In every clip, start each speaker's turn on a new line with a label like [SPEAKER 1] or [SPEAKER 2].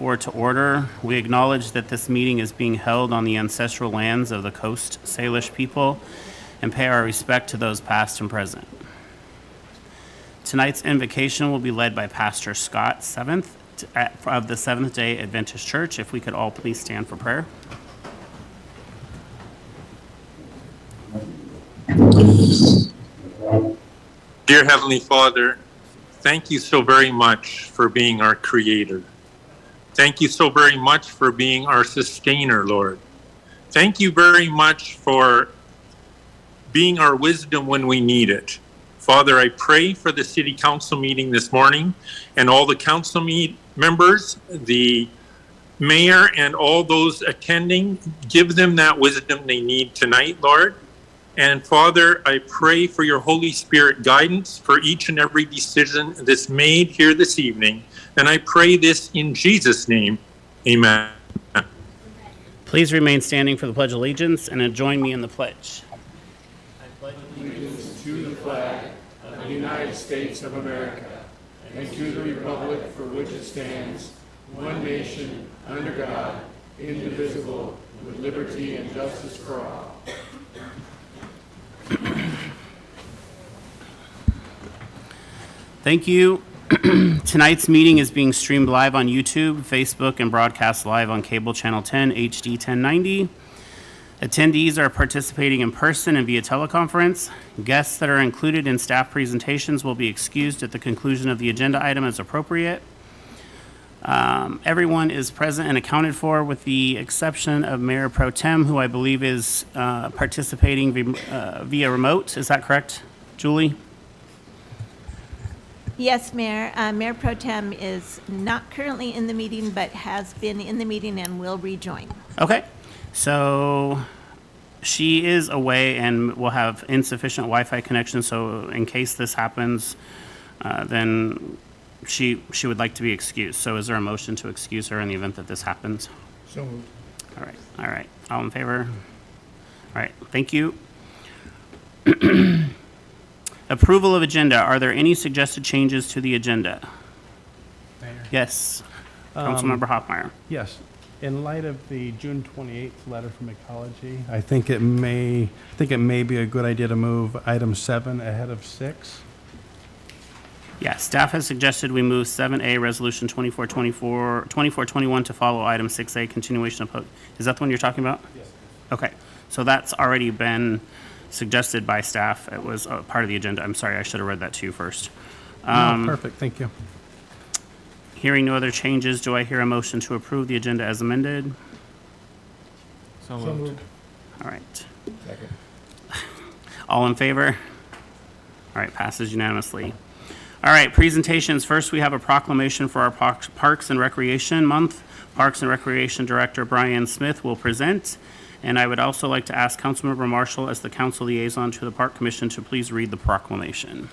[SPEAKER 1] 2024 to order. We acknowledge that this meeting is being held on the ancestral lands of the Coast Salish people and pay our respect to those past and present. Tonight's invocation will be led by Pastor Scott of the Seventh-day Adventist Church. If we could all please stand for prayer.
[SPEAKER 2] Dear Heavenly Father, thank you so very much for being our Creator. Thank you so very much for being our Sustainer, Lord. Thank you very much for being our wisdom when we need it. Father, I pray for the City Council meeting this morning and all the council members, the mayor, and all those attending. Give them that wisdom they need tonight, Lord. And Father, I pray for your Holy Spirit guidance for each and every decision that's made here this evening. And I pray this in Jesus' name. Amen.
[SPEAKER 1] Please remain standing for the Pledge of Allegiance and join me in the pledge.
[SPEAKER 3] I pledge allegiance to the flag of the United States of America and to the republic for which it stands, one nation, under God, indivisible, with liberty and justice for all.
[SPEAKER 1] Thank you. Tonight's meeting is being streamed live on YouTube, Facebook, and broadcast live on cable channel 10 HD 1090. Attendees are participating in person and via teleconference. Guests that are included in staff presentations will be excused at the conclusion of the agenda item as appropriate. Everyone is present and accounted for with the exception of Mayor Pro Tem, who I believe is participating via remote. Is that correct, Julie?
[SPEAKER 4] Yes, Mayor. Mayor Pro Tem is not currently in the meeting, but has been in the meeting and will rejoin.
[SPEAKER 1] Okay. So she is away and will have insufficient Wi-Fi connection. So in case this happens, then she would like to be excused. So is there a motion to excuse her in the event that this happens?
[SPEAKER 3] So moved.
[SPEAKER 1] All right. All in favor? All right. Thank you. Approval of agenda. Are there any suggested changes to the agenda?
[SPEAKER 5] Mayor.
[SPEAKER 1] Yes. Councilmember Hoffmeyer.
[SPEAKER 5] Yes. In light of the June 28th letter from Ecology, I think it may be a good idea to move item 7 ahead of 6.
[SPEAKER 1] Yes, staff has suggested we move 7A, Resolution 2421 to follow item 6A, continuation of, is that the one you're talking about?
[SPEAKER 5] Yes.
[SPEAKER 1] Okay, so that's already been suggested by staff. It was a part of the agenda. I'm sorry, I should have read that to you first.
[SPEAKER 5] No, perfect, thank you.
[SPEAKER 1] Hearing no other changes, do I hear a motion to approve the agenda as amended?
[SPEAKER 3] So moved.
[SPEAKER 1] All right.
[SPEAKER 3] Second.
[SPEAKER 1] All in favor? All right, passes unanimously. All right, presentations. First, we have a proclamation for our Parks and Recreation Month. Parks and Recreation Director Brian Smith will present. And I would also like to ask Councilmember Marshall, as the council liaison to the Park Commission, to please read the proclamation.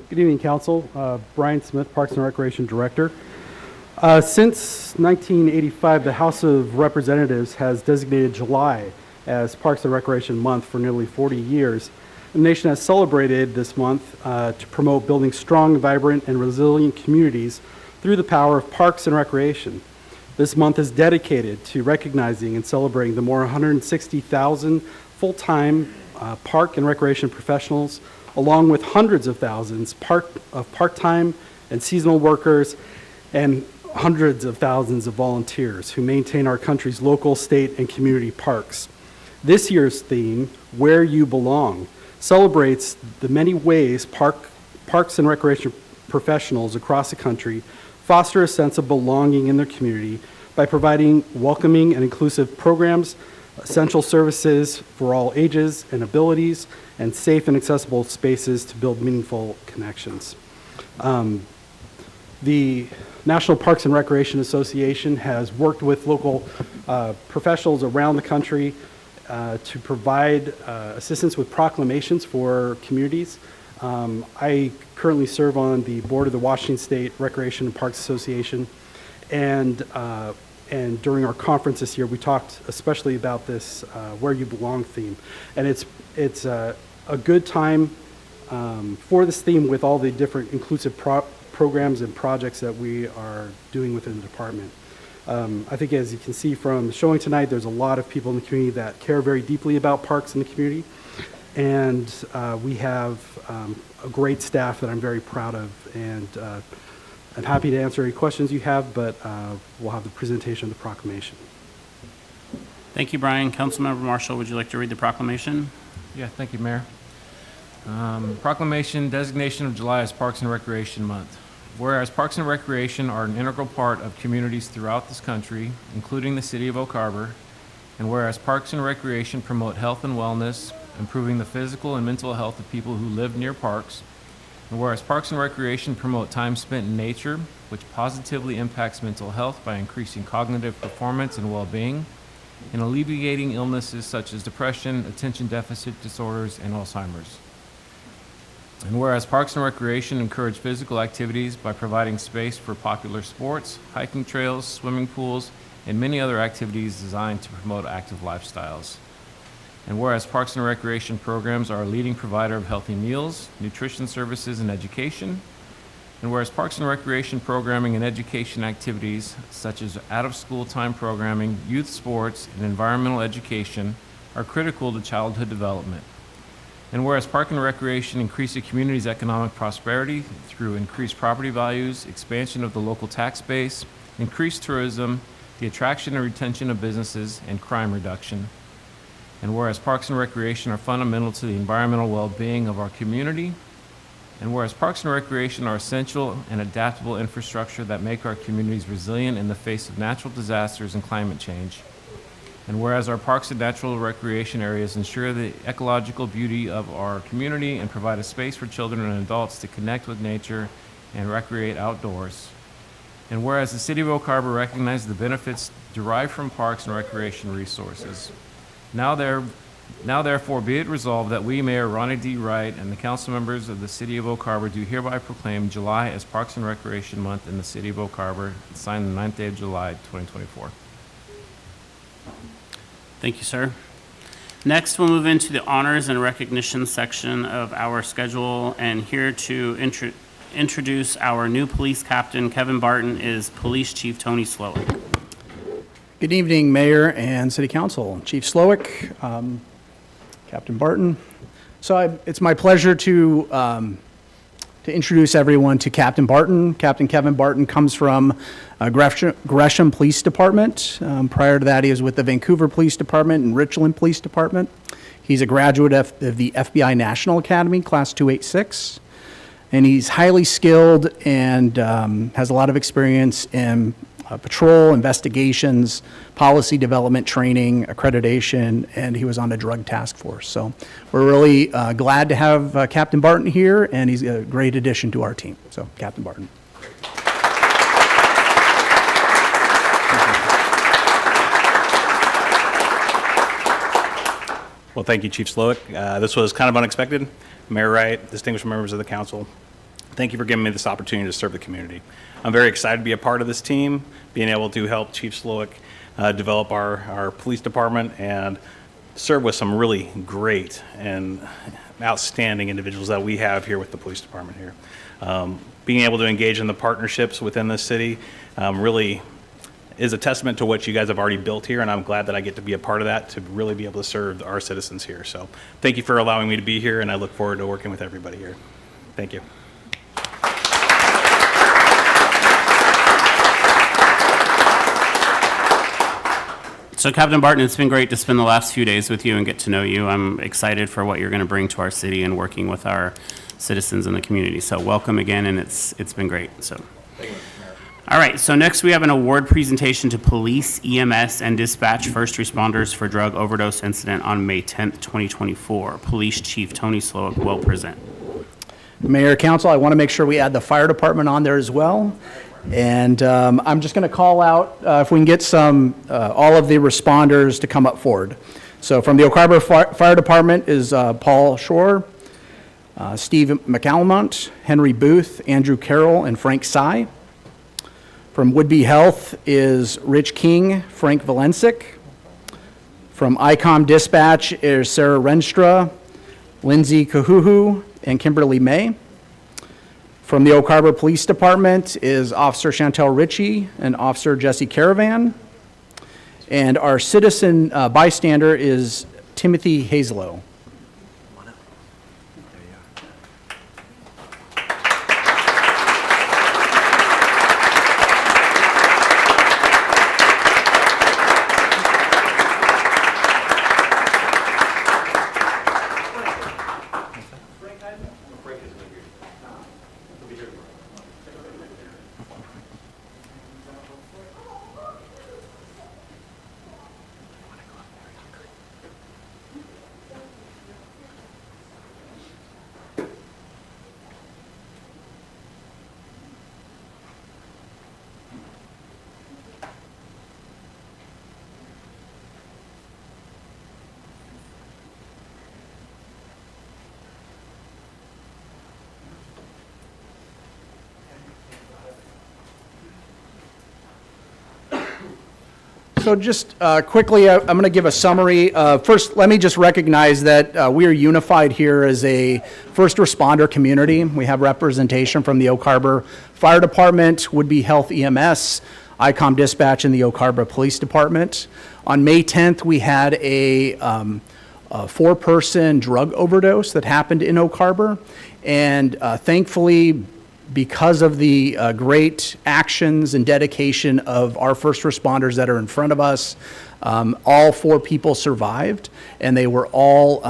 [SPEAKER 6] Good evening, Council. Brian Smith, Parks and Recreation Director. Since 1985, the House of Representatives has designated July as Parks and Recreation Month for nearly 40 years. The nation has celebrated this month to promote building strong, vibrant, and resilient communities through the power of parks and recreation. This month is dedicated to recognizing and celebrating the more 160,000 full-time park and recreation professionals, along with hundreds of thousands of part-time and seasonal workers and hundreds of thousands of volunteers who maintain our country's local, state, and community parks. This year's theme, Where You Belong, celebrates the many ways parks and recreation professionals across the country foster a sense of belonging in their community by providing welcoming and inclusive programs, essential services for all ages and abilities, and safe and accessible spaces to build meaningful connections. The National Parks and Recreation Association has worked with local professionals around the country to provide assistance with proclamations for communities. I currently serve on the board of the Washington State Recreation and Parks Association, and And during our conference this year, we talked especially about this Where You Belong theme. And it's a good time for this theme with all the different inclusive programs and projects that we are doing within the department. I think as you can see from the showing tonight, there's a lot of people in the community that care very deeply about parks in the community. And we have a great staff that I'm very proud of. And I'm happy to answer any questions you have, but we'll have the presentation of the proclamation.
[SPEAKER 1] Thank you, Brian. Councilmember Marshall, would you like to read the proclamation?
[SPEAKER 7] Yeah, thank you, Mayor. Proclamation, designation of July as Parks and Recreation Month. Whereas Parks and Recreation are an integral part of communities throughout this country, including the city of Oak Harbor, and whereas Parks and Recreation promote health and wellness, improving the physical and mental health of people who live near parks, and whereas Parks and Recreation promote time spent in nature, which positively impacts mental health by increasing cognitive performance and well-being, and alleviating illnesses such as depression, attention deficit disorders, and Alzheimer's. And whereas Parks and Recreation encourage physical activities by providing space for popular sports, hiking trails, swimming pools, and many other activities designed to promote active lifestyles. And whereas Parks and Recreation programs are a leading provider of healthy meals, nutrition services, and education. And whereas Parks and Recreation programming and education activities such as out-of-school time programming, youth sports, and environmental education are critical to childhood development. And whereas Park and Recreation increase a community's economic prosperity through increased property values, expansion of the local tax base, increased tourism, the attraction and retention of businesses, and crime reduction. And whereas Parks and Recreation are fundamental to the environmental well-being of our community. And whereas Parks and Recreation are essential and adaptable infrastructure that make our communities resilient in the face of natural disasters and climate change. And whereas our parks and natural recreation areas ensure the ecological beauty of our community and provide a space for children and adults to connect with nature and recreate outdoors. And whereas the City of Oak Harbor recognizes the benefits derived from parks and recreation resources. Now therefore be it resolved that we, Mayor Ronnie D. Wright, and the council members of the City of Oak Harbor do hereby proclaim July as Parks and Recreation Month in the City of Oak Harbor, signed the 9th day of July, 2024.
[SPEAKER 1] Thank you, sir. Next, we'll move into the honors and recognition section of our schedule, and here to introduce our new police captain, Kevin Barton, is Police Chief Tony Slowick.
[SPEAKER 8] Good evening, Mayor and City Council. Chief Slowick, Captain Barton. So it's my pleasure to introduce everyone to Captain Barton. Captain Kevin Barton comes from Gresham Police Department. Prior to that, he was with the Vancouver Police Department and Richland Police Department. He's a graduate of the FBI National Academy, Class 286. And he's highly skilled and has a lot of experience in patrol, investigations, policy development training, accreditation, and he was on a drug task force. So we're really glad to have Captain Barton here, and he's a great addition to our team. So, Captain Barton.
[SPEAKER 9] Well, thank you, Chief Slowick. This was kind of unexpected. Mayor Wright, distinguished members of the council, thank you for giving me this opportunity to serve the community. I'm very excited to be a part of this team, being able to help Chief Slowick develop our police department and serve with some really great and outstanding individuals that we have here with the police department here. Being able to engage in the partnerships within the city really is a testament to what you guys have already built here, and I'm glad that I get to be a part of that to really be able to serve our citizens here. So thank you for allowing me to be here, and I look forward to working with everybody here. Thank you.
[SPEAKER 1] So, Captain Barton, it's been great to spend the last few days with you and get to know you. I'm excited for what you're going to bring to our city and working with our citizens in the community. So, welcome again, and it's been great. So, all right. So next we have an award presentation to police, EMS, and dispatch first responders for drug overdose incident on May 10th, 2024. Police Chief Tony Slowick will present.
[SPEAKER 8] Mayor, Council, I want to make sure we add the fire department on there as well. And I'm just going to call out, if we can get all of the responders to come up forward. So from the Oak Harbor Fire Department is Paul Shore, Steve McAlmont, Henry Booth, Andrew Carroll, and Frank Sy. From Would-Be Health is Rich King, Frank Valensic. From ICOM Dispatch is Sarah Renstra, Lindsay Kahuhu, and Kimberly May. From the Oak Harbor Police Department is Officer Chantel Ritchie and Officer Jesse Caravan. And our citizen bystander is Timothy Hazelow. So just quickly, I'm going to give a summary. First, let me just recognize that we are unified here as a first responder community. We have representation from the Oak Harbor Fire Department, Would-Be Health EMS, ICOM Dispatch, and the Oak Harbor Police Department. On May 10th, we had a 4-person drug overdose that happened in Oak Harbor. And thankfully, because of the great actions and dedication of our first responders that are in front of us, all 4 people survived, and they were all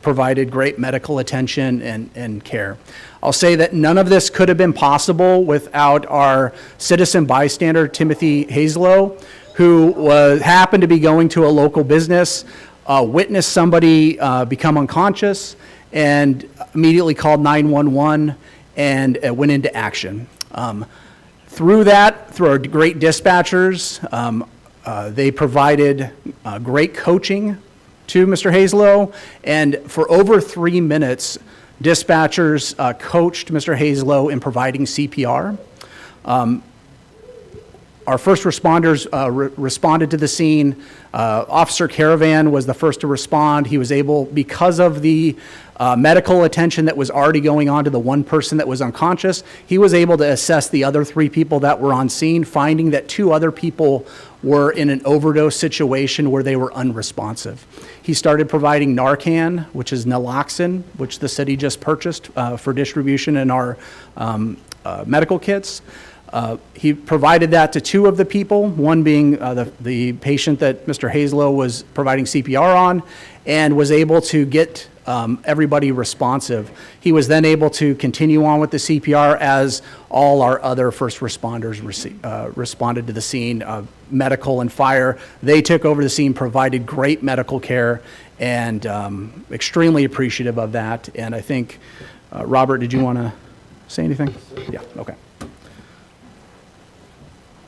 [SPEAKER 8] provided great medical attention and care. I'll say that none of this could have been possible without our citizen bystander, Timothy Hazelow, who happened to be going to a local business, witnessed somebody become unconscious, and immediately called 911 and went into action. Through our great dispatchers, they provided great coaching to Mr. Hazelow, and for over 3 minutes, dispatchers coached Mr. Hazelow in providing CPR. Our first responders responded to the scene. Officer Caravan was the first to respond. He was able, because of the medical attention that was already going on to the one person that was unconscious, he was able to assess the other 3 people that were on scene, finding that 2 other people were in an overdose situation where they were unresponsive. He started providing Narcan, which is naloxone, which the city just purchased for distribution in our medical kits. He provided that to 2 of the people, one being the patient that Mr. Hazelow was providing CPR on, and was able to get everybody responsive. He was then able to continue on with the CPR as all our other first responders responded to the scene, medical and fire. They took over the scene, provided great medical care, and extremely appreciative of that. And I think, Robert, did you want to say anything? Yeah, okay.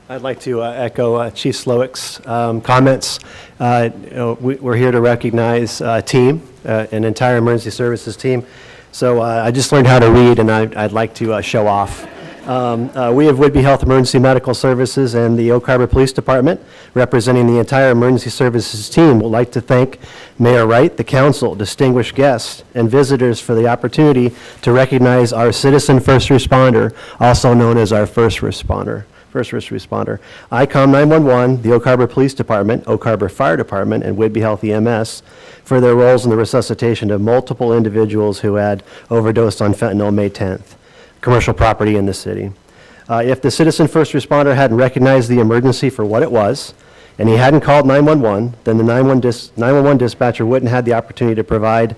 [SPEAKER 10] I'd like to echo Chief Slowick's comments. We're here to recognize a team, an entire emergency services team. So I just learned how to read, and I'd like to show off. We have Would-Be Health Emergency Medical Services and the Oak Harbor Police Department, representing the entire emergency services team, would like to thank Mayor Wright, the council, distinguished guests, and visitors for the opportunity to recognize our citizen first responder, also known as our first responder. ICOM 911, the Oak Harbor Police Department, Oak Harbor Fire Department, and Would-Be Health EMS for their roles in the resuscitation of multiple individuals who had overdosed on fentanyl May 10th, commercial property in the city. If the citizen first responder hadn't recognized the emergency for what it was, and he hadn't called 911, then the 911 dispatcher wouldn't have had the opportunity to provide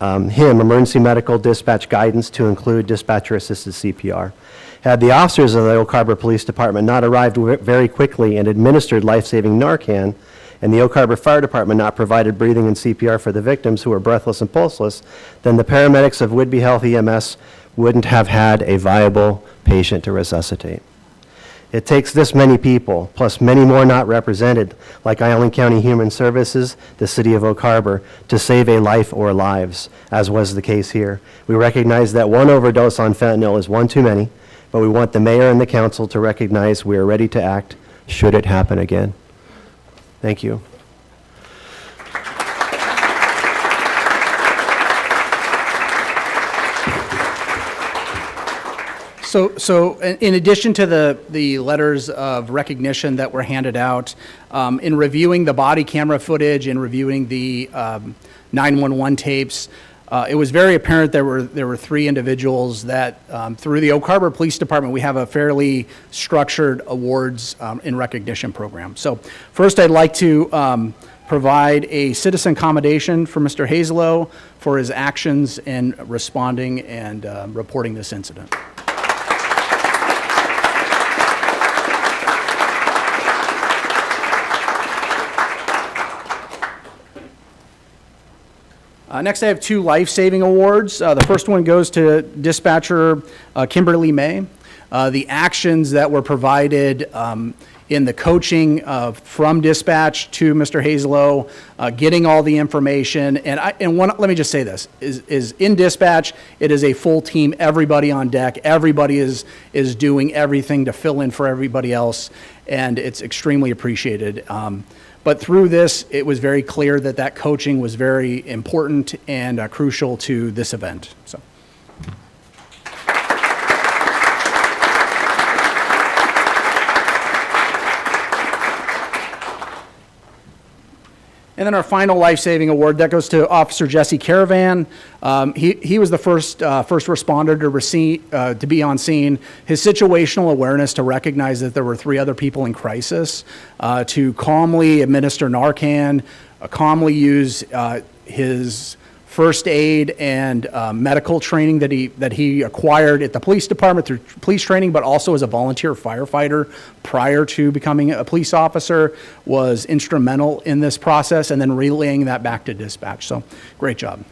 [SPEAKER 10] him emergency medical dispatch guidance to include dispatcher-assisted CPR. Had the officers of the Oak Harbor Police Department not arrived very quickly and administered life-saving Narcan, and the Oak Harbor Fire Department not provided breathing and CPR for the victims who were breathless and pulseless, then the paramedics of Would-Be Health EMS wouldn't have had a viable patient to resuscitate. It takes this many people, plus many more not represented, like Island County Human Services, the City of Oak Harbor, to save a life or lives, as was the case here. We recognize that one overdose on fentanyl is one too many, but we want the mayor and the council to recognize we are ready to act should it happen again. Thank you.
[SPEAKER 8] So in addition to the letters of recognition that were handed out, in reviewing the body camera footage and reviewing the 911 tapes, it was very apparent there were three individuals that, through the Oak Harbor Police Department, we have a fairly structured awards and recognition program. So first, I'd like to provide a citizen commendation for Mr. Hazelow for his actions in responding and reporting this incident. Next, I have two life-saving awards. The first one goes to dispatcher Kimberly May. The actions that were provided in the coaching from dispatch to Mr. Hazelow, getting all the information, let me just say this, is in dispatch, it is a full team, everybody on deck, everybody is doing everything to fill in for everybody else, and it's extremely appreciated. But through this, it was very clear that that coaching was very important and crucial to this event. So. And then our final life-saving award, that goes to Officer Jesse Caravan. He was the first responder to be on scene. His situational awareness to recognize that there were three other people in crisis, to calmly administer Narcan, calmly use his first aid and medical training that he acquired at the police department through police training, but also as a volunteer firefighter prior to becoming a police officer, was instrumental in this process, and then relaying that back to dispatch. So, great job.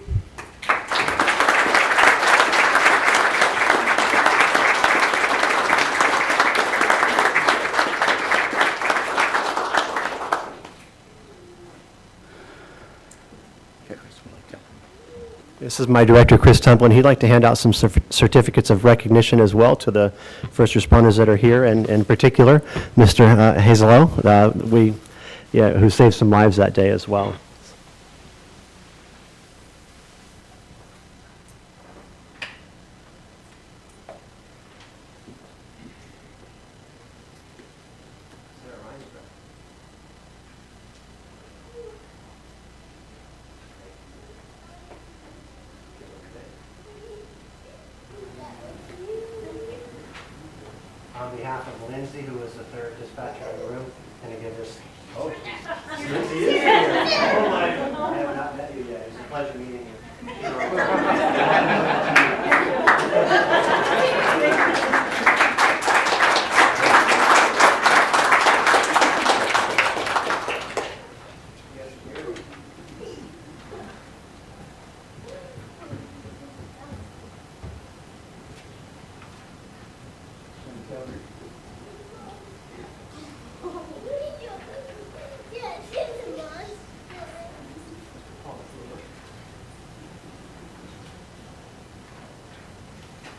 [SPEAKER 10] This is my director, Chris Templin. He'd like to hand out some certificates of recognition as well to the first responders that are here, and in particular, Mr. Hazelow, who saved some lives that day as well. On behalf of Lindsay, who is the third dispatcher in the room, can I give this? Oh, Lindsay is here. Oh my! I have not met you yet. It's a pleasure meeting you.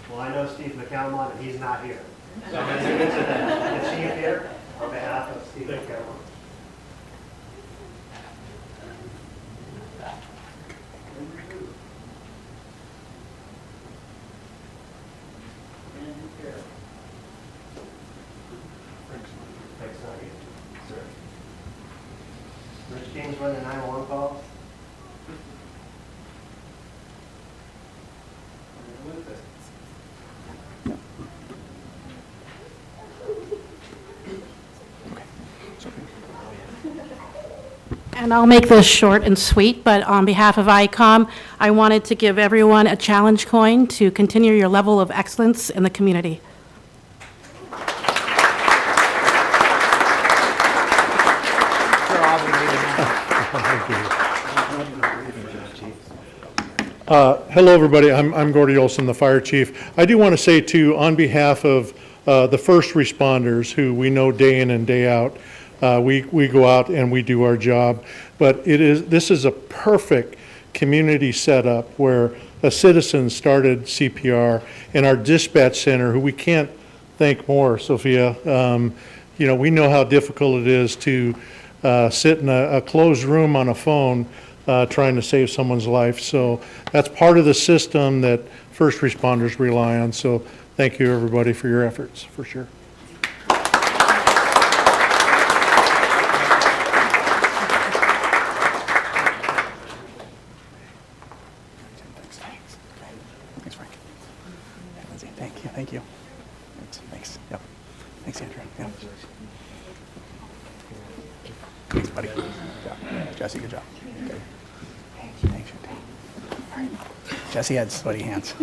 [SPEAKER 10] Well, I know Steve McCalmont, and he's not here. So I'm going to give it to the chief here on behalf of Steve McCalmont. Thanks, sir. Rich James running 911 calls.
[SPEAKER 11] And I'll make this short and sweet, but on behalf of ICOM, I wanted to give everyone a challenge coin to continue your level of excellence in the community.
[SPEAKER 3] Hello, everybody. I'm Gordy Olson, the fire chief. I do want to say, too, on behalf of the first responders, who we know day in and day out, we go out and we do our job. But this is a perfect community setup where a citizen started CPR, and our dispatch center, who we can't thank more, Sophia. We know how difficult it is to sit in a closed room on a phone trying to save someone's life. So that's part of the system that first responders rely on. So thank you, everybody, for your efforts, for sure.
[SPEAKER 8] Thank you. Thanks. Yep. Thanks, Andrew. Yep. Thanks, buddy. Good job. Jesse, good job. Okay. Thanks. All right. Jesse had sweaty hands.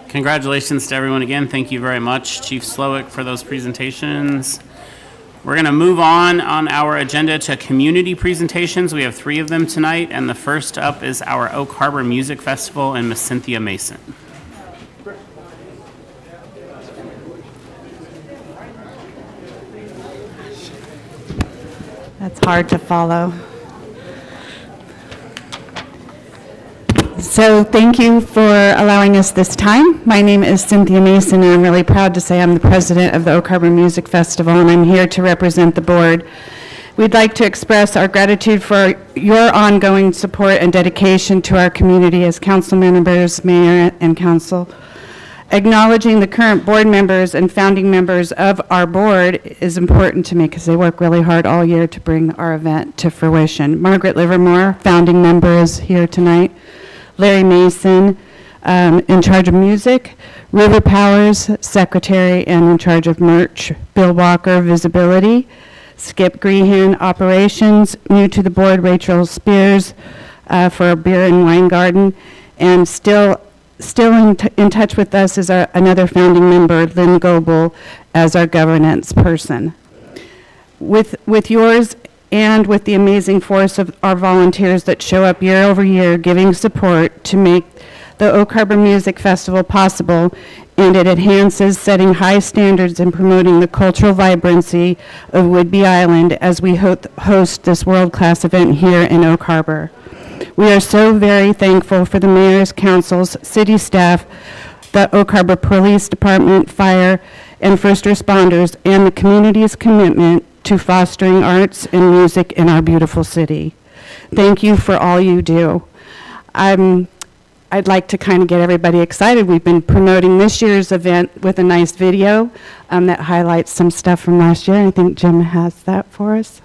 [SPEAKER 1] Congratulations to everyone again. Thank you very much, Chief Slowick, for those presentations. We're going to move on our agenda to community presentations. We have 3 of them tonight, and the first up is our Oak Harbor Music Festival and Miss Cynthia Mason.
[SPEAKER 12] That's hard to follow. So thank you for allowing us this time. My name is Cynthia Mason, and I'm really proud to say I'm the president of the Oak Harbor Music Festival, and I'm here to represent the board. We'd like to express our gratitude for your ongoing support and dedication to our community as council members, mayor, and council. Acknowledging the current board members and founding members of our board is important to me because they work really hard all year to bring our event to fruition. Margaret Livermore, founding member, is here tonight. Larry Mason, in charge of music. River Powers, secretary and in charge of merch. Bill Walker, visibility. Skip Grehan, operations. New to the board, Rachel Spears, for beer and wine garden. And still in touch with us is another founding member, Lynn Goebel, as our governance person. With yours and with the amazing force of our volunteers that show up year over year giving support to make the Oak Harbor Music Festival possible, and it enhances setting high standards and promoting the cultural vibrancy of Whidbey Island as we host this world-class event here in Oak Harbor. We are so very thankful for the mayor's, council's, city staff, the Oak Harbor Police Department, fire, and first responders, and the community's commitment to fostering arts and music in our beautiful city. Thank you for all you do. I'd like to kind of get everybody excited. We've been promoting this year's event with a nice video that highlights some stuff from last year. I think Jim has that for us.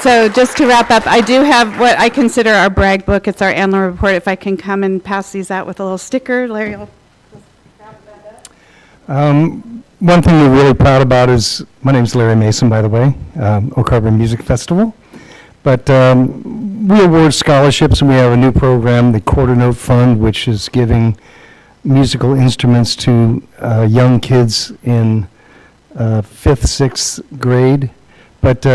[SPEAKER 12] So just to wrap up, I do have what I consider our brag book. It's our annual report. If I can come and pass these out with a little sticker, Larry will.
[SPEAKER 13] One thing we're really proud about is, my name's Larry Mason, by the way, Oak Harbor Music Festival. But we award scholarships, and we have a new program, the Quarter Note Fund, which is giving musical instruments to young kids in 5th, 6th grade. But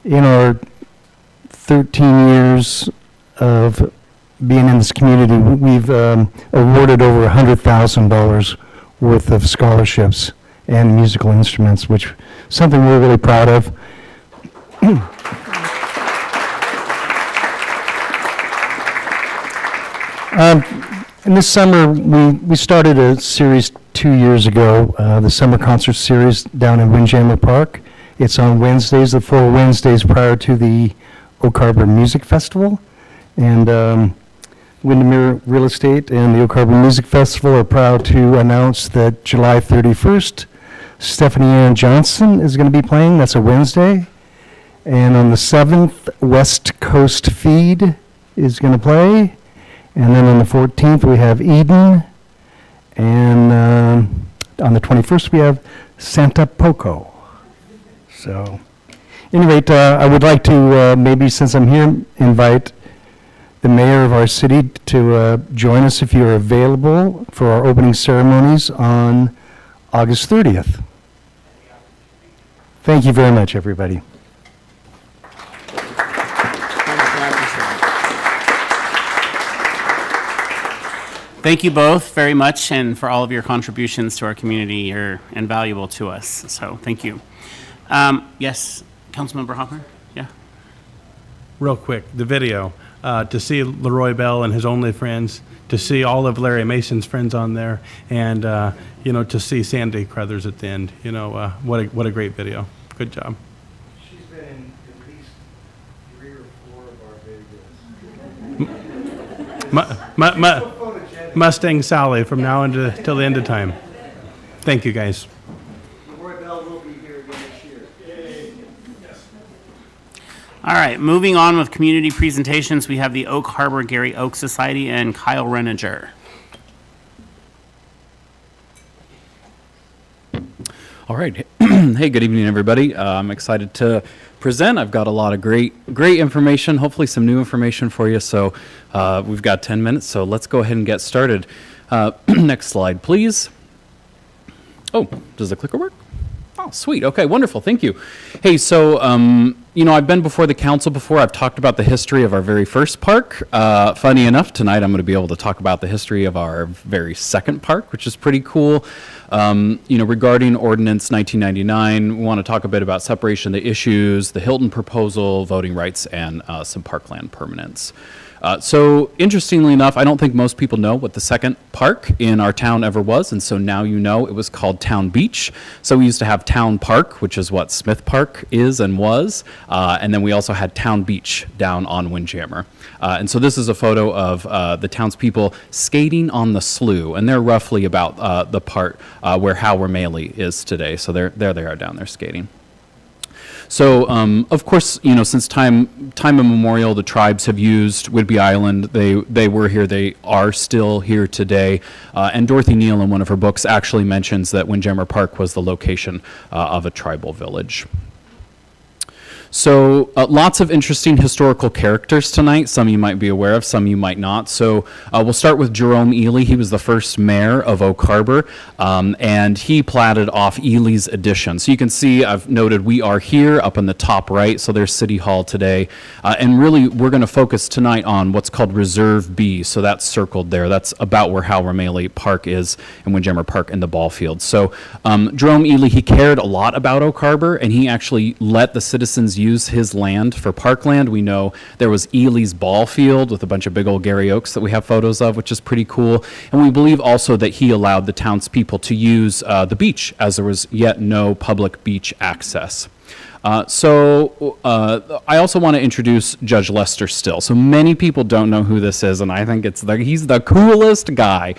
[SPEAKER 13] in our 13 years of being in this community, we've awarded over $100,000 worth of scholarships and musical instruments, which is something we're really proud of. In this summer, we started a series 2 years ago, the Summer Concert Series down in Windjammer Park. It's on Wednesdays, the 4 Wednesdays prior to the Oak Harbor Music Festival. And Windermere Real Estate and the Oak Harbor Music Festival are proud to announce that July 31st, Stephanie Ann Johnson is going to be playing. That's a Wednesday. And on the 7th, West Coast Feed is going to play. And then on the 14th, we have Eden. And on the 21st, we have Santa Poco. So, at any rate, I would like to, maybe since I'm here, invite the mayor of our city to join us if you're available for our opening ceremonies on August 30th. Thank you very much, everybody.
[SPEAKER 1] Thank you both very much, and for all of your contributions to our community. You're invaluable to us, so thank you. Yes, Councilmember Hopper? Yeah.
[SPEAKER 5] Real quick, the video, to see Leroy Bell and his OnlyFriends, to see all of Larry Mason's friends on there, and, to see Sandy Crothers at the end. What a great video. Good job.
[SPEAKER 13] She's been in at least 3 or 4 of our videos.
[SPEAKER 5] Mustang Sally from now till the end of time. Thank you, guys.
[SPEAKER 1] All right, moving on with community presentations, we have the Oak Harbor Garry Oak Society and Kyle Renninger.
[SPEAKER 14] All right. Hey, good evening, everybody. I'm excited to present. I've got a lot of great information, hopefully some new information for you. So we've got 10 minutes, so let's go ahead and get started. Next slide, please. Oh, does the clicker work? Oh, sweet. Okay, wonderful. Thank you. Hey, so, I've been before the council before. I've talked about the history of our very first park. Funny enough, tonight I'm going to be able to talk about the history of our very second park, which is pretty cool. Regarding Ordinance 1999, we want to talk a bit about separation of the issues, the Hilton proposal, voting rights, and some parkland permanence. So interestingly enough, I don't think most people know what the second park in our town ever was, and so now you know. It was called Town Beach. So we used to have Town Park, which is what Smith Park is and was, and then we also had Town Beach down on Windjammer. And so this is a photo of the townspeople skating on the slough, and they're roughly about the part where Hal Ramaley is today. So there they are down there skating. So, of course, since time immemorial, the tribes have used Whidbey Island. They were here. They are still here today. And Dorothy Neal, in one of her books, actually mentions that Windjammer Park was the location of a tribal village. So lots of interesting historical characters tonight. Some you might be aware of, some you might not. So we'll start with Jerome Ely. He was the first mayor of Oak Harbor, and he platted off Ely's addition. So you can see I've noted we are here up in the top right, so there's City Hall today. And really we're going to focus tonight on what's called Reserve B. So that's circled there. That's about where Hal Ramaley Park is in Windjammer Park in the ball field. So Jerome Ely, he cared a lot about Oak Harbor, and he actually let the citizens use his land for parkland. We know there was Ely's ball field with a bunch of big old Garry Oaks that we have photos of, which is pretty cool. And we believe also that he allowed the townspeople to use the beach, as there was yet no public beach access. I also want to introduce Judge Lester Still. So many people don't know who this is, and I think he's the coolest guy.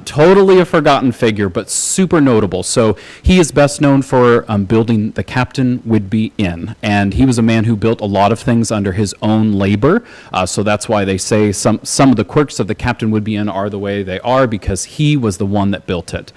[SPEAKER 14] Totally a forgotten figure, but super notable. So he is best known for building the Captain Whidbey Inn, and he was a man who built a lot of things under his own labor. So that's why they say some of the quirks of the Captain Whidbey Inn are the way they are, because he was the one that built it.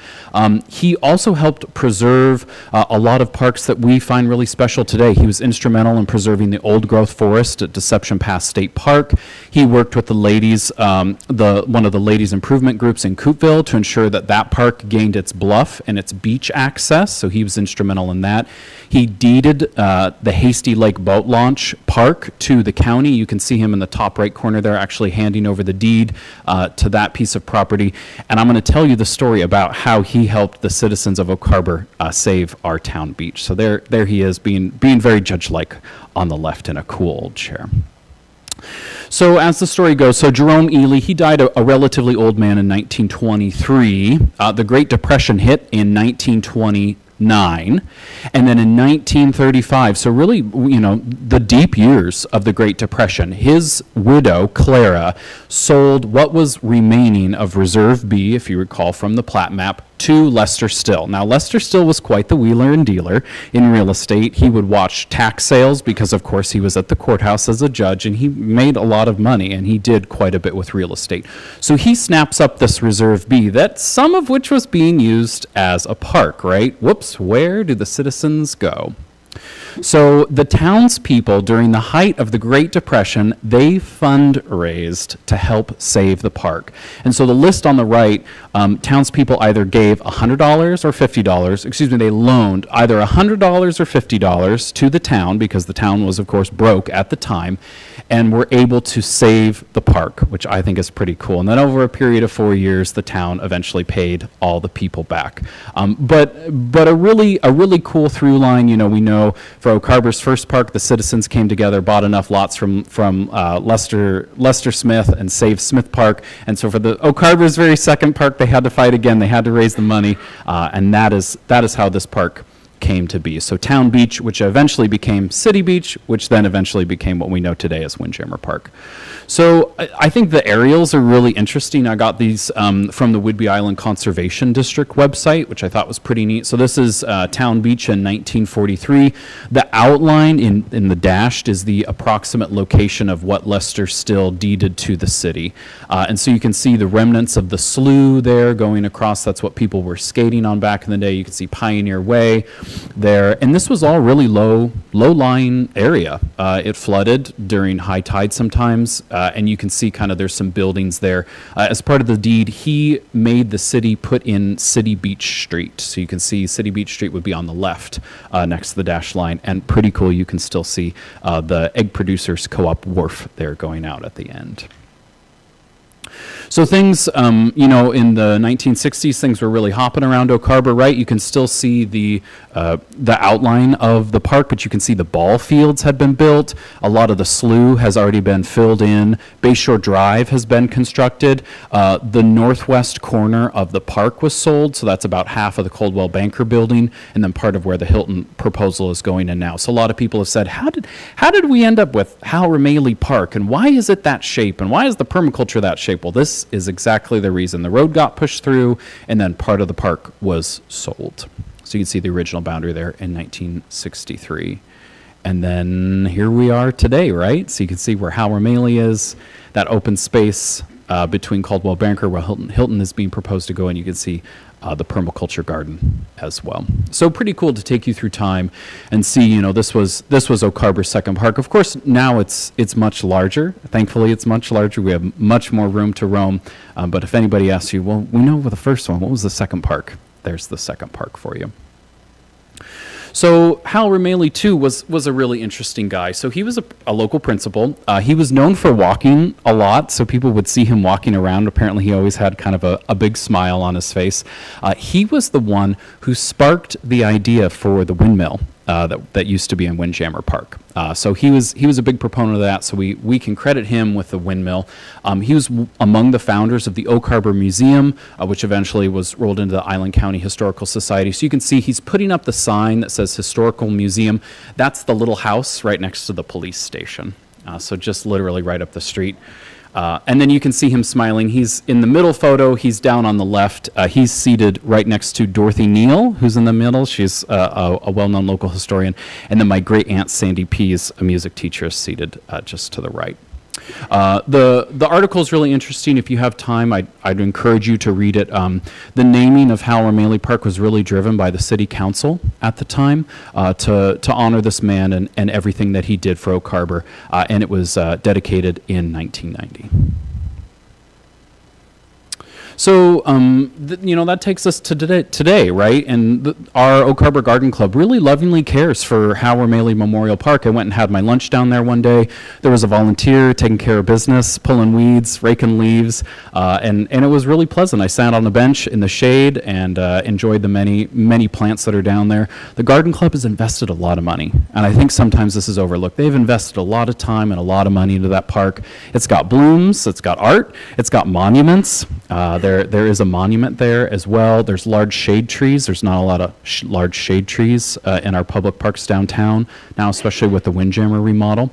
[SPEAKER 14] He also helped preserve a lot of parks that we find really special today. He was instrumental in preserving the old growth forest at Deception Pass State Park. He worked with the ladies, one of the ladies improvement groups in Coupeville to ensure that park gained its bluff and its beach access. So he was instrumental in that. He deeded the Hasty Lake Boat Launch Park to the county. You can see him in the top right corner there, actually handing over the deed to that piece of property. And I'm going to tell you the story about how he helped the citizens of Oak Harbor save our town beach. So there he is, being very judge-like on the left in a cool old chair. So as the story goes, so Jerome Ely, he died a relatively old man in 1923. The Great Depression hit in 1929. And then in 1935, so really, the deep years of the Great Depression, his widow, Clara, sold what was remaining of Reserve B, if you recall from the plat map, to Lester Still. Now, Lester Still was quite the wheeler and dealer in real estate. He would watch tax sales because, of course, he was at the courthouse as a judge, and he made a lot of money, and he did quite a bit with real estate. So he snaps up this Reserve B, that some of which was being used as a park, right? Whoops, where do the citizens go? So the townspeople, during the height of the Great Depression, they fundraised to help save the park. And so the list on the right, townspeople either gave $100 or $50, they loaned either $100 or $50 to the town, because the town was, of course, broke at the time, and were able to save the park, which I think is pretty cool. And then over a period of 4 years, the town eventually paid all the people back. But a really cool through line, we know for Oak Harbor's first park, the citizens came together, bought enough lots from Lester Smith and saved Smith Park. And so for the Oak Harbor's very second park, they had to fight again. They had to raise the money, and that is how this park came to be. So Town Beach, which eventually became City Beach, which then eventually became what we know today as Windjammer Park. So I think the aerials are really interesting. I got these from the Whidbey Island Conservation District website, which I thought was pretty neat. So this is Town Beach in 1943. The outline in the dashed is the approximate location of what Lester Still deeded to the city. And so you can see the remnants of the slough there going across. That's what people were skating on back in the day. You can see Pioneer Way there. And this was all really low-lying area. It flooded during high tide sometimes. And you can see kind of there's some buildings there. As part of the deed, he made the city put in City Beach Street. So you can see City Beach Street would be on the left next to the dash line. And pretty cool, you can still see the Egg Producers Co-op wharf there going out at the end. So things, in the 1960s, things were really hopping around Oak Harbor, right? You can still see the outline of the park, but you can see the ball fields had been built. A lot of the slough has already been filled in. Bayshore Drive has been constructed. The northwest corner of the park was sold, so that's about half of the Coldwell Banker building, and then part of where the Hilton proposal is going in now. So a lot of people have said, how did we end up with Hal Ramaley Park, and why is it that shape, and why is the permaculture that shape? Well, this is exactly the reason. The road got pushed through, and then part of the park was sold. So you can see the original boundary there in 1963. And then here we are today, right? So you can see where Hal Ramaley is, that open space between Caldwell Banker, where Hilton is being proposed to go, and you can see the permaculture garden as well. So pretty cool to take you through time and see, this was Oak Harbor's second park. Of course, now it's much larger. Thankfully, it's much larger. We have much more room to roam. But if anybody asks you, well, we know the first one, what was the second park? There's the second park for you. So Hal Ramaley, too, was a really interesting guy. So he was a local principal. He was known for walking a lot, so people would see him walking around. Apparently, he always had kind of a big smile on his face. He was the one who sparked the idea for the windmill that used to be in Windjammer Park. So he was a big proponent of that, so we can credit him with the windmill. He was among the founders of the Oak Harbor Museum, which eventually was rolled into the Island County Historical Society. So you can see he's putting up the sign that says Historical Museum. That's the little house right next to the police station. So just literally right up the street. And then you can see him smiling. He's in the middle photo. He's down on the left. He's seated right next to Dorothy Neal, who's in the middle. She's a well-known local historian. And then my great aunt Sandy Pease, a music teacher, is seated just to the right. The article is really interesting. If you have time, I'd encourage you to read it. The naming of Howler Maley Park was really driven by the city council at the time to honor this man and everything that he did for Oak Harbor, and it was dedicated in 1990. So, that takes us to today, right? And our Oak Harbor Garden Club really lovingly cares for Howler Maley Memorial Park. I went and had my lunch down there one day. There was a volunteer taking care of business, pulling weeds, raking leaves, and it was really pleasant. I sat on the bench in the shade and enjoyed the many plants that are down there. The Garden Club has invested a lot of money, and I think sometimes this is overlooked. They've invested a lot of time and a lot of money into that park. It's got blooms, it's got art, it's got monuments. There is a monument there as well. There's large shade trees. There's not a lot of large shade trees in our public parks downtown now, especially with the Windjammer remodel.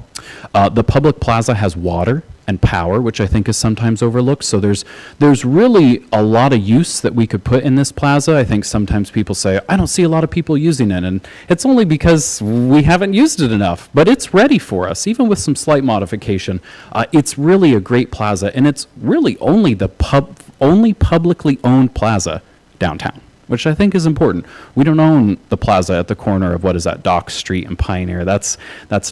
[SPEAKER 14] The public plaza has water and power, which I think is sometimes overlooked. So there's really a lot of use that we could put in this plaza. I think sometimes people say, I don't see a lot of people using it, and it's only because we haven't used it enough, but it's ready for us, even with some slight modification. It's really a great plaza, and it's really only the only publicly owned plaza downtown, which I think is important. We don't own the plaza at the corner of, what is that, Dock Street and Pioneer. That's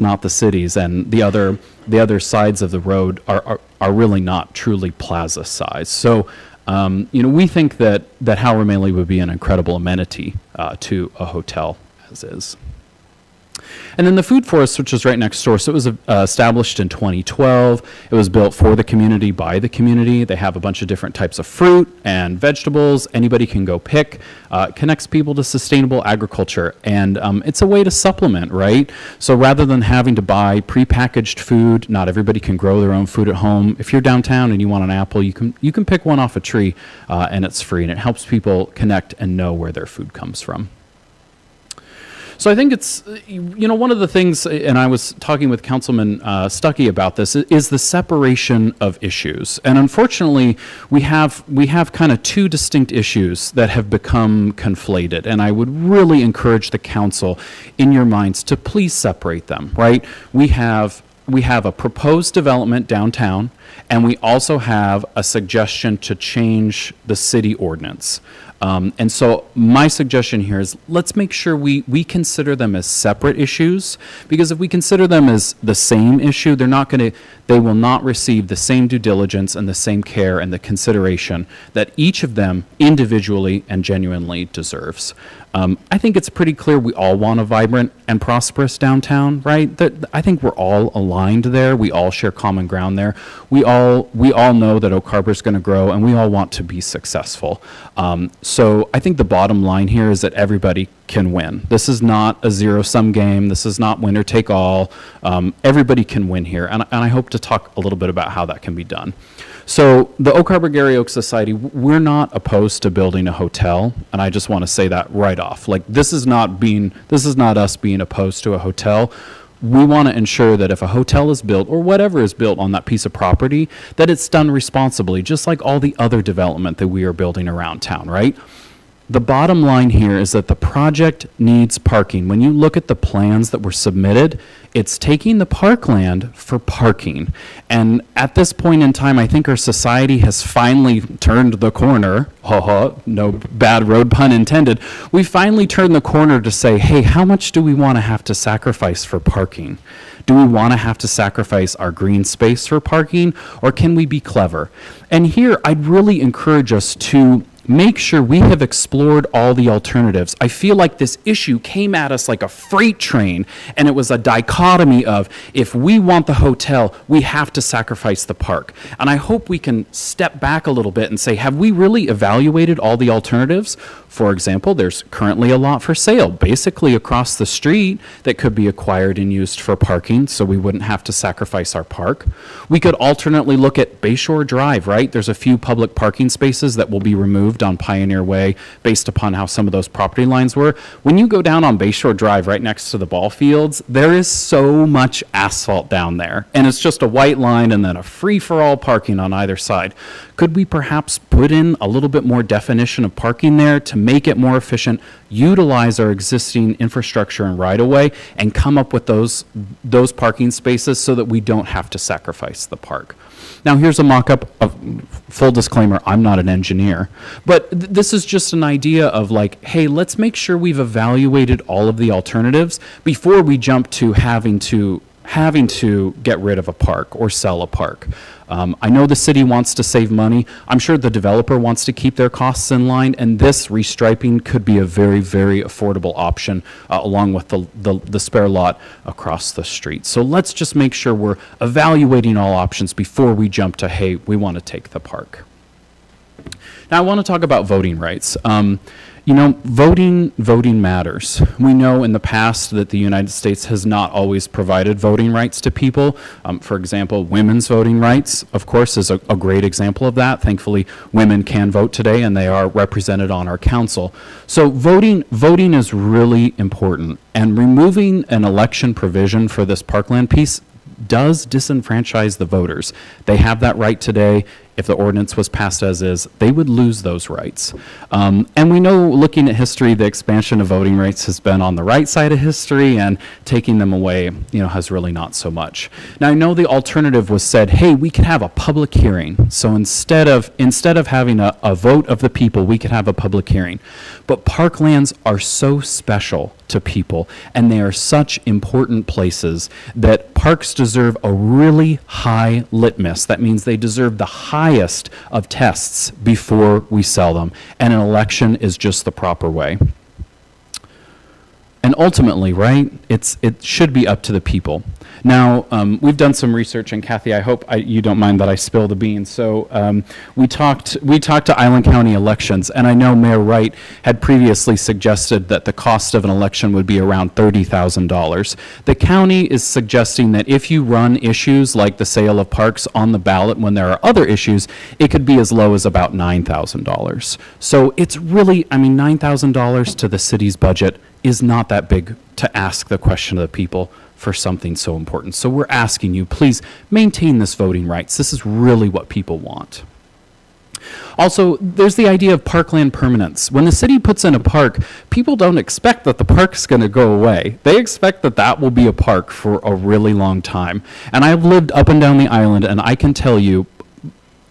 [SPEAKER 14] not the city's, and the other sides of the road are really not truly plaza size. So, we think that Howler Maley would be an incredible amenity to a hotel as is. And then the Food Forest, which is right next door, so it was established in 2012. It was built for the community, by the community. They have a bunch of different types of fruit and vegetables anybody can go pick. It connects people to sustainable agriculture, and it's a way to supplement, right? So rather than having to buy prepackaged food, not everybody can grow their own food at home. If you're downtown and you want an apple, you can pick one off a tree, and it's free, and it helps people connect and know where their food comes from. So I think it's, one of the things, and I was talking with Councilman Stucky about this, is the separation of issues. And unfortunately, we have kind of two distinct issues that have become conflated. And I would really encourage the council, in your minds, to please separate them, right? We have a proposed development downtown, and we also have a suggestion to change the city ordinance. And so my suggestion here is, let's make sure we consider them as separate issues, because if we consider them as the same issue, they will not receive the same due diligence and the same care and the consideration that each of them individually and genuinely deserves. I think it's pretty clear we all want a vibrant and prosperous downtown, right? I think we're all aligned there. We all share common ground there. We all know that Oak Harbor is going to grow, and we all want to be successful. So I think the bottom line here is that everybody can win. This is not a zero-sum game. This is not winner take all. Everybody can win here, and I hope to talk a little bit about how that can be done. So the Oak Harbor Garry Oak Society, we're not opposed to building a hotel, and I just want to say that right off. Like, this is not us being opposed to a hotel. We want to ensure that if a hotel is built, or whatever is built on that piece of property, that it's done responsibly, just like all the other development that we are building around town, right? The bottom line here is that the project needs parking. When you look at the plans that were submitted, it's taking the parkland for parking. And at this point in time, I think our society has finally turned the corner. No bad road pun intended. We finally turned the corner to say, hey, how much do we want to have to sacrifice for parking? Do we want to have to sacrifice our green space for parking, or can we be clever? And here, I'd really encourage us to make sure we have explored all the alternatives. I feel like this issue came at us like a freight train, and it was a dichotomy of, if we want the hotel, we have to sacrifice the park. And I hope we can step back a little bit and say, have we really evaluated all the alternatives? For example, there's currently a lot for sale, basically across the street, that could be acquired and used for parking, so we wouldn't have to sacrifice our park. We could alternately look at Bayshore Drive, right? There's a few public parking spaces that will be removed on Pioneer Way based upon how some of those property lines were. When you go down on Bayshore Drive right next to the ball fields, there is so much asphalt down there, and it's just a white line and then a free-for-all parking on either side. Could we perhaps put in a little bit more definition of parking there to make it more efficient, utilize our existing infrastructure and right-of-way, and come up with those parking spaces so that we don't have to sacrifice the park? Now, here's a mock-up of, full disclaimer, I'm not an engineer, but this is just an idea of like, hey, let's make sure we've evaluated all of the alternatives before we jump to having to get rid of a park or sell a park. I know the city wants to save money. I'm sure the developer wants to keep their costs in line, and this restriping could be a very, very affordable option along with the spare lot across the street. So let's just make sure we're evaluating all options before we jump to, hey, we want to take the park. Now, I want to talk about voting rights. Voting matters. We know in the past that the United States has not always provided voting rights to people. For example, women's voting rights, of course, is a great example of that. Thankfully, women can vote today, and they are represented on our council. So voting is really important, and removing an election provision for this parkland piece does disenfranchise the voters. They have that right today. If the ordinance was passed as is, they would lose those rights. And we know, looking at history, the expansion of voting rights has been on the right side of history, and taking them away, has really not so much. Now, I know the alternative was said, hey, we could have a public hearing. So instead of having a vote of the people, we could have a public hearing. But parklands are so special to people, and they are such important places that parks deserve a really high litmus. That means they deserve the highest of tests before we sell them, and an election is just the proper way. And ultimately, right, it should be up to the people. Now, we've done some research, and Kathy, I hope you don't mind that I spill the beans. So we talked to Island County elections, and I know Mayor Wright had previously suggested that the cost of an election would be around $30,000. The county is suggesting that if you run issues like the sale of parks on the ballot when there are other issues, it could be as low as about $9,000. So it's really, $9,000 to the city's budget is not that big to ask the question of the people for something so important. So we're asking you, please maintain this voting rights. This is really what people want. Also, there's the idea of parkland permanence. When the city puts in a park, people don't expect that the park's going to go away. They expect that that will be a park for a really long time. And I've lived up and down the island, and I can tell you,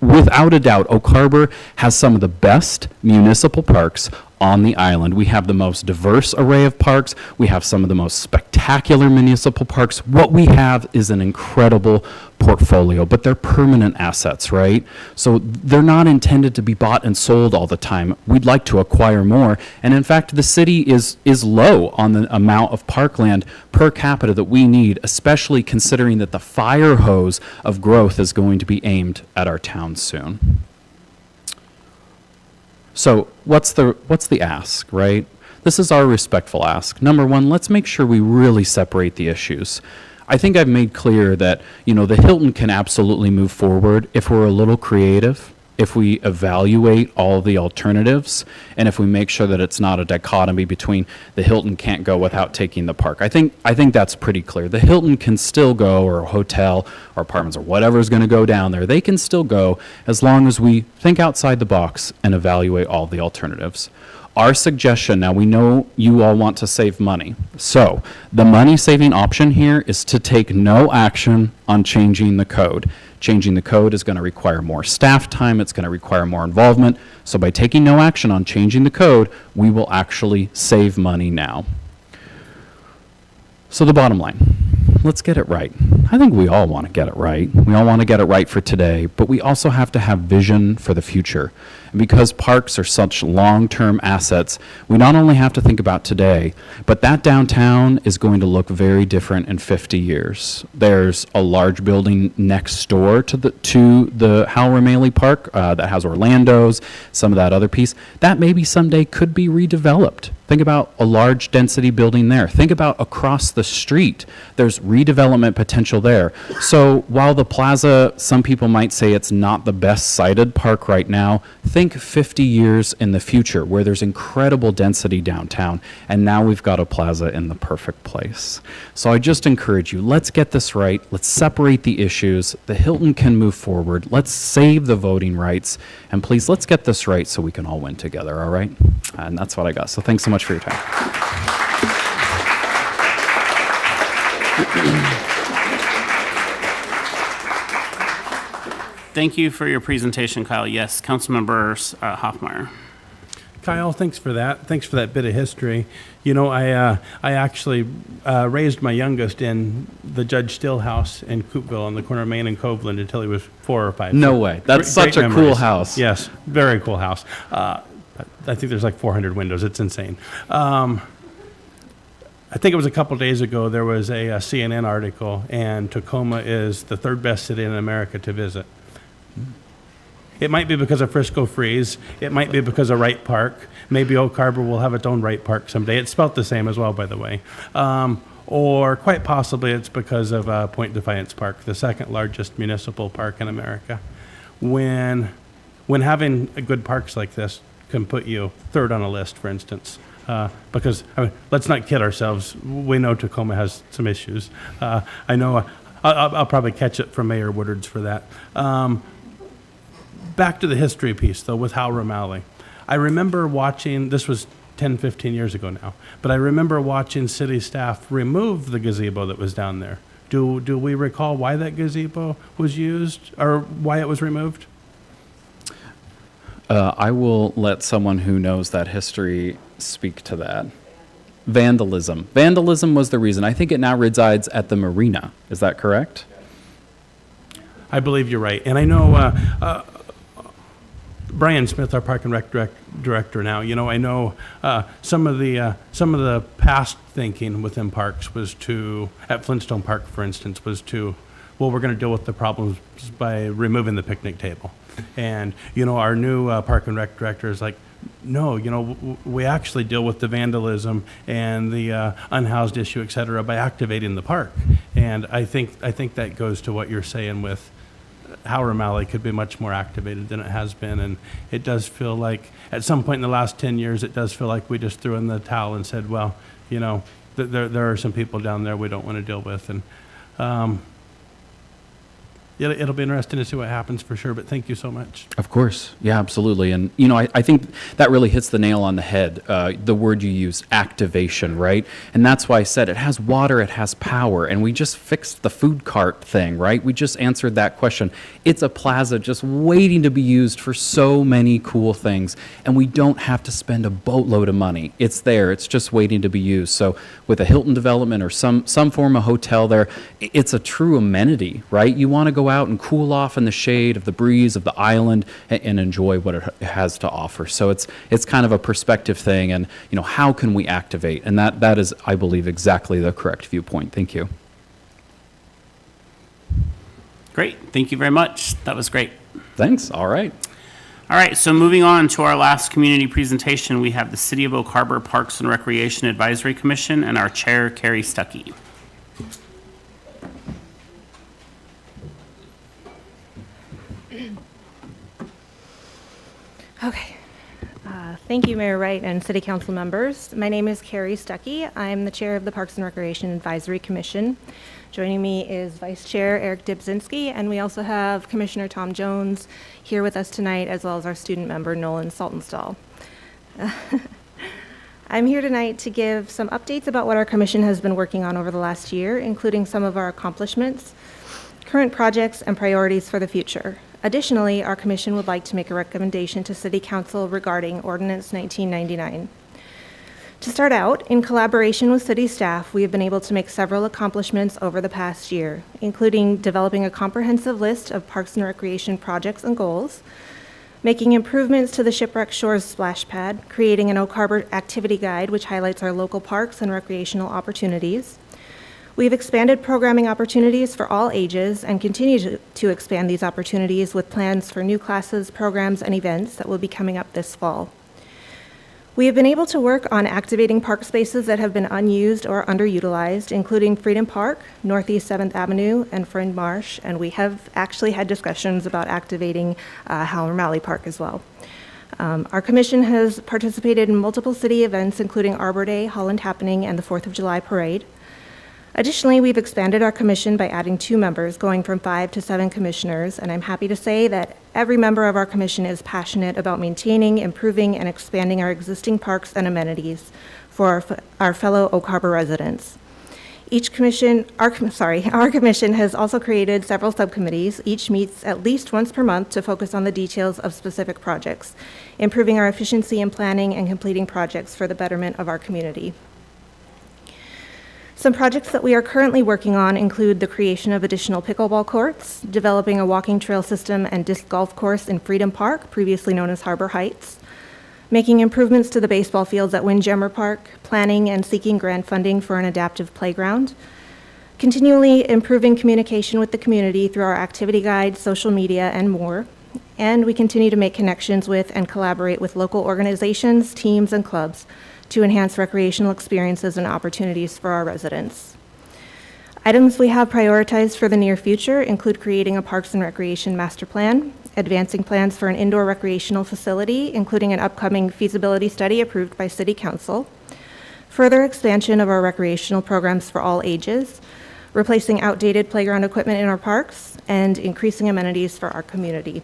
[SPEAKER 14] without a doubt, Oak Harbor has some of the best municipal parks on the island. We have the most diverse array of parks. We have some of the most spectacular municipal parks. What we have is an incredible portfolio, but they're permanent assets, right? So they're not intended to be bought and sold all the time. We'd like to acquire more. And in fact, the city is low on the amount of parkland per capita that we need, especially considering that the fire hose of growth is going to be aimed at our town soon. So what's the ask, right? This is our respectful ask. Number one, let's make sure we really separate the issues. I think I've made clear that, the Hilton can absolutely move forward if we're a little creative, if we evaluate all the alternatives, and if we make sure that it's not a dichotomy between the Hilton can't go without taking the park. I think that's pretty clear. The Hilton can still go, or a hotel or apartments or whatever is going to go down there. They can still go as long as we think outside the box and evaluate all the alternatives. Our suggestion, now we know you all want to save money. So the money saving option here is to take no action on changing the code. Changing the code is going to require more staff time. It's going to require more involvement. So by taking no action on changing the code, we will actually save money now. So the bottom line, let's get it right. I think we all want to get it right. We all want to get it right for today, but we also have to have vision for the future. And because parks are such long-term assets, we not only have to think about today, but that downtown is going to look very different in 50 years. There's a large building next door to the Hal Ramaley Park that has Orlando's, some of that other piece. That maybe someday could be redeveloped. Think about a large density building there. Think about across the street. There's redevelopment potential there. So while the plaza, some people might say it's not the best sited park right now, think 50 years in the future where there's incredible density downtown, and now we've got a plaza in the perfect place. So I just encourage you, let's get this right. Let's separate the issues. The Hilton can move forward. Let's save the voting rights. And please, let's get this right so we can all win together, all right? And that's what I got. So thanks so much for your time.
[SPEAKER 1] Thank you for your presentation, Kyle. Yes, Councilmembers Hoffmeyer.
[SPEAKER 5] Kyle, thanks for that. Thanks for that bit of history. You know, I actually raised my youngest in the Judge Still house in Coopville on the corner of Main and Coveland until he was 4 or 5.
[SPEAKER 14] No way. That's such a cool
[SPEAKER 5] memories.
[SPEAKER 14] house.
[SPEAKER 5] Yes, very cool house. I think there's like 400 windows. It's insane. I think it was a couple days ago, there was a CNN article, and Tacoma is the third best city in America to visit. It might be because of Frisco Freeze. It might be because of Wright Park. Maybe Oak Harbor will have its own Wright Park someday. It's spelled the same as well, by the way. Or quite possibly it's because of Point Defiance Park, the second largest municipal park in America. When having good parks like this can put you third on a list, for instance. Because, I mean, let's not kid ourselves. We know Tacoma has some issues. I know I'll probably catch it from Mayor Woodard's for that. Back to the history piece, though, with Hal Ramaley. I remember watching, this was 10, 15 years ago now, but I remember watching city staff remove the gazebo that was down there. Do we recall why that gazebo was used, or why it was removed?
[SPEAKER 14] I will let someone who knows that history speak to that. Vandalism. Vandalism was the reason. I think it now resides at the marina. Is that correct?
[SPEAKER 5] I believe you're right. And I know Brian Smith, our Park and Rec director now, you know, I know some of the past thinking within parks was to, at Flintstone Park, for instance, was to, well, we're going to deal with the problems by removing the picnic table. And, you know, our new Park and Rec director is like, no, you know, we actually deal with the vandalism and the unhoused issue, et cetera, by activating the park. And I think that goes to what you're saying with how Ramaley could be much more activated than it has been. And it does feel like, at some point in the last 10 years, it does feel like we just threw in the towel and said, well, you know, there are some people down there we don't want to deal with. And it'll be interesting to see what happens for sure, but thank you so much.
[SPEAKER 14] Of course. Yeah, absolutely. And, you know, I think that really hits the nail on the head, the word you used, activation, right? And that's why I said it has water, it has power, and we just fixed the food cart thing, right? We just answered that question. It's a plaza just waiting to be used for so many cool things, and we don't have to spend a boatload of money. It's there. It's just waiting to be used. So with a Hilton development or some form of hotel there, it's a true amenity, right? You want to go out and cool off in the shade of the breeze of the island and enjoy what it has to offer. So it's kind of a perspective thing, and you know, how can we activate? And that is, I believe, exactly the correct viewpoint. Thank you.
[SPEAKER 1] Great. Thank you very much. That was great.
[SPEAKER 14] Thanks. All right.
[SPEAKER 1] All right, so moving on to our last community presentation, we have the City of Oak Harbor Parks and Recreation Advisory Commission and our chair, Carrie Stucky.
[SPEAKER 15] Okay. Thank you, Mayor Wright and City Council members. My name is Carrie Stucky. I'm the chair of the Parks and Recreation Advisory Commission. Joining me is Vice Chair Eric Dibzinski, and we also have Commissioner Tom Jones here with us tonight, as well as our student member, Nolan Saltonstall. I'm here tonight to give some updates about what our commission has been working on over the last year, including some of our accomplishments, current projects, and priorities for the future. Additionally, our commission would like to make a recommendation to City Council regarding Ordinance 1999. To start out, in collaboration with city staff, we have been able to make several accomplishments over the past year, including developing a comprehensive list of parks and recreation projects and goals, making improvements to the Shipwreck Shores splash pad, creating an Oak Harbor activity guide which highlights our local parks and recreational opportunities. We've expanded programming opportunities for all ages and continue to expand these opportunities with plans for new classes, programs, and events that will be coming up this fall. We have been able to work on activating park spaces that have been unused or underutilized, including Freedom Park, Northeast 7th Avenue, and Friend Marsh, and we have actually had discussions about activating Hallam Valley Park as well. Our commission has participated in multiple city events, including Arbor Day, Holland Happening, and the 4th of July Parade. Additionally, we've expanded our commission by adding 2 members, going from 5 to 7 commissioners, and I'm happy to say that every member of our commission is passionate about maintaining, improving, and expanding our existing parks and amenities for our fellow Oak Harbor residents. Our commission has also created several subcommittees. Each meets at least once per month to focus on the details of specific projects, improving our efficiency in planning and completing projects for the betterment of our community. Some projects that we are currently working on include the creation of additional pickleball courts, developing a walking trail system and disc golf course in Freedom Park, previously known as Harbor Heights, making improvements to the baseball fields at Windjammer Park, planning and seeking grant funding for an adaptive playground, continually improving communication with the community through our activity guide, social media, and more. And we continue to make connections with and collaborate with local organizations, teams, and clubs to enhance recreational experiences and opportunities for our residents. Items we have prioritized for the near future include creating a Parks and Recreation Master Plan, advancing plans for an indoor recreational facility, including an upcoming feasibility study approved by City Council, further expansion of our recreational programs for all ages, replacing outdated playground equipment in our parks, and increasing amenities for our community.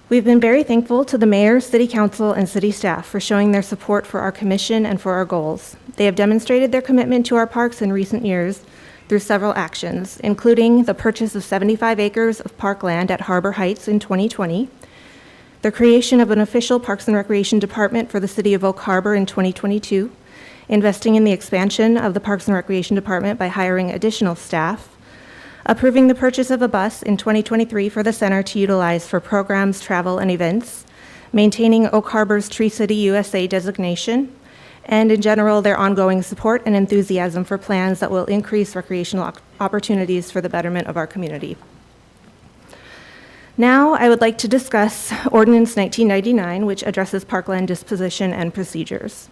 [SPEAKER 15] We've been very thankful to the mayor, city council, and city staff for showing their support for our commission and for our goals. They have demonstrated their commitment to our parks in recent years through several actions, including the purchase of 75 acres of parkland at Harbor Heights in 2020, the creation of an official Parks and Recreation Department for the city of Oak Harbor in 2022, investing in the expansion of the Parks and Recreation Department by hiring additional staff, approving the purchase of a bus in 2023 for the center to utilize for programs, travel, and events, maintaining Oak Harbor's Tree City USA designation, and in general, their ongoing support and enthusiasm for plans that will increase recreational opportunities for the betterment of our community. Now, I would like to discuss Ordinance 1999, which addresses parkland disposition and procedures.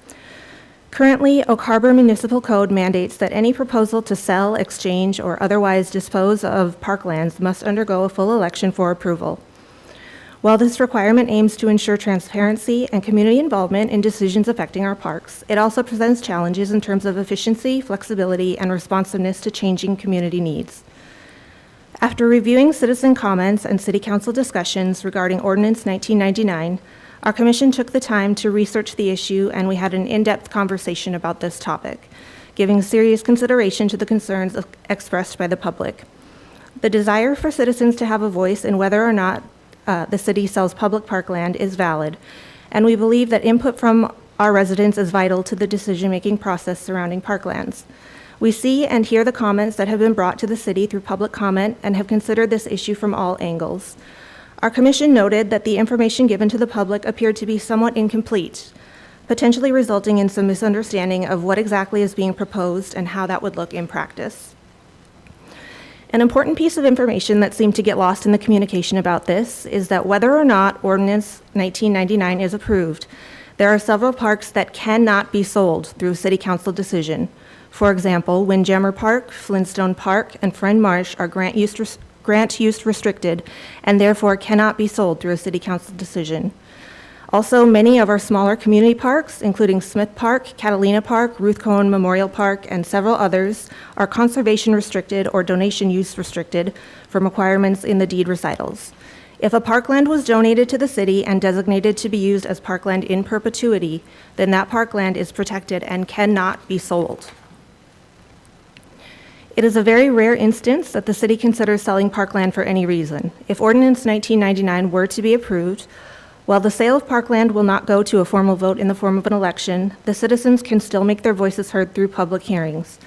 [SPEAKER 15] Currently, Oak Harbor Municipal Code mandates that any proposal to sell, exchange, or otherwise dispose of parklands must undergo a full election for approval. While this requirement aims to ensure transparency and community involvement in decisions affecting our parks, it also presents challenges in terms of efficiency, flexibility, and responsiveness to changing community needs. After reviewing citizen comments and city council discussions regarding Ordinance 1999, our commission took the time to research the issue, and we had an in-depth conversation about this topic, giving serious consideration to the concerns expressed by the public. The desire for citizens to have a voice in whether or not the city sells public parkland is valid, and we believe that input from our residents is vital to the decision-making process surrounding parklands. We see and hear the comments that have been brought to the city through public comment and have considered this issue from all angles. Our commission noted that the information given to the public appeared to be somewhat incomplete, potentially resulting in some misunderstanding of what exactly is being proposed and how that would look in practice. An important piece of information that seemed to get lost in the communication about this is that whether or not Ordinance 1999 is approved, there are several parks that cannot be sold through a city council decision. For example, Windjammer Park, Flintstone Park, and Friend Marsh are grant use restricted and therefore cannot be sold through a city council decision. Also, many of our smaller community parks, including Smith Park, Catalina Park, Ruth Cohen Memorial Park, and several others, are conservation restricted or donation use restricted from requirements in the deed recitals. If a parkland was donated to the city and designated to be used as parkland in perpetuity, then that parkland is protected and cannot be sold. It is a very rare instance that the city considers selling parkland for any reason. If Ordinance 1999 were to be approved, While the sale of parkland will not go to a formal vote in the form of an election, the citizens can still make their voices heard through public hearings.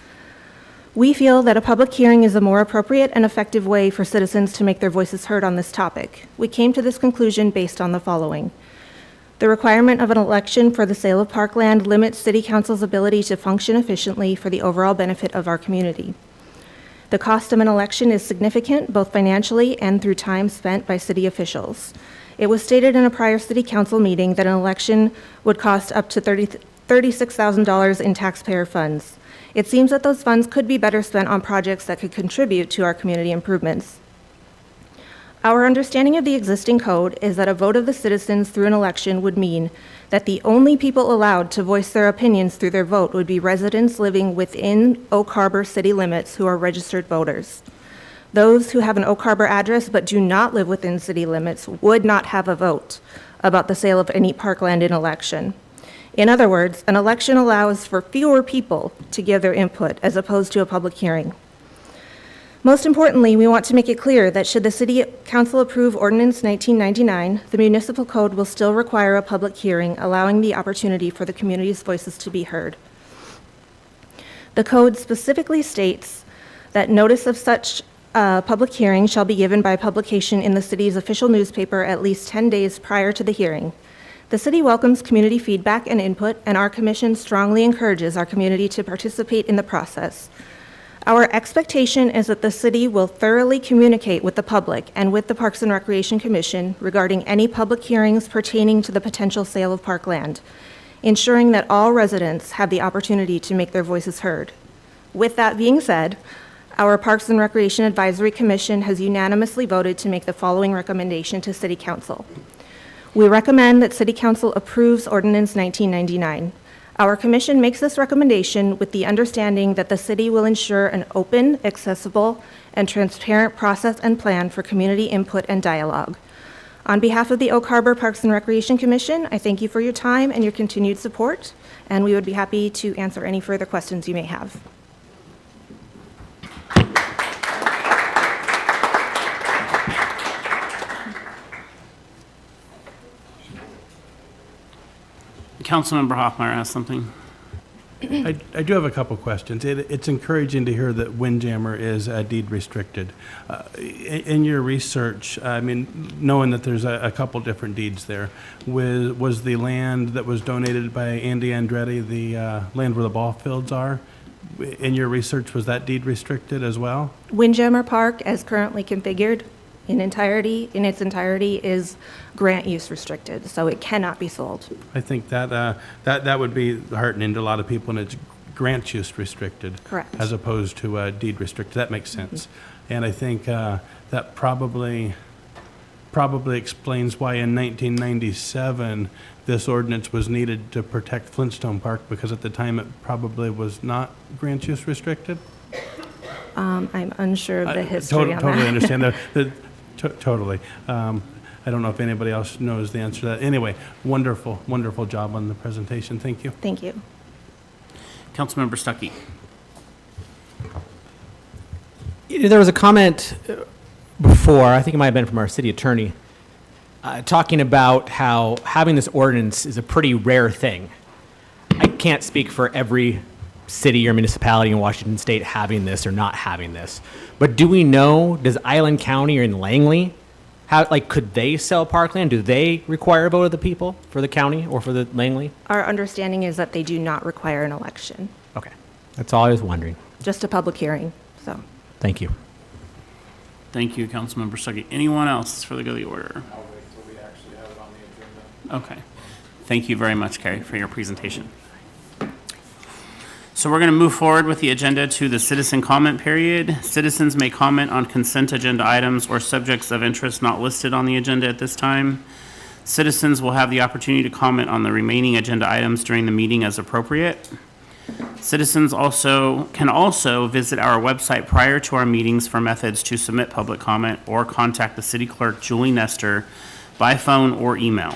[SPEAKER 15] We feel that a public hearing is a more appropriate and effective way for citizens to make their voices heard on this topic. We came to this conclusion based on the following. The requirement of an election for the sale of parkland limits City Council's ability to function efficiently for the overall benefit of our community. The cost of an election is significant, both financially and through time spent by city officials. It was stated in a prior City Council meeting that an election would cost up to $36,000 in taxpayer funds. It seems that those funds could be better spent on projects that could contribute to our community improvements. Our understanding of the existing code is that a vote of the citizens through an election would mean that the only people allowed to voice their opinions through their vote would be residents living within Oak Harbor city limits who are registered voters. Those who have an Oak Harbor address but do not live within city limits would not have a vote about the sale of any parkland in election. In other words, an election allows for fewer people to give their input as opposed to a public hearing. Most importantly, we want to make it clear that should the City Council approve Ordinance 1999, the municipal code will still require a public hearing, allowing the opportunity for the community's voices to be heard. The code specifically states that notice of such public hearing shall be given by publication in the city's official newspaper at least 10 days prior to the hearing. The city welcomes community feedback and input, and our commission strongly encourages our community to participate in the process. Our expectation is that the city will thoroughly communicate with the public and with the Parks and Recreation Commission regarding any public hearings pertaining to the potential sale of parkland, ensuring that all residents have the opportunity to make their voices heard. With that being said, our Parks and Recreation Advisory Commission has unanimously voted to make the following recommendation to City Council. We recommend that City Council approves Ordinance 1999. Our commission makes this recommendation with the understanding that the city will ensure an open, accessible, and transparent process and plan for community input and dialogue. On behalf of the Oak Harbor Parks and Recreation Commission, I thank you for your time and your continued support, and we would be happy to answer any further questions you may have.
[SPEAKER 1] Councilmember Hoffmeyer has something.
[SPEAKER 5] I do have a couple questions. It's encouraging to hear that Windjammer is deed restricted. In your research, I mean, knowing that there's a couple different deeds there, was the land that was donated by Andy Andretti, the land where the ball fields are, in your research, was that deed restricted as well?
[SPEAKER 15] Windjammer Park, as currently configured in its entirety, is grant use restricted, so it cannot be sold.
[SPEAKER 5] I think that would be heartening to a lot of people, and it's grant use restricted.
[SPEAKER 15] Correct.
[SPEAKER 5] As opposed to deed restricted. That makes sense. And I think that probably explains why in 1997 this ordinance was needed to protect Flintstone Park, because at the time it probably was not grant use restricted.
[SPEAKER 15] I'm unsure of the history on
[SPEAKER 5] Totally
[SPEAKER 15] that.
[SPEAKER 5] understand that. Totally. I don't know if anybody else knows the answer to that. Anyway, wonderful job on the presentation. Thank you.
[SPEAKER 15] Thank you.
[SPEAKER 1] Councilmember Stucky.
[SPEAKER 16] There was a comment before, I think it might have been from our city attorney, talking about how having this ordinance is a pretty rare thing. I can't speak for every city or municipality in Washington State having this or not having this. But do we know, does Island County or in Langley, could they sell parkland? Do they require a vote of the people for the county or for the Langley?
[SPEAKER 15] Our understanding is that they do not require an election,
[SPEAKER 16] Okay, that's all I was wondering.
[SPEAKER 15] just a public hearing, so.
[SPEAKER 16] Thank you.
[SPEAKER 1] Thank you, Councilmember Stucky. Anyone else for the good of the order?
[SPEAKER 7] I'll wait till we actually have it on the agenda.
[SPEAKER 1] Okay. Thank you very much, Carrie, for your presentation. So we're going to move forward with the agenda to the citizen comment period. Citizens may comment on consent agenda items or subjects of interest not listed on the agenda at this time. Citizens will have the opportunity to comment on the remaining agenda items during the meeting as appropriate. Citizens can also visit our website prior to our meetings for methods to submit public comment or contact the city clerk, Julie Nestor, by phone or email.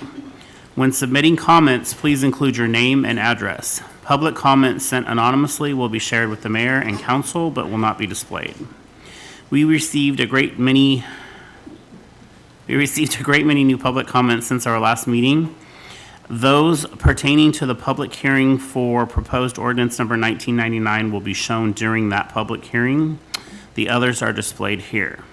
[SPEAKER 1] When submitting comments, please include your name and address. Public comments sent anonymously will be shared with the mayor and council, but will not be displayed. We received a great many We received a great many new public comments since our last meeting. Those pertaining to the public hearing for proposed ordinance number 1999 will be shown during that public hearing. The others are displayed here.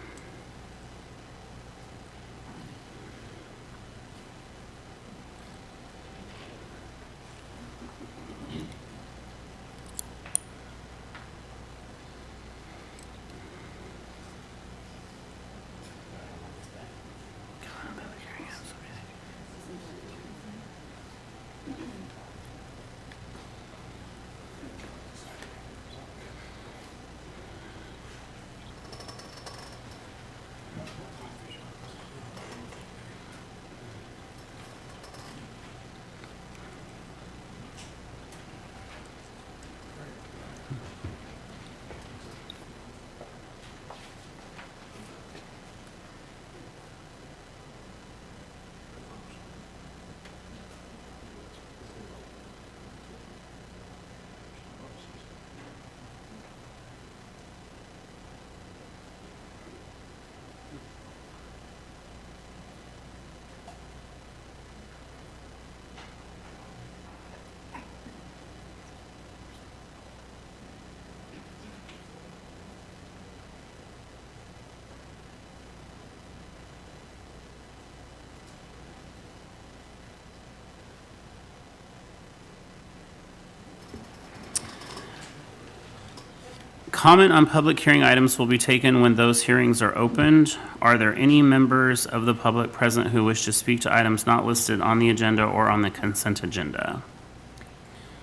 [SPEAKER 1] Comment on public hearing items will be taken when those hearings are opened. Are there any members of the public present who wish to speak to items not listed on the agenda or on the consent agenda?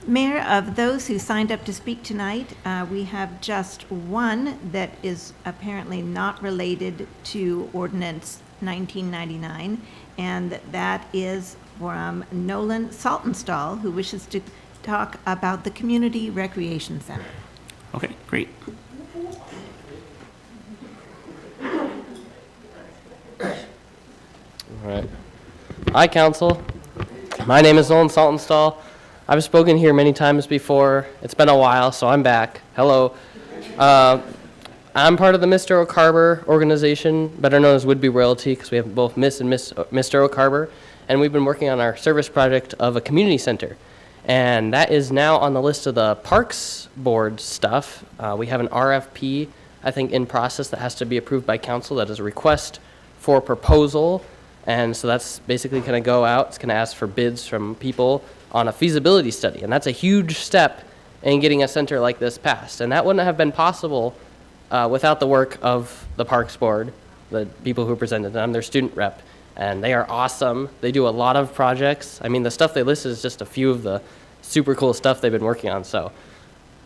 [SPEAKER 4] Mayor, of those who signed up to speak tonight, we have just one that is apparently not related to Ordinance 1999, and that is from Nolan Saltonstall, who wishes to talk about the Community Recreation Center.
[SPEAKER 1] Okay, great.
[SPEAKER 17] All right. Hi, Council. My name is Nolan Saltonstall. I've spoken here many times before. It's been a while, so I'm back. Hello. I'm part of the Mr. O'Carver organization, better known as Would-Be Royalty, because we have both Miss and Mr. O'Carver, and we've been working on our service project of a community center. And that is now on the list of the Parks Board stuff. We have an RFP, I think, in process that has to be approved by council. That is a request for proposal. And so that's basically going to go out. It's going to ask for bids from people on a feasibility study. And that's a huge step in getting a center like this passed. And that wouldn't have been possible without the work of the Parks Board, the people who presented them, their student rep. And they are awesome. They do a lot of projects. I mean, the stuff they listed is just a few of the super cool stuff they've been working on. So,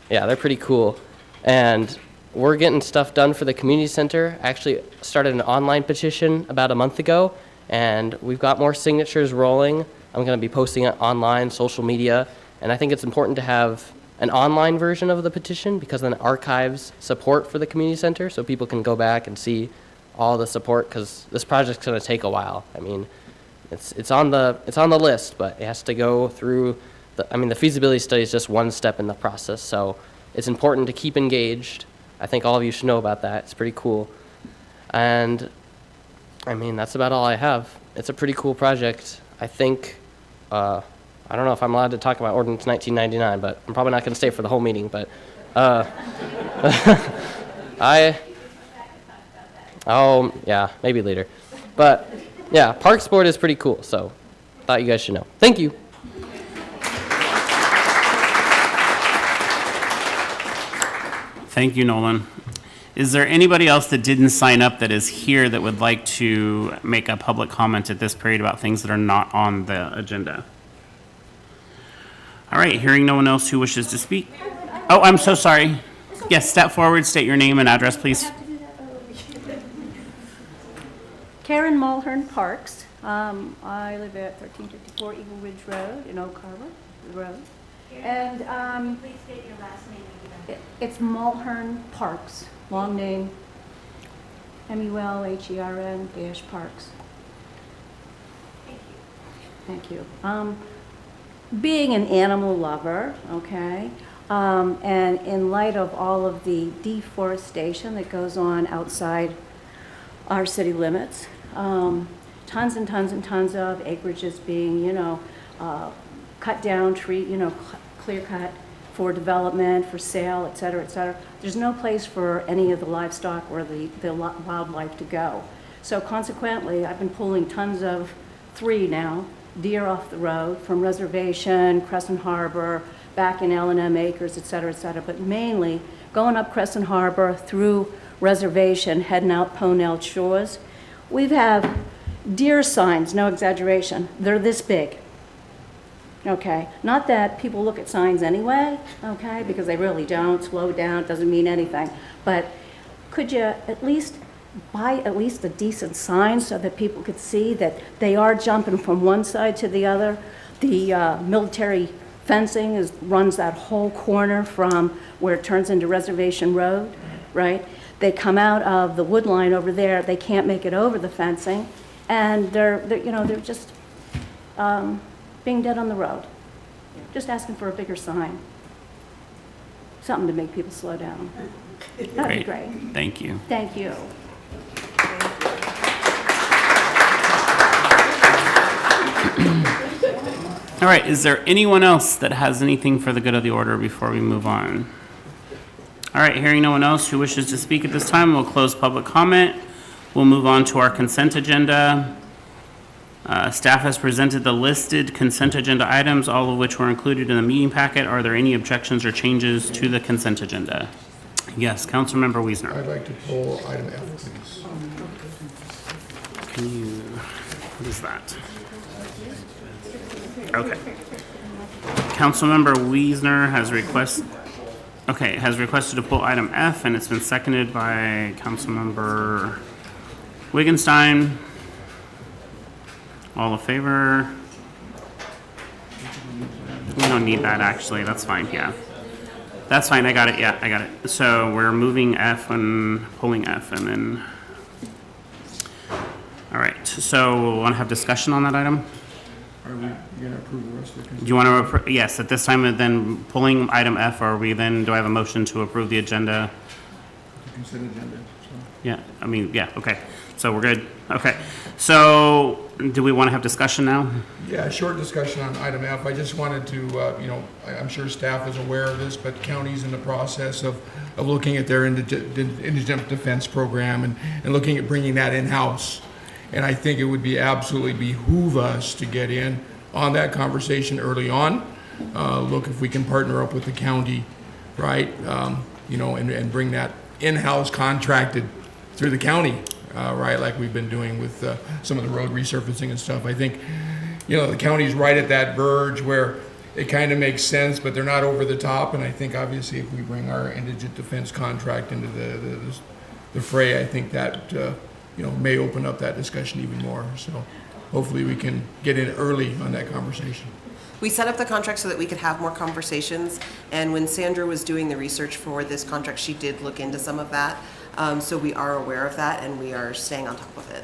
[SPEAKER 17] yeah, they're pretty cool. And we're getting stuff done for the community center. Actually started an online petition about a month ago, and we've got more signatures rolling. I'm going to be posting it online, social media, and I think it's important to have an online version of the petition because then it archives support for the community center so people can go back and see all the support, because this project's going to take a while. I mean, it's on the list, but it has to go through the feasibility study is just one step in the process, so it's important to keep engaged. I think all of you should know about that. It's pretty cool. And I mean, that's about all I have. It's a pretty cool project. I think I don't know if I'm allowed to talk about Ordinance 1999, but I'm probably not going to stay for the whole meeting, but oh, yeah, maybe later. But, yeah, Parks Board is pretty cool, so thought you guys should know. Thank you.
[SPEAKER 1] Thank you, Nolan. Is there anybody else that didn't sign up that is here that would like to make a public comment at this period about things that are not on the agenda? All right, hearing no one else who wishes to speak. Oh, I'm so sorry. Yes, step forward, state your name and address, please.
[SPEAKER 18] Karen Mulhern Parks. I live at 1354 Eagle Ridge Road in Oak Harbor Road. And
[SPEAKER 4] Please state your last name again.
[SPEAKER 18] it's Mulhern Parks, long name, MULHERN Parks. Thank you. Being an animal lover, okay, and in light of all of the deforestation that goes on outside our city limits, Tons and tons and tons of acreages being, cut down, clear cut for development, for sale, et cetera, et cetera. There's no place for any of the livestock or the wildlife to go. So consequently, I've been pulling tons of 3 now, deer off the road from Reservation, Crescent Harbor, back in L&M Acres, et cetera, but mainly going up Crescent Harbor through Reservation, heading out Ponell Shores. We have deer signs, no exaggeration. They're this big. Okay, not that people look at signs anyway, okay, because they really don't. Slow down, it doesn't mean anything. But could you at least buy at least a decent sign so that people could see that they are jumping from one side to the other? The military fencing runs that whole corner from where it turns into Reservation Road, right? They come out of the wood line over there, they can't make it over the fencing, and they're just being dead on the road. Just asking for a bigger sign. Something to make people slow down. That'd be great.
[SPEAKER 1] Thank you.
[SPEAKER 18] Thank you.
[SPEAKER 1] All right, is there anyone else that has anything for the good of the order before we move on? All right, hearing no one else who wishes to speak at this time, we'll close public comment. We'll move on to our consent agenda. Staff has presented the listed consent agenda items, all of which were included in the meeting packet. Are there any objections or changes to the consent agenda? Yes, Councilmember Wiesner.
[SPEAKER 3] I'd like to pull item F, please.
[SPEAKER 1] Can you, what is that? Okay. Councilmember Wiesner has requested to pull item F, and it's been seconded by Councilmember Wittgenstein. All in favor? We don't need that, actually. That's fine, yeah. That's fine, I got it, yeah, I got it. So we're moving F and pulling F, and then... All right, so we'll want to have discussion on that item?
[SPEAKER 3] Are we going to approve the rest of the consent?
[SPEAKER 1] Do you want to, yes, at this time, then pulling item F, do I have a motion to approve the agenda?
[SPEAKER 3] The consent agenda, so.
[SPEAKER 1] Yeah, I mean, yeah, okay. So we're good? Okay. So do we want to have discussion now?
[SPEAKER 3] Yeah, short discussion on item F. I just wanted to, I'm sure staff is aware of this, but county's in the process of looking at their indigent defense program and looking at bringing that in-house. And I think it would be absolutely behoove us to get in on that conversation early on. Look if we can partner up with the county, right? And bring that in-house contracted through the county, right? Like we've been doing with some of the road resurfacing and stuff. I think, the county's right at that verge where it kind of makes sense, but they're not over the top. And I think obviously if we bring our indigent defense contract into the fray, I think that, may open up that discussion even more. So hopefully we can get in early on that conversation.
[SPEAKER 19] We set up the contract so that we could have more conversations. And when Sandra was doing the research for this contract, she did look into some of that. So we are aware of that and we are staying on top of it.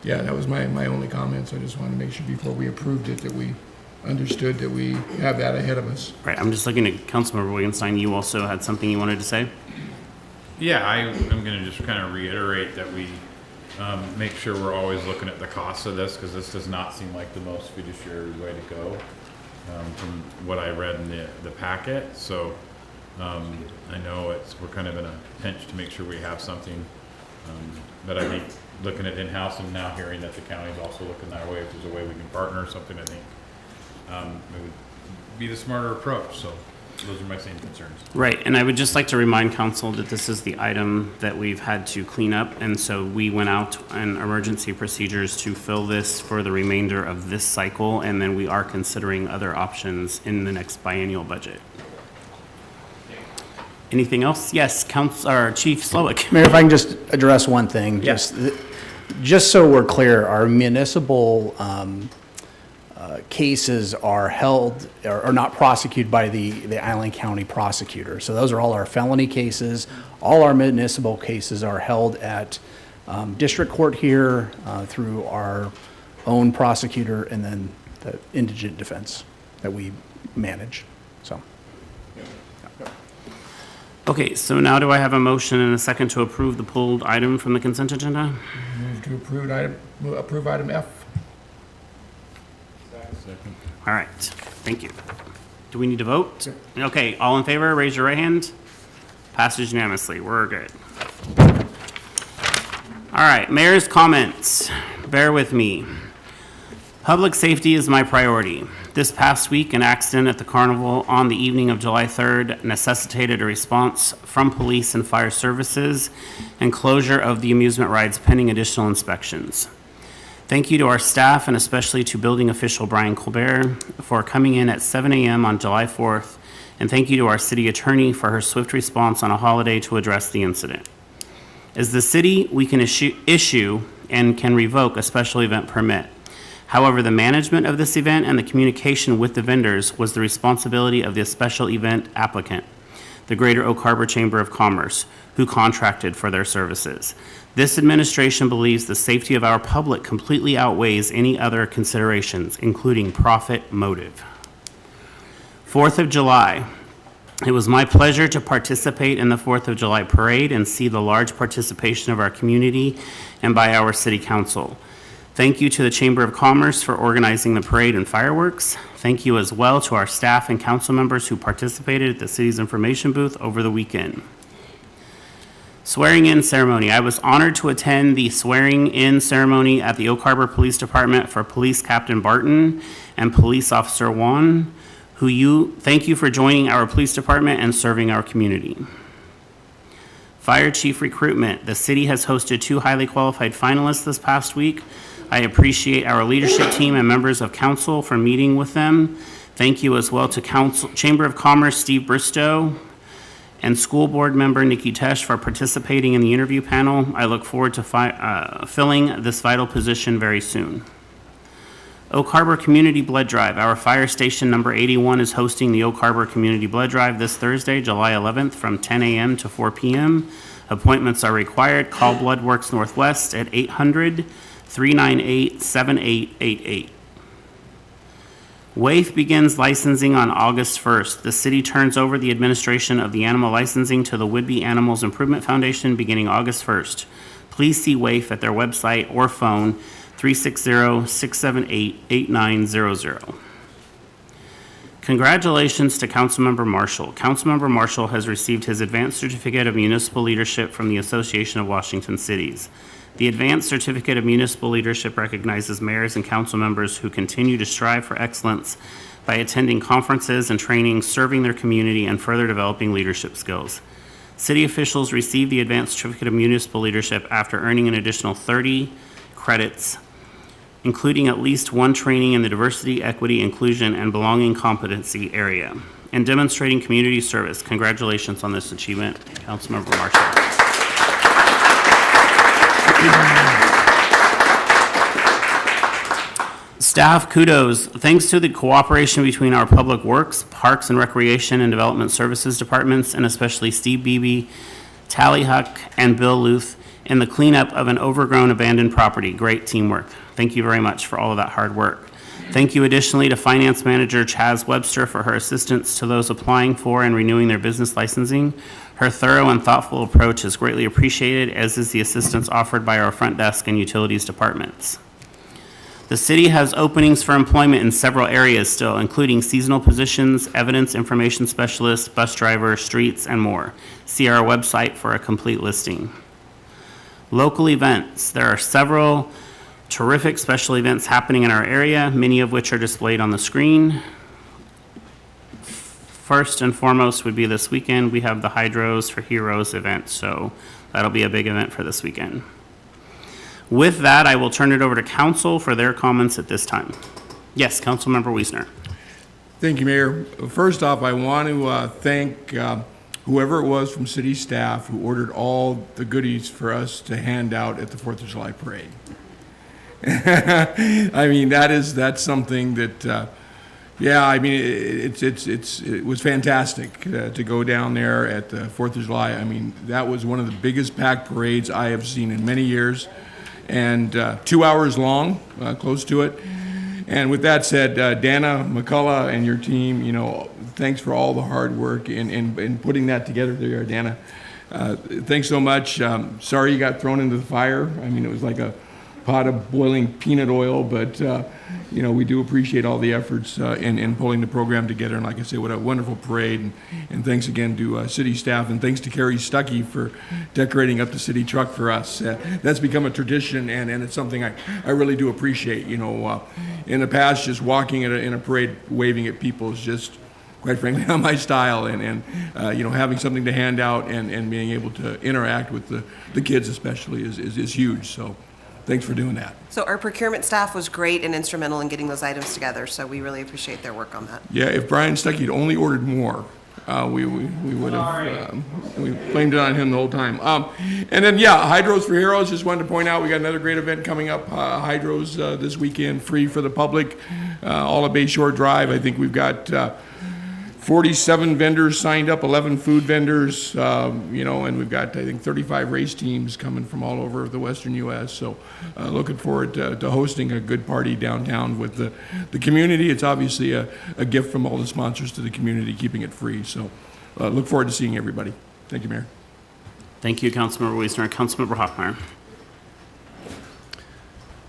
[SPEAKER 3] Yeah, that was my only comments. I just wanted to make sure before we approved it that we understood that we have that ahead of us.
[SPEAKER 1] Right, I'm just looking at Councilmember Wittgenstein. You also had something you wanted to say?
[SPEAKER 20] Yeah, I'm going to just kind of reiterate that we make sure we're always looking at the costs of this, because this does not seem like the most fiduciary way to go from what I read in the packet. So I know we're kind of in a pinch to make sure we have something, but I think looking at in-house and now hearing that the county is also looking that way, if there's a way we can partner or something, I think it would be the smarter approach. So those are my same concerns.
[SPEAKER 1] Right, and I would just like to remind council that this is the item that we've had to clean up, and so we went out on emergency procedures to fill this for the remainder of this cycle, and then we are considering other options in the next biennial budget. Anything else? Yes, Chief Slowick.
[SPEAKER 8] Mayor, if I can just address one thing.
[SPEAKER 1] Yes.
[SPEAKER 8] Just so we're clear, our municipal cases are held, are not prosecuted by the Island County prosecutor. So those are all our felony cases. All our municipal cases are held at district court here through our own prosecutor and then the indigent defense that we manage. So.
[SPEAKER 1] Okay, so now do I have a motion and a second to approve the pulled item from the consent agenda?
[SPEAKER 3] Move to approve item F.
[SPEAKER 1] All right, thank you. Do we need to vote? Okay, all in favor, raise your right hand. Passes unanimously, we're good. All right, mayor's comments. Bear with me. Public safety is my priority. This past week, an accident at the carnival on the evening of July 3rd necessitated a response from police and fire services and closure of the amusement rides pending additional inspections. Thank you to our staff and especially to building official Brian Colbert for coming in at 7 a.m. on July 4th, and thank you to our city attorney for her swift response on a holiday to address the incident. As the city, we can issue and can revoke a special event permit. However, the management of this event and the communication with the vendors was the responsibility of the special event applicant, the Greater Oak Harbor Chamber of Commerce, who contracted for their services. This administration believes the safety of our public completely outweighs any other considerations, including profit motive. 4th of July. It was my pleasure to participate in the 4th of July parade and see the large participation of our community and by our city council. Thank you to the Chamber of Commerce for organizing the parade and fireworks. Thank you as well to our staff and council members who participated at the city's information booth over the weekend. Swearing-in ceremony. I was honored to attend the swearing-in ceremony at the Oak Harbor Police Department for Police Captain Barton and Police Officer Juan, thank you for joining our police department and serving our community. Fire chief recruitment. The city has hosted 2 highly qualified finalists this past week. I appreciate our leadership team and members of council for meeting with them. Thank you as well to Chamber of Commerce Steve Bristow and School Board member Nikki Tesh for participating in the interview panel. I look forward to filling this vital position very soon. Oak Harbor Community Blood Drive. Our fire station number 81 is hosting the Oak Harbor Community Blood Drive this Thursday, July 11th from 10 a.m. to 4 p.m. Appointments are required. Call Bloodworks Northwest at 800-398-7888. WAIF begins licensing on August 1st. The city turns over the administration of the animal licensing to the Whidbey Animals Improvement Foundation beginning August 1st. Please see WAIF at their website or phone 360-678-8900. Congratulations to Councilmember Marshall. Councilmember Marshall has received his Advanced Certificate of Municipal Leadership from the Association of Washington Cities. The Advanced Certificate of Municipal Leadership recognizes mayors and council members who continue to strive for excellence by attending conferences and trainings, serving their community, and further developing leadership skills. City officials receive the Advanced Certificate of Municipal Leadership after earning an additional 30 credits, including at least 1 training in the diversity, equity, inclusion, and belonging competency area, and demonstrating community service. Congratulations on this achievement, Councilmember Marshall. Staff, kudos. Thanks to the cooperation between our Public Works, Parks and Recreation, and Development Services departments, and especially Steve Beebe, Tally Huck, and Bill Luth, in the cleanup of an overgrown abandoned property. Great teamwork. Thank you very much for all of that hard work. Thank you additionally to Finance Manager Chaz Webster for her assistance to those applying for and renewing their business licensing. Her thorough and thoughtful approach is greatly appreciated, as is the assistance offered by our front desk and utilities departments. The city has openings for employment in several areas still, including seasonal positions, evidence information specialist, bus driver, streets, and more. See our website for a complete listing. Local events. There are several terrific special events happening in our area, many of which are displayed on the screen. First and foremost would be this weekend. We have the Hydros for Heroes event, so that'll be a big event for this weekend. With that, I will turn it over to council for their comments at this time. Yes, Councilmember Wiesner.
[SPEAKER 3] Thank you, Mayor. First off, I want to thank whoever it was from city staff who ordered all the goodies for us to hand out at the 4th of July parade. I mean, that's something that, it was fantastic to go down there at the 4th of July. I mean, that was one of the biggest packed parades I have seen in many years, and 2 hours long, close to it. And with that said, Dana McCullough and your team, thanks for all the hard work in putting that together there, Dana. Thanks so much. Sorry you got thrown into the fire. I mean, it was like a pot of boiling peanut oil, but we do appreciate all the efforts in pulling the program together. And like I said, what a wonderful parade. And thanks again to city staff, and thanks to Carrie Stucky for decorating up the city truck for us. That's become a tradition, and it's something I really do appreciate. In the past, just walking in a parade, waving at people is just, quite frankly, not my style. And having something to hand out and being able to interact with the kids especially is huge. So thanks for doing that.
[SPEAKER 19] So our procurement staff was great and instrumental in getting those items together, so we really appreciate their work on that.
[SPEAKER 3] Yeah, if Brian Stucky had only ordered more, we would have, we blamed it on him the whole time. And then, Hydros for Heroes, just wanted to point out, we got another great event coming up, Hydros this weekend, free for the public, all of Bayshore Drive. I think we've got 47 vendors signed up, 11 food vendors, and we've got, I think, 35 race teams coming from all over the western U.S. So looking forward to hosting a good party downtown with the community. It's obviously a gift from all the sponsors to the community, keeping it free. So look forward to seeing everybody. Thank you, Mayor.
[SPEAKER 1] Thank you, Councilmember Wiesner. Councilmember Hoffmeyer.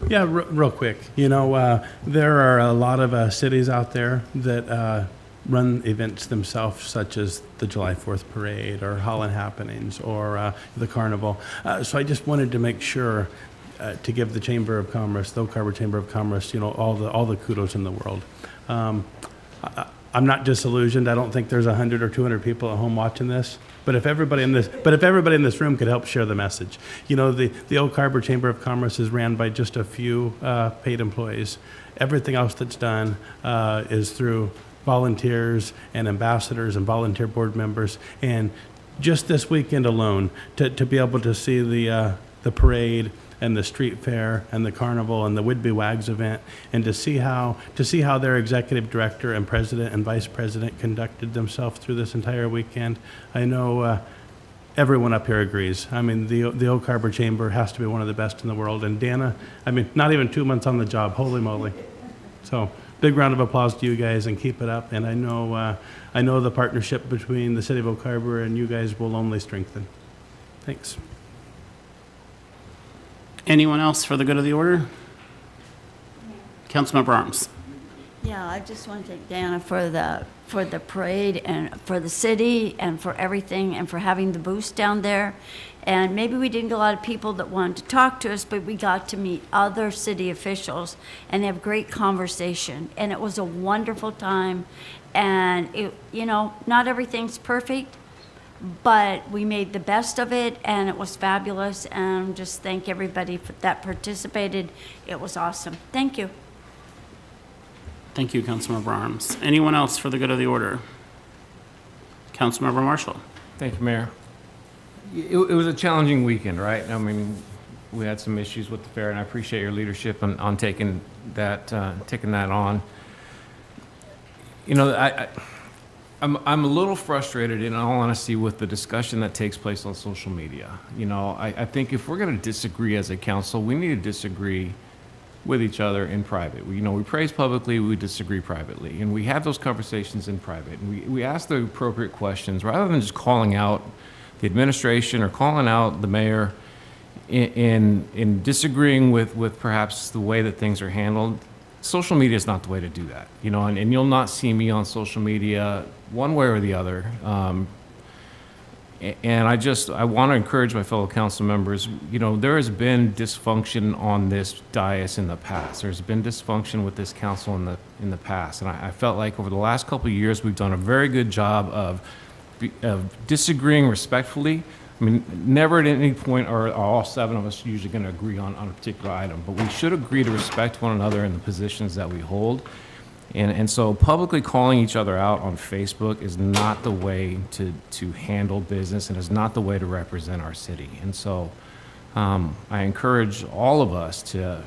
[SPEAKER 5] Yeah, real quick. There are a lot of cities out there that run events themselves, such as the July 4th Parade or Holland Happenings or the Carnival. So I just wanted to make sure to give the Chamber of Commerce, the Oak Harbor Chamber of Commerce, all the kudos in the world. I'm not disillusioned. I don't think there's 100 or 200 people at home watching this. But if everybody in this room could help share the message, the Oak Harbor Chamber of Commerce is ran by just a few paid employees. Everything else that's done is through volunteers and ambassadors and volunteer board members. And just this weekend alone, to be able to see the parade and the street fair and the carnival and the Whidbey Wags event, and to see how their executive director and president and vice president conducted themselves through this entire weekend, I know everyone up here agrees. I mean, the Oak Harbor Chamber has to be one of the best in the world. And Dana, not even 2 months on the job, holy moly. So big round of applause to you guys, and keep it up. And I know the partnership between the city of Oak Harbor and you guys will only strengthen. Thanks.
[SPEAKER 1] Anyone else for the good of the order? Councilmember Arms.
[SPEAKER 21] Yeah, I just want to thank Dana for the parade and for the city and for everything and for having the booth down there. And maybe we didn't get a lot of people that wanted to talk to us, but we got to meet other city officials and have great conversation. And it was a wonderful time. And not everything's perfect, but we made the best of it, and it was fabulous. And just thank everybody that participated. It was awesome. Thank you.
[SPEAKER 1] Thank you, Councilmember Arms. Anyone else for the good of the order? Councilmember Marshall.
[SPEAKER 7] Thank you, Mayor. It was a challenging weekend, right? I mean, we had some issues with the fair, and I appreciate your leadership on taking that on. I'm a little frustrated, in all honesty, with the discussion that takes place on social media. I think if we're going to disagree as a council, we need to disagree with each other in private. We praise publicly, we disagree privately, and we have those conversations in private. And we ask the appropriate questions rather than just calling out the administration or calling out the mayor in disagreeing with perhaps the way that things are handled. Social media is not the way to do that, and you'll not see me on social media one way or the other. And I want to encourage my fellow council members, there has been dysfunction on this dais in the past. There's been dysfunction with this council in the past. And I felt like over the last couple of years, we've done a very good job of disagreeing respectfully. Never at any point are all seven of us usually going to agree on a particular item, but we should agree to respect one another in the positions that we hold. And so publicly calling each other out on Facebook is not the way to handle business, and is not the way to represent our city. And so I encourage all of us to,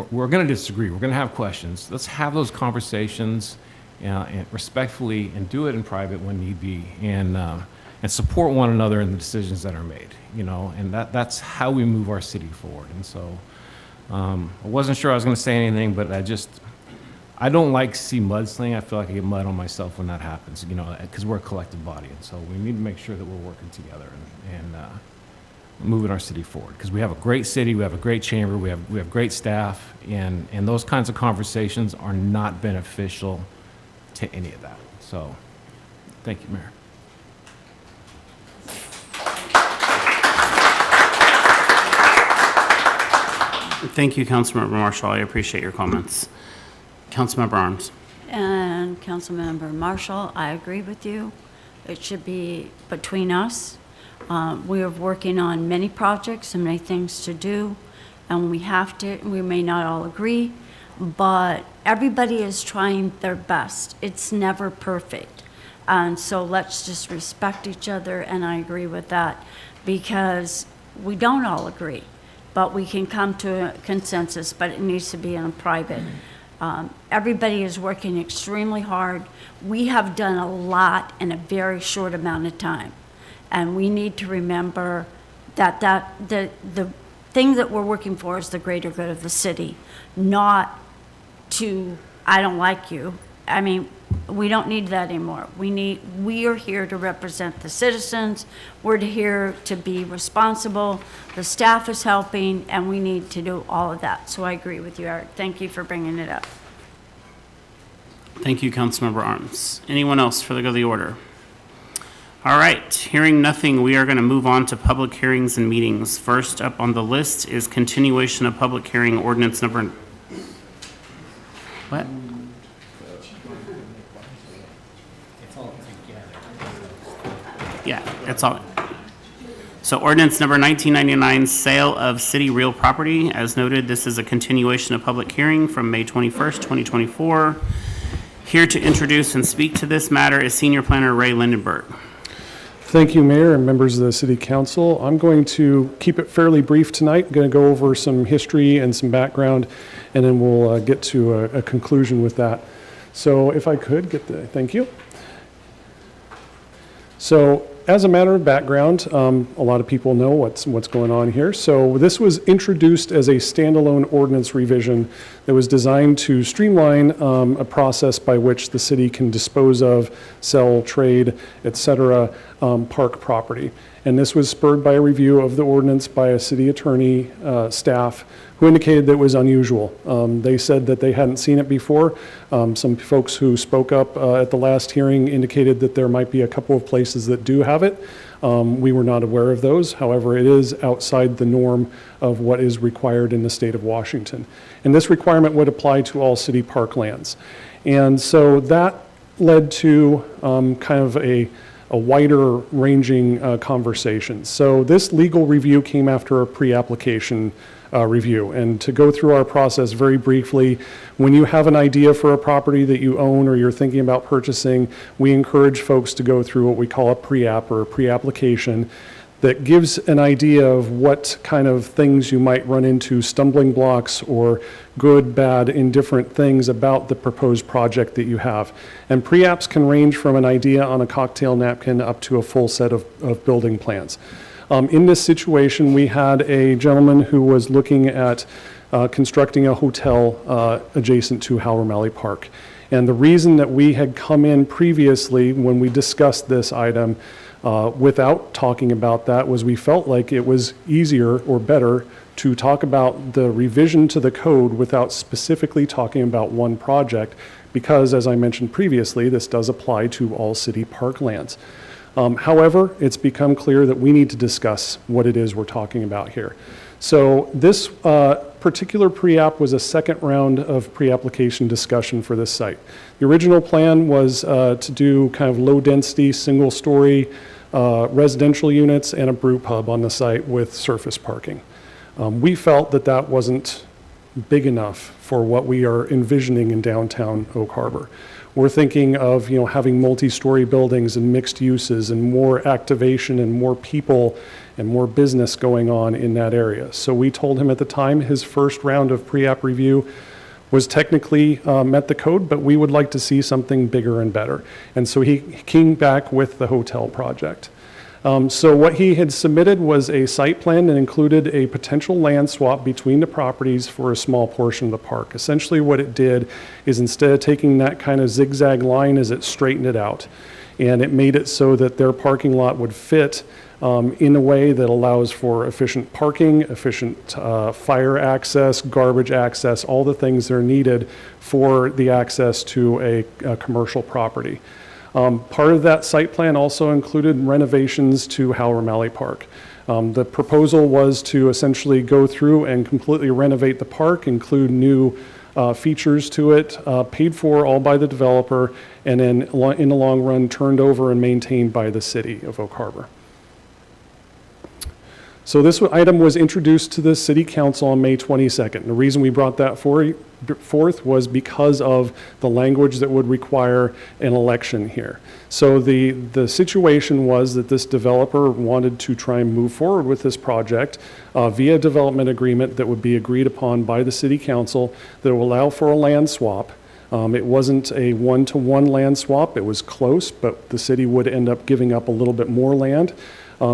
[SPEAKER 7] we're going to disagree. We're going to have questions. Let's have those conversations and respectfully, and do it in private when need be, and support one another in the decisions that are made. And that's how we move our city forward. And so I wasn't sure I was going to say anything, but
[SPEAKER 16] I don't like to see mudslinging. I feel like I get mud on myself when that happens, you know, because we're a collective body. And so we need to make sure that we're working together and moving our city forward. Because we have a great city, we have a great chamber, we have great staff, and those kinds of conversations are not beneficial to any of that. So, thank you, Mayor.
[SPEAKER 1] Thank you, Councilmember Marshall. I appreciate your comments. Councilmember Arms.
[SPEAKER 21] And Councilmember Marshall, I agree with you. It should be between us. We are working on many projects and many things to do, and we may not all agree, but everybody is trying their best. It's never perfect. And so let's just respect each other, and I agree with that, because we don't all agree, but we can come to a consensus, but it needs to be in a private. Everybody is working extremely hard. We have done a lot in a very short amount of time. And we need to remember that the thing that we're working for is the greater good of the city, not to, I don't like you. I mean, we don't need that anymore. We are here to represent the citizens. We're here to be responsible. The staff is helping, and we need to do all of that. So I agree with you, Eric. Thank you for bringing it up.
[SPEAKER 1] Thank you, Councilmember Arms. Anyone else for the good of the order? All right, hearing nothing, we are going to move on to public hearings and meetings. First up on the list is continuation of public hearing ordinance number... What? Yeah, it's all. So ordinance number 1999, sale of city real property. As noted, this is a continuation of public hearing from May 21st, 2024. Here to introduce and speak to this matter is Senior Planner Ray Lindenberg.
[SPEAKER 2] Thank you, Mayor and members of the City Council. I'm going to keep it fairly brief tonight. I'm going to go over some history and some background, and then we'll get to a conclusion with that. So if I could get thank you. So as a matter of background, a lot of people know what's going on here. So this was introduced as a standalone ordinance revision that was designed to streamline a process by which the city can dispose of, sell, trade, etc., park property. And this was spurred by a review of the ordinance by a city attorney staff who indicated that it was unusual. They said that they hadn't seen it before. Some folks who spoke up at the last hearing indicated that there might be a couple of places that do have it. We were not aware of those. However, it is outside the norm of what is required in the state of Washington. And this requirement would apply to all city parklands. And so that led to kind of a wider ranging conversation. So this legal review came after a pre-application review. And to go through our process very briefly, when you have an idea for a property that you own or you're thinking about purchasing, we encourage folks to go through what we call a pre-app or a pre-application that gives an idea of what kind of things you might run into, stumbling blocks or good, bad, indifferent things about the proposed project that you have. And pre-apps can range from an idea on a cocktail napkin up to a full set of building plans. In this situation, we had a gentleman who was looking at constructing a hotel adjacent to Hal O'Malley Park. And the reason that we had come in previously when we discussed this item without talking about that was we felt like it was easier or better to talk about the revision to the code without specifically talking about one project because, as I mentioned previously, this does apply to all city parklands. However, it's become clear that we need to discuss what it is we're talking about here. So this particular pre-app was a second round of pre-application discussion for this site. The original plan was to do kind of low-density, single-story residential units and a brew pub on the site with surface parking. We felt that that wasn't big enough for what we are envisioning in downtown Oak Harbor. We're thinking of, having multi-story buildings and mixed uses and more activation and more people and more business going on in that area. So we told him at the time his first round of pre-app review was technically met the code, but we would like to see something bigger and better. And so he came back with the hotel project. So what he had submitted was a site plan that included a potential land swap between the properties for a small portion of the park. Essentially what it did is, instead of taking that kind of zigzag line, is it straightened it out. And it made it so that their parking lot would fit in a way that allows for efficient parking, efficient fire access, garbage access, all the things that are needed for the access to a commercial property. Part of that site plan also included renovations to Hal O'Malley Park. The proposal was to essentially go through and completely renovate the park, include new features to it, paid for all by the developer, and then in the long run turned over and maintained by the city of Oak Harbor. So this item was introduced to the City Council on May 22nd. The reason we brought that forth was because of the language that would require an election here. So the situation was that this developer wanted to try and move forward with this project via development agreement that would be agreed upon by the City Council that will allow for a land swap. It wasn't a one-to-one land swap. It was close, but the city would end up giving up a little bit more land.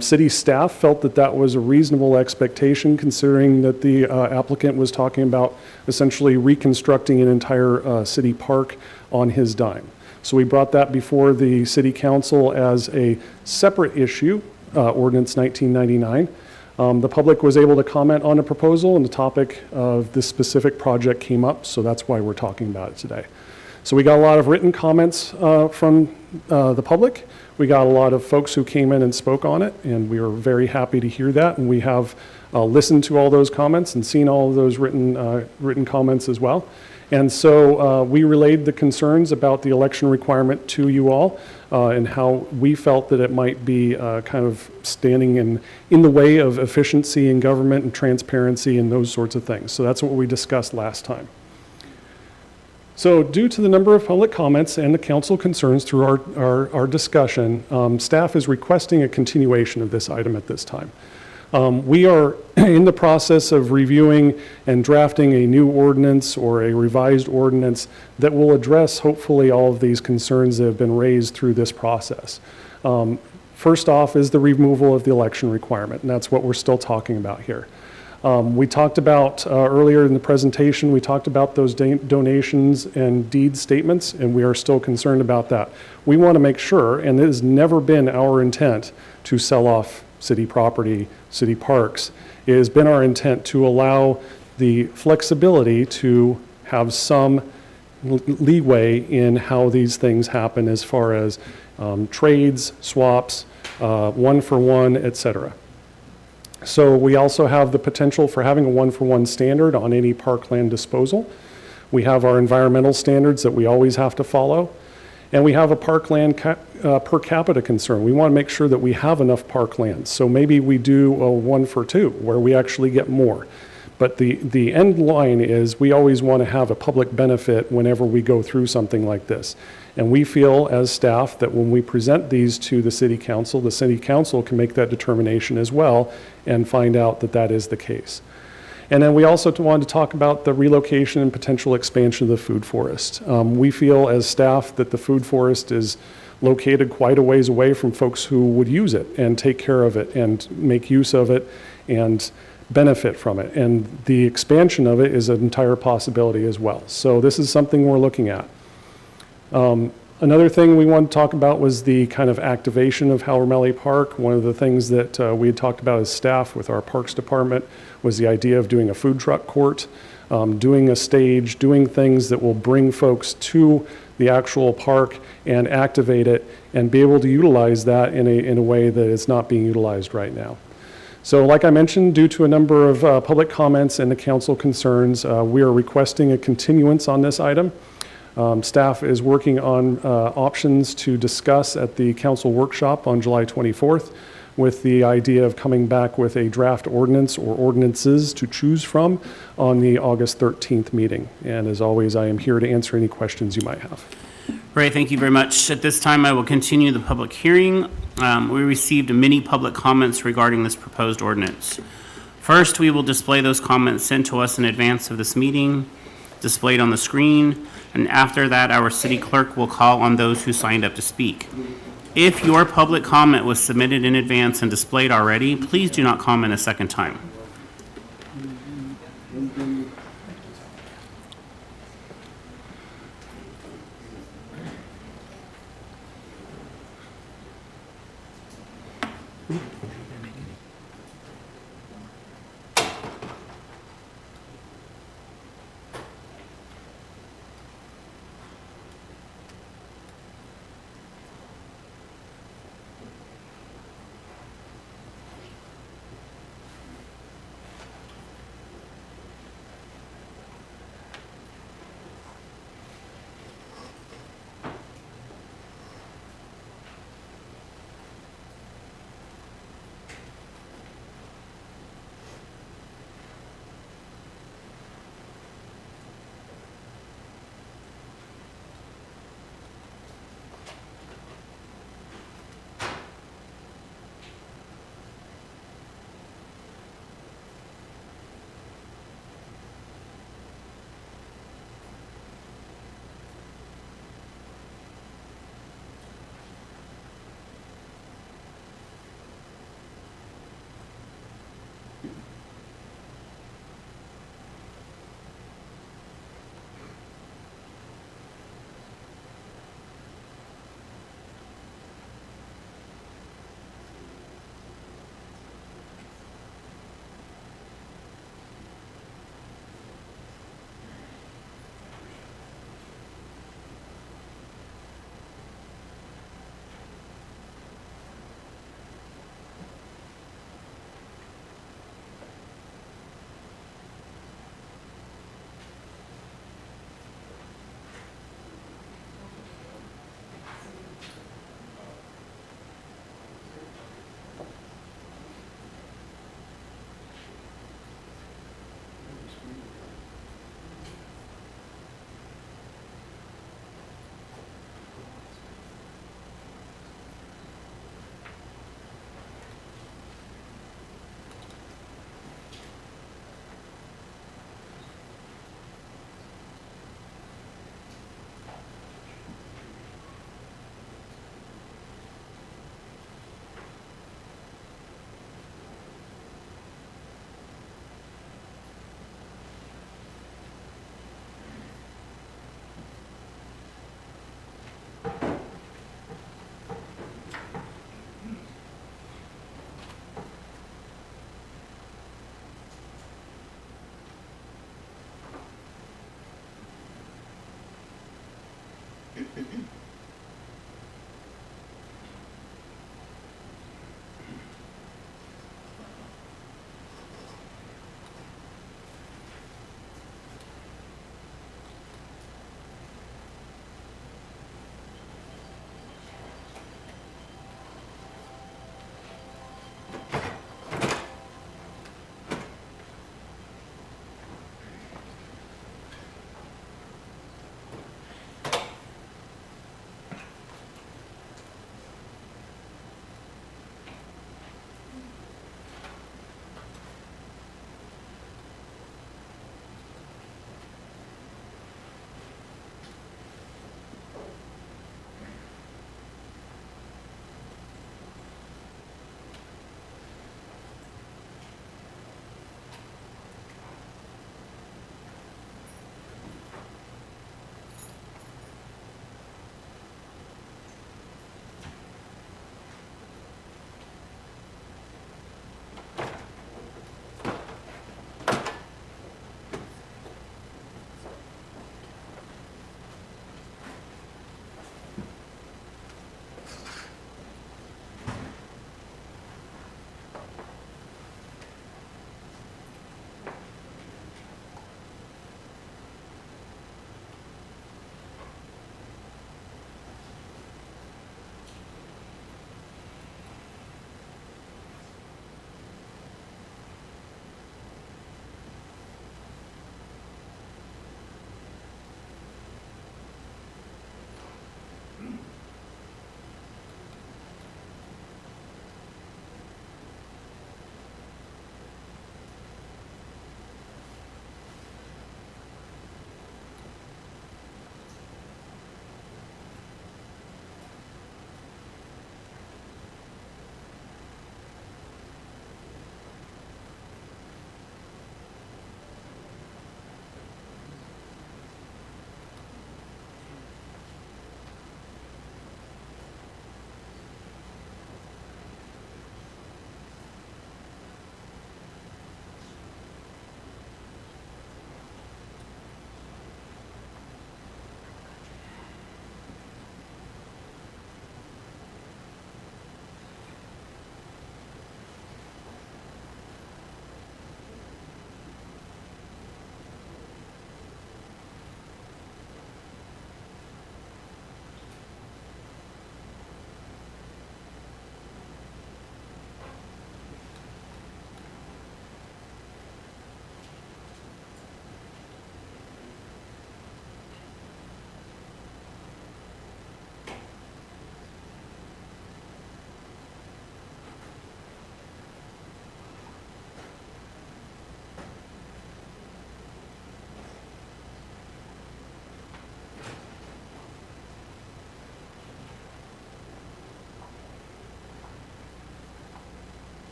[SPEAKER 2] City staff felt that that was a reasonable expectation, considering that the applicant was talking about essentially reconstructing an entire city park on his dime. So we brought that before the City Council as a separate issue, Ordinance 1999. The public was able to comment on the proposal, and the topic of this specific project came up, so that's why we're talking about it today. So we got a lot of written comments from the public. We got a lot of folks who came in and spoke on it, and we were very happy to hear that. And we have listened to all those comments and seen all of those written comments as well. And so we relayed the concerns about the election requirement to you all, and how we felt that it might be kind of standing in the way of efficiency in government and transparency and those sorts of things. So that's what we discussed last time. So due to the number of public comments and the council concerns through our discussion, staff is requesting a continuation of this item at this time. We are in the process of reviewing and drafting a new ordinance or a revised ordinance that will address hopefully all of these concerns that have been raised through this process. First off is the removal of the election requirement, and that's what we're still talking about here. We talked about earlier in the presentation, we talked about those donations and deed statements, and we are still concerned about that. We want to make sure, and it has never been our intent to sell off city property, city parks. It has been our intent to allow the flexibility to have some leeway in how these things happen as far as trades, swaps, one-for-one, et cetera. So we also have the potential for having a one-for-one standard on any parkland disposal. We have our environmental standards that we always have to follow. And we have a parkland per capita concern. We want to make sure that we have enough parkland. So maybe we do a 1-for-2 where we actually get more. But the end line is we always want to have a public benefit whenever we go through something like this. And we feel as staff that when we present these to the City Council can make that determination as well and find out that that is the case. And then we also wanted to talk about the relocation and potential expansion of the food forest. We feel as staff that the food forest is located quite a ways away from folks who would use it and take care of it and make use of it and benefit from it. And the expansion of it is an entire possibility as well. So this is something we're looking at. Another thing we wanted to talk about was the kind of activation of Hal O'Malley Park. One of the things that we had talked about as staff with our Parks Department was the idea of doing a food truck court, doing a stage, doing things that will bring folks to the actual park and activate it and be able to utilize that in a way that is not being utilized right now. So like I mentioned, due to a number of public comments and the council concerns, we are requesting a continuance on this item. Staff is working on options to discuss at the council workshop on July 24th with the idea of coming back with a draft ordinance or ordinances to choose from on the August 13th meeting. And as always, I am here to answer any questions you might have.
[SPEAKER 1] Great, thank you very much. At this time, I will continue the public hearing. We received many public comments regarding this proposed ordinance. First, we will display those comments sent to us in advance of this meeting, displayed on the screen, and after that, our city clerk will call on those who signed up to speak. If your public comment was submitted in advance and displayed already, please do not comment a second time.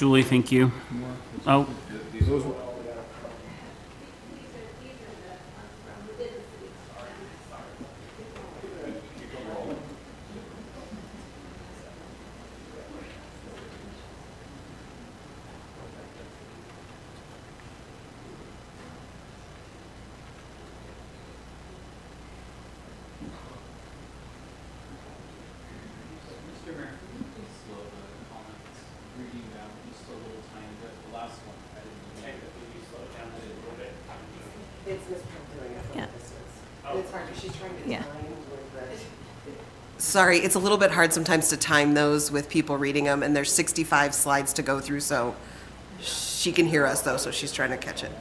[SPEAKER 1] Julie, thank you. Oh,
[SPEAKER 14] Mr. Mayor, can you please slow the comments reading down just a little tiny bit? The last one, I didn't check it, but you slow it down a little bit.
[SPEAKER 19] It's Ms. Trump doing it from
[SPEAKER 4] Yeah.
[SPEAKER 19] a distance. It's hard, 'cause she's trying to
[SPEAKER 4] Yeah.
[SPEAKER 19] time with the. Sorry, it's a little bit hard sometimes to time those with people reading them, and there's 65 slides to go through, so she can hear us though, so she's trying to catch it.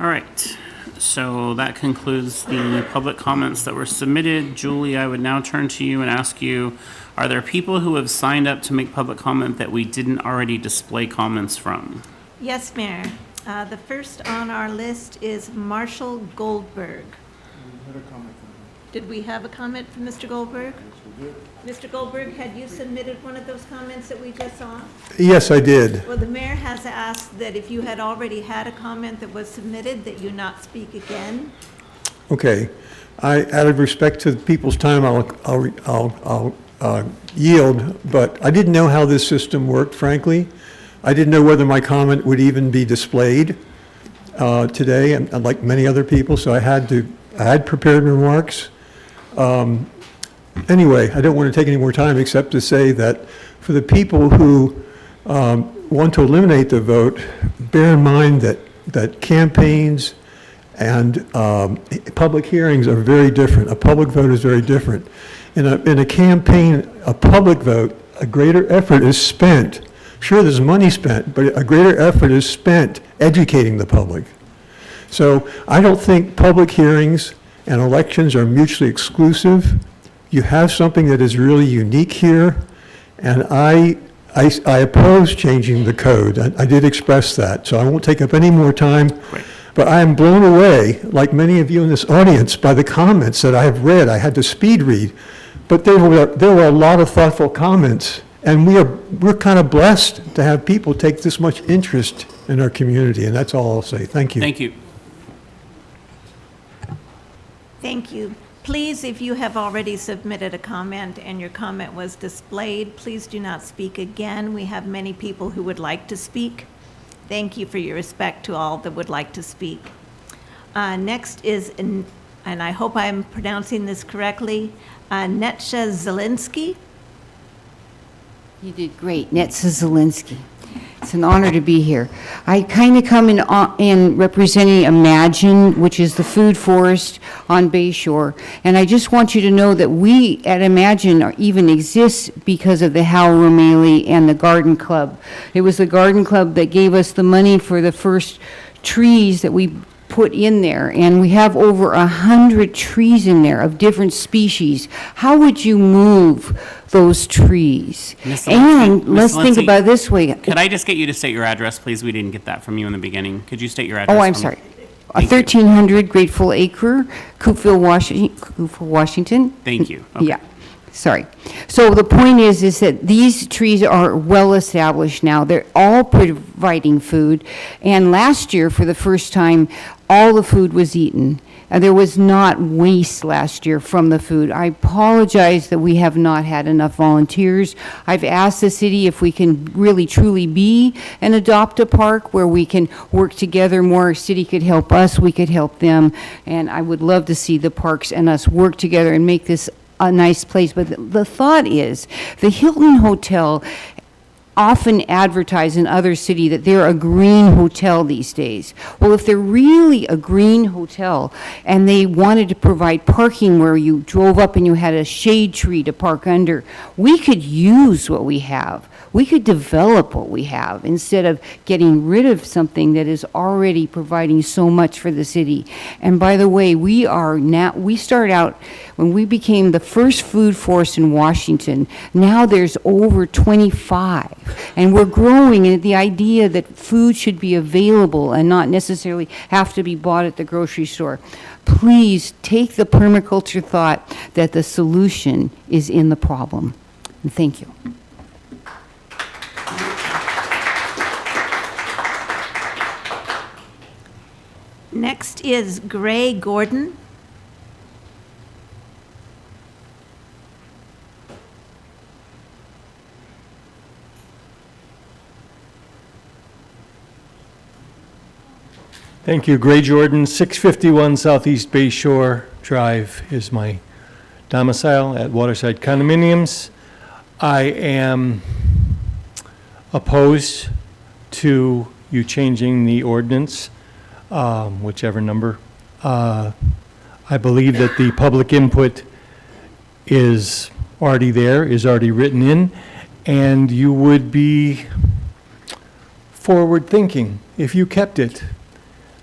[SPEAKER 1] All right, so that concludes the public comments that were submitted. Julie, I would now turn to you and ask you, are there people who have signed up to make public comment that we didn't already display comments from?
[SPEAKER 4] Yes, Mayor. The first on our list is Marshall Goldberg. Did we have a comment from Mr. Goldberg? Mr. Goldberg, had you submitted one of those comments that we just saw?
[SPEAKER 3] Yes, I did.
[SPEAKER 4] Well, the mayor has asked that if you had already had a comment that was submitted, that you not speak again.
[SPEAKER 3] Okay. Out of respect to people's time, I'll yield, but I didn't know how this system worked, frankly. I didn't know whether my comment would even be displayed today, and like many other people, so I had prepared remarks. Anyway, I don't want to take any more time except to say that for the people who want to eliminate the vote, bear in mind that campaigns and public hearings are very different. A public vote is very different. In a campaign, a public vote, a greater effort is spent. Sure, there's money spent, but a greater effort is spent educating the public. So I don't think public hearings and elections are mutually exclusive. You have something that is really unique here, and I oppose changing the code. I did express that, so I won't take up any more time.
[SPEAKER 1] Great.
[SPEAKER 3] But I am blown away, like many of you in this audience, by the comments that I have read. I had to speed read, but there were a lot of thoughtful comments, and we're kind of blessed to have people take this much interest in our community, and that's all I'll say. Thank you.
[SPEAKER 1] Thank you.
[SPEAKER 4] Thank you. Please, if you have already submitted a comment and your comment was displayed, please do not speak again. We have many people who would like to speak. Thank you for your respect to all that would like to speak. Next is, and I hope I'm pronouncing this correctly, Netsha Zielinski.
[SPEAKER 6] You did great, Netsha Zielinski. It's an honor to be here. I kind of come in representing Imagine, which is the food forest on Bayshore. And I just want you to know that we at Imagine even exist because of the Hal Romali and the Garden Club. It was the Garden Club that gave us the money for the first trees that we put in there, and we have over 100 trees in there of different species. How would you move those trees? And let's think about it this way.
[SPEAKER 1] Could I just get you to state your address, please? We didn't get that from you in the beginning. Could you state your address?
[SPEAKER 6] Oh, I'm sorry. 1300 Grateful Acre, Coopville, Washington.
[SPEAKER 1] Thank you. Okay.
[SPEAKER 6] Yeah. Sorry. So the point is that these trees are well established now. They're all providing food. And last year, for the first time, all the food was eaten. There was not waste last year from the food. I apologize that we have not had enough volunteers. I've asked the city if we can really truly be and adopt a park where we can work together more. City could help us, we could help them. And I would love to see the parks and us work together and make this a nice place. But the thought is, the Hilton Hotel often advertise in other city that they're a green hotel these days. Well, if they're really a green hotel and they wanted to provide parking where you drove up and you had a shade tree to park under, we could use what we have. We could develop what we have instead of getting rid of something that is already providing so much for the city. And by the way, we started out when we became the first food forest in Washington. Now there's over 25, and we're growing. And the idea that food should be available and not necessarily have to be bought at the grocery store. Please take the permaculture thought that the solution is in the problem. And thank you.
[SPEAKER 4] Next is Gray Gordon.
[SPEAKER 22] Thank you. Gray Jordan, 651 Southeast Bayshore Drive is my domicile at Waterside Condominiums. I am opposed to you changing the ordinance, whichever number. I believe that the public input is already there, is already written in, and you would be forward-thinking if you kept it.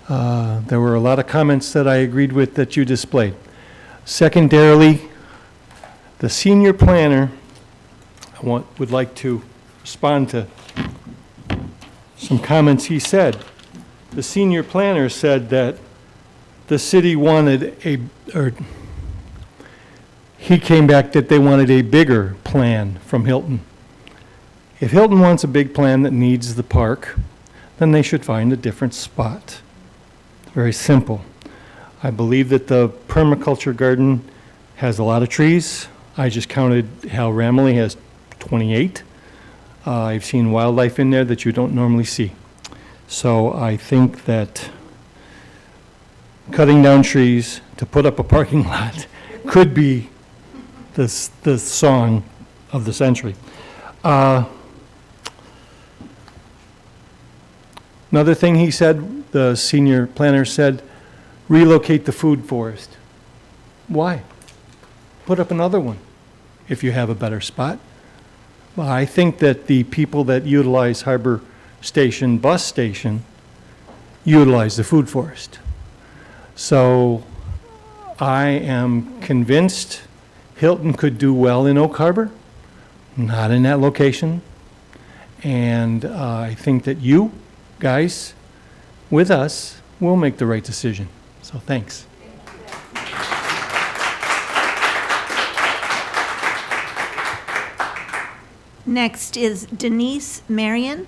[SPEAKER 22] There were a lot of comments that I agreed with that you displayed. Secondarily, the senior planner, would like to respond to some comments he said. The senior planner said that the city wanted he came back that they wanted a bigger plan from Hilton. If Hilton wants a big plan that needs the park, then they should find a different spot. Very simple. I believe that the permaculture garden has a lot of trees. I just counted how Ramley has 28. I've seen wildlife in there that you don't normally see. So I think that cutting down trees to put up a parking lot could be the song of the century. Another thing he said, the senior planner said, relocate the food forest. Why? Put up another one if you have a better spot. Well, I think that the people that utilize Harbor Station bus station utilize the food forest. So I am convinced Hilton could do well in Oak Harbor, not in that location. And I think that you guys with us will make the right decision. So thanks.
[SPEAKER 4] Next is Denise Marion.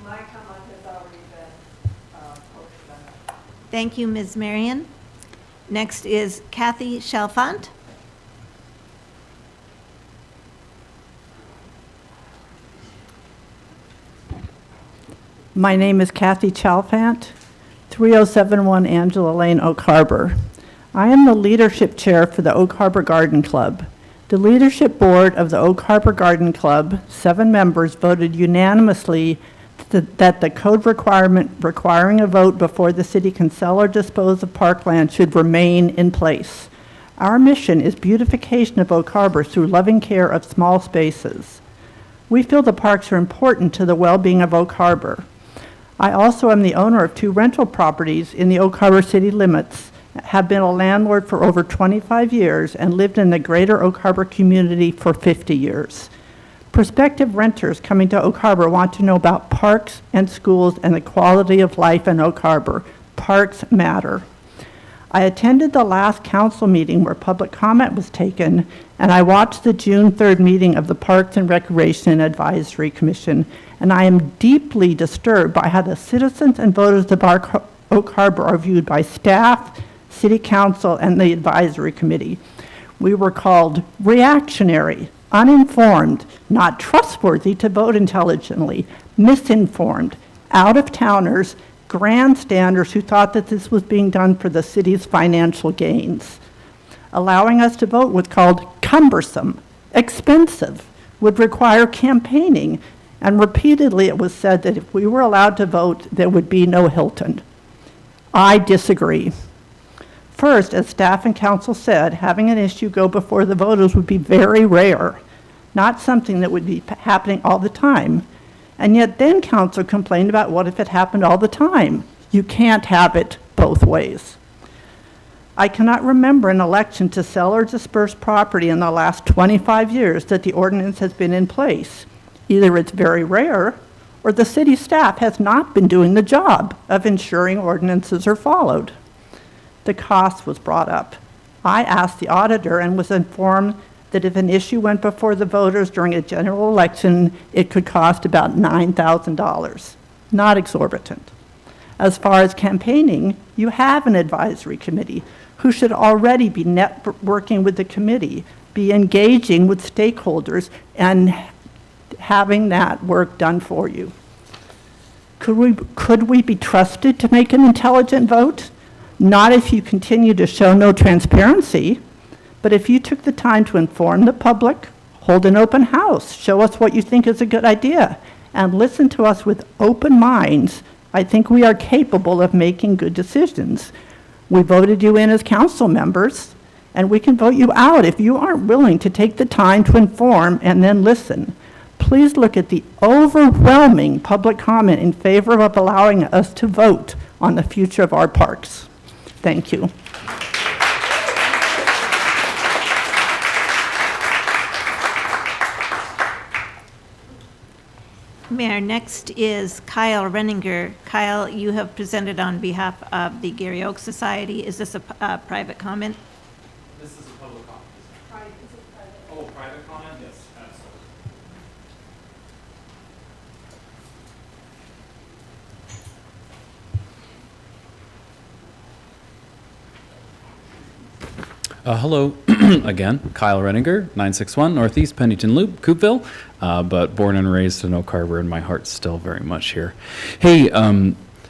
[SPEAKER 9] My comment has already been posted on it.
[SPEAKER 4] Thank you, Ms. Marion. Next is Kathy Chalfant.
[SPEAKER 9] My name is Kathy Chalfant, 3071 Angela Lane, Oak Harbor. I am the leadership chair for the Oak Harbor Garden Club. The leadership board of the Oak Harbor Garden Club, 7 members, voted unanimously that the code requirement requiring a vote before the city can sell or dispose of parkland should remain in place. Our mission is beautification of Oak Harbor through loving care of small spaces. We feel the parks are important to the well-being of Oak Harbor. I also am the owner of 2 rental properties in the Oak Harbor city limits, have been a landlord for over 25 years, and lived in the greater Oak Harbor community for 50 years. Prospective renters coming to Oak Harbor want to know about parks and schools and the quality of life in Oak Harbor. Parks matter. I attended the last council meeting where public comment was taken, and I watched the June 3rd meeting of the Parks and Recreation Advisory Commission, and I am deeply disturbed by how the citizens and voters of Oak Harbor are viewed by staff, city council, and the advisory committee. We were called reactionary, uninformed, not trustworthy to vote intelligently, misinformed, out-of-towners, grandstanders who thought that this was being done for the city's financial gains. Allowing us to vote was called cumbersome, expensive, would require campaigning, and repeatedly it was said that if we were allowed to vote, there would be no Hilton. I disagree. First, as staff and council said, having an issue go before the voters would be very rare, not something that would be happening all the time. And yet then council complained about what if it happened all the time? You can't have it both ways. I cannot remember an election to sell or disperse property in the last 25 years that the ordinance has been in place. Either it's very rare, or the city staff has not been doing the job of ensuring ordinances are followed. The cost was brought up. I asked the auditor and was informed that if an issue went before the voters during a general election, it could cost about $9,000. Not exorbitant. As far as campaigning, you have an advisory committee who should already be networking with the committee, be engaging with stakeholders, and having that work done for you. Could we be trusted to make an intelligent vote? Not if you continue to show no transparency, but if you took the time to inform the public, hold an open house, show us what you think is a good idea, and listen to us with open minds, I think we are capable of making good decisions. We voted you in as council members, and we can vote you out if you aren't willing to take the time to inform and then listen. Please look at the overwhelming public comment in favor of allowing us to vote on the future of our parks. Thank you.
[SPEAKER 4] Mayor, next is Kyle Renninger. Kyle, you have presented on behalf of the Garry Oak Society. Is this a private comment?
[SPEAKER 7] This is a public comment. Oh, private comment? Yes, absolutely.
[SPEAKER 14] Hello again, Kyle Renninger, 961 Northeast Pennington Loop, Coopville, but born and raised in Oak Harbor, and my heart's still very much here. Hey,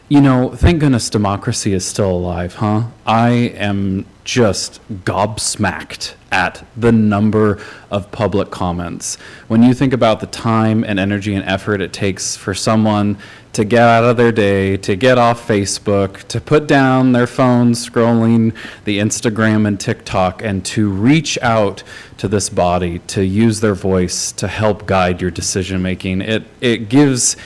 [SPEAKER 14] you know, thank goodness democracy is still alive, huh? I am just gobsmacked at the number of public comments. When you think about the time and energy and effort it takes for someone to get out of their day, to get off Facebook, to put down their phone scrolling the Instagram and TikTok, and to reach out to this body, to use their voice to help guide your decision making, it gives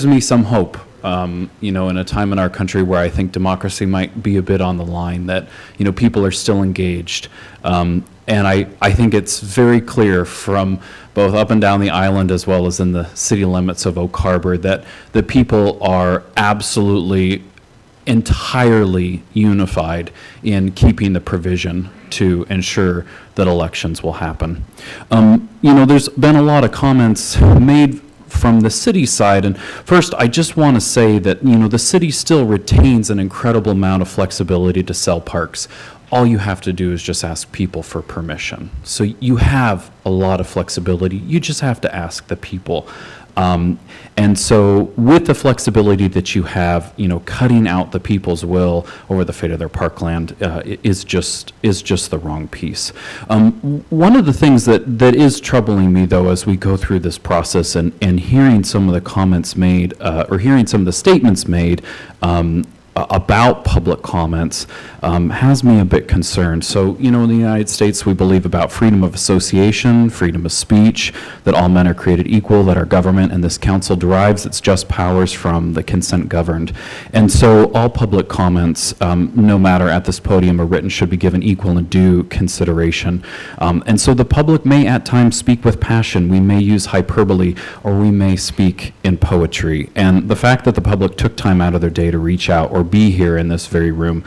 [SPEAKER 14] me some hope. You know, in a time in our country where I think democracy might be a bit on the line, that, you know, people are still engaged. And I think it's very clear from both up and down the island as well as in the city limits of Oak Harbor that the people are absolutely entirely unified in keeping the provision to ensure that elections will happen. You know, there's been a lot of comments made from the city side, and first I just want to say that, you know, the city still retains an incredible amount of flexibility to sell parks. All you have to do is just ask people for permission. So you have a lot of flexibility. You just have to ask the people. And so with the flexibility that you have, you know, cutting out the people's will over the fate of their parkland is just the wrong piece. One of the things that is troubling me, though, as we go through this process and hearing some of the comments made, or hearing some of the statements made about public comments, has me a bit concerned. So, you know, in the United States, we believe about freedom of association, freedom of speech, that all men are created equal, that our government and this council derives its just powers from the consent governed. And so all public comments, no matter at this podium or written, should be given equal and due consideration. And so the public may at times speak with passion, we may use hyperbole, or we may speak in poetry. And the fact that the public took time out of their day to reach out or be here in this very room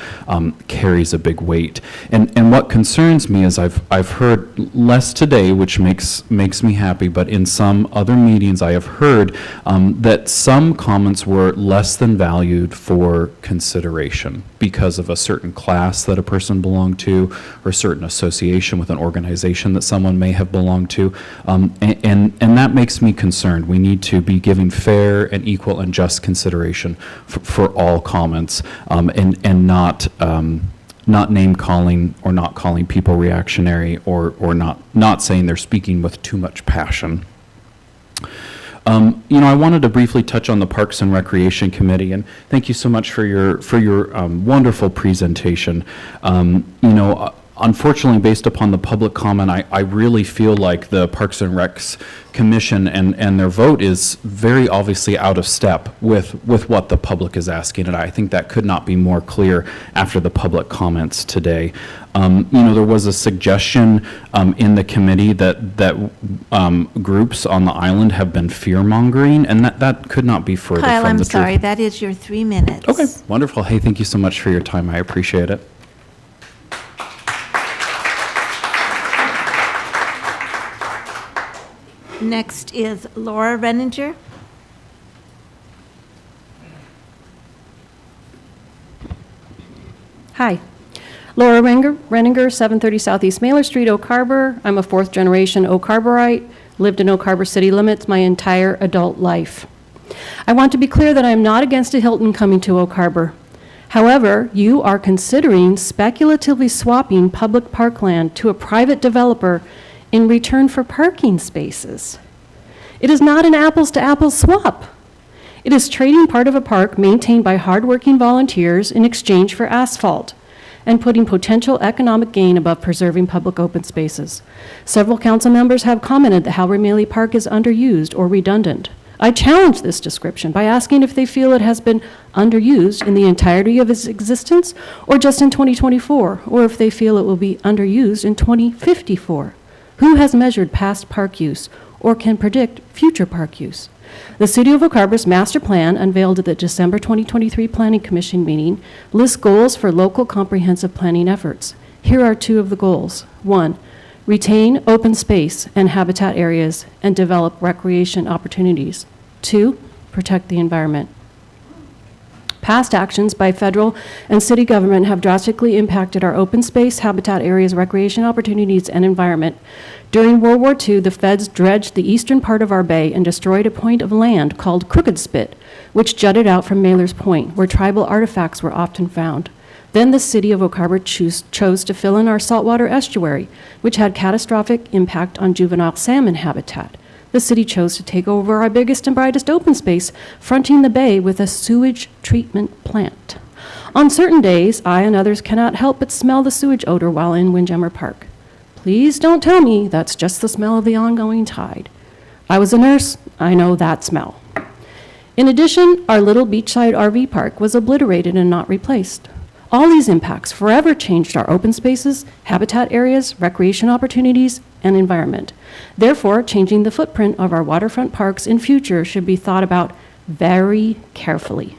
[SPEAKER 14] carries a big weight. And what concerns me is I've heard less today, which makes me happy, but in some other meetings I have heard that some comments were less than valued for consideration because of a certain class that a person belonged to, or a certain association with an organization that someone may have belonged to. And that makes me concerned. We need to be giving fair and equal and just consideration for all comments, and not name calling or not calling people reactionary, or not saying they're speaking with too much passion. You know, I wanted to briefly touch on the Parks and Recreation Committee, and thank you so much for your wonderful presentation. You know, unfortunately, based upon the public comment, I really feel like the Parks and Recs Commission and their vote is very obviously out of step with what the public is asking, and I think that could not be more clear after the public comments today. You know, there was a suggestion in the committee that groups on the island have been fear-mongering, and that could not be further
[SPEAKER 4] Kyle,
[SPEAKER 14] from
[SPEAKER 4] I'm
[SPEAKER 14] the
[SPEAKER 4] sorry,
[SPEAKER 14] truth.
[SPEAKER 4] that is your 3 minutes.
[SPEAKER 14] Okay, wonderful. Hey, thank you so much for your time. I appreciate it.
[SPEAKER 4] Next is Laura Renninger.
[SPEAKER 10] Hi. Laura Renninger, 730 Southeast Mailer Street, Oak Harbor. I'm a fourth-generation Oak Harborite, lived in Oak Harbor city limits my entire adult life. I want to be clear that I am not against a Hilton coming to Oak Harbor. However, you are considering speculatively swapping public parkland to a private developer in return for parking spaces. It is not an apples-to-apples swap. It is trading part of a park maintained by hardworking volunteers in exchange for asphalt, and putting potential economic gain above preserving public open spaces. Several council members have commented that Halber Mealy Park is underused or redundant. I challenge this description by asking if they feel it has been underused in the entirety of its existence or just in 2024, or if they feel it will be underused in 2054. Who has measured past park use or can predict future park use? The City of Oak Harbor's master plan, unveiled at the December 2023 Planning Commission meeting, lists goals for local comprehensive planning efforts. Here are two of the goals. 1, retain open space and habitat areas and develop recreation opportunities. 2, protect the environment. Past actions by federal and city government have drastically impacted our open space, habitat areas, recreation opportunities, and environment. During World War II, the feds dredged the eastern part of our bay and destroyed a point of land called Crooked Spit, which jutted out from Mailer's Point, where tribal artifacts were often found. Then the City of Oak Harbor chose to fill in our saltwater estuary, which had catastrophic impact on juvenile salmon habitat. The city chose to take over our biggest and brightest open space, fronting the bay with a sewage treatment plant. On certain days, I and others cannot help but smell the sewage odor while in Windjammer Park. Please don't tell me that's just the smell of the ongoing tide. I was a nurse, I know that smell. In addition, our little beachside RV park was obliterated and not replaced. All these impacts forever changed our open spaces, habitat areas, recreation opportunities, and environment. Therefore, changing the footprint of our waterfront parks in future should be thought about very carefully.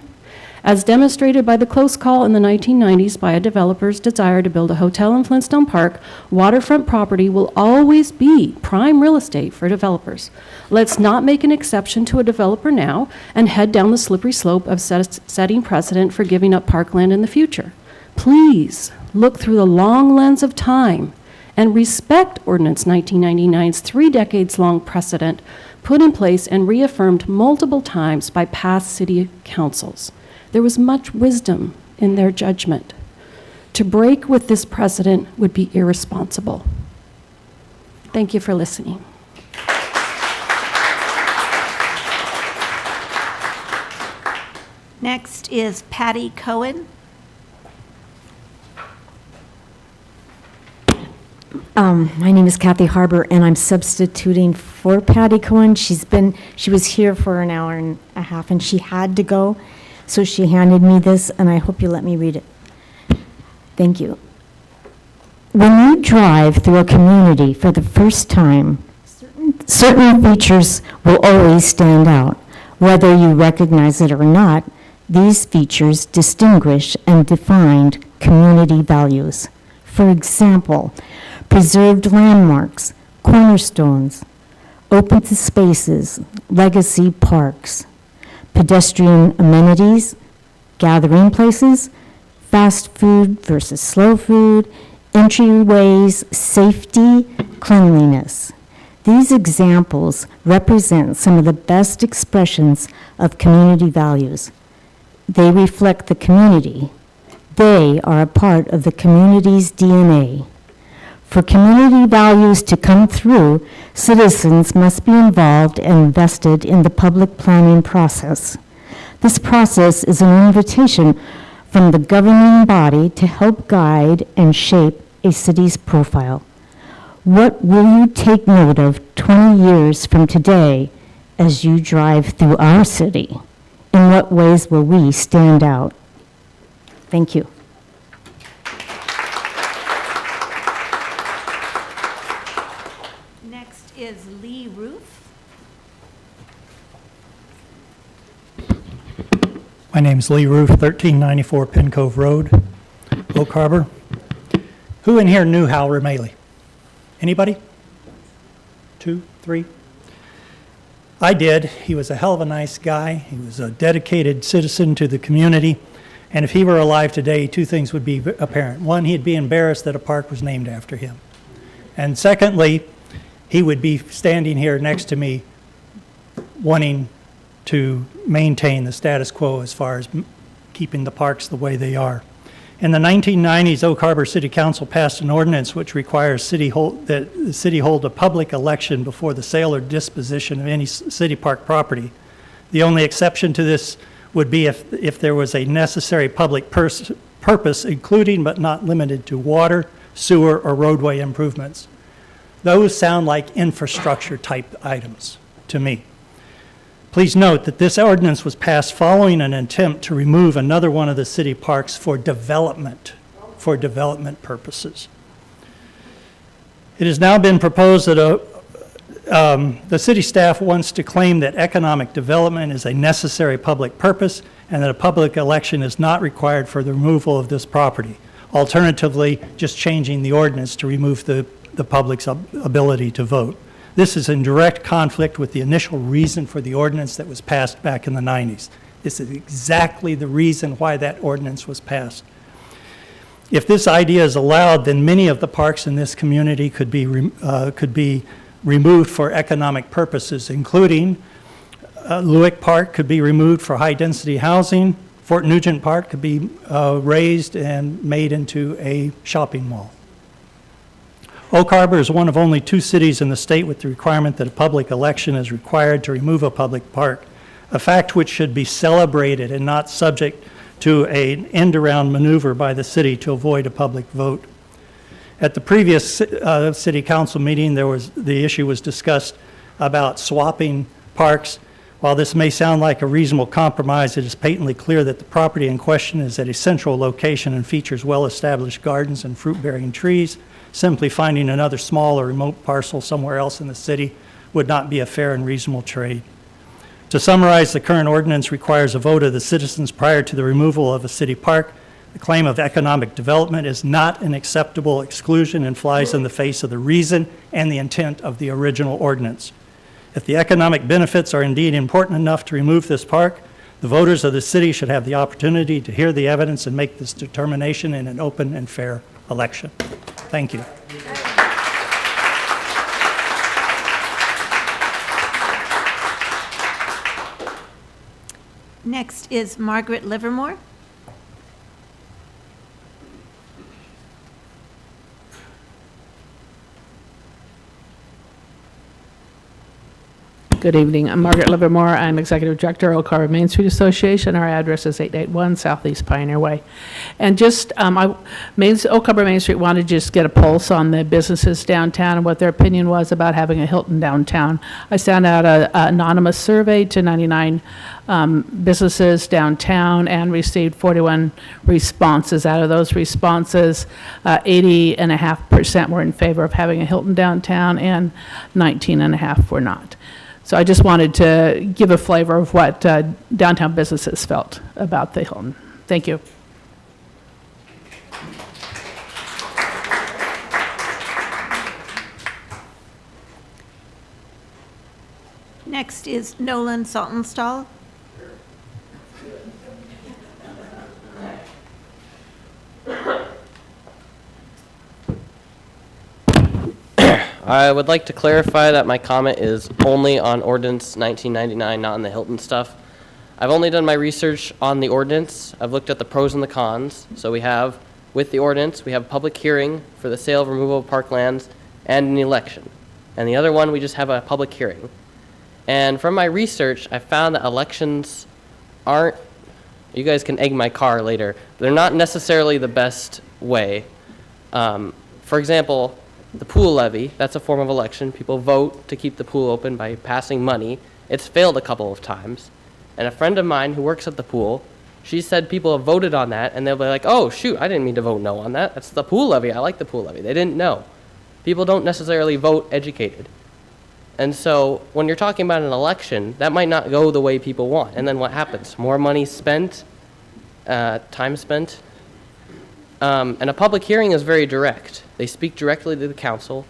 [SPEAKER 10] As demonstrated by the close call in the 1990s by a developer's desire to build a hotel in Flintstone Park, waterfront property will always be prime real estate for developers. Let's not make an exception to a developer now and head down the slippery slope of setting precedent for giving up parkland in the future. Please look through the long lens of time and respect Ordinance 1999's 3-decades-long precedent put in place and reaffirmed multiple times by past city councils. There was much wisdom in their judgment. To break with this precedent would be irresponsible. Thank you for listening.
[SPEAKER 4] Next is Patty Cohen.
[SPEAKER 11] My name is Kathy Harbor, and I'm substituting for Patty Cohen. She was here for an hour and a half, and she had to go, so she handed me this, and I hope you let me read it. Thank you. When you drive through a community for the first time, certain features will always stand out. Whether you recognize it or not, these features distinguish and define community values. For example, preserved landmarks, cornerstones, open spaces, legacy parks, pedestrian amenities, gathering places, fast food versus slow food, entryways, safety, cleanliness. These examples represent some of the best expressions of community values. They reflect the community. They are a part of the community's DNA. For community values to come through, citizens must be involved and invested in the public planning process. This process is an invitation from the governing body to help guide and shape a city's profile. What will you take note of 20 years from today as you drive through our city? In what ways will we stand out? Thank you.
[SPEAKER 4] Next is Lee Roof.
[SPEAKER 12] My name's Lee Roof, 1394 Pin Cove Road, Oak Harbor. Who in here knew Hal Ramaley? Anybody? 2, 3? I did. He was a hell of a nice guy. He was a dedicated citizen to the community. And if he were alive today, two things would be apparent. One, he'd be embarrassed that a park was named after him. And secondly, he would be standing here next to me wanting to maintain the status quo as far as keeping the parks the way they are. In the 1990s, Oak Harbor City Council passed an ordinance which requires that the city hold a public election before the sale or disposition of any city park property. The only exception to this would be if there was a necessary public purpose, including but not limited to water, sewer, or roadway improvements. Those sound like infrastructure type items to me. Please note that this ordinance was passed following an attempt to remove another one of the city parks for development purposes. It has now been proposed that the city staff wants to claim that economic development is a necessary public purpose and that a public election is not required for the removal of this property. Alternatively, just changing the ordinance to remove the public's ability to vote. This is in direct conflict with the initial reason for the ordinance that was passed back in the 90s. This is exactly the reason why that ordinance was passed. If this idea is allowed, then many of the parks in this community could be removed for economic purposes, including Lewick Park could be removed for high-density housing. Fort Nugent Park could be raised and made into a shopping mall. Oak Harbor is one of only 2 cities in the state with the requirement that a public election is required to remove a public park, a fact which should be celebrated and not subject to an end-around maneuver by the city to avoid a public vote. At the previous city council meeting, the issue was discussed about swapping parks. While this may sound like a reasonable compromise, it is patently clear that the property in question is at a central location and features well-established gardens and fruit-bearing trees. Simply finding another small or remote parcel somewhere else in the city would not be a fair and reasonable trade. To summarize, the current ordinance requires a vote of the citizens prior to the removal of a city park. The claim of economic development is not an acceptable exclusion and flies in the face of the reason and the intent of the original ordinance. If the economic benefits are indeed important enough to remove this park, the voters of the city should have the opportunity to hear the evidence and make this determination in an open and fair election. Thank you.
[SPEAKER 4] Next is Margaret Livermore.
[SPEAKER 13] Good evening. I'm Margaret Livermore. I'm Executive Director, Oak Harbor Main Street Association. Our address is 881 Southeast Pioneer Way. And just, Oak Harbor Main Street wanted to just get a pulse on the businesses downtown and what their opinion was about having a Hilton downtown. I sent out an anonymous survey to 99 businesses downtown and received 41 responses. Out of those responses, 80.5% were in favor of having a Hilton downtown and 19.5% were not. So I just wanted to give a flavor of what downtown businesses felt about the Hilton. Thank you.
[SPEAKER 4] Next is Nolan Saltonstall.
[SPEAKER 17] I would like to clarify that my comment is only on Ordinance 1999, not on the Hilton stuff. I've only done my research on the ordinance. I've looked at the pros and the cons. So we have, with the ordinance, we have public hearing for the sale of removal of parklands and an election. And the other one, we just have a public hearing. And from my research, I found that elections aren't, you guys can egg my car later, they're not necessarily the best way. For example, the pool levy, that's a form of election. People vote to keep the pool open by passing money. It's failed a couple of times. And a friend of mine who works at the pool, she said people have voted on that, and they'll be like, oh, shoot, I didn't mean to vote no on that. That's the pool levy. I like the pool levy. They didn't know. People don't necessarily vote educated. And so when you're talking about an election, that might not go the way people want. And then what happens? More money spent, time spent. And a public hearing is very direct. They speak directly to the council.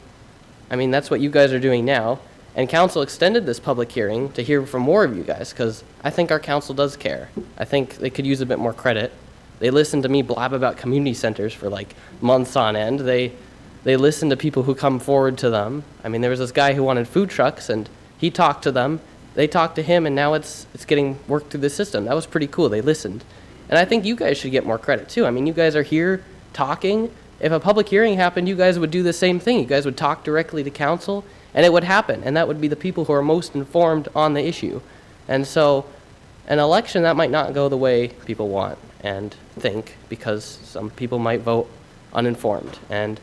[SPEAKER 17] I mean, that's what you guys are doing now. And council extended this public hearing to hear from more of you guys, because I think our council does care. I think they could use a bit more credit. They listened to me blab about community centers for like months on end. They listen to people who come forward to them. I mean, there was this guy who wanted food trucks, and he talked to them. They talked to him, and now it's getting worked through the system. That was pretty cool. They listened. And I think you guys should get more credit, too. I mean, you guys are here talking. If a public hearing happened, you guys would do the same thing. You guys would talk directly to council, and it would happen. And that would be the people who are most informed on the issue. And so an election, that might not go the way people want and think, because some people might vote uninformed. And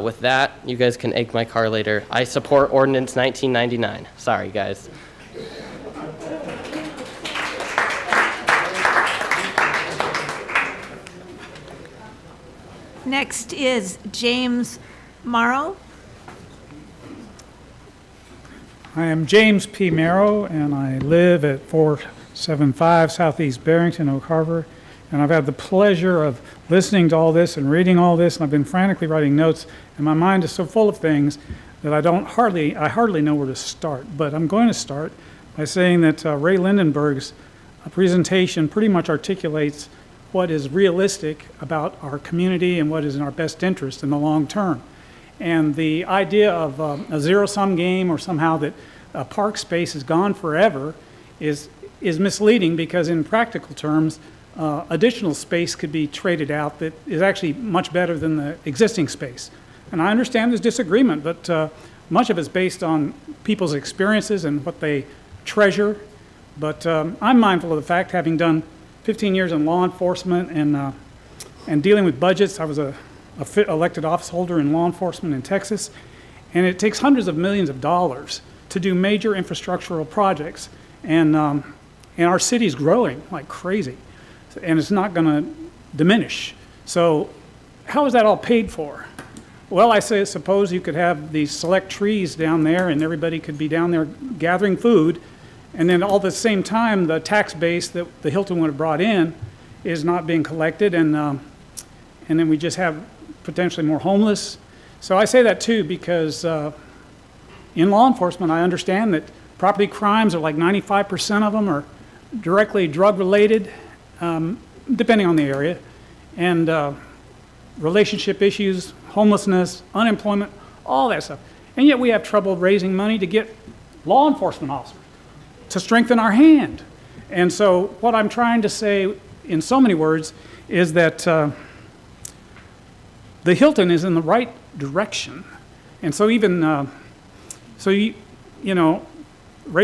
[SPEAKER 17] with that, you guys can egg my car later. I support Ordinance 1999. Sorry, guys.
[SPEAKER 4] Next is James Morrow.
[SPEAKER 15] I am James P. Merrow, and I live at 475 Southeast Barrington, Oak Harbor. And I've had the pleasure of listening to all this and reading all this, and I've been frantically writing notes, and my mind is so full of things that I hardly know where to start. But I'm going to start by saying that Ray Lindenberg's presentation pretty much articulates what is realistic about our community and what is in our best interest in the long term. And the idea of a zero-sum game or somehow that a park space is gone forever is misleading, because in practical terms, additional space could be traded out that is actually much better than the existing space. And I understand there's disagreement, but much of it's based on people's experiences and what they treasure. But I'm mindful of the fact, having done 15 years in law enforcement and dealing with budgets. I was a elected office holder in law enforcement in Texas, and it takes hundreds of millions of dollars to do major infrastructural projects, and our city's growing like crazy, and it's not going to diminish. So how is that all paid for? Well, I say, suppose you could have these select trees down there, and everybody could be down there gathering food, and then all at the same time, the tax base that the Hilton would have brought in is not being collected, and then we just have potentially more homeless. So I say that too because in law enforcement, I understand that property crimes are like 95% of them are directly drug-related, depending on the area, and relationship issues, homelessness, unemployment, all that stuff. And yet we have trouble raising money to get law enforcement officers to strengthen our hand. And so what I'm trying to say in so many words is that the Hilton is in the right direction. And so even, Ray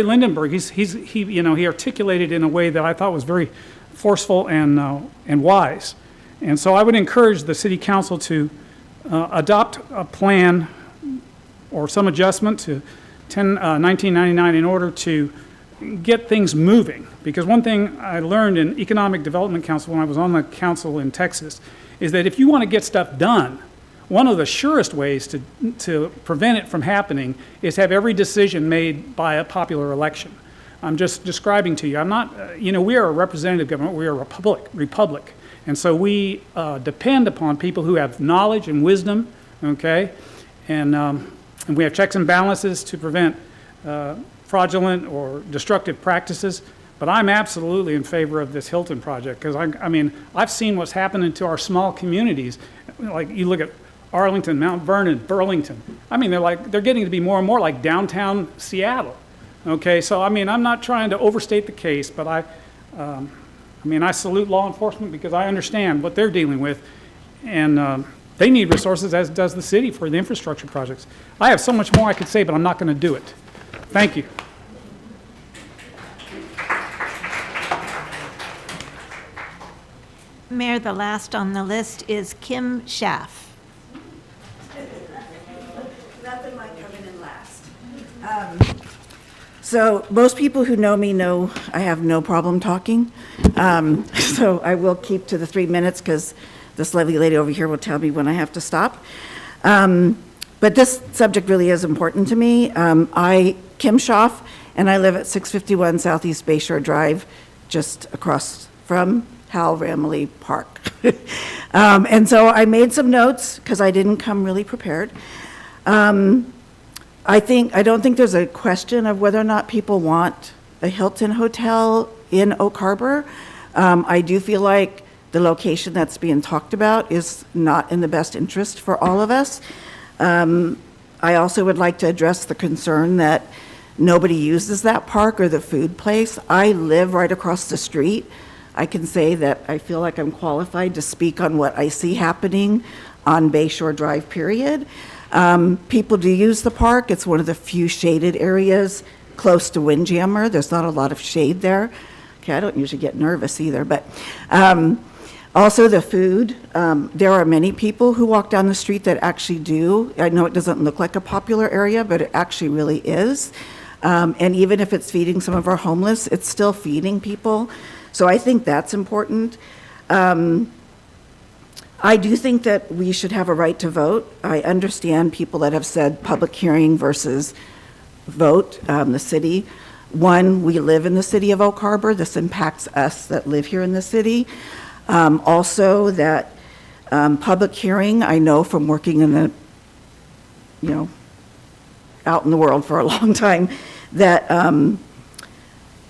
[SPEAKER 15] Lindenberg, he articulated in a way that I thought was very forceful and wise. And so I would encourage the City Council to adopt a plan or some adjustment to 1999 in order to get things moving. Because one thing I learned in Economic Development Council when I was on the council in Texas is that if you want to get stuff done, one of the surest ways to prevent it from happening is have every decision made by a popular election. I'm just describing to you. I'm not, we are a representative government. We are a republic. And so we depend upon people who have knowledge and wisdom, okay? And we have checks and balances to prevent fraudulent or destructive practices. But I'm absolutely in favor of this Hilton project because, I've seen what's happening to our small communities. Like you look at Arlington, Mount Vernon, Burlington. They're getting to be more and more like downtown Seattle. Okay, so I'm not trying to overstate the case, but I salute law enforcement because I understand what they're dealing with, and they need resources, as does the city, for the infrastructure projects. I have so much more I could say, but I'm not going to do it. Thank you.
[SPEAKER 4] Mayor, the last on the list is Kim Schaff.
[SPEAKER 18] Nothing like coming in last. So most people who know me know I have no problem talking. So I will keep to the 3 minutes because this lovely lady over here will tell me when I have to stop. But this subject really is important to me. Kim Schaff, and I live at 651 Southeast Bayshore Drive, just across from Hal Ramley Park. And so I made some notes because I didn't come really prepared. I don't think there's a question of whether or not people want a Hilton hotel in Oak Harbor. I do feel like the location that's being talked about is not in the best interest for all of us. I also would like to address the concern that nobody uses that park or the food place. I live right across the street. I can say that I feel like I'm qualified to speak on what I see happening on Bayshore Drive, period. People do use the park. It's one of the few shaded areas close to Windjammer. There's not a lot of shade there. Okay, I don't usually get nervous either, but also the food. There are many people who walk down the street that actually do. I know it doesn't look like a popular area, but it actually really is. And even if it's feeding some of our homeless, it's still feeding people. So I think that's important. I do think that we should have a right to vote. I understand people that have said public hearing versus vote, the city. One, we live in the city of Oak Harbor. This impacts us that live here in the city. Also, that public hearing, I know from working in the, out in the world for a long time, that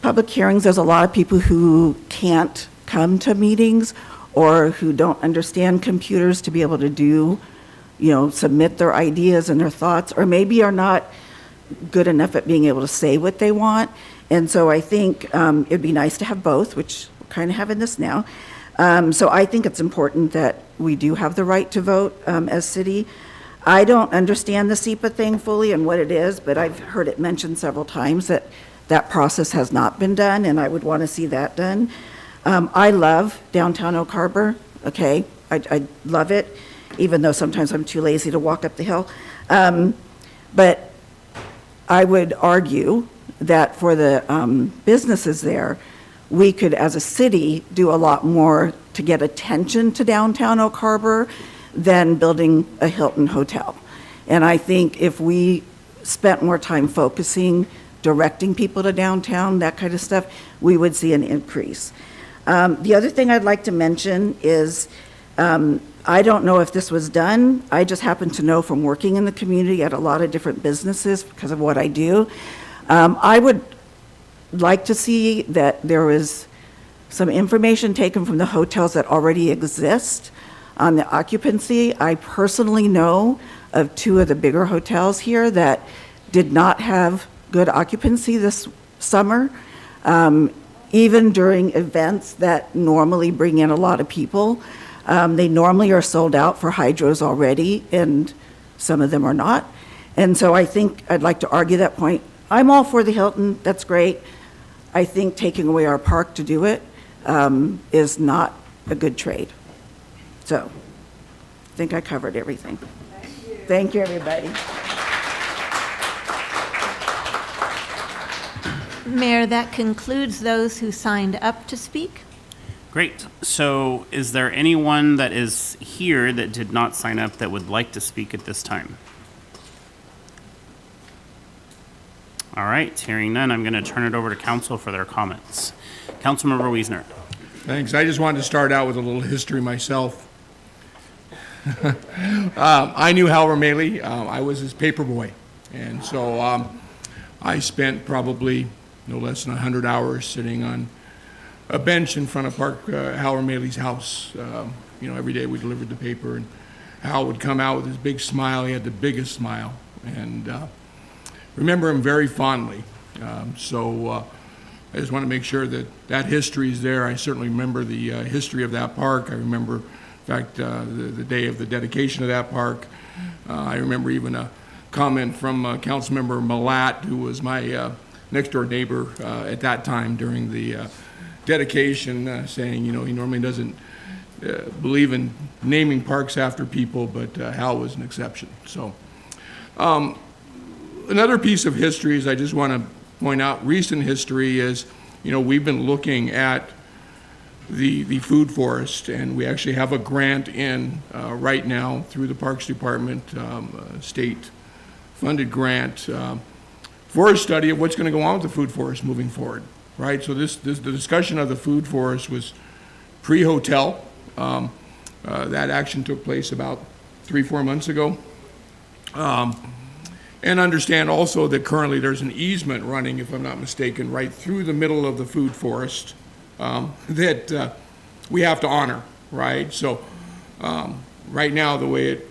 [SPEAKER 18] public hearings, there's a lot of people who can't come to meetings or who don't understand computers to be able to do, submit their ideas and their thoughts, or maybe are not good enough at being able to say what they want. And so I think it'd be nice to have both, which we're kind of having this now. So I think it's important that we do have the right to vote as city. I don't understand the SEPA thing fully and what it is, but I've heard it mentioned several times that that process has not been done, and I would want to see that done. I love downtown Oak Harbor, okay? I love it, even though sometimes I'm too lazy to walk up the hill. But I would argue that for the businesses there, we could, as a city, do a lot more to get attention to downtown Oak Harbor than building a Hilton hotel. And I think if we spent more time focusing, directing people to downtown, that kind of stuff, we would see an increase. The other thing I'd like to mention is, I don't know if this was done. I just happen to know from working in the community at a lot of different businesses because of what I do. I would like to see that there was some information taken from the hotels that already exist on the occupancy. I personally know of 2 of the bigger hotels here that did not have good occupancy this summer, even during events that normally bring in a lot of people. They normally are sold out for hydros already, and some of them are not. And so I think I'd like to argue that point. I'm all for the Hilton, that's great. I think taking away our park to do it is not a good trade. So I think I covered everything. Thank you, everybody.
[SPEAKER 4] Mayor, that concludes those who signed up to speak.
[SPEAKER 1] Great. So is there anyone that is here that did not sign up that would like to speak at this time? All right, hearing none, I'm going to turn it over to council for their comments. Councilmember Wiesner.
[SPEAKER 3] Thanks. I just wanted to start out with a little history myself. I knew Hal Remaley. I was his paper boy. And so I spent probably no less than 100 hours sitting on a bench in front of Hal Remaley's house. Every day we delivered the paper, and Hal would come out with his big smile. He had the biggest smile, and remember him very fondly. So I just want to make sure that that history is there. I certainly remember the history of that park. I remember, in fact, the day of the dedication of that park. I remember even a comment from Councilmember Malat, who was my next-door neighbor at that time during the dedication, saying, he normally doesn't believe in naming parks after people, but Hal was an exception. So another piece of history is I just want to point out recent history is, we've been looking at the food forest, and we actually have a grant in right now through the Parks Department, state-funded grant for a study of what's going to go on with the food forest moving forward, right? So the discussion of the food forest was pre-hotel. That action took place about 3-4 months ago. And understand also that currently there's an easement running, if I'm not mistaken, right through the middle of the food forest that we have to honor, right? So right now, the way it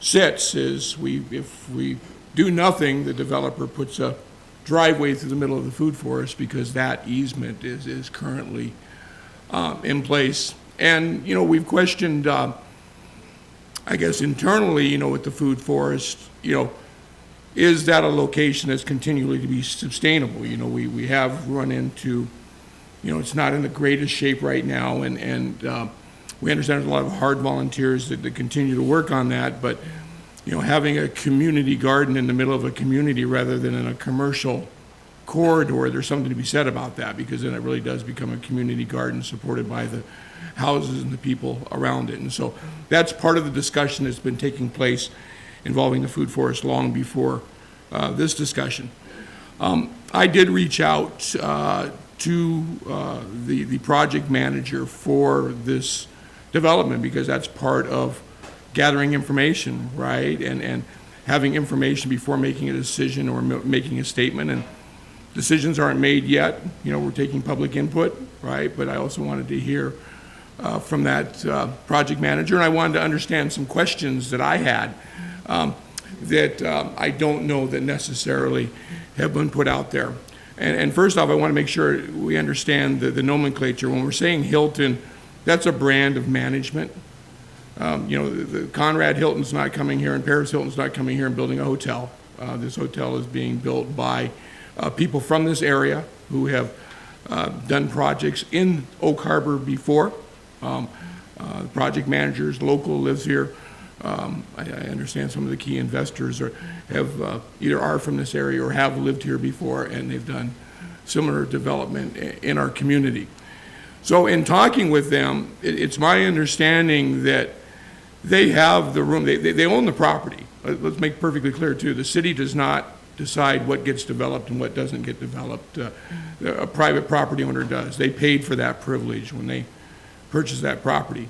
[SPEAKER 3] sits is if we do nothing, the developer puts a driveway through the middle of the food forest because that easement is currently in place. And, we've questioned, I guess, internally, with the food forest, is that a location that's continually to be sustainable? We have run into, it's not in the greatest shape right now, and we understand there's a lot of hard volunteers that continue to work on that, but, having a community garden in the middle of a community rather than in a commercial corridor, there's something to be said about that, because then it really does become a community garden supported by the houses and the people around it. And so that's part of the discussion that's been taking place involving the food forest long before this discussion. I did reach out to the project manager for this development, because that's part of gathering information, right? And having information before making a decision or making a statement. And decisions aren't made yet. You know, we're taking public input, right? But I also wanted to hear from that project manager, and I wanted to understand some questions that I had that I don't know that necessarily have been put out there. And first off, I want to make sure we understand the nomenclature. When we're saying Hilton, that's a brand of management. You know, the Conrad Hilton's not coming here, and Paris Hilton's not coming here and building a hotel. This hotel is being built by people from this area who have done projects in Oak Harbor before. The project managers, local, lives here. I understand some of the key investors have either are from this area or have lived here before, and they've done similar development in our community. So in talking with them, it's my understanding that they have the room, they own the property. Let's make perfectly clear too, the city does not decide what gets developed and what doesn't get developed. A private property owner does. They paid for that privilege when they purchased that property.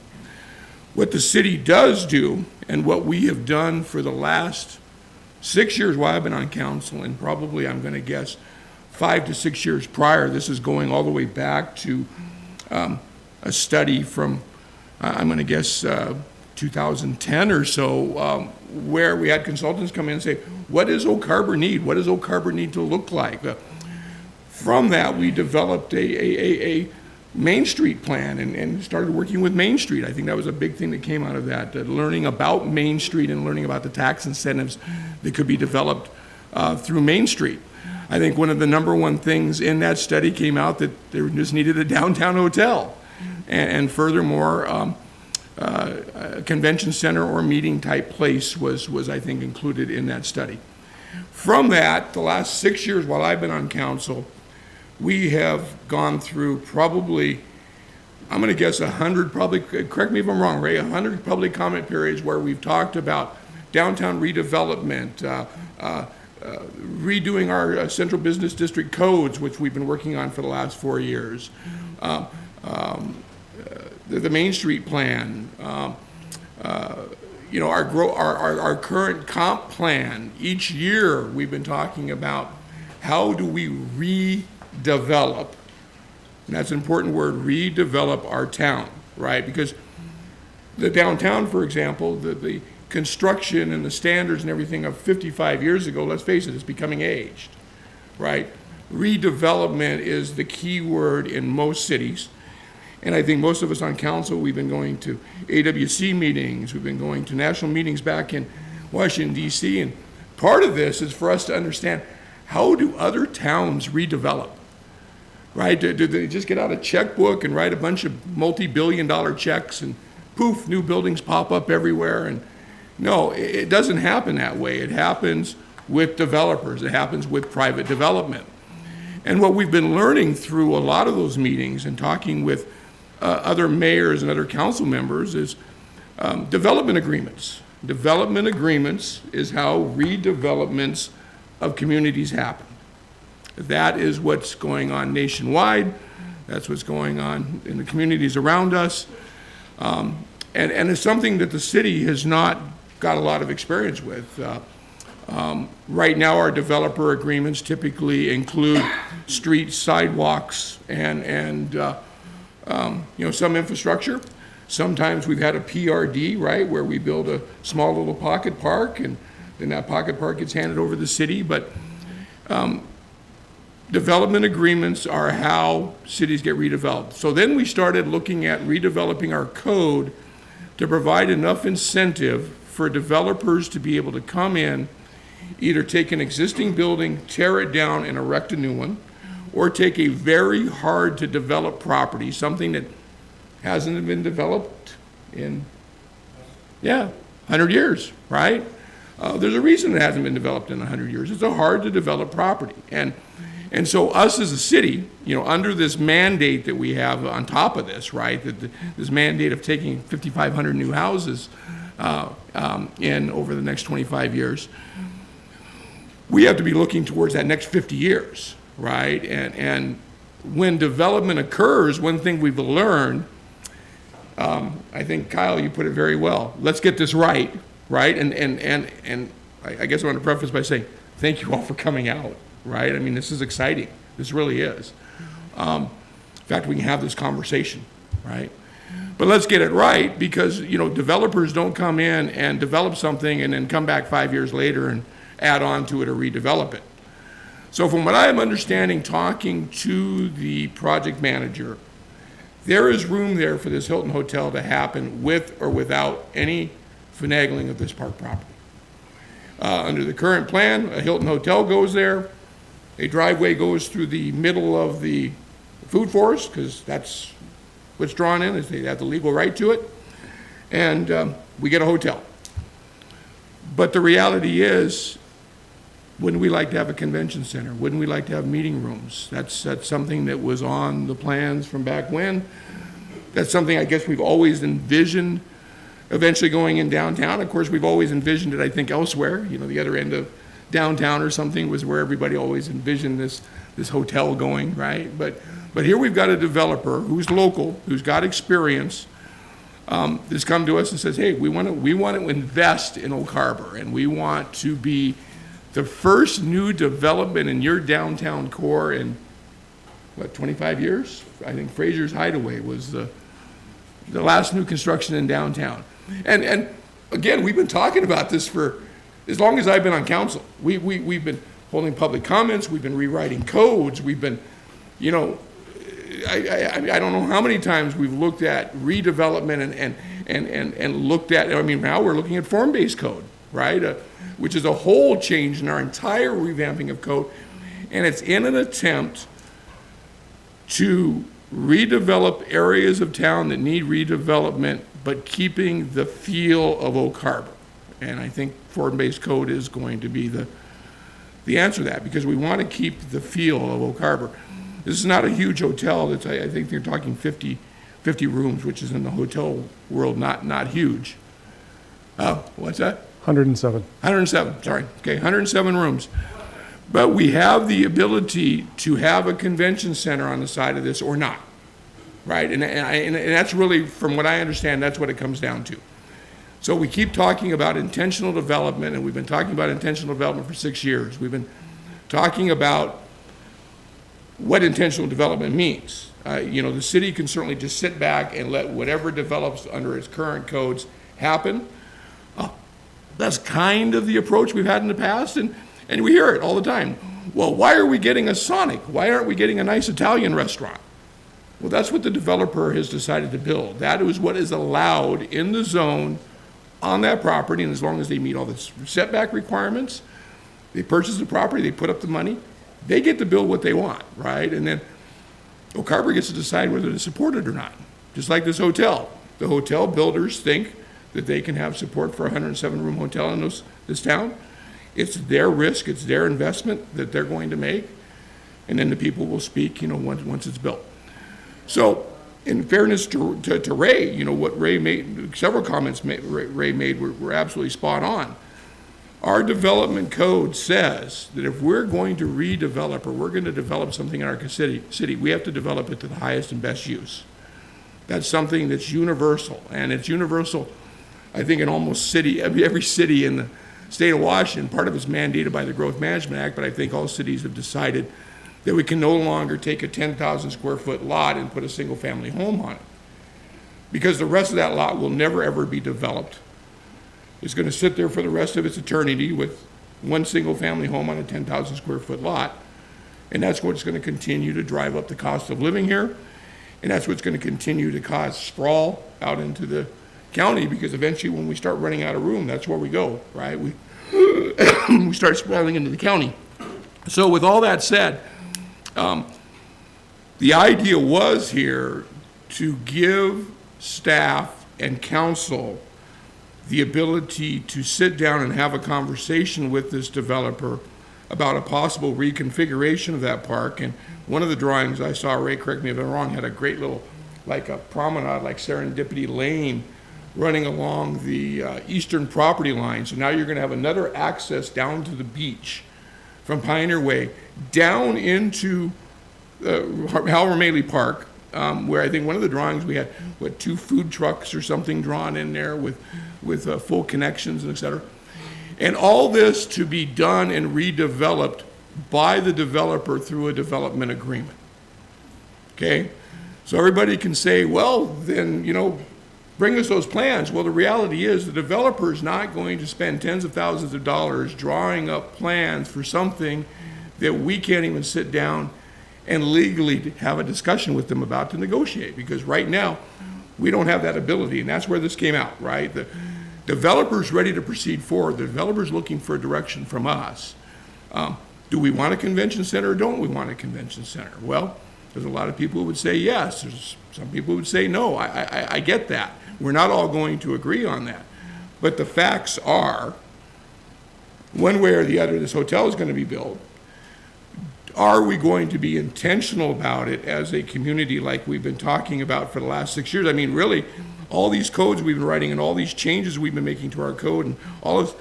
[SPEAKER 3] What the city does do, and what we have done for the last 6 years while I've been on council, and probably I'm going to guess 5 to 6 years prior, this is going all the way back to a study from, I'm going to guess 2010 or so, where we had consultants come in and say, what does Oak Harbor need? What does Oak Harbor need to look like? From that, we developed a Main Street plan and started working with Main Street. I think that was a big thing that came out of that, learning about Main Street and learning about the tax incentives that could be developed through Main Street. I think one of the number one things in that study came out that they just needed a downtown hotel. And furthermore, a convention center or meeting type place was I think, included in that study. From that, the last 6 years while I've been on council, we have gone through probably, I'm going to guess 100, probably, correct me if I'm wrong, Ray, 100 public comment periods where we've talked about downtown redevelopment, redoing our central business district codes, which we've been working on for the last 4 years, the Main Street plan, you know, our current comp plan. Each year we've been talking about how do we redevelop, and that's an important word, redevelop our town, right? Because the downtown, for example, the construction and the standards and everything of 55 years ago, let's face it, it's becoming aged, right? Redevelopment is the key word in most cities. And I think most of us on council, we've been going to AWC meetings, we've been going to national meetings back in Washington, D.C., and part of this is for us to understand, how do other towns redevelop, right? Do they just get out a checkbook and write a bunch of multi-billion-dollar checks and poof, new buildings pop up everywhere? And no, it doesn't happen that way. It happens with developers. It happens with private development. And what we've been learning through a lot of those meetings and talking with other mayors and other council members is development agreements. Development agreements is how redevelopments of communities happen. That is what's going on nationwide. That's what's going on in the communities around us. And it's something that the city has not got a lot of experience with. Right now, our developer agreements typically include streets, sidewalks, and you know, some infrastructure. Sometimes we've had a PRD, right, where we build a small little pocket park, and then that pocket park gets handed over to the city. But development agreements are how cities get redeveloped. So then we started looking at redeveloping our code to provide enough incentive for developers to be able to come in, either take an existing building, tear it down, and erect a new one, or take a very hard to develop property, something that hasn't been developed in, 100 years, right? There's a reason it hasn't been developed in 100 years. It's a hard to develop property. And And so us as a city, under this mandate that we have on top of this, right, this mandate of taking 5,500 new houses in over the next 25 years, we have to be looking towards that next 50 years, right? And when development occurs, one thing we've learned, I think, Kyle, you put it very well. Let's get this right, right? And I guess I want to preface by saying thank you all for coming out, right? I mean, this is exciting. This really is. In fact, we can have this conversation, right? But let's get it right, because, developers don't come in and develop something and then come back 5 years later and add on to it or redevelop it. So from what I am understanding, talking to the project manager, there is room there for this Hilton Hotel to happen with or without any finagling of this park property. Under the current plan, a Hilton Hotel goes there. A driveway goes through the middle of the food forest, because that's what's drawn in, is they have the legal right to it. And we get a hotel. But the reality is, wouldn't we like to have a convention center? Wouldn't we like to have meeting rooms? That's something that was on the plans from back when. That's something I guess we've always envisioned eventually going in downtown. Of course, we've always envisioned it, I think, elsewhere. The other end of downtown or something was where everybody always envisioned this hotel going, right? But here we've got a developer who's local, who's got experience, that's come to us and says, hey, we want to invest in Oak Harbor, and we want to be the first new development in your downtown core in, 25 years? I think Fraser's Hideaway was the last new construction in downtown. And again, we've been talking about this for as long as I've been on council. We've been holding public comments, we've been rewriting codes, we've been, I don't know how many times we've looked at redevelopment and looked at, now we're looking at form-based code, right? Which is a whole change in our entire revamping of code. And it's in an attempt to redevelop areas of town that need redevelopment, but keeping the feel of Oak Harbor. And I think form-based code is going to be the answer to that, because we want to keep the feel of Oak Harbor. This is not a huge hotel. I think they're talking 50 rooms, which is in the hotel world not huge. What's that?
[SPEAKER 2] 107.
[SPEAKER 3] 107, sorry. Okay, 107 rooms. But we have the ability to have a convention center on the side of this or not, right? And that's really, from what I understand, that's what it comes down to. So we keep talking about intentional development, and we've been talking about intentional development for 6 years. We've been talking about what intentional development means. The city can certainly just sit back and let whatever develops under its current codes happen. That's kind of the approach we've had in the past, and we hear it all the time. Well, why are we getting a Sonic? Why aren't we getting a nice Italian restaurant? Well, that's what the developer has decided to build. That is what is allowed in the zone on that property, and as long as they meet all the setback requirements, they purchase the property, they put up the money, they get to build what they want, right? And then Oak Harbor gets to decide whether to support it or not. Just like this hotel. The hotel builders think that they can have support for a 107-room hotel in this town. It's their risk, it's their investment that they're going to make, and then the people will speak, once it's built. So, in fairness to Ray, what Ray made, several comments Ray made were absolutely spot on. Our development code says that if we're going to redevelop or we're going to develop something in our city, we have to develop it to the highest and best use. That's something that's universal, and it's universal, I think, in almost every city in the state of Washington. Part of it's mandated by the Growth Management Act, but I think all cities have decided that we can no longer take a 10,000 square foot lot and put a single family home on it, because the rest of that lot will never ever be developed. It's going to sit there for the rest of its eternity with one single family home on a 10,000 square foot lot, and that's what's going to continue to drive up the cost of living here, and that's what's going to continue to cause sprawl out into the county, because eventually when we start running out of room, that's where we go, right? We start sprawling into the county. So with all that said, the idea was here to give staff and council the ability to sit down and have a conversation with this developer about a possible reconfiguration of that park. And one of the drawings I saw, Ray, correct me if I'm wrong, had a great little, like a promenade, like Serendipity Lane, running along the eastern property line. So now you're going to have another access down to the beach from Pioneer Way down into Hal Ramaley Park, where I think one of the drawings we had, 2 food trucks or something drawn in there with full connections and et cetera. And all this to be done and redeveloped by the developer through a development agreement. Okay? So everybody can say, well, then, bring us those plans. Well, the reality is the developer is not going to spend tens of thousands of dollars drawing up plans for something that we can't even sit down and legally have a discussion with them about to negotiate, because right now we don't have that ability, and that's where this came out, right? The developer's ready to proceed forward. The developer's looking for a direction from us. Do we want a convention center or don't we want a convention center? Well, there's a lot of people who would say yes. There's some people who would say no. I get that. We're not all going to agree on that. But the facts are, one way or the other, this hotel is going to be built. Are we going to be intentional about it as a community like we've been talking about for the last 6 years? I mean, really, all these codes we've been writing and all these changes we've been making to our code and all of this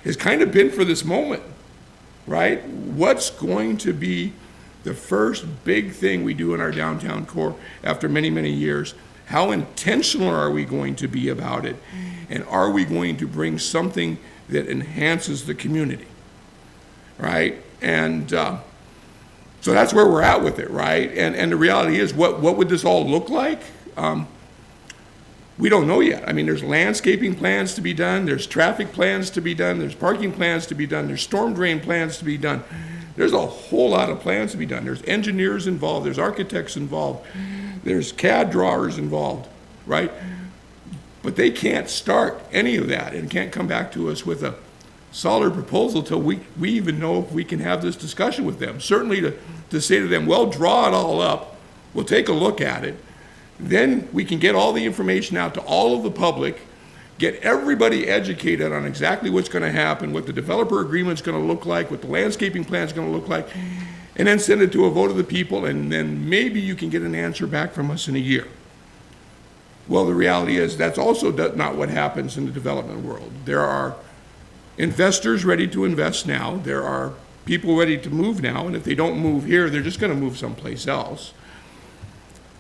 [SPEAKER 3] has kind of been for this moment, right? What's going to be the first big thing we do in our downtown core after many, many years? How intentional are we going to be about it? And are we going to bring something that enhances the community, right? And so that's where we're at with it, right? And the reality is, what would this all look like? We don't know yet. I mean, there's landscaping plans to be done, there's traffic plans to be done, there's parking plans to be done, there's storm drain plans to be done. There's a whole lot of plans to be done. There's engineers involved, there's architects involved, there's CAD drawers involved, right? But they can't start any of that and can't come back to us with a solid proposal till we even know if we can have this discussion with them. Certainly to say to them, well, draw it all up, we'll take a look at it, then we can get all the information out to all of the public, get everybody educated on exactly what's going to happen, what the developer agreement's going to look like, what the landscaping plan's going to look like, and then send it to a vote of the people, and then maybe you can get an answer back from us in a year. Well, the reality is that's also not what happens in the development world. There are investors ready to invest now. There are people ready to move now, and if they don't move here, they're just going to move someplace else.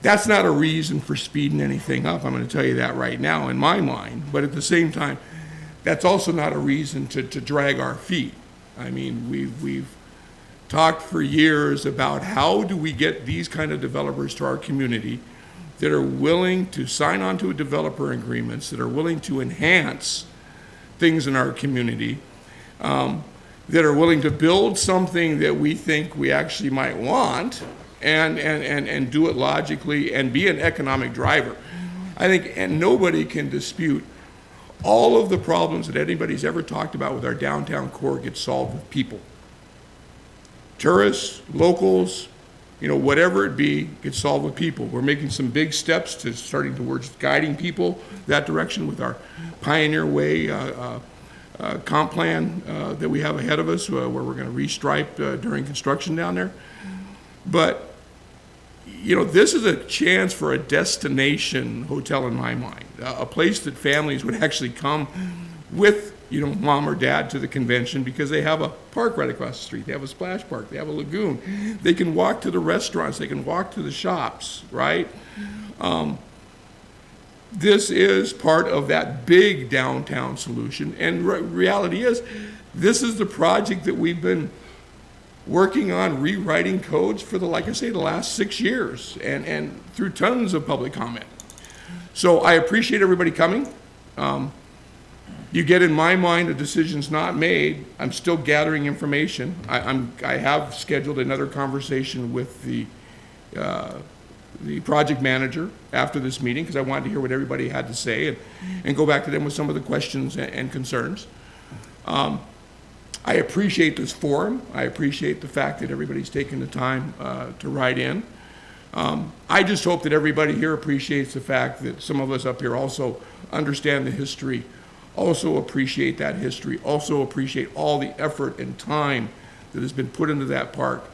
[SPEAKER 3] That's not a reason for speeding anything up. I'm going to tell you that right now in my mind. But at the same time, that's also not a reason to drag our feet. I mean, we've talked for years about how do we get these kind of developers to our community that are willing to sign on to developer agreements, that are willing to enhance things in our community, that are willing to build something that we think we actually might want, and do it logically and be an economic driver. I think, and nobody can dispute, all of the problems that anybody's ever talked about with our downtown core get solved with people. Tourists, locals, whatever it be, gets solved with people. We're making some big steps to starting towards guiding people that direction with our Pioneer Way comp plan that we have ahead of us, where we're going to restripe during construction down there. But this is a chance for a destination hotel in my mind, a place that families would actually come with, mom or dad to the convention because they have a park right across the street. They have a splash park. They have a lagoon. They can walk to the restaurants. They can walk to the shops, right? This is part of that big downtown solution. And reality is, this is the project that we've been working on rewriting codes for the last 6 years and through tons of public comment. So I appreciate everybody coming. You get, in my mind, a decision's not made. I'm still gathering information. I have scheduled another conversation with the project manager after this meeting because I wanted to hear what everybody had to say and go back to them with some of the questions and concerns. I appreciate this forum. I appreciate the fact that everybody's taken the time to write in. I just hope that everybody here appreciates the fact that some of us up here also understand the history, also appreciate that history, also appreciate all the effort and time that has been put into that park.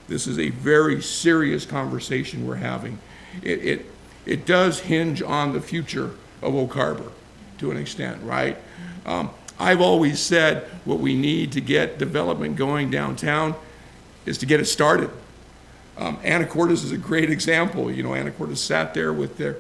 [SPEAKER 3] This is a very serious conversation we're having. It does hinge on the future of Oak Harbor to an extent, right? I've always said what we need to get development going downtown is to get it started. Anacortes is a great example. You know, Anacortes sat there with their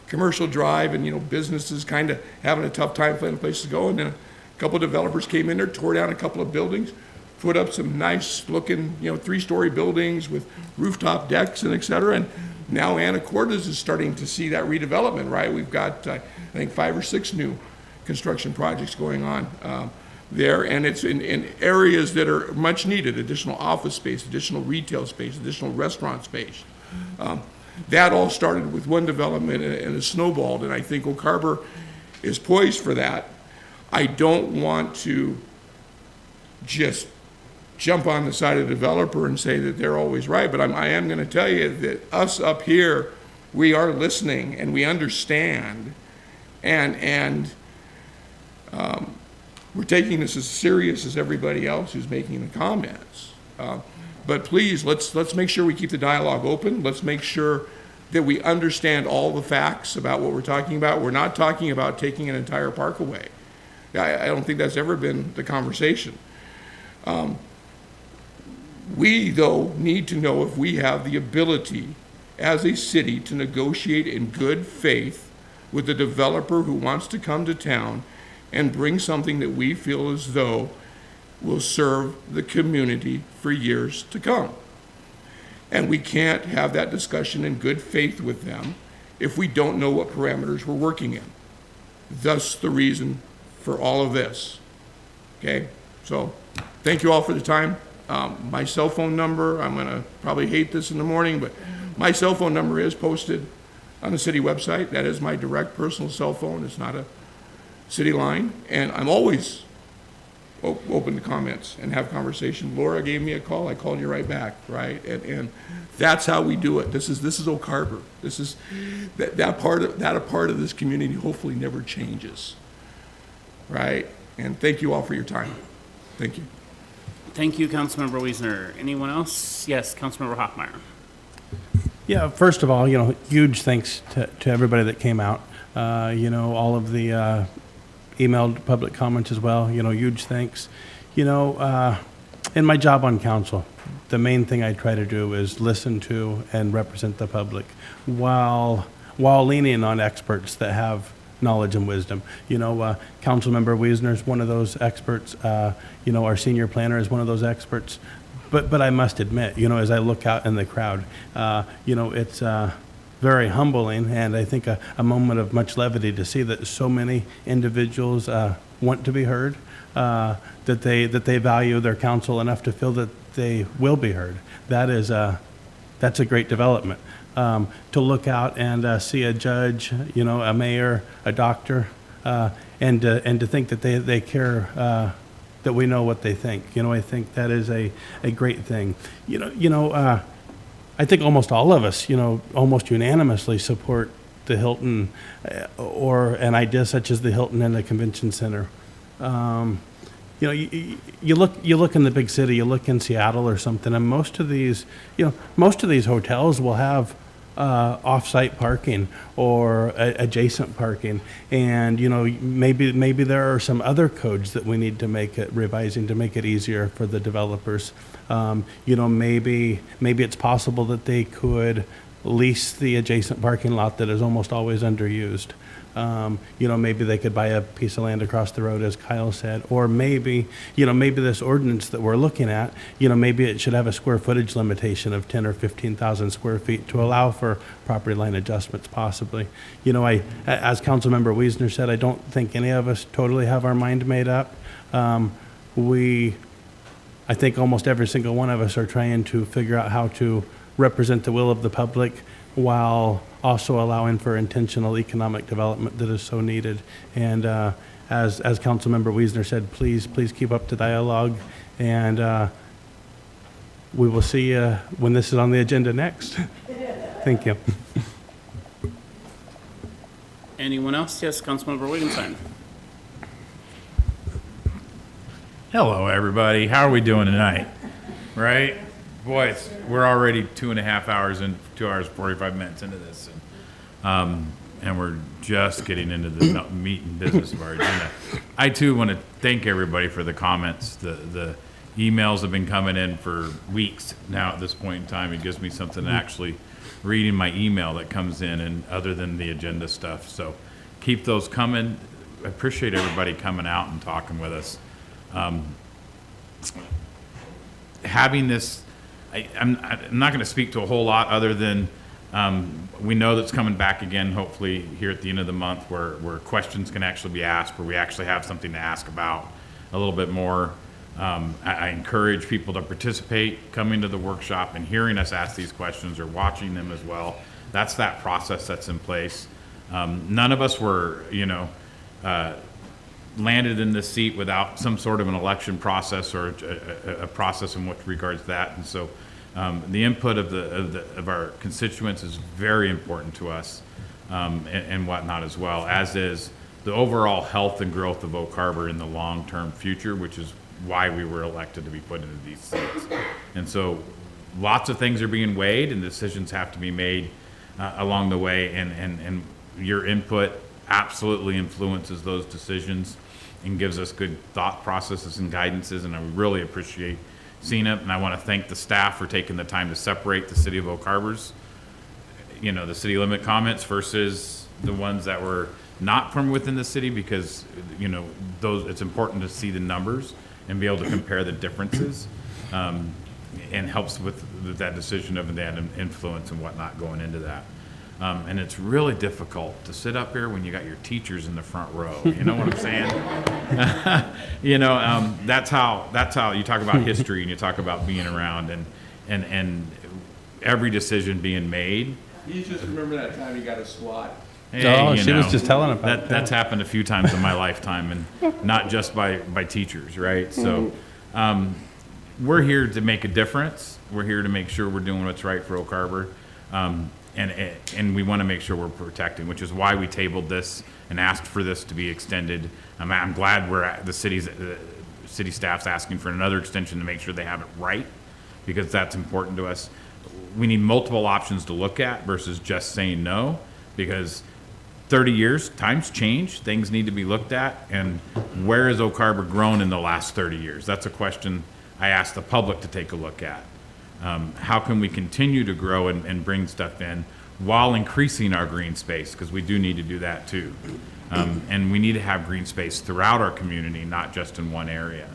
[SPEAKER 3] commercial drive and, you know, businesses kind of having a tough time finding places to go. And then a couple of developers came in there, tore down a couple of buildings, put up some nice looking, you know, 3-story buildings with rooftop decks and et cetera. And now Anacortes is starting to see that redevelopment, right? We've got, I think, 5 or 6 new construction projects going on there. And it's in areas that are much needed, additional office space, additional retail space, additional restaurant space. That all started with one development and it snowballed. And I think Oak Harbor is poised for that. I don't want to just jump on the side of the developer and say that they're always right, but I am going to tell you that us up here, we are listening and we understand, and we're taking this as serious as everybody else who's making the comments. But please, let's make sure we keep the dialogue open. Let's make sure that we understand all the facts about what we're talking about. We're not talking about taking an entire park away. I don't think that's ever been the conversation. We, though, need to know if we have the ability as a city to negotiate in good faith with the developer who wants to come to town and bring something that we feel as though will serve the community for years to come. And we can't have that discussion in good faith with them if we don't know what parameters we're working in. Thus the reason for all of this. Okay? So thank you all for the time. My cell phone number, I'm going to probably hate this in the morning, but my cell phone number is posted on the city website. That is my direct personal cell phone. It's not a city line. And I'm always open to comments and have conversation. Laura gave me a call. I called you right back, right? And that's how we do it. This is Oak Harbor. This is that part of this community hopefully never changes, right? And thank you all for your time. Thank you.
[SPEAKER 1] Thank you, Councilmember Wiesner. Anyone else? Yes, Councilmember Hoffmeyer.
[SPEAKER 5] Yeah, first of all, you know, huge thanks to everybody that came out. You know, all of the emailed public comments as well. You know, huge thanks. You know, in my job on council, the main thing I try to do is listen to and represent the public while leaning on experts that have knowledge and wisdom. You know, Councilmember Wiesner is one of those experts. You know, our senior planner is one of those experts. But I must admit, you know, as I look out in the crowd, you know, it's very humbling and I think a moment of much levity to see that so many individuals want to be heard, that they value their council enough to feel that they will be heard. That's a great development. To look out and see a judge, you know, a mayor, a doctor, and to think that they care, that we know what they think. You know, I think that is a great thing. You know, I think almost all of us, you know, almost unanimously support the Hilton or an idea such as the Hilton and the Convention Center. You know, you look in the big city, you look in Seattle or something, and most of these hotels will have off-site parking or adjacent parking, and you know, maybe there are some other codes that we need to make it revising to make it easier for the developers. You know, maybe it's possible that they could lease the adjacent parking lot that is almost always underused. You know, maybe they could buy a piece of land across the road, as Kyle said, or maybe this ordinance that we're looking at, you know, maybe it should have a square footage limitation of 10 or 15,000 square feet to allow for property line adjustments possibly. You know, as Councilmember Wiesner said, I don't think any of us totally have our mind made up. I think almost every single one of us are trying to figure out how to represent the will of the public while also allowing for intentional economic development that is so needed. And as Councilmember Wiesner said, please keep up the dialogue, and we will see you when this is on the agenda next. Thank you.
[SPEAKER 1] Anyone else? Yes, Councilmember Wittgenstein.
[SPEAKER 8] Hello, everybody. How are we doing tonight? right? Boy, we're already 2.5 hours and 2 hours 45 minutes into this, and we're just getting into the meat and business of our agenda. I too want to thank everybody for the comments. The emails have been coming in for weeks now. At this point in time, it gives me something to actually read in my email that comes in, and other than the agenda stuff. So keep those coming. I appreciate everybody coming out and talking with us. Having this, I'm not going to speak to a whole lot other than we know that's coming back again, hopefully here at the end of the month, where questions can actually be asked, where we actually have something to ask about a little bit more. I encourage people to participate, coming to the workshop and hearing us ask these questions or watching them as well. That's that process that's in place. None of us were, landed in this seat without some sort of an election process or a process in which regards that. And so the input of our constituents is very important to us, and whatnot as well, as is the overall health and growth of Oak Harbor in the long-term future, which is why we were elected to be put into these seats. And so lots of things are being weighed and decisions have to be made along the way, and your input absolutely influences those decisions and gives us good thought processes and guidances, and I really appreciate seeing it. And I want to thank the staff for taking the time to separate the city of Oak Harbor's, the city limit comments versus the ones that were not from within the city, because it's important to see the numbers and be able to compare the differences, and helps with that decision of that influence and whatnot going into that. And it's really difficult to sit up here when you got your teachers in the front row. You know what I'm saying? That's how you talk about history and you talk about being around and every decision being made.
[SPEAKER 3] You just remember that time you got a SWAT.
[SPEAKER 5] Hey, she was just telling about that.
[SPEAKER 8] That's happened a few times in my lifetime, and not just by teachers, right? So we're here to make a difference. We're here to make sure we're doing what's right for Oak Harbor. And we want to make sure we're protecting, which is why we tabled this and asked for this to be extended. I'm glad the city staff's asking for another extension to make sure they have it right, because that's important to us. We need multiple options to look at versus just saying no, because 30 years, times change, things need to be looked at, and where has Oak Harbor grown in the last 30 years? That's a question I asked the public to take a look at. How can we continue to grow and bring stuff in while increasing our green space? Because we do need to do that too. And we need to have green space throughout our community, not just in one area.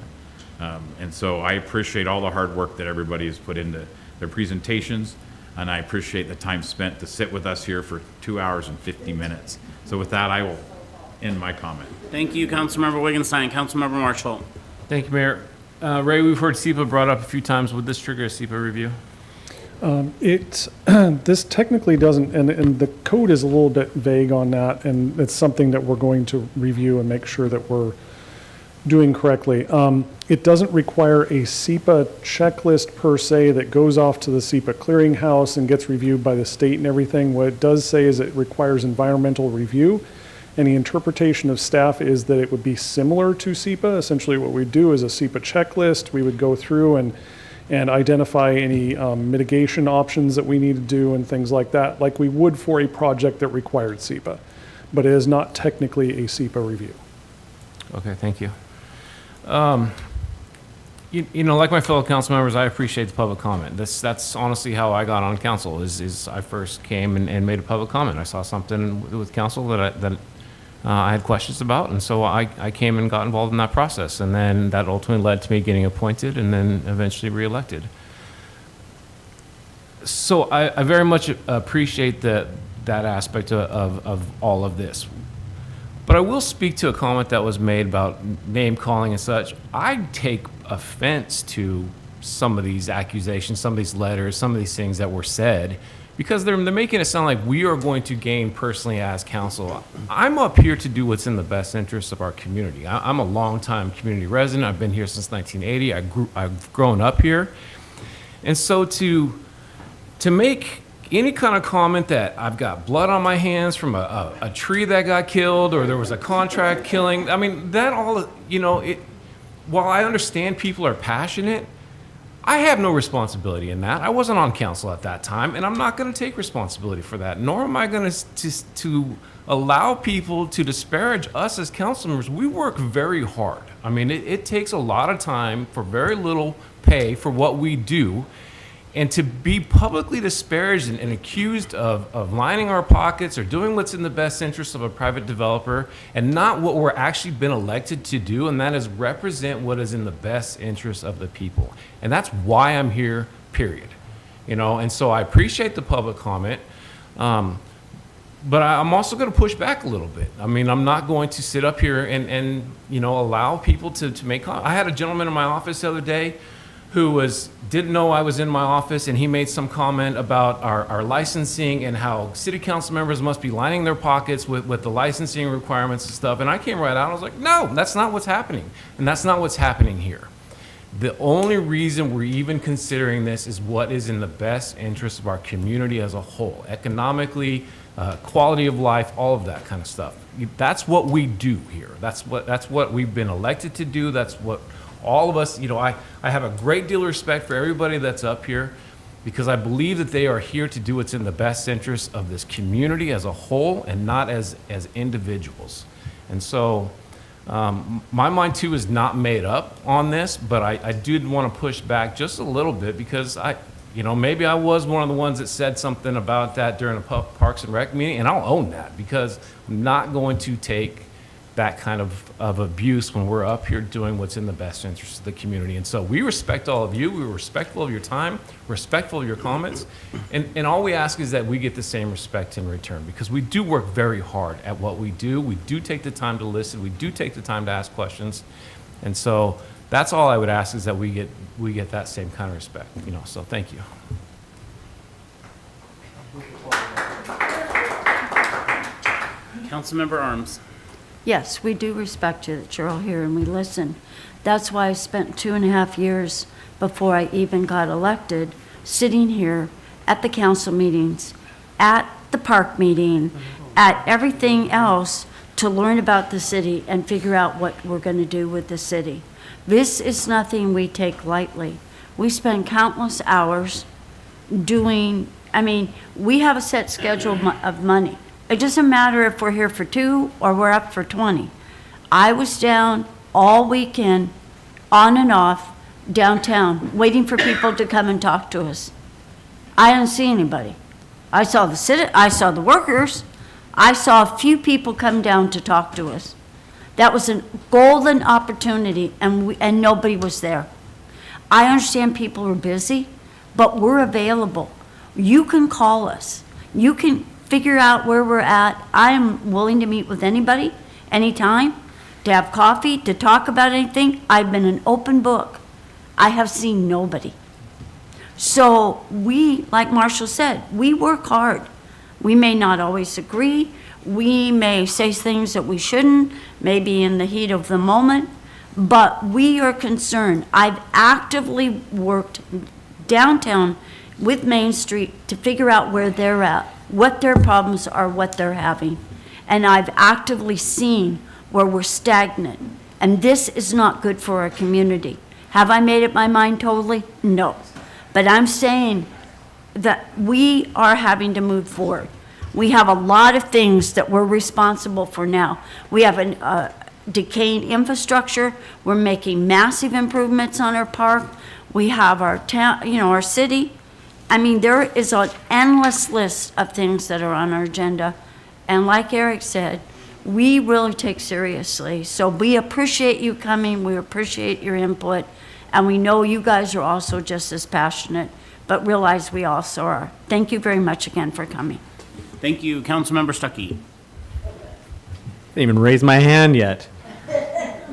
[SPEAKER 8] And so I appreciate all the hard work that everybody has put into their presentations, and I appreciate the time spent to sit with us here for 2 hours and 50 minutes. So with that, I will end my comment.
[SPEAKER 1] Thank you, Councilmember Wittgenstein. Councilmember Marshall.
[SPEAKER 7] Thank you, Mayor. Ray, we've heard SEPA brought up a few times. Would this trigger a SEPA review?
[SPEAKER 2] This technically doesn't, and the code is a little bit vague on that, and it's something that we're going to review and make sure that we're doing correctly. It doesn't require a SEPA checklist per se that goes off to the SEPA clearinghouse and gets reviewed by the state and everything. What it does say is it requires environmental review, and the interpretation of staff is that it would be similar to SEPA. Essentially what we do is a SEPA checklist. We would go through and identify any mitigation options that we need to do and things like that, like we would for a project that required SEPA. But it is not technically a SEPA review.
[SPEAKER 7] Okay, thank you. Like my fellow council members, I appreciate the public comment. That's honestly how I got on council. Is I first came and made a public comment. I saw something with council that I had questions about, and so I came and got involved in that process, and then that ultimately led to me getting appointed and then eventually reelected. So I very much appreciate that aspect of all of this. But I will speak to a comment that was made about name calling and such. I take offense to some of these accusations, some of these letters, some of these things that were said, because they're making it sound like we are going to gain personally as council. I'm up here to do what's in the best interest of our community. I'm a longtime community resident. I've been here since 1980. I've grown up here. And so to make any kind of comment that I've got blood on my hands from a tree that got killed, or there was a contract killing, I mean, that all, while I understand people are passionate, I have no responsibility in that. I wasn't on council at that time, and I'm not going to take responsibility for that, nor am I going to allow people to disparage us as council members. We work very hard. I mean, it takes a lot of time for very little pay for what we do. And to be publicly disparaged and accused of lining our pockets or doing what's in the best interest of a private developer and not what we're actually been elected to do, and that is represent what is in the best interest of the people. And that's why I'm here, period. You know, and so I appreciate the public comment, but I'm also going to push back a little bit. I mean, I'm not going to sit up here and you know, allow people to make comments. I had a gentleman in my office the other day who didn't know I was in my office, and he made some comment about our licensing and how city council members must be lining their pockets with the licensing requirements and stuff. And I came right out and I was like, no, that's not what's happening. And that's not what's happening here. The only reason we're even considering this is what is in the best interest of our community as a whole, economically, quality of life, all of that kind of stuff. That's what we do here. That's what we've been elected to do. That's what all of us, you know, I have a great deal of respect for everybody that's up here because I believe that they are here to do what's in the best interest of this community as a whole and not as individuals. And so my mind too is not made up on this, but I did want to push back just a little bit because you know, maybe I was one of the ones that said something about that during a Parks and Rec meeting, and I'll own that because I'm not going to take that kind of abuse when we're up here doing what's in the best interest of the community. And so we respect all of you. We're respectful of your time, respectful of your comments. And all we ask is that we get the same respect in return because we do work very hard at what we do. We do take the time to listen. We do take the time to ask questions. And so that's all I would ask is that we get that same kind of respect, you know, so thank you.
[SPEAKER 1] Councilmember Arms.
[SPEAKER 21] Yes, we do respect you that you're all here and we listen. That's why I spent 2.5 years before I even got elected, sitting here at the council meetings, at the park meeting, at everything else to learn about the city and figure out what we're going to do with the city. This is nothing we take lightly. We spend countless hours doing, I mean, we have a set schedule of money. It doesn't matter if we're here for 2 or we're up for 20. I was down all weekend, on and off, downtown, waiting for people to come and talk to us. I didn't see anybody. I saw the workers. I saw a few people come down to talk to us. That was a golden opportunity, and nobody was there. I understand people are busy, but we're available. You can call us. You can figure out where we're at. I am willing to meet with anybody, anytime, to have coffee, to talk about anything. I've been an open book. I have seen nobody. So we, like Marshall said, we work hard. We may not always agree. We may say things that we shouldn't, maybe in the heat of the moment, but we are concerned. I've actively worked downtown with Main Street to figure out where they're at, what their problems are, what they're having. And I've actively seen where we're stagnant. And this is not good for our community. Have I made up my mind totally? No. But I'm saying that we are having to move forward. We have a lot of things that we're responsible for now. We have a decaying infrastructure. We're making massive improvements on our park. We have our town, you know, our city. I mean, there is an endless list of things that are on our agenda. And like Eric said, we really take seriously. So we appreciate you coming. We appreciate your input. And we know you guys are also just as passionate, but realize we also are. Thank you very much again for coming.
[SPEAKER 1] Thank you, Councilmember Stucky.
[SPEAKER 16] Didn't even raise my hand yet.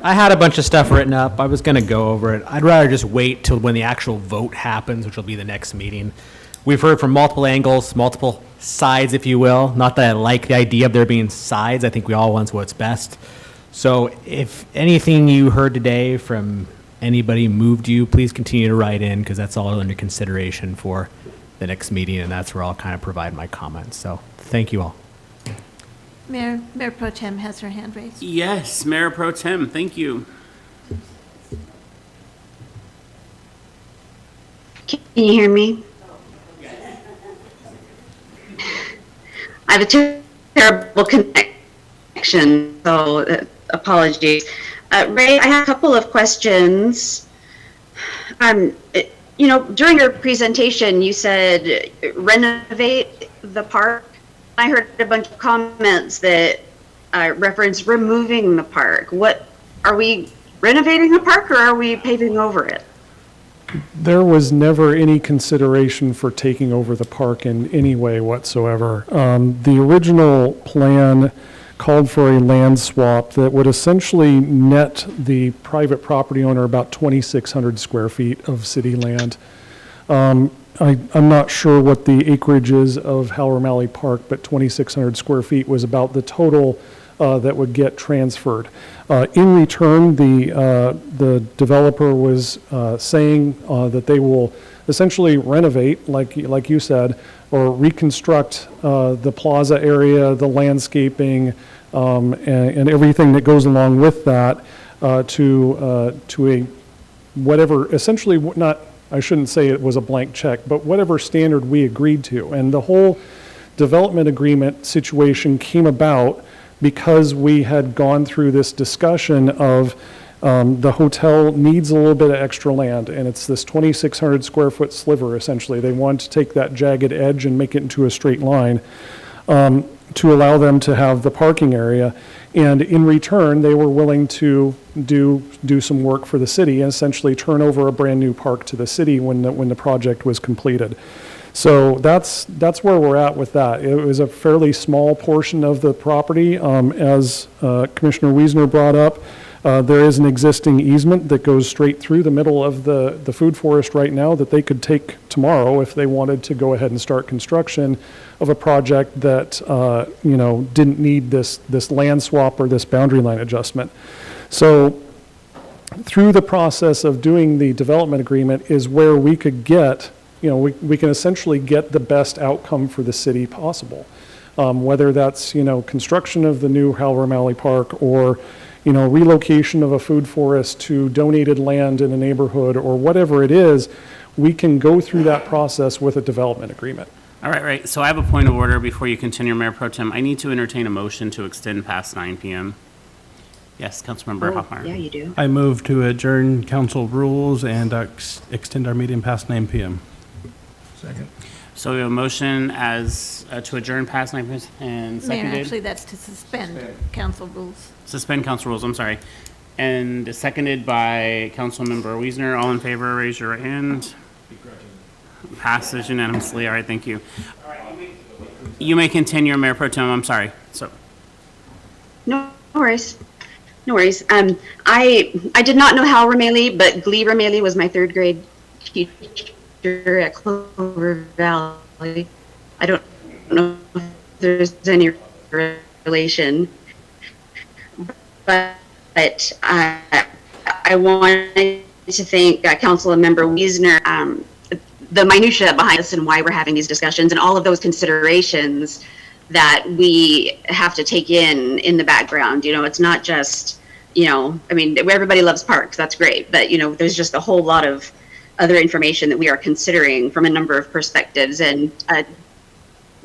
[SPEAKER 16] I had a bunch of stuff written up. I was going to go over it. I'd rather just wait till when the actual vote happens, which will be the next meeting. We've heard from multiple angles, multiple sides, if you will. Not that I like the idea of there being sides. I think we all want what's best. So if anything you heard today from anybody moved you, please continue to write in because that's all under consideration for the next meeting, and that's where I'll kind of provide my comments. So thank you all.
[SPEAKER 4] Mayor Pro Tem has her hand raised.
[SPEAKER 1] Yes, Mayor Pro Tem, thank you.
[SPEAKER 19] Can you hear me? I have a terrible connection, so apologies. Ray, I have a couple of questions. During your presentation, you said renovate the park. I heard a bunch of comments that reference removing the park. What, are we renovating the park or are we paving over it?
[SPEAKER 2] There was never any consideration for taking over the park in any way whatsoever. The original plan called for a land swap that would essentially net the private property owner about 2,600 square feet of city land. I'm not sure what the acreage is of Hal O'Malley Park, but 2,600 square feet was about the total that would get transferred. In return, the developer was saying that they will essentially renovate, like you said, or reconstruct the plaza area, the landscaping, and everything that goes along with that to a whatever, essentially not, I shouldn't say it was a blank check, but whatever standard we agreed to. And the whole development agreement situation came about because we had gone through this discussion of the hotel needs a little bit of extra land, and it's this 2,600 square foot sliver, essentially. They wanted to take that jagged edge and make it into a straight line to allow them to have the parking area. And in return, they were willing to do some work for the city and essentially turn over a brand new park to the city when the project was completed. So that's where we're at with that. It was a fairly small portion of the property. As Commissioner Wiesner brought up, there is an existing easement that goes straight through the middle of the food forest right now that they could take tomorrow if they wanted to go ahead and start construction of a project that didn't need this land swap or this boundary line adjustment. So through the process of doing the development agreement is where we could get, we can essentially get the best outcome for the city possible. Whether that's, construction of the new Hal O'Malley Park or, relocation of a food forest to donated land in a neighborhood or whatever it is, we can go through that process with a development agreement.
[SPEAKER 1] All right. So I have a point of order before you continue, Mayor Pro Tem. I need to entertain a motion to extend past 9 p.m. Yes, Councilmember Hoffmeyer.
[SPEAKER 19] Yeah, you do.
[SPEAKER 5] I move to adjourn council rules and extend our meeting past 9 p.m.
[SPEAKER 3] Second.
[SPEAKER 1] So we have a motion as to adjourn past 9 p.m. and
[SPEAKER 4] Mayor,
[SPEAKER 1] seconded.
[SPEAKER 4] actually, that's to suspend council rules.
[SPEAKER 1] Suspend council rules, I'm sorry. And seconded by Councilmember Wiesner. All in favor, raise your right hand. Passes unanimously. All right, thank you. You may continue, Mayor Pro Tem. I'm sorry. So.
[SPEAKER 19] No worries. No worries. I did not know Hal O'Malley, but Glee O'Malley was my third grade teacher at Clover Valley. I don't know if there's any relation, but I wanted to thank Councilmember Wiesner, the minutia behind this and why we're having these discussions and all of those considerations that we have to take in the background. It's not just, everybody loves parks, that's great, but there's just a whole lot of other information that we are considering from a number of perspectives. And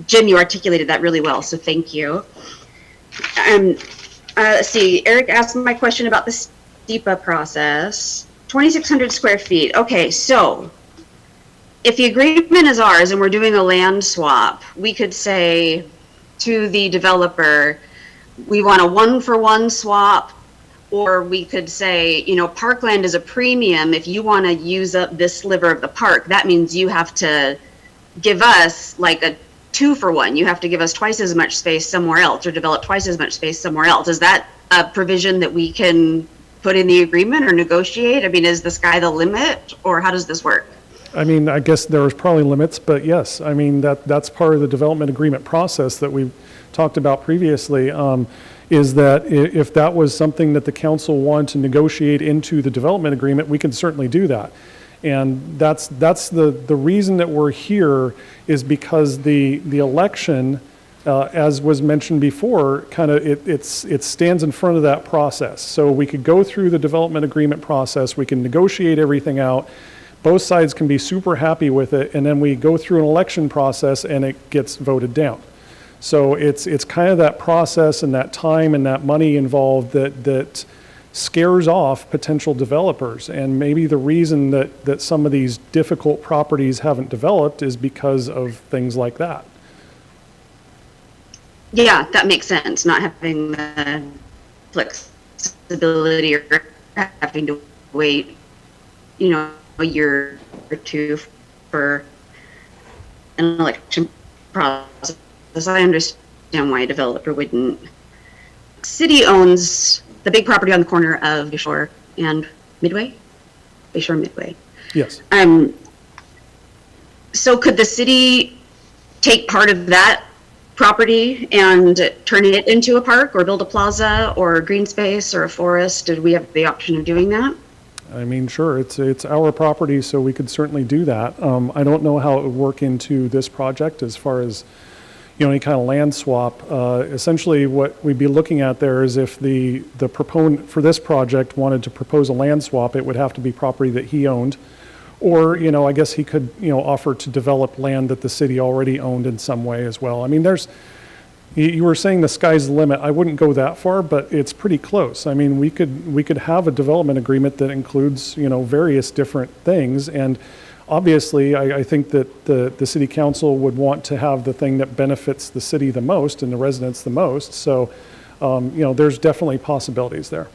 [SPEAKER 19] Jim, you articulated that really well, so thank you. Let's see, Eric asked my question about the STIPA process. 2,600 square feet. Okay, so if the agreement is ours and we're doing a land swap, we could say to the developer, we want a one-for-one swap, or we could say, parkland is a premium. If you want to use up this sliver of the park, that means you have to give us like a 2-for-1. You have to give us twice as much space somewhere else or develop twice as much space somewhere else. Is that a provision that we can put in the agreement or negotiate? Is the sky the limit, or how does this work?
[SPEAKER 2] I guess there was probably limits, but yes, that's part of the development agreement process that we talked about previously, is that if that was something that the council wanted to negotiate into the development agreement, we can certainly do that. And that's the reason that we're here, is because the election, as was mentioned before, it stands in front of that process. So we could go through the development agreement process, we can negotiate everything out, both sides can be super happy with it, and then we go through an election process and it gets voted down. So it's kind of that process and that time and that money involved that scares off potential developers. And maybe the reason that some of these difficult properties haven't developed is because of things like that.
[SPEAKER 19] Yeah, that makes sense, not having the flexibility or having to wait, a year or two for an election process. I understand why a developer wouldn't. City owns the big property on the corner of Bayshore and Midway? Bayshore Midway.
[SPEAKER 2] Yes.
[SPEAKER 19] So could the city take part of that property and turn it into a park or build a plaza or a green space or a forest? Did we have the option of doing that?
[SPEAKER 2] I mean, sure, it's our property, so we could certainly do that. I don't know how it would work into this project as far as, any kind of land swap. Essentially, what we'd be looking at there is if the proponent for this project wanted to propose a land swap, it would have to be property that he owned. Or, I guess he could, offer to develop land that the city already owned in some way as well. I mean, you were saying the sky's the limit. I wouldn't go that far, but it's pretty close. I mean, we could have a development agreement that includes, various different things. And obviously, I think that the city council would want to have the thing that benefits the city the most and the residents the most. So, there's definitely possibilities there.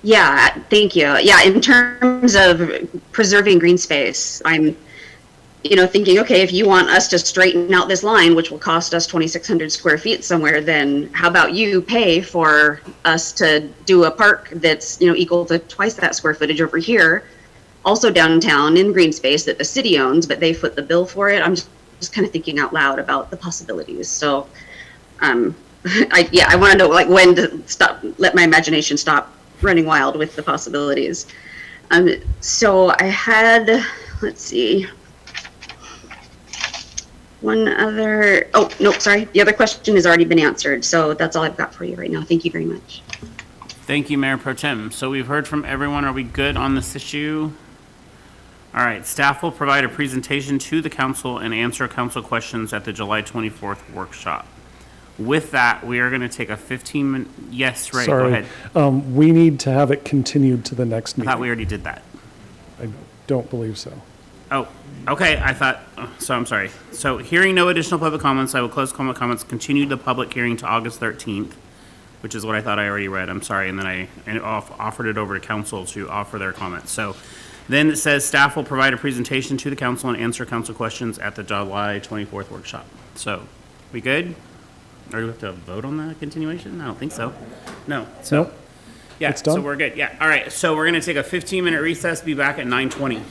[SPEAKER 19] Yeah, thank you. Yeah, in terms of preserving green space, I'm, thinking, okay, if you want us to straighten out this line, which will cost us 2,600 square feet somewhere, then how about you pay for us to do a park that's, equal to twice that square footage over here, also downtown in green space that the city owns, but they foot the bill for it. I'm just kind of thinking out loud about the possibilities. So, I want to know when to let my imagination stop running wild with the possibilities. So I had, let's see, one other, the other question has already been answered. So that's all I've got for you right now. Thank you very much.
[SPEAKER 1] Thank you, Mayor Pro Tem. So we've heard from everyone. Are we good on this issue? All right, staff will provide a presentation to the council and answer council questions at the July 24th workshop. With that, we are going to take a 15-minute, yes, right,
[SPEAKER 2] Sorry.
[SPEAKER 1] go ahead.
[SPEAKER 2] We need to have it continued to the next
[SPEAKER 1] I
[SPEAKER 2] meeting.
[SPEAKER 1] thought we already did that.
[SPEAKER 2] I don't believe so.
[SPEAKER 1] Oh, okay, I'm sorry. So hearing no additional public comments, I will close public comments, continue the public hearing to August 13th, which is what I thought I already read, I'm sorry, and then I offered it over to council to offer their comments. So then it says staff will provide a presentation to the council and answer council questions at the July 24th workshop. So, we good? Or do we have to vote on the continuation? I don't think so. No. So,
[SPEAKER 2] Nope.
[SPEAKER 1] yeah,
[SPEAKER 2] It's done?
[SPEAKER 1] so we're good. Yeah, all right. So we're going to take a 15-minute recess, be back at 9:20.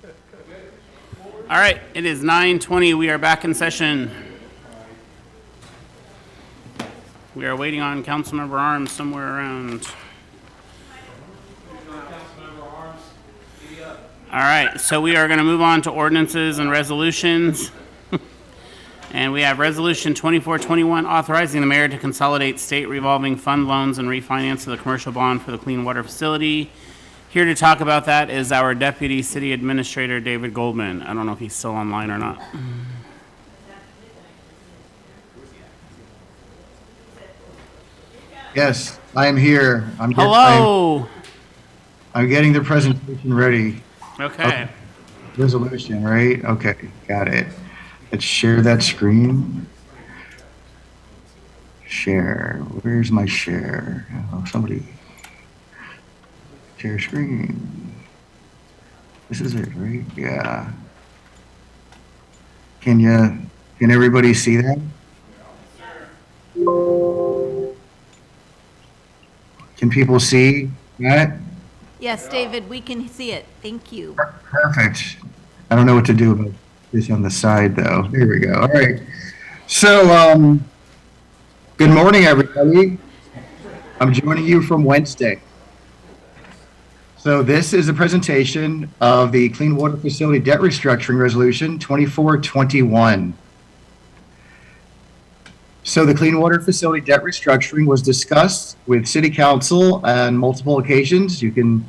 [SPEAKER 1] All right, it is 9:20. We are back in session. We are waiting on Councilmember Arms somewhere around. All right, so we are going to move on to ordinances and resolutions. And we have Resolution 2421, authorizing the mayor to consolidate state revolving fund loans and refinance the commercial bond for the clean water facility. Here to talk about that is our Deputy City Administrator, David Goldman. I don't know if he's still online or not.
[SPEAKER 6] Yes, I am here.
[SPEAKER 1] Hello.
[SPEAKER 6] I'm getting the presentation ready.
[SPEAKER 1] Okay.
[SPEAKER 6] Resolution, right? Okay, got it. Let's share that screen. Share. Where's my share? Oh, somebody. Share screen. This is it, right? Yeah. Can everybody see that? Can people see that?
[SPEAKER 4] Yes, David, we can see it. Thank you.
[SPEAKER 6] Perfect. I don't know what to do about this on the side, though. There we go. All right. So, good morning, everybody. I'm joining you from Wednesday. So this is a presentation of the Clean Water Facility Debt Restructuring Resolution 2421. So the Clean Water Facility Debt Restructuring was discussed with City Council on multiple occasions. You can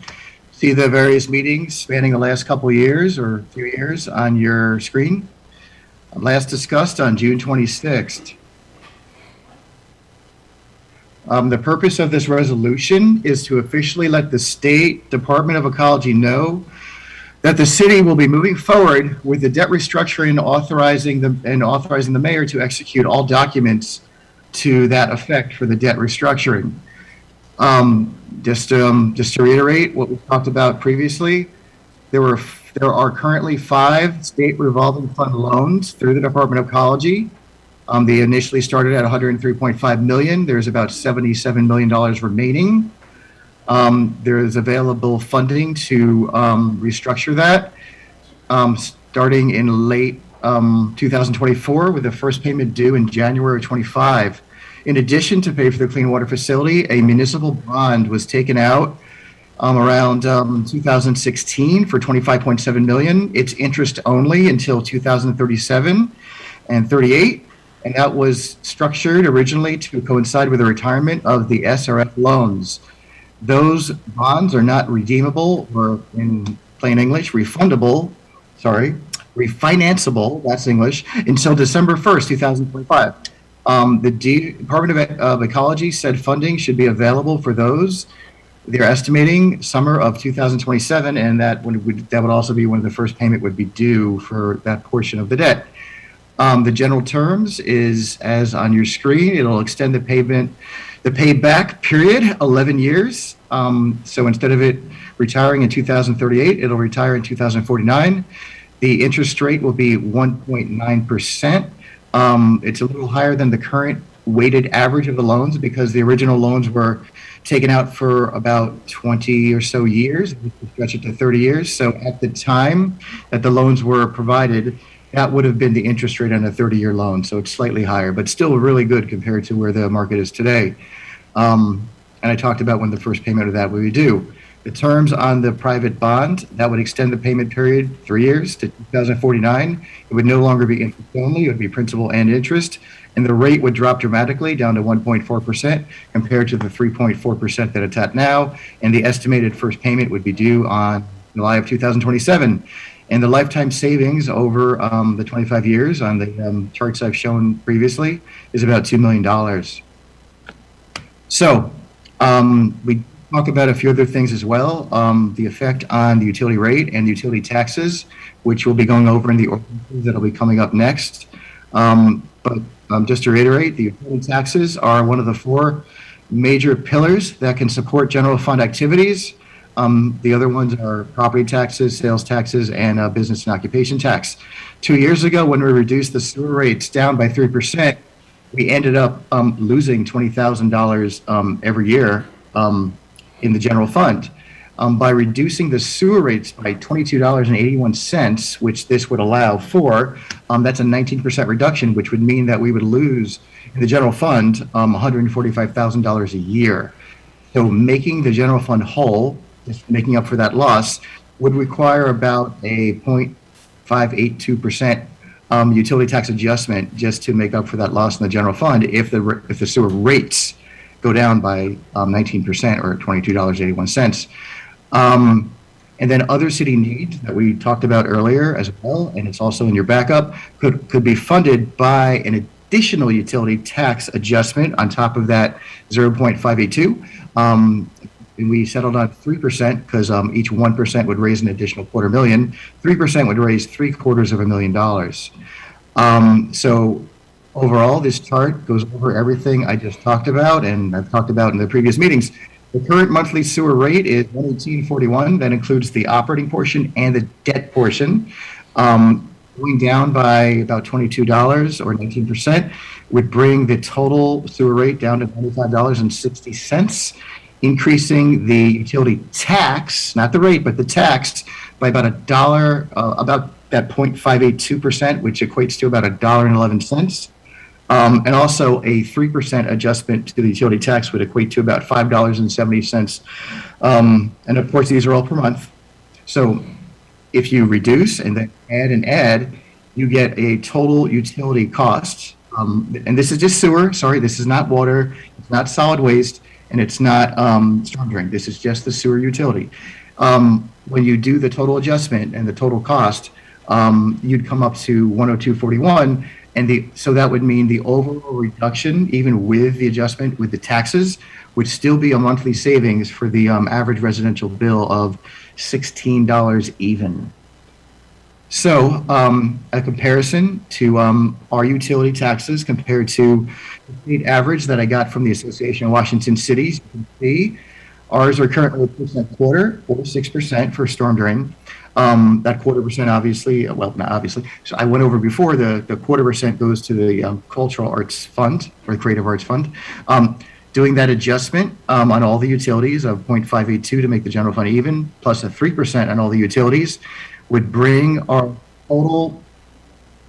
[SPEAKER 6] see the various meetings spanning the last couple of years or few years on your screen. Last discussed on June 26th. The purpose of this resolution is to officially let the State Department of Ecology know that the city will be moving forward with the debt restructuring, authorizing the mayor to execute all documents to that effect for the debt restructuring. Just to reiterate what we talked about previously, there are currently 5 state revolving fund loans through the Department of Ecology. They initially started at $103.5 million. There's about $77 million remaining. There is available funding to restructure that, starting in late 2024 with the first payment due in January of 25. In addition to pay for the clean water facility, a municipal bond was taken out around 2016 for $25.7 million. It's interest only until 2037 and 38. And that was structured originally to coincide with the retirement of the SRF loans. Those bonds are not redeemable, or in plain English, refinanceable, that's English, until December 1st, 2025. The Department of Ecology said funding should be available for those. They're estimating summer of 2027, and that would also be when the first payment would be due for that portion of the debt. The general terms is as on your screen. It'll extend the payback period 11 years. So instead of it retiring in 2038, it'll retire in 2049. The interest rate will be 1.9%. It's a little higher than the current weighted average of the loans because the original loans were taken out for about 20 or so years. We could stretch it to 30 years. So at the time that the loans were provided, that would have been the interest rate on a 30-year loan. So it's slightly higher, but still really good compared to where the market is today. And I talked about when the first payment of that would be due. The terms on the private bond, that would extend the payment period 3 years to 2049. It would no longer be interest only, it would be principal and interest. And the rate would drop dramatically down to 1.4% compared to the 3.4% that it's at now. And the estimated first payment would be due on July of 2027. And the lifetime savings over the 25 years on the charts I've shown previously is about $2 million. So we talk about a few other things as well. The effect on the utility rate and utility taxes, which we'll be going over in the ordinances that'll be coming up next. But just to reiterate, the utility taxes are one of the 4 major pillars that can support general fund activities. The other ones are property taxes, sales taxes, and business and occupation tax. 2 years ago, when we reduced the sewer rates down by 3%, we ended up losing $20,000 every year in the general fund. by reducing the sewer rates by $22.81, which this would allow for. That's a 19% reduction, which would mean that we would lose in the general fund $145,000 a year. So making the general fund whole, just making up for that loss, would require about a 0.582% utility tax adjustment just to make up for that loss in the general fund if the sewer rates go down by 19% or $22.81. And then other city needs that we talked about earlier as well, and it's also in your backup, could be funded by an additional utility tax adjustment on top of that 0.582. And we settled on 3% because each 1% would raise an additional $250,000. 3% would raise $750,000. So overall, this chart goes over everything I just talked about and I've talked about in the previous meetings. The current monthly sewer rate is $118.41. That includes the operating portion and the debt portion. Going down by about $22 or 19% would bring the total sewer rate down to $95.60. Increasing the utility tax, not the rate, but the tax, by about $1, about that 0.582%, which equates to about $1.11. And also a 3% adjustment to the utility tax would equate to about $5.70. And of course, these are all per month. So if you reduce and then add, you get a total utility cost. And this is just sewer, sorry, this is not water, it's not solid waste, and it's not storm drain. This is just the sewer utility. When you do the total adjustment and the total cost, you'd come up to 102.41, and so that would mean the overall reduction, even with the adjustment with the taxes, would still be a monthly savings for the average residential bill of $16 even. So a comparison to our utility taxes compared to the state average that I got from the Association of Washington Cities, you can see ours are currently 1.25% or 6% for storm drain. That 0.25% obviously, well, not obviously, so I went over before, the 0.25% goes to the Cultural Arts Fund or the Creative Arts Fund. Doing that adjustment on all the utilities of 0.582 to make the general fund even, plus a 3% on all the utilities, would bring our total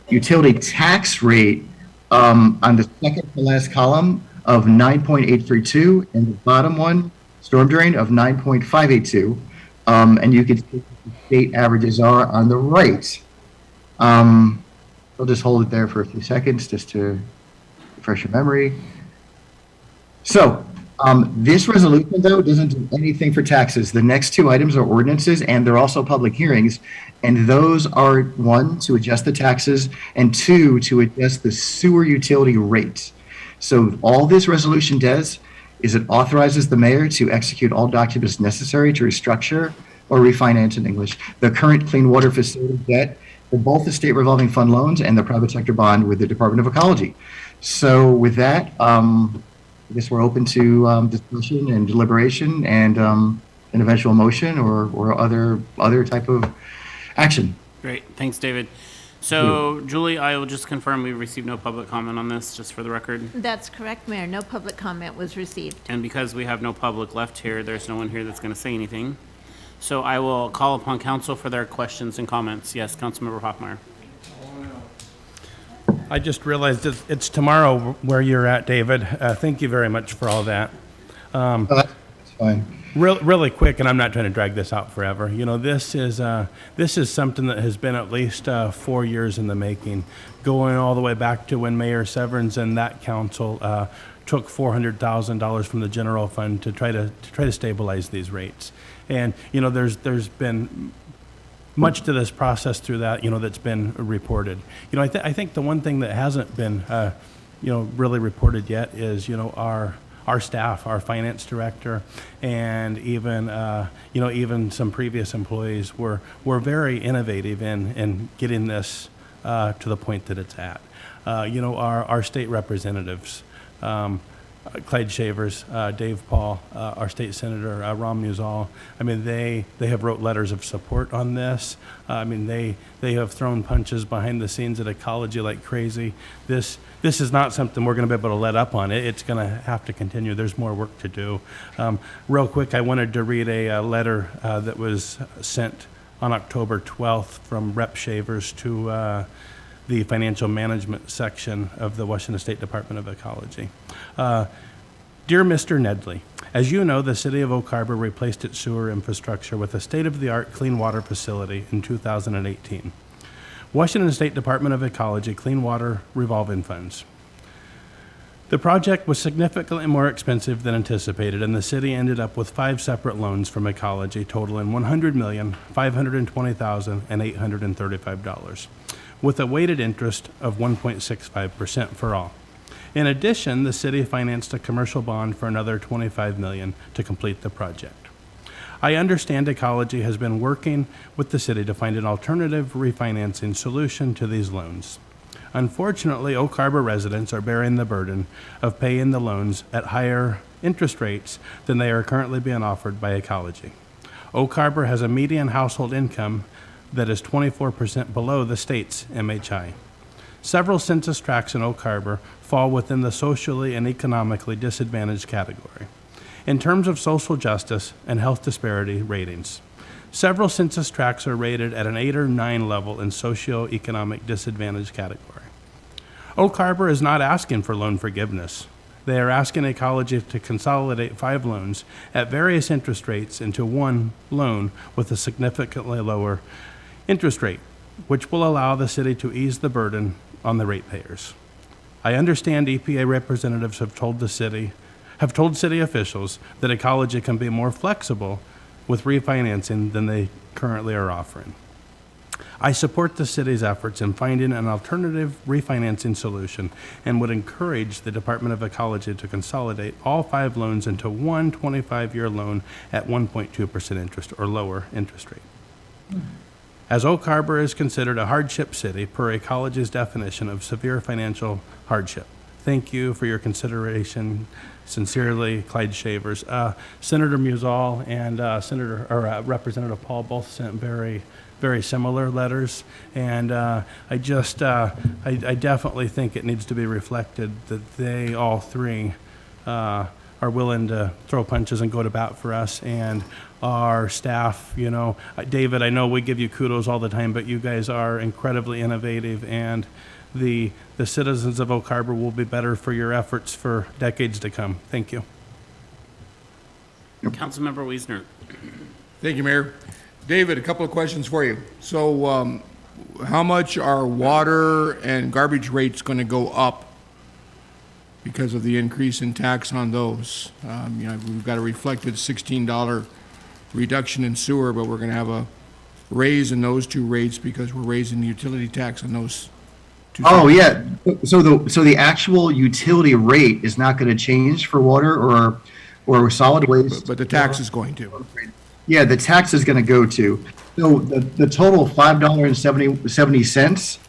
[SPEAKER 6] utility tax rate on the second to last column of 9.832 and the bottom one, storm drain, of 9.582. And you can see what the state averages are on the right. I'll just hold it there for a few seconds just to refresh your memory. So this resolution, though, doesn't do anything for taxes. The next two items are ordinances, and they're also public hearings. And those are, one, to adjust the taxes, and two, to adjust the sewer utility rates. So all this resolution does is it authorizes the mayor to execute all documents necessary to restructure or refinance, in English, the current clean water facility debt for both the state revolving fund loans and the private sector bond with the Department of Ecology. So with that, I guess we're open to discussion and deliberation and an eventual motion or other type of action.
[SPEAKER 1] Great, thanks, David. So, Julie, I will just confirm we received no public comment on this, just for the record.
[SPEAKER 4] That's correct, Mayor. No public comment was received.
[SPEAKER 1] And because we have no public left here, there's no one here that's going to say anything. So I will call upon council for their questions and comments. Yes, Councilmember Hoffmeyer.
[SPEAKER 5] I just realized it's tomorrow where you're at, David. Thank you very much for all that.
[SPEAKER 6] That's fine.
[SPEAKER 5] Really quick, and I'm not trying to drag this out forever. You know, this is something that has been at least 4 years in the making, going all the way back to when Mayor Severns and that council took $400,000 from the general fund to try to stabilize these rates. And you know, there's been much to this process through that, that's been reported. I think the one thing that hasn't been, really reported yet is, our staff, our finance director, and even, even some previous employees were very innovative in getting this to the point that it's at. Our state representatives, Clyde Shavers, Dave Paul, our state senator, Ram Newsall. I mean, they have wrote letters of support on this. I mean, they have thrown punches behind the scenes at ecology like crazy. This is not something we're going to be able to let up on. It's going to have to continue. There's more work to do. Real quick, I wanted to read a letter that was sent on October 12th from Rep. Shavers to the financial management section of the Washington State Department of Ecology. Dear Mr. Nedley, as you know, the city of Oak Harbor replaced its sewer infrastructure with a state-of-the-art clean water facility in 2018. Washington State Department of Ecology Clean Water Revolving Funds. The project was significantly more expensive than anticipated, and the city ended up with 5 separate loans from Ecology totaling $100,520,835, with a weighted interest of 1.65% for all. In addition, the city financed a commercial bond for another $25 million to complete the project. I understand Ecology has been working with the city to find an alternative refinancing solution to these loans. Unfortunately, Oak Harbor residents are bearing the burden of paying the loans at higher interest rates than they are currently being offered by Ecology. Oak Harbor has a median household income that is 24% below the state's MHI. Several census tracts in Oak Harbor fall within the socially and economically disadvantaged category. In terms of social justice and health disparity ratings, several census tracts are rated at an 8 or 9 level in socioeconomic disadvantaged category. Oak Harbor is not asking for loan forgiveness. They are asking Ecology to consolidate 5 loans at various interest rates into one loan with a significantly lower interest rate, which will allow the city to ease the burden on the ratepayers. I understand EPA representatives have told city officials that Ecology can be more flexible with refinancing than they currently are offering. I support the city's efforts in finding an alternative refinancing solution and would encourage the Department of Ecology to consolidate all 5 loans into one 25-year loan at 1.2% interest or lower interest rate. As Oak Harbor is considered a hardship city per Ecology's definition of severe financial hardship. Thank you for your consideration. Sincerely, Clyde Shavers. Senator Musall and Representative Paul both sent very, very similar letters, and I definitely think it needs to be reflected that they all 3 are willing to throw punches and go to bat for us, and our staff, you know, David, I know we give you kudos all the time, but you guys are incredibly innovative, and the citizens of Oak Harbor will be better for your efforts for decades to come. Thank you.
[SPEAKER 1] Councilmember Wiesner.
[SPEAKER 3] Thank you, Mayor. David, a couple of questions for you. So how much are water and garbage rates going to go up because of the increase in tax on those? You know, we've got a reflected $16 reduction in sewer, but we're going to have a raise in those 2 rates because we're raising the utility tax on those 2.
[SPEAKER 6] Oh, yeah. So the actual utility rate is not going to change for water or solid waste.
[SPEAKER 3] But the tax is going to.
[SPEAKER 6] Yeah, the tax is going to go to. So the total $5.70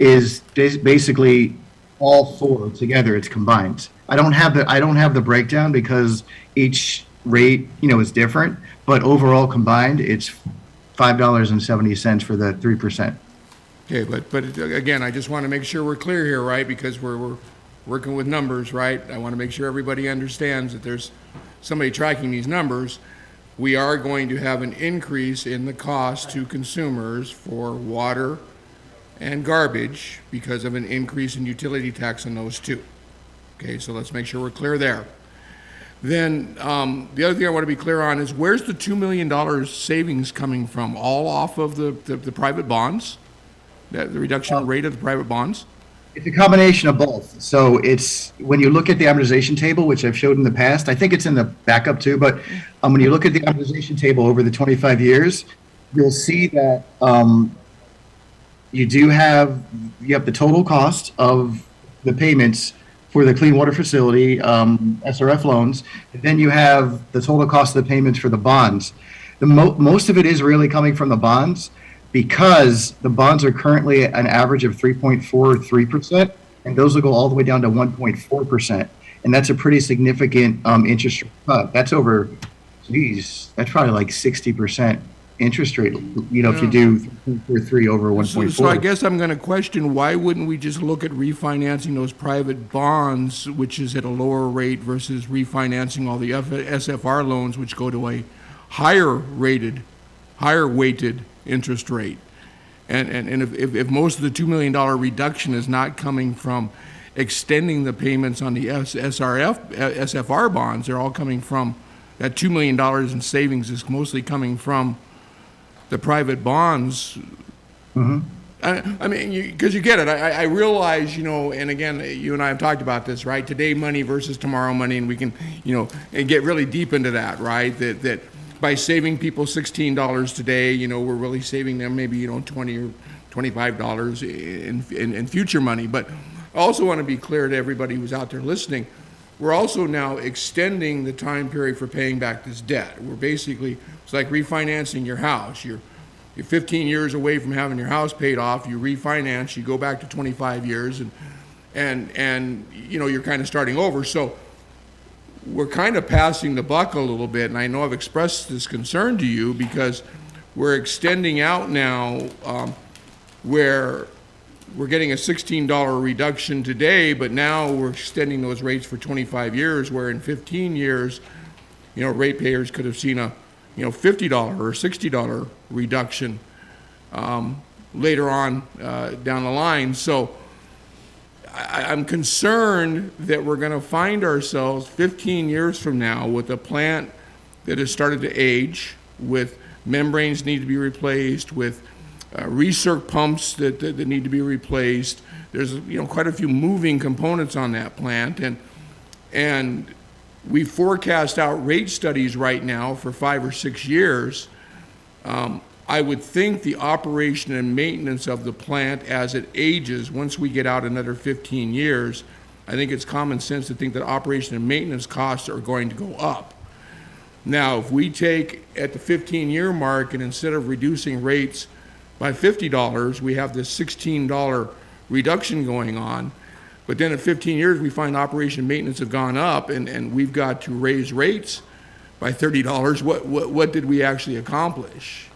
[SPEAKER 6] is basically all 4 together. It's combined. I don't have the breakdown because each rate, you know, is different. But overall combined, it's $5.70 for the 3%.
[SPEAKER 3] Okay, but again, I just want to make sure we're clear here, right? Because we're working with numbers, right? I want to make sure everybody understands that there's somebody tracking these numbers. We are going to have an increase in the cost to consumers for water and garbage because of an increase in utility tax on those 2. Okay, so let's make sure we're clear there. Then the other thing I want to be clear on is where's the $2 million savings coming from? All off of the private bonds? The reduction rate of the private bonds?
[SPEAKER 6] It's a combination of both. So it's, when you look at the amortization table, which I've showed in the past, I think it's in the backup too, but when you look at the amortization table over the 25 years, you'll see that you have the total cost of the payments for the clean water facility, SRF loans, and then you have the total cost of the payments for the bonds. Most of it is really coming from the bonds because the bonds are currently an average of 3.43%, and those will go all the way down to 1.4%. And that's a pretty significant interest rate cut. That's over, geez, that's probably like 60% interest rate, if you do 3 over 1.4.
[SPEAKER 3] So I guess I'm going to question, why wouldn't we just look at refinancing those private bonds, which is at a lower rate, versus refinancing all the SFR loans, which go to a higher weighted interest rate? And if most of the $2 million reduction is not coming from extending the payments on the SFR bonds, they're all coming from, that $2 million in savings is mostly coming from the private bonds.
[SPEAKER 6] Mm-hmm.
[SPEAKER 3] I mean, because you get it. I realize, and again, you and I have talked about this, right? Today money versus tomorrow money, and we can, and get really deep into that, right? That by saving people $16 today, we're really saving them maybe, $20 or $25 in future money. But I also want to be clear to everybody who's out there listening, we're also now extending the time period for paying back this debt. We're basically, it's like refinancing your house. You're 15 years away from having your house paid off. You refinance, you go back to 25 years, and you're kind of starting over. So we're kind of passing the buck a little bit, and I know I've expressed this concern to you because we're extending out now where we're getting a $16 reduction today, but now we're extending those rates for 25 years, where in 15 years, ratepayers could have seen a $50 or $60 reduction later on down the line. So I'm concerned that we're going to find ourselves 15 years from now with a plant that has started to age, with membranes need to be replaced, with recirc pumps that need to be replaced. There's quite a few moving components on that plant, and we forecast out rate studies right now for 5 or 6 years. I would think the operation and maintenance of the plant as it ages, once we get out another 15 years, I think it's common sense to think that operation and maintenance costs are going to go up. Now, if we take at the 15-year mark, and instead of reducing rates by $50, we have this $16 reduction going on, but then at 15 years, we find operation and maintenance have gone up, and we've got to raise rates by $30. What did we actually accomplish?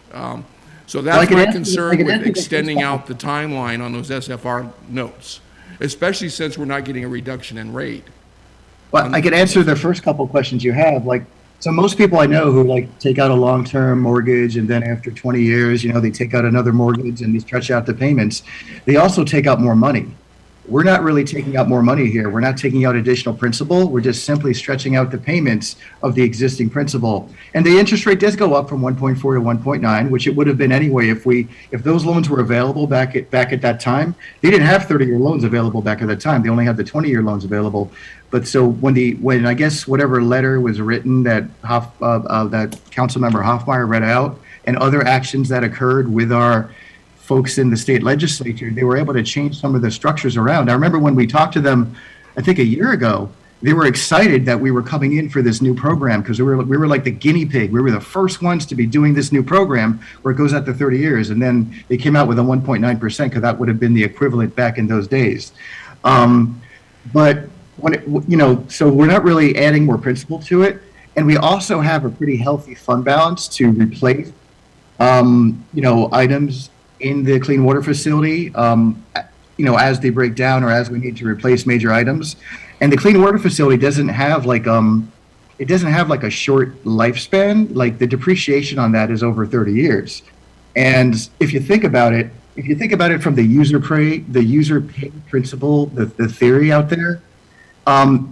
[SPEAKER 3] So that's my concern with extending out the timeline on those SFR notes, especially since we're not getting a reduction in rate.
[SPEAKER 6] Well, I could answer the first couple questions you have. So most people I know who take out a long-term mortgage, and then after 20 years, they take out another mortgage and they stretch out the payments. They also take out more money. We're not really taking out more money here. We're not taking out additional principal. We're just simply stretching out the payments of the existing principal. And the interest rate does go up from 1.4 to 1.9, which it would have been anyway if those loans were available back at that time. They didn't have 30-year loans available back at that time. They only had the 20-year loans available. But so when I guess whatever letter was written that that Councilmember Hoffmeyer read out, and other actions that occurred with our folks in the state legislature, they were able to change some of the structures around. I remember when we talked to them, I think a year ago, they were excited that we were coming in for this new program because we were like the guinea pig. We were the first ones to be doing this new program where it goes out to 30 years. And then they came out with a 1.9% because that would have been the equivalent back in those days. But so we're not really adding more principal to it. And we also have a pretty healthy fund balance to replace, items in the clean water facility, as they break down or as we need to replace major items. And the clean water facility doesn't have a short lifespan. Like the depreciation on that is over 30 years. And if you think about it from the user pay principle, the theory out there,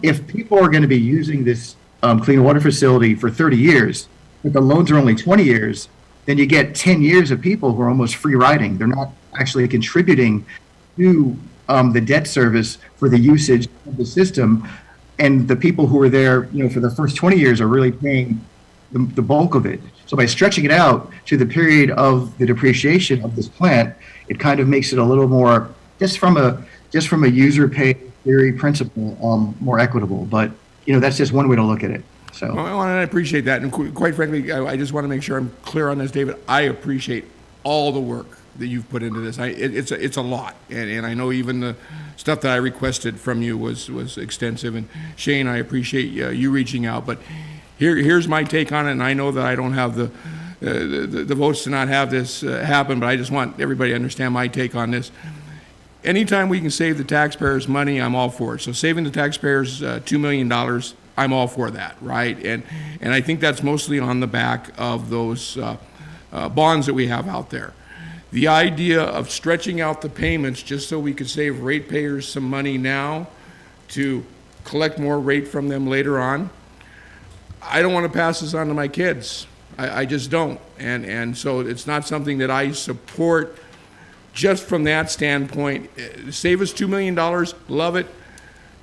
[SPEAKER 6] if people are going to be using this clean water facility for 30 years, but the loans are only 20 years, then you get 10 years of people who are almost free riding. They're not actually contributing to the debt service for the usage of the system. And the people who are there, for the first 20 years are really paying the bulk of it. So by stretching it out to the period of the depreciation of this plant, it kind of makes it a little more, just from a user pay theory principle, more equitable. But, that's just one way to look at it. So.
[SPEAKER 3] Well, and I appreciate that. And quite frankly, I just want to make sure I'm clear on this, David. I appreciate all the work that you've put into this. It's a lot, and I know even the stuff that I requested from you was extensive. And Shane, I appreciate you reaching out, but here's my take on it. And I know that I don't have the votes to not have this happen, but I just want everybody to understand my take on this. Anytime we can save the taxpayers money, I'm all for it. So saving the taxpayers $2 million, I'm all for that, right? And I think that's mostly on the back of those bonds that we have out there. The idea of stretching out the payments just so we could save ratepayers some money now to collect more rate from them later on, I don't want to pass this on to my kids. I just don't. And so it's not something that I support just from that standpoint. Save us $2 million, love it.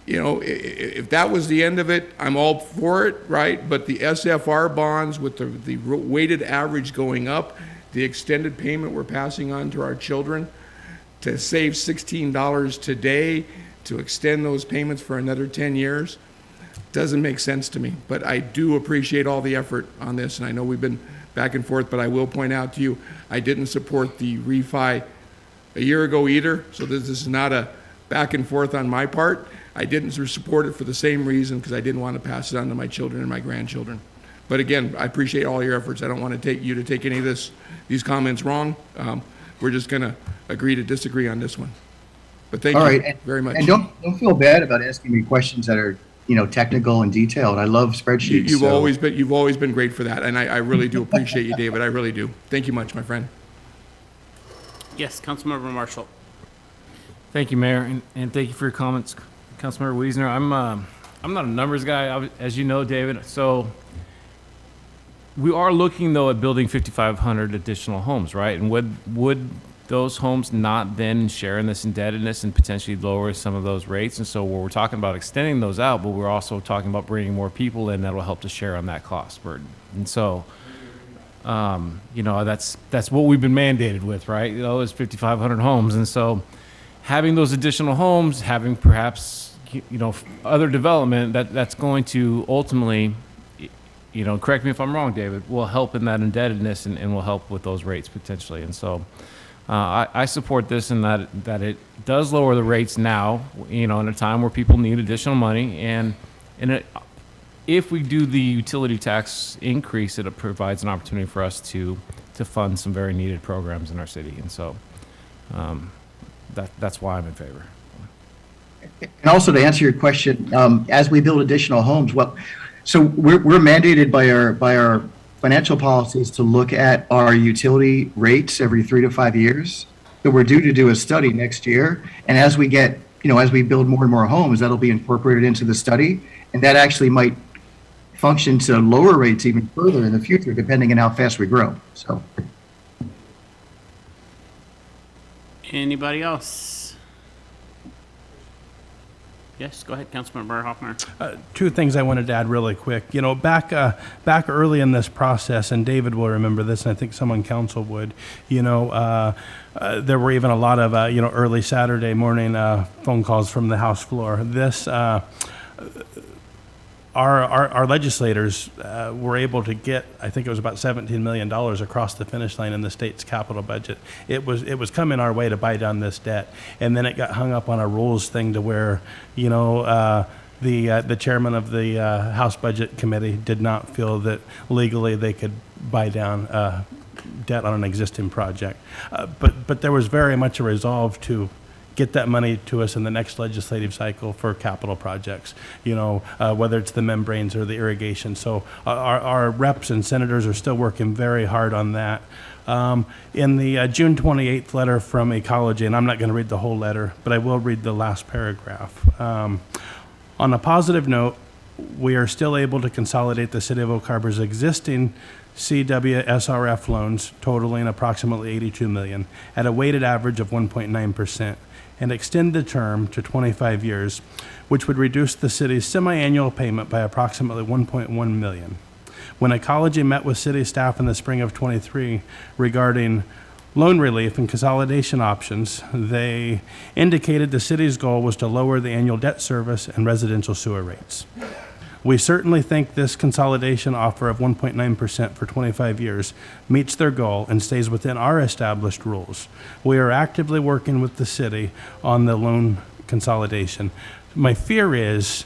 [SPEAKER 3] You know, if that was the end of it, I'm all for it, right? But the SFR bonds with the weighted average going up, the extended payment we're passing on to our children to save $16 today to extend those payments for another 10 years doesn't make sense to me. But I do appreciate all the effort on this, and I know we've been back and forth, but I will point out to you, I didn't support the refi a year ago either, so this is not a back and forth on my part. I didn't support it for the same reason, because I didn't want to pass it on to my children and my grandchildren. But again, I appreciate all your efforts. I don't want to take you to take any of these comments wrong. We're just going to agree to disagree on this one. But thank you very much.
[SPEAKER 6] And don't feel bad about asking me questions that are, you know, technical and detailed. I love spreadsheets.
[SPEAKER 3] You've always been great for that, and I really do appreciate you, David. I really do. Thank you much, my friend.
[SPEAKER 1] Yes, Councilmember Marshall.
[SPEAKER 7] Thank you, Mayor, and thank you for your comments, Councilmember Wiesner. I'm not a numbers guy, as you know, David. So we are looking, though, at building 5,500 additional homes, right? And would those homes not then share in this indebtedness and potentially lower some of those rates? And so we're talking about extending those out, but we're also talking about bringing more people in that will help to share on that cost burden. And so, you know, that's what we've been mandated with, right? You know, is 5,500 homes. And so having those additional homes, having perhaps, you know, other development that's going to ultimately, you know, correct me if I'm wrong, David, will help in that indebtedness and will help with those rates potentially. And so I support this in that it does lower the rates now, you know, in a time where people need additional money. And if we do the utility tax increase, it provides an opportunity for us to fund some very needed programs in our city. And so that's why I'm in favor.
[SPEAKER 6] And also to answer your question, as we build additional homes, so we're mandated by our financial policies to look at our utility rates every 3 to 5 years. So we're due to do a study next year. And as we get, you know, as we build more and more homes, that'll be incorporated into the study. And that actually might function to lower rates even further in the future, depending on how fast we grow. So.
[SPEAKER 1] Anybody else? Yes, go ahead, Councilmember Hoffner.
[SPEAKER 5] Two things I wanted to add really quick. You know, back early in this process, and David will remember this, and I think someone council would, you know, there were even a lot of, you know, early Saturday morning phone calls from the House floor. This, our legislators were able to get, I think it was about $17 million across the finish line in the state's capital budget. It was coming our way to buy down this debt, and then it got hung up on a rules thing to where, you know, the chairman of the House Budget Committee did not feel that legally they could buy down debt on an existing project. But there was very much a resolve to get that money to us in the next legislative cycle for capital projects, you know, whether it's the membranes or the irrigation. So our reps and senators are still working very hard on that. In the June 28th letter from Ecology, and I'm not going to read the whole letter, but I will read the last paragraph. On a positive note, we are still able to consolidate the City of Oak Harbor's existing CWSRF loans totaling approximately $82 million at a weighted average of 1.9%. and extend the term to 25 years, which would reduce the city's semi-annual payment by approximately $1.1 million. When Ecology met with city staff in the spring of '23 regarding loan relief and consolidation options, they indicated the city's goal was to lower the annual debt service and residential sewer rates. We certainly think this consolidation offer of 1.9% for 25 years meets their goal and stays within our established rules. We are actively working with the city on the loan consolidation. My fear is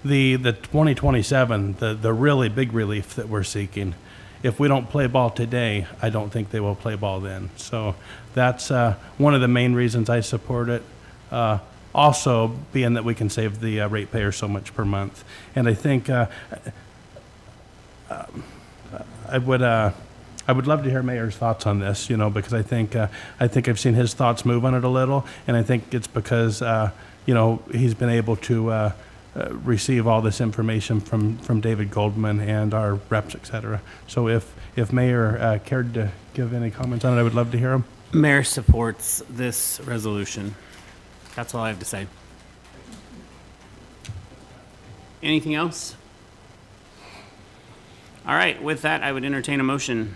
[SPEAKER 5] the 2027, the really big relief that we're seeking. If we don't play ball today, I don't think they will play ball then. So that's one of the main reasons I support it. Also, being that we can save the ratepayer so much per month. And I think I would love to hear Mayor's thoughts on this, because I think I've seen his thoughts move on it a little, and I think it's because he's been able to receive all this information from David Goldman and our reps, et cetera. So if Mayor cared to give any comments on it, I would love to hear them.
[SPEAKER 1] Mayor supports this resolution. That's all I have to say. Anything else? All right, with that, I would entertain a motion.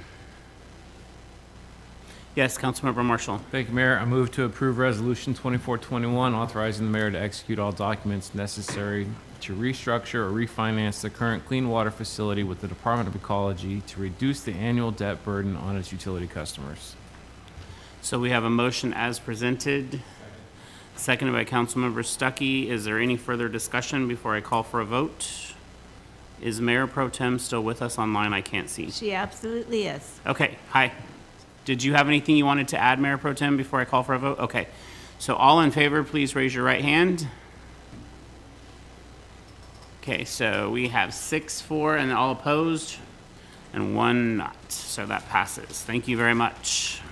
[SPEAKER 1] Yes, Councilmember Marshall.
[SPEAKER 7] Thank you, Mayor. I move to approve Resolution 2421, authorizing the mayor to execute all documents necessary to restructure or refinance the current clean water facility with the Department of Ecology to reduce the annual debt burden on its utility customers.
[SPEAKER 1] So we have a motion as presented, seconded by Councilmember Stucky. Is there any further discussion before I call for a vote? Is Mayor Pro Tem still with us online? I can't see.
[SPEAKER 4] She absolutely is.
[SPEAKER 1] Okay, hi. Did you have anything you wanted to add, Mayor Pro Tem, before I call for a vote? Okay. So all in favor, please raise your right hand. Okay, so we have 6 for, and all opposed, and 1 not. So that passes. Thank you very much.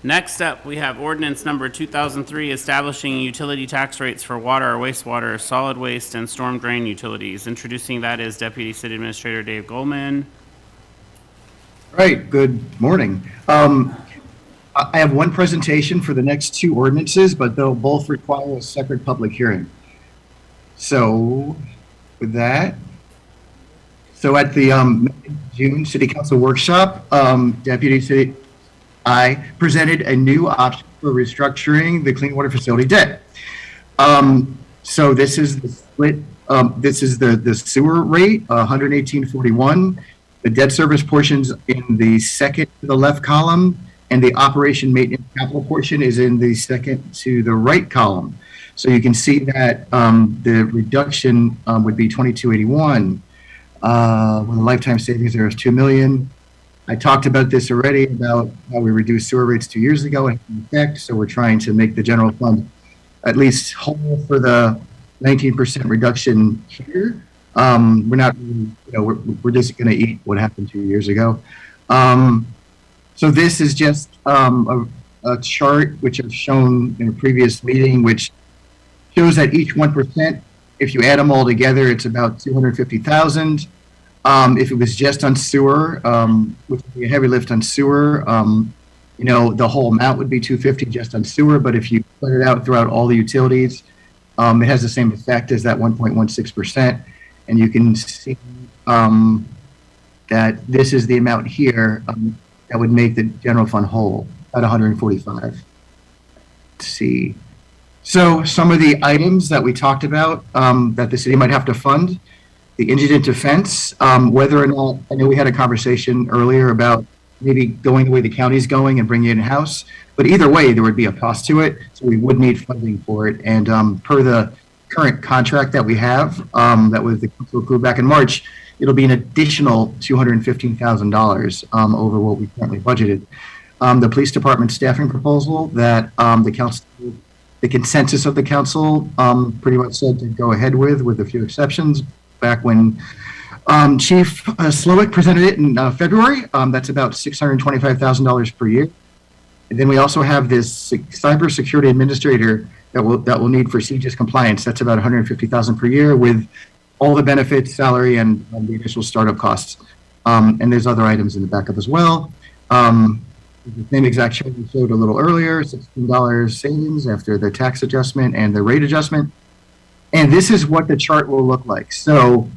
[SPEAKER 1] Next up, we have ordinance number 2003 establishing utility tax rates for water or wastewater, solid waste, and storm drain utilities. Introducing that is Deputy City Administrator Dave Goldman.
[SPEAKER 6] All right, good morning. I have one presentation for the next 2 ordinances, but they'll both require a separate public hearing. So with that, so at the June City Council workshop, I presented a new option for restructuring the clean water facility debt. So this is the split, this is the sewer rate, 118.41. The debt service portion's in the second to the left column, and the operation maintenance capital portion is in the second to the right column. So you can see that the reduction would be 2281. With a lifetime savings there is $2 million. I talked about this already, about how we reduced sewer rates 2 years ago in effect. So we're trying to make the general fund at least whole for the 19% reduction here. We're not, we're just going to eat what happened 2 years ago. So this is just a chart which I've shown in a previous meeting, which shows that each 1%, if you add them all together, it's about 250,000. If it was just on sewer, which would be a heavy lift on sewer, the whole amount would be 250 just on sewer. But if you put it out throughout all the utilities, it has the same effect as that 1.16%. And you can see that this is the amount here that would make the general fund whole at 145. Let's see. So some of the items that we talked about that the city might have to fund, the indigent defense, whether or not, I know we had a conversation earlier about maybe going the way the county's going and bringing it in-house, but either way, there would be a cost to it, so we would need funding for it. And per the current contract that we have, that was the council approved back in March, it'll be an additional $215,000 over what we currently budgeted. The police department staffing proposal that the consensus of the council pretty much said to go ahead with a few exceptions. Back when Chief Slowick presented it in February, that's about $625,000 per year. And then we also have this cybersecurity administrator that will need for CJIS compliance. That's about $150,000 per year with all the benefits, salary, and the initial startup costs. And there's other items in the backup as well. The same exact chart we showed a little earlier, $16 savings after the tax adjustment and the rate adjustment. And this is what the chart will look like. So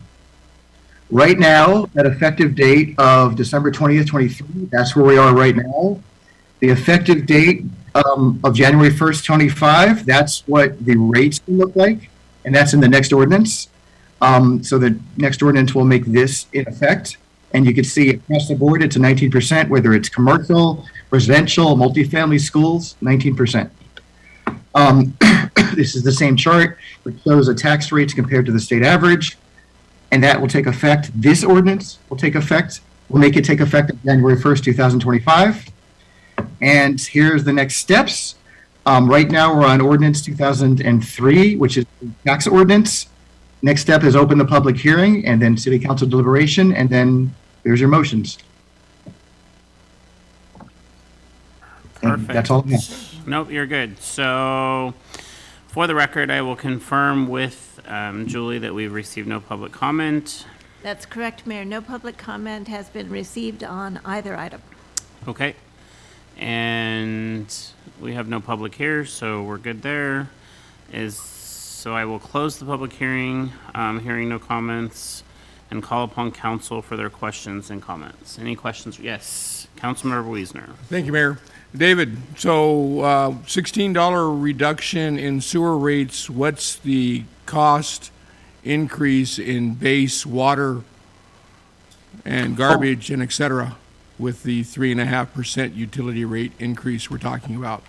[SPEAKER 6] right now, at effective date of December 20th, 23, that's where we are right now. The effective date of January 1st, 25, that's what the rates will look like. and that's in the next ordinance. So the next ordinance will make this in effect. And you can see across the board, it's a 19%, whether it's commercial, residential, multifamily schools, 19%. This is the same chart, which shows the tax rates compared to the state average. And that will take effect. This ordinance will take effect. We'll make it take effect on January 1st, 2025. And here's the next steps. Right now, we're on ordinance 2003, which is the tax ordinance. Next step is open the public hearing and then city council deliberation, and then there's your motions. And
[SPEAKER 1] Perfect.
[SPEAKER 6] that's all I have.
[SPEAKER 1] Nope, you're good. So, for the record, I will confirm with Julie that we've received no public comment.
[SPEAKER 4] That's correct, Mayor. No public comment has been received on either item.
[SPEAKER 1] Okay. And we have no public here, so we're good there. So I will close the public hearing, hearing no comments, and call upon council for their questions and comments. Any questions? Yes, Councilmember Wiesner.
[SPEAKER 3] Thank you, Mayor. David, so $16 reduction in sewer rates, what's the cost increase in base water and garbage and et cetera with the 3.5% utility rate increase we're talking about?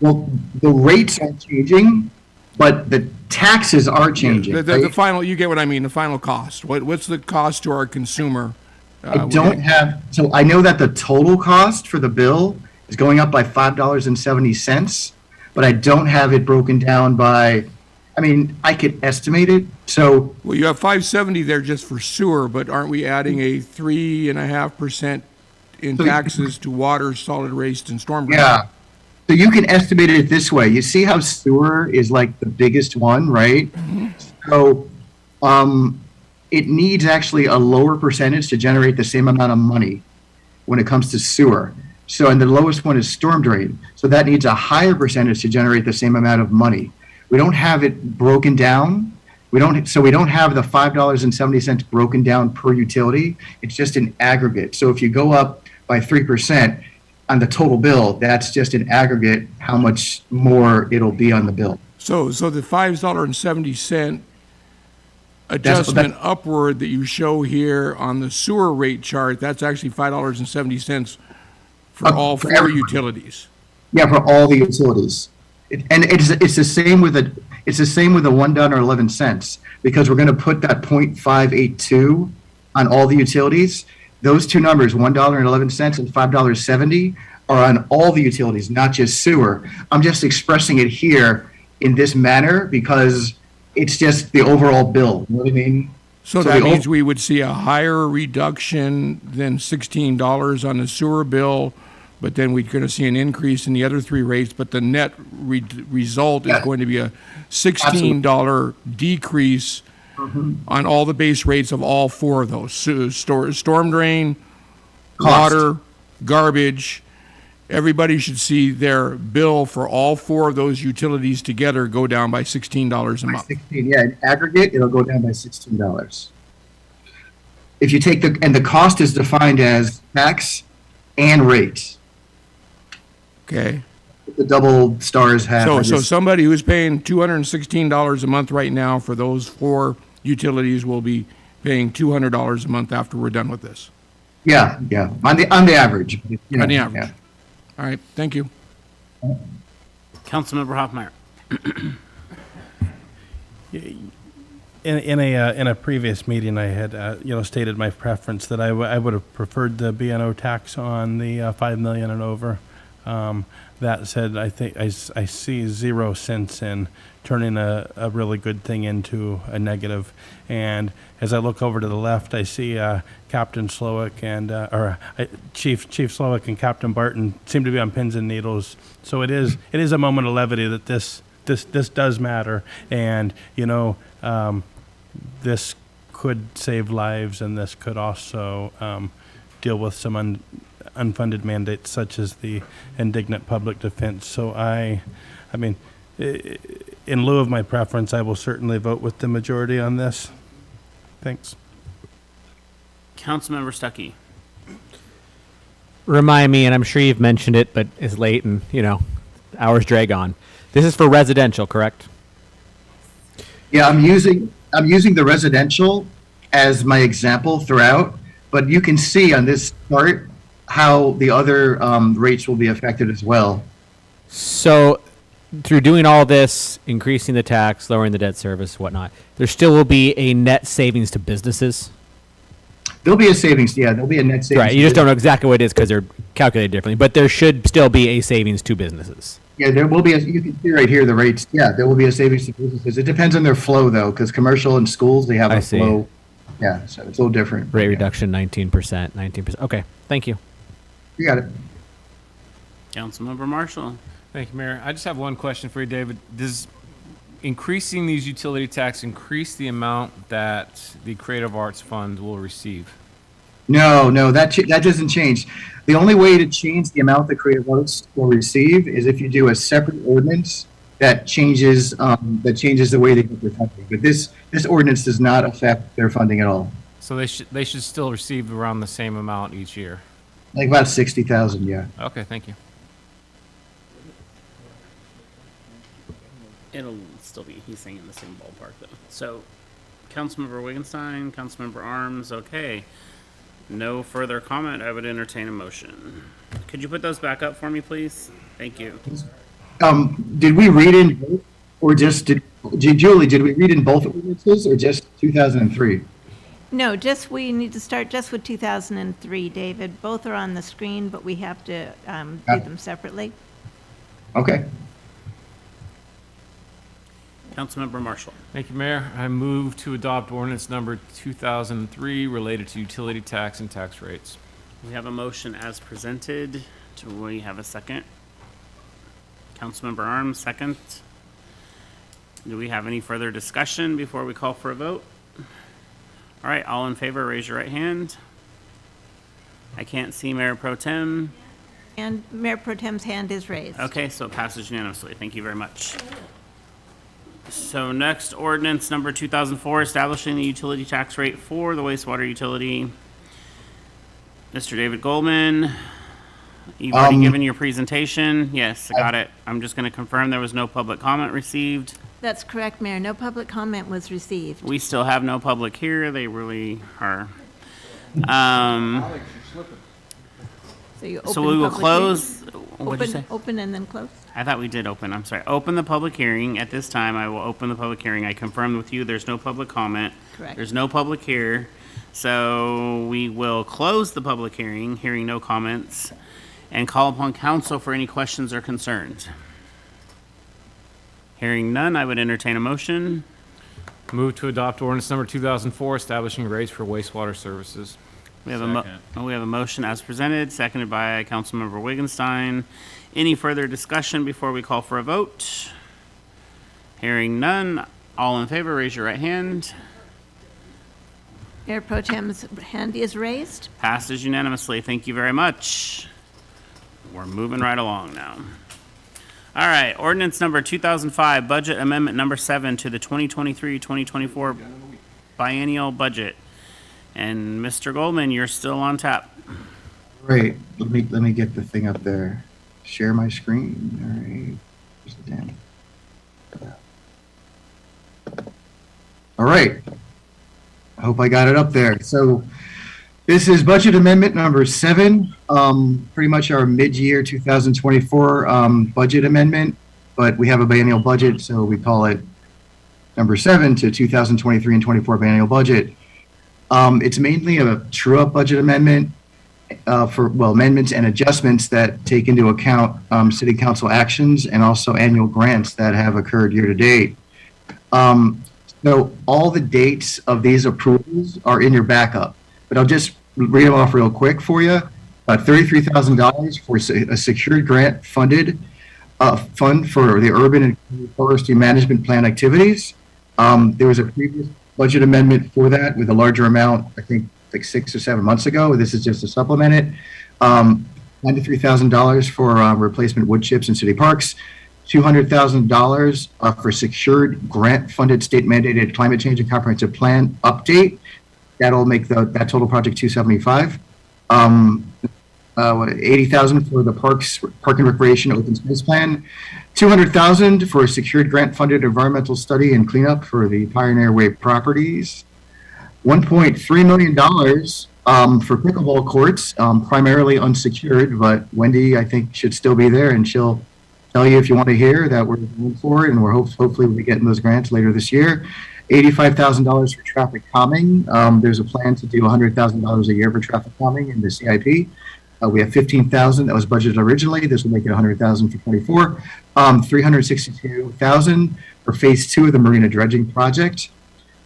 [SPEAKER 6] Well, the rates are changing, but the taxes are changing.
[SPEAKER 3] The final, you get what I mean, the final cost. What's the cost to our consumer?
[SPEAKER 6] I don't have, so I know that the total cost for the bill is going up by $5.70, but I don't have it broken down by, I mean, I could estimate it, so.
[SPEAKER 3] Well, you have $5.70 there just for sewer, but aren't we adding a 3.5% in taxes to water, solid waste, and storm drain?
[SPEAKER 6] Yeah. So you can estimate it this way. You see how sewer is like the biggest one, right? So it needs actually a lower percentage to generate the same amount of money when it comes to sewer. So, and the lowest one is storm drain. So that needs a higher percentage to generate the same amount of money. We don't have it broken down. We don't have the $5.70 broken down per utility. It's just an aggregate. So if you go up by 3%, on the total bill, that's just an aggregate, how much more it'll be on the bill.
[SPEAKER 3] So the $5.70 adjustment upward that you show here on the sewer rate chart, that's actually $5.70 for all four utilities.
[SPEAKER 6] Yeah, for all the utilities. It's the same with the $1.11, because we're going to put that 0.582 on all the utilities. Those two numbers, $1.11 and $5.70, are on all the utilities, not just sewer. I'm just expressing it here in this manner because it's just the overall bill. You know what I mean?
[SPEAKER 3] So that means we would see a higher reduction than $16 on the sewer bill, but then we're going to see an increase in the other three rates, but the net result is going to be a $16 decrease on all the base rates of all four of those. Storm drain, water, garbage. Everybody should see their bill for all four of those utilities together go down by $16 a month.
[SPEAKER 6] 16, yeah, in aggregate, it'll go down by $16. If you take and the cost is defined as tax and rates.
[SPEAKER 3] Okay.
[SPEAKER 6] The double stars have.
[SPEAKER 3] So somebody who's paying $216 a month right now for those four utilities will be paying $200 a month after we're done with this.
[SPEAKER 6] Yeah, on the average.
[SPEAKER 3] On the average. Yeah. All right, thank you.
[SPEAKER 1] Councilmember Hoffmeyer.
[SPEAKER 5] In a previous meeting, I had stated my preference that I would have preferred the B&O tax on the 5 million and over. That said, I think I see 0 sense in turning a really good thing into a negative. And as I look over to the left, I see Captain Slowick and Chief Slowick and Captain Barton seem to be on pins and needles. So it is a moment of levity that this does matter, and this could save lives, and this could also deal with some unfunded mandates such as the indignant public defense. So I mean, in lieu of my preference, I will certainly vote with the majority on this. Thanks.
[SPEAKER 1] Councilmember Stucky.
[SPEAKER 16] Remind me, and I'm sure you've mentioned it, but it's late and, hours drag on. This is for residential, correct?
[SPEAKER 6] Yeah, I'm using the residential as my example throughout, but you can see on this chart how the other rates will be affected as well.
[SPEAKER 16] So, through doing all this, increasing the tax, lowering the debt service, whatnot, there still will be a net savings to businesses?
[SPEAKER 6] There'll be a savings, yeah, there'll be a net savings.
[SPEAKER 16] Right, you just don't know exactly what it is because they're calculated differently, but there should still be a savings to businesses.
[SPEAKER 6] Yeah, there will be, you can see right here the rates, yeah, there will be a savings to businesses. It depends on their flow though, because commercial and schools, they have
[SPEAKER 16] I
[SPEAKER 6] a
[SPEAKER 16] see.
[SPEAKER 6] flow. Yeah, so it's a little different.
[SPEAKER 16] Rate reduction 19%. Okay, thank you.
[SPEAKER 6] You got it.
[SPEAKER 1] Councilmember Marshall.
[SPEAKER 7] Thank you, Mayor. I just have one question for you, David. Does increasing these utility tax increase the amount that the Creative Arts Fund will receive?
[SPEAKER 6] No, that doesn't change. The only way to change the amount the Creative Arts will receive is if you do a separate ordinance that changes the way they get their funding. But this ordinance does not affect their funding at all.
[SPEAKER 7] So they should still receive around the same amount each year?
[SPEAKER 6] Like about 60,000, yeah.
[SPEAKER 7] Okay, thank you.
[SPEAKER 1] It'll still be, he's saying in the same ballpark though. So, Councilmember Wittgenstein, Councilmember Arms, okay. No further comment, I would entertain a motion. Could you put those back up for me, please? Thank you.
[SPEAKER 6] Did we read in both, or Julie, did we read in both ordinances, or just 2003?
[SPEAKER 4] No, we need to start just with 2003, David. Both are on the screen, but we have to do them separately.
[SPEAKER 6] Okay.
[SPEAKER 1] Councilmember Marshall.
[SPEAKER 7] Thank you, Mayor. I move to adopt ordinance number 2003 related to utility tax and tax rates.
[SPEAKER 1] We have a motion as presented. Do we have a second? Councilmember Arms, second. Do we have any further discussion before we call for a vote? All right, all in favor, raise your right hand. I can't see Mayor Pro Tem.
[SPEAKER 4] And Mayor Pro Tem's hand is raised.
[SPEAKER 1] Okay, so it passes unanimously. Thank you very much. So next, ordinance number 2004, establishing the utility tax rate for the wastewater utility. Mr. David Goldman, you've already given your presentation. Yes, I got it. I'm just going to confirm there was no public comment received.
[SPEAKER 4] That's correct, Mayor. No public comment was received.
[SPEAKER 1] We still have no public here. They really are. So we will close. What'd you say?
[SPEAKER 4] Open and then close?
[SPEAKER 1] I thought we did open. I'm sorry. Open the public hearing. At this time, I will open the public hearing. I confirmed with you there's no public comment.
[SPEAKER 4] Correct.
[SPEAKER 1] There's no public here. So we will close the public hearing, hearing no comments, and call upon council for any questions or concerns. Hearing none, I would entertain a motion.
[SPEAKER 7] Move to adopt ordinance number 2004 establishing rates for wastewater services.
[SPEAKER 1] We have a motion as presented, seconded by Councilmember Wittgenstein. Any further discussion before we call for a vote? Hearing none, all in favor, raise your right hand.
[SPEAKER 4] Mayor Pro Tem's hand is raised.
[SPEAKER 1] Passes unanimously. Thank you very much. We're moving right along now. All right, ordinance number 2005, budget amendment number 7 to the 2023-2024 biennial budget. And Mr. Goldman, you're still on tap.
[SPEAKER 6] Great. Let me get the thing up there. Share my screen. All right. Where's the damn? All right. I hope I got it up there. So this is budget amendment number 7, pretty much our mid-year 2024 budget amendment, but we have a biennial budget, so we call it number 7 to 2023 and 24 biennial budget. It's mainly a true-up budget amendment for amendments and adjustments that take into account city council actions and also annual grants that have occurred year to date. So all the dates of these approvals are in your backup, but I'll just read them off real quick for you. $33,000 for a secured grant funded fund for the urban and forestry management plan activities. There was a previous budget amendment for that with a larger amount, I think like 6 or 7 months ago. This is just to supplement it. $93,000 for replacement wood chips in city parks. $200,000 for secured grant-funded state-mandated climate change and comprehensive plan update. That'll make that total project $275. $80,000 for the park and recreation open space plan. $200,000 for a secured grant-funded environmental study and cleanup for the Pioneer Way properties. $1.3 million for pickleball courts, primarily unsecured, but Wendy, I think, should still be there, and she'll tell you if you want to hear that we're going for it, and we're hopefully we'll be getting those grants later this year. $85,000 for traffic calming. There's a plan to do $100,000 a year for traffic calming in the CIP. We have $15,000 that was budgeted originally. This will make it $100,000 for 24. $362,000 for phase 2 of the Marina dredging project,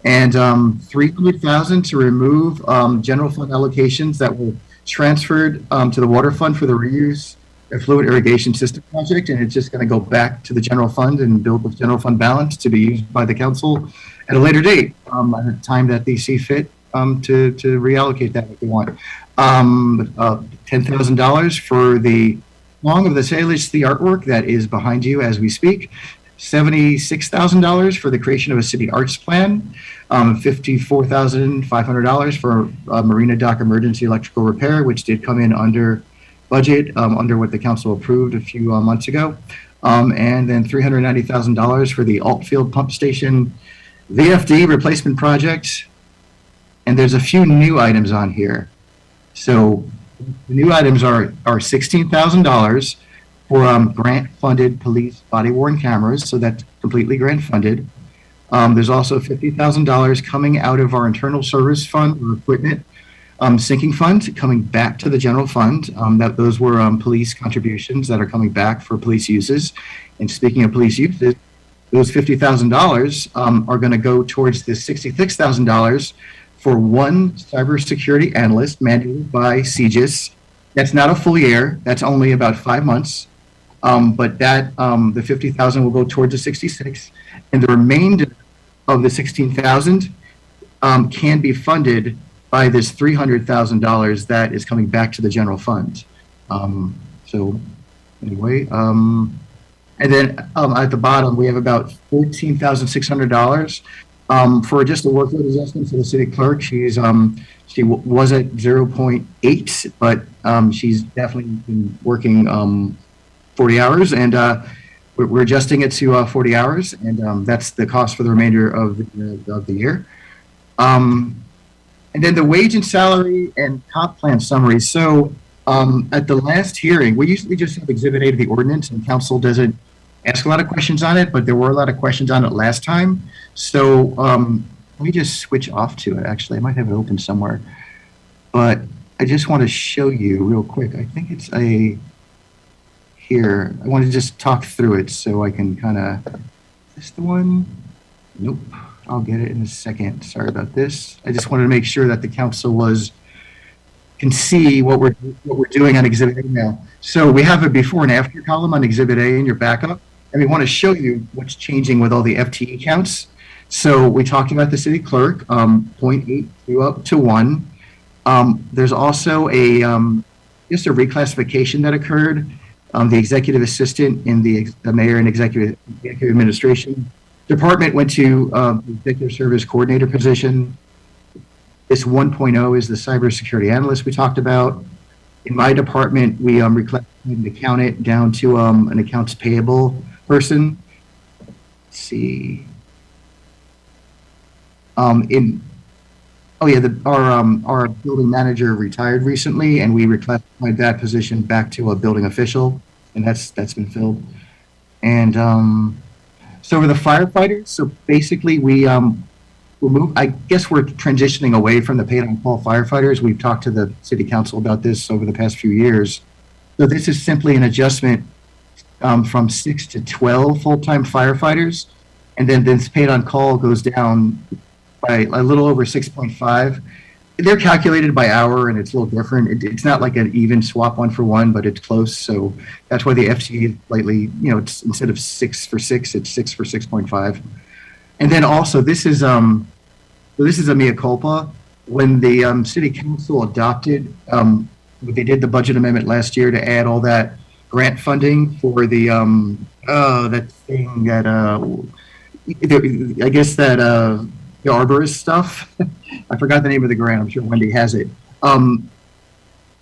[SPEAKER 6] and $300,000 to remove general fund allocations that were transferred to the water fund for the reuse effluent irrigation system project, and it's just going to go back to the general fund and build with general fund balance to be used by the council at a later date, at a time that they see fit to reallocate that if they want. $10,000 for the Long of the Salish, the artwork that is behind you as we speak. $76,000 for the creation of a city arts plan. $54,500 for Marina Dock emergency electrical repair, which did come in under budget, under what the council approved a few months ago. And then $390,000 for the Altfield pump station VFD replacement project. And there's a few new items on here. So the new items are $16,000 for grant-funded police body-worn cameras, so that's completely grant-funded. There's also $50,000 coming out of our internal service fund or equipment sinking fund coming back to the general fund. Those were police contributions that are coming back for police uses. And speaking of police uses, those $50,000 are going to go towards the $66,000 for one cybersecurity analyst mandated by CGIS. That's not a full year. That's only about 5 months. But that the $50,000 will go towards the 66, and the remainder of the $16,000 can be funded by this $300,000 that is coming back to the general fund. So anyway, and then at the bottom we have about $14,600 for just a workload adjustment for the city clerk. She was at 0.8, but she's definitely been working 40 hours, and we're adjusting it to 40 hours, and that's the cost for the remainder of the year. And then the wage and salary and comp plan summary. So at the last hearing, we usually just have Exhibit A to the ordinance, and council doesn't ask a lot of questions on it, but there were a lot of questions on it last time. So let me just switch off to it. Actually, I might have it open somewhere, but I just want to show you real quick. I think it's here. I want to just talk through it so I can kind of, is this the one? Nope. I'll get it in a second. Sorry about this. I just wanted to make sure that the council can see what we're doing on Exhibit A now. So we have a before and after column on Exhibit A in your backup, and we want to show you what's changing with all the FTE counts. So we talked about the city clerk, 0.8 up to 1. There's also just a reclassification that occurred. The executive assistant in the mayor and executive administration department went to the executive service coordinator position. This 1.0 is the cybersecurity analyst we talked about. In my department, we reclassified an accountant down to an accounts payable person. Let's see. Our building manager retired recently, and we reclassified that position back to a building official, and that's been filled. And so for the firefighters, so basically I guess we're transitioning away from the paid-on-call firefighters. We've talked to the city council about this over the past few years. So this is simply an adjustment from 6 to 12 full-time firefighters, and then this paid-on-call goes down by a little over 6.5. They're calculated by hour, and it's a little different. It's not like an even swap 1 for 1, but it's close. So that's why the FTE is slightly, it's instead of 6 for 6, it's 6 for 6.5. And then also this is a mea culpa. When the city council adopted, they did the budget amendment last year to add all that grant funding for the that thing that I guess that the arborist stuff. I forgot the name of the grant. I'm sure Wendy has it.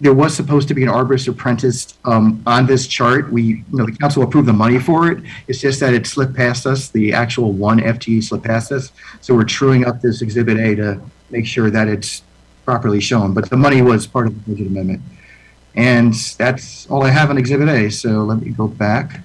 [SPEAKER 6] there was supposed to be an arborist apprentice on this chart. The council approved the money for it. It's just that it slipped past us. The actual one FTE slipped past us. So we're truing up this Exhibit A to make sure that it's properly shown. But the money was part of the budget amendment. And that's all I have on Exhibit A. So let me go back.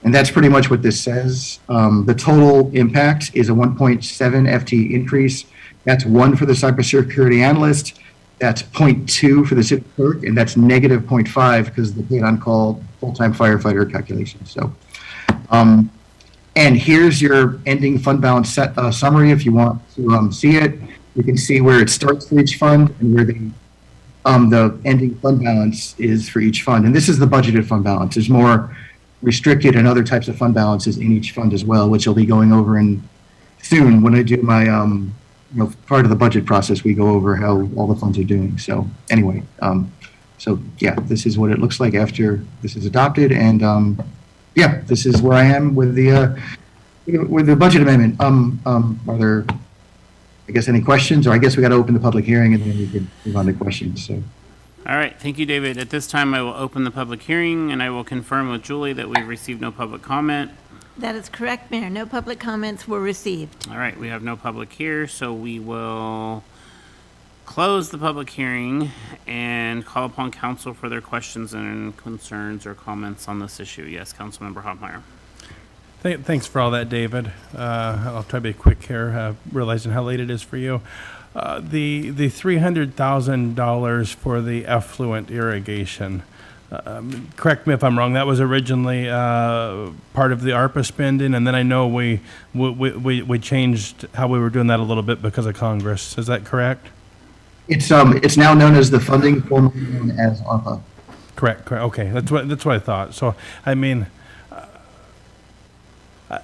[SPEAKER 6] And that's pretty much what this says. The total impact is a 1.7 FTE increase. That's 1 for the cybersecurity analyst. That's 0.2 for the city clerk, and that's negative 0.5 because of the paid on call full-time firefighter calculation. So, and here's your ending fund balance summary. If you want to see it, you can see where it starts for each fund and where the ending fund balance is for each fund. And this is the budgeted fund balance. There's more restricted and other types of fund balances in each fund as well, which I'll be going over in soon when I do my part of the budget process. We go over how all the funds are doing. So anyway, so yeah, this is what it looks like after this is adopted, and yeah, this is where I am with the budget amendment. Are there, I guess, any questions? Or I guess we got to open the public hearing and then we can move on to questions. So.
[SPEAKER 1] All right, thank you, David. At this time, I will open the public hearing, and I will confirm with Julie that we've received no public comment.
[SPEAKER 4] That is correct, Mayor. No public comments were received.
[SPEAKER 1] All right, we have no public here, so we will close the public hearing and call upon council for their questions and concerns or comments on this issue. Yes, Councilmember Hopmeyer.
[SPEAKER 5] Thanks for all that, David. I'll try to be quick here, realizing how late it is for you. The $300,000 for the effluent irrigation, correct me if I'm wrong, that was originally part of the ARPA spending, and then I know we changed how we were doing that a little bit because of Congress. Is that correct?
[SPEAKER 6] It's now known as the funding, formerly known as ARPA.
[SPEAKER 5] Correct. Okay, that's what I thought. So, I mean,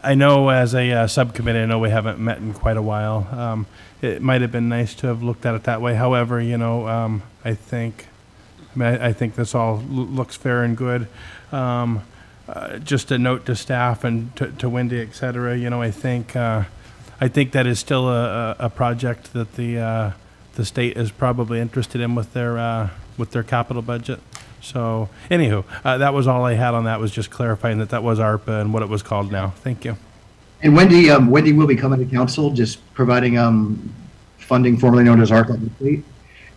[SPEAKER 5] I know as a subcommittee, I know we haven't met in quite a while. It might have been nice to have looked at it that way. However, I think this all looks fair and good. Just a note to staff and to Wendy, et cetera. I think that is still a project that the state is probably interested in with their capital budget. So, anywho, that was all I had on that, was just clarifying that was ARPA and what it was called now. Thank you.
[SPEAKER 6] And Wendy will be coming to council, just providing funding formerly known as ARPA.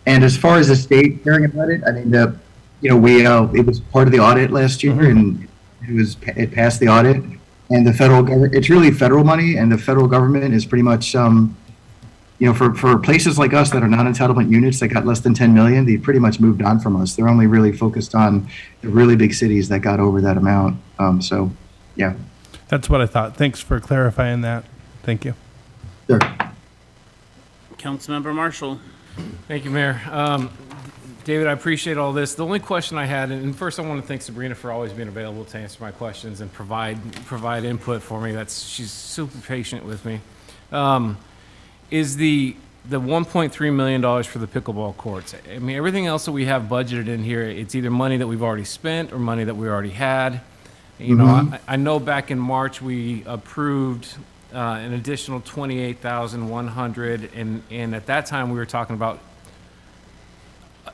[SPEAKER 6] And as far as the state caring about it, I mean, it was part of the audit last year, and it passed the audit. And the federal government, it's really federal money, and the federal government is pretty much, for places like us that are non-entitlement units that got less than 10 million, they pretty much moved on from us. They're only really focused on the really big cities that got over that amount. So, yeah.
[SPEAKER 5] That's what I thought. Thanks for clarifying that. Thank you.
[SPEAKER 6] Sure.
[SPEAKER 1] Councilmember Marshall.
[SPEAKER 7] Thank you, Mayor. David, I appreciate all this. The only question I had, and first I want to thank Sabrina for always being available to answer my questions and provide input for me. She's super patient with me. Is the $1.3 million for the pickleball courts. I mean, everything else that we have budgeted in here, it's either money that we've already spent or money that we already had. I know back in March we approved an additional $28,100, and at that time we were talking about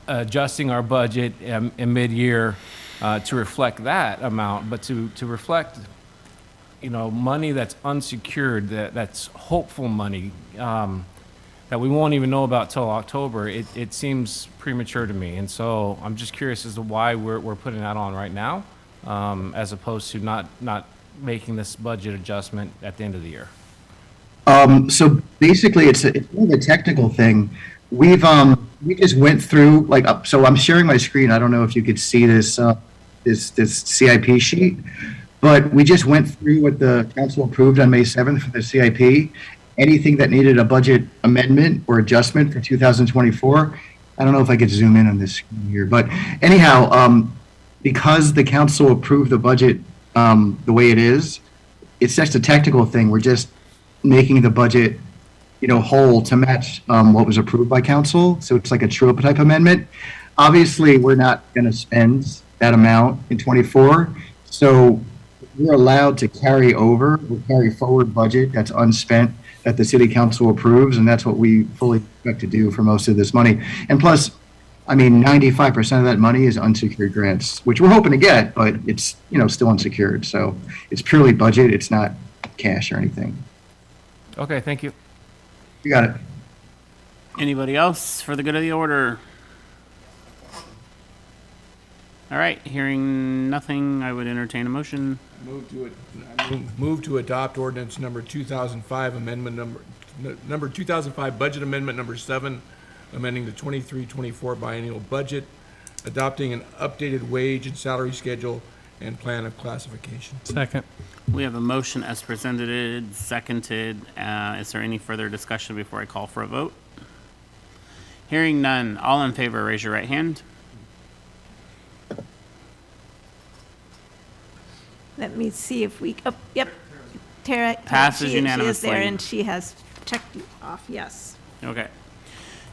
[SPEAKER 7] adjusting our budget in mid-year to reflect that amount, but to reflect money that's unsecured, that's hopeful money that we won't even know about till October. It seems premature to me, and so I'm just curious as to why we're putting that on right now, as opposed to not making this budget adjustment at the end of the year.
[SPEAKER 6] So basically, it's more of a technical thing. We just went through so I'm sharing my screen. I don't know if you could see this CIP sheet. But we just went through what the council approved on May 7th for the CIP. Anything that needed a budget amendment or adjustment for 2024. I don't know if I could zoom in on this screen here, but anyhow, because the council approved the budget the way it is, it's just a technical thing. We're just making the budget, whole to match what was approved by council. So it's like a true-up type amendment. Obviously, we're not going to spend that amount in 24. So we're allowed to carry over or carry forward budget that's unspent that the city council approves, and that's what we fully expect to do for most of this money. And plus, I mean, 95% of that money is unsecured grants, which we're hoping to get, but it's, still unsecured. So it's purely budget. It's not cash or anything.
[SPEAKER 7] Okay, thank you.
[SPEAKER 6] You got it.
[SPEAKER 1] Anybody else for the good of the order? All right, hearing nothing, I would entertain a motion.
[SPEAKER 3] Move to adopt ordinance number 2005, number 2005, budget amendment number 7, amending the 23-24 biennial budget, adopting an updated wage and salary schedule and plan of classification.
[SPEAKER 5] Second.
[SPEAKER 1] We have a motion as presented, seconded. Is there any further discussion before I call for a vote? Hearing none, all in favor, raise your right hand.
[SPEAKER 4] Let me see if we, oh, yep. Tara.
[SPEAKER 1] Passes
[SPEAKER 4] She is there,
[SPEAKER 1] unanimously.
[SPEAKER 4] and she has checked you off, yes.
[SPEAKER 1] Okay.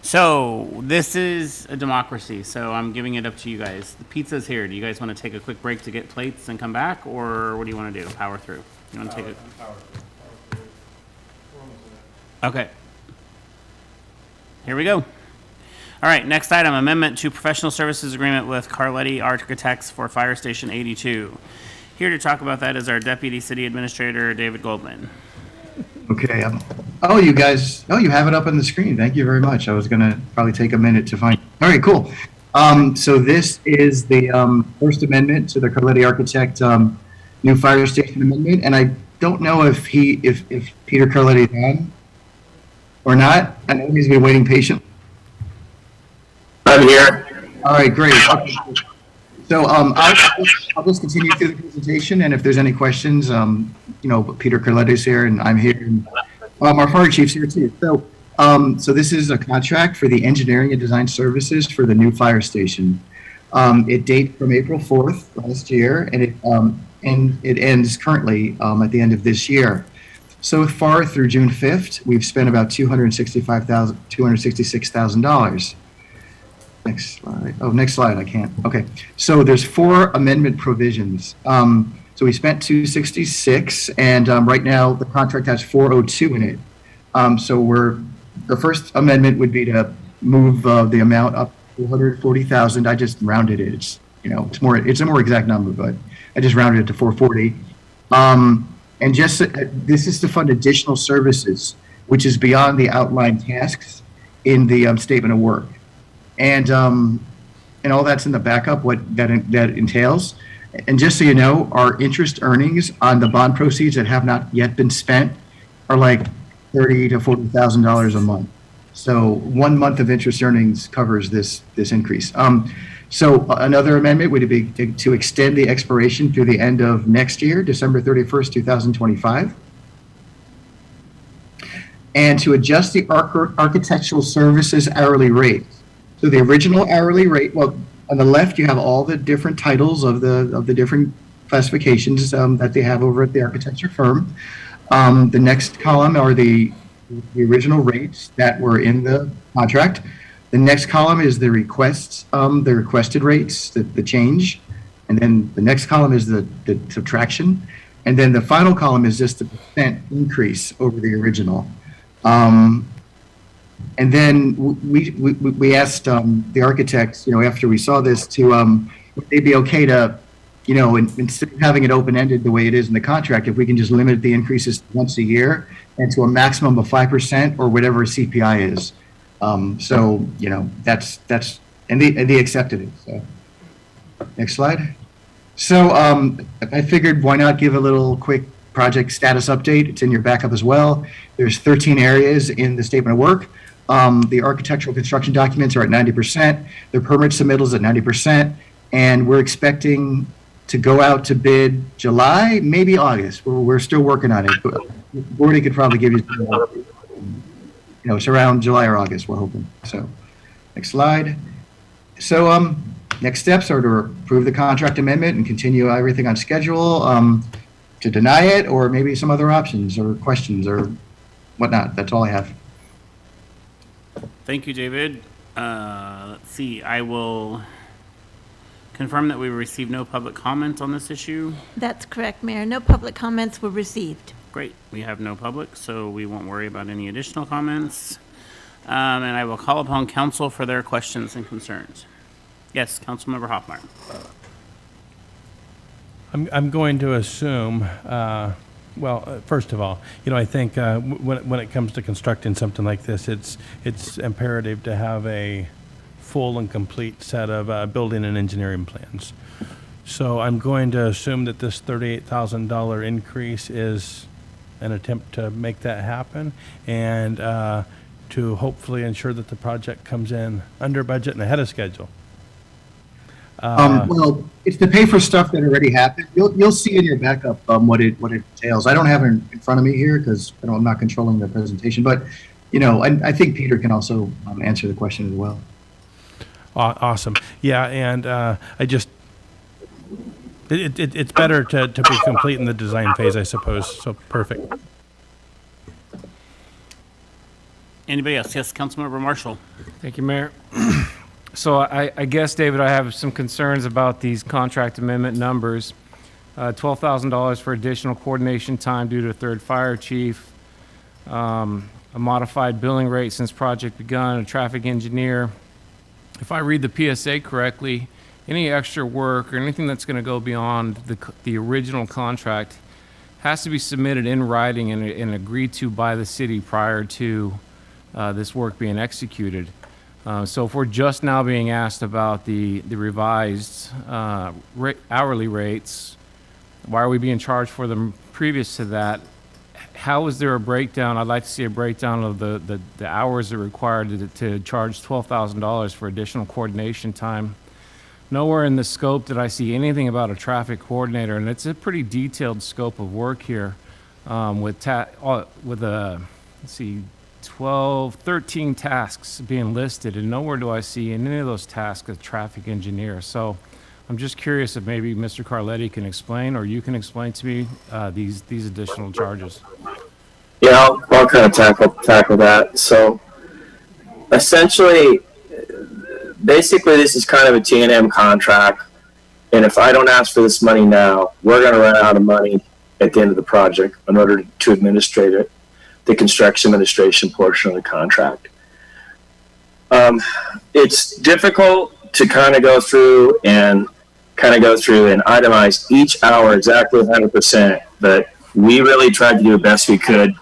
[SPEAKER 1] So this is a democracy, so I'm giving it up to you guys. The pizza's here. Do you guys want to take a quick break to get plates and come back, or what do you want to do? Power through? You want to take it? Okay. Here we go. All right, next item, amendment to professional services agreement with Carletti Architects for Fire Station 82. Here to talk about that is our Deputy City Administrator, David Goldman.
[SPEAKER 6] Okay. You guys, you have it up on the screen. Thank you very much. I was going to probably take a minute to find. All right, cool. So this is the first amendment to the Carletti Architect new fire station amendment. And I don't know if Peter Carletti is on or not. I know he's been waiting patiently.
[SPEAKER 20] I'm here.
[SPEAKER 6] All right, great. Okay. So I'll just continue through the presentation, and if there's any questions, Peter Carletti's here, and I'm here, and our fire chief's here too. So this is a contract for the engineering and design services for the new fire station. It dates from April 4th last year, and it ends currently at the end of this year. So far through June 5th, we've spent about $266,000. Next slide. Oh, next slide. I can't. Okay. So there's 4 amendment provisions. So we spent 266, and right now the contract has 402 in it. So the first amendment would be to move the amount up to 440,000. I just rounded it. It's a more exact number, but I just rounded it to 440. And this is to fund additional services, which is beyond the outlined tasks in the statement of work. And all that's in the backup, what that entails. And just so you know, our interest earnings on the bond proceeds that have not yet been spent are like $30,000 to $40,000 a month. So 1 month of interest earnings covers this increase. So another amendment would be to extend the expiration through the end of next year, December 31st, 2025. And to adjust the architectural services hourly rate. So the original hourly rate, well, on the left, you have all the different titles of the different classifications that they have over at the architecture firm. The next column are the original rates that were in the contract. The next column is the requested rates, the change. And then the next column is the subtraction. And then the final column is just the percent increase over the original. And then we asked the architects, after we saw this, would they be okay to, instead of having it open-ended the way it is in the contract, if we can just limit the increases once a year and to a maximum of 5% or whatever CPI is. And they accepted it. So, next slide. So I figured why not give a little quick project status update. It's in your backup as well. There's 13 areas in the statement of work. The architectural construction documents are at 90%. The permit submittals at 90%. And we're expecting to go out to bid July, maybe August. We're still working on it. But Gordy could probably give you, it's around July or August, we're hoping. So, next slide. So, next steps are to approve the contract amendment and continue everything on schedule, to deny it, or maybe some other options or questions or whatnot. That's all I have.
[SPEAKER 1] Thank you, David. Let's see. I will confirm that we received no public comment on this issue.
[SPEAKER 4] That's correct, Mayor. No public comments were received.
[SPEAKER 1] Great. We have no public, so we won't worry about any additional comments. And I will call upon council for their questions and concerns. Yes, Councilmember Hoffmeyer.
[SPEAKER 5] I'm going to assume, first of all, I think when it comes to constructing something like this, it's imperative to have a full and complete set of building and engineering plans. So I'm going to assume that this $38,000 increase is an attempt to make that happen and to hopefully ensure that the project comes in under budget and ahead of schedule.
[SPEAKER 6] Well, it's to pay for stuff that already happened. You'll see in your backup what it entails. I don't have it in front of me here because I'm not controlling the presentation, but I think Peter can also answer the question as well.
[SPEAKER 5] Awesome. Yeah, and it's better to be complete in the design phase, I suppose. So perfect.
[SPEAKER 1] Anybody else? Yes, Councilmember Marshall.
[SPEAKER 7] Thank you, Mayor. So I guess, David, I have some concerns about these contract amendment numbers. $12,000 for additional coordination time due to third fire chief, a modified billing rate since project begun, a traffic engineer. If I read the PSA correctly, any extra work or anything that's going to go beyond the original contract has to be submitted in writing and agreed to by the city prior to this work being executed. So if we're just now being asked about the revised hourly rates, why are we being charged for them previous to that? How is there a breakdown? I'd like to see a breakdown of the hours that are required to charge $12,000 for additional coordination time. Nowhere in the scope did I see anything about a traffic coordinator, and it's a pretty detailed scope of work here with 13 tasks being listed, and nowhere do I see in any of those tasks a traffic engineer. So I'm just curious if maybe Mr. Carletti can explain, or you can explain to me these additional charges.
[SPEAKER 20] Yeah, I'll kind of tackle that. So essentially, basically, this is kind of a T&M contract, and if I don't ask for this money now, we're going to run out of money at the end of the project in order to administrate it, the construction administration portion of the contract. It's difficult to kind of go through and itemize each hour exactly 100%, but we really tried to do the best we could.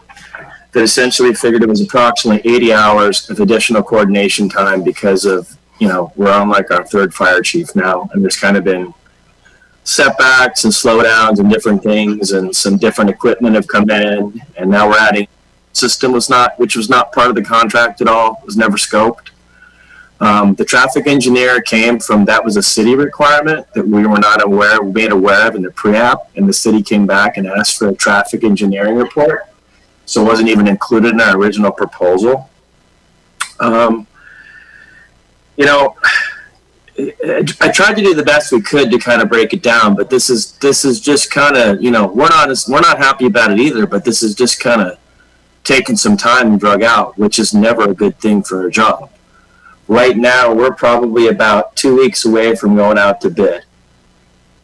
[SPEAKER 20] That essentially figured it was approximately 80 hours of additional coordination time because of, we're on like our third fire chief now, and there's kind of been setbacks and slowdowns and different things, and some different equipment have come in, and now we're adding system which was not part of the contract at all, was never scoped. The traffic engineer that was a city requirement that we were not made aware of in the pre-app, and the city came back and asked for a traffic engineering report. So it wasn't even included in our original proposal. I tried to do the best we could to kind of break it down, but this is just kind of, we're not happy about it either, but this is just kind of taking some time and drug out, which is never a good thing for a job. Right now, we're probably about 2 weeks away from going out to bid.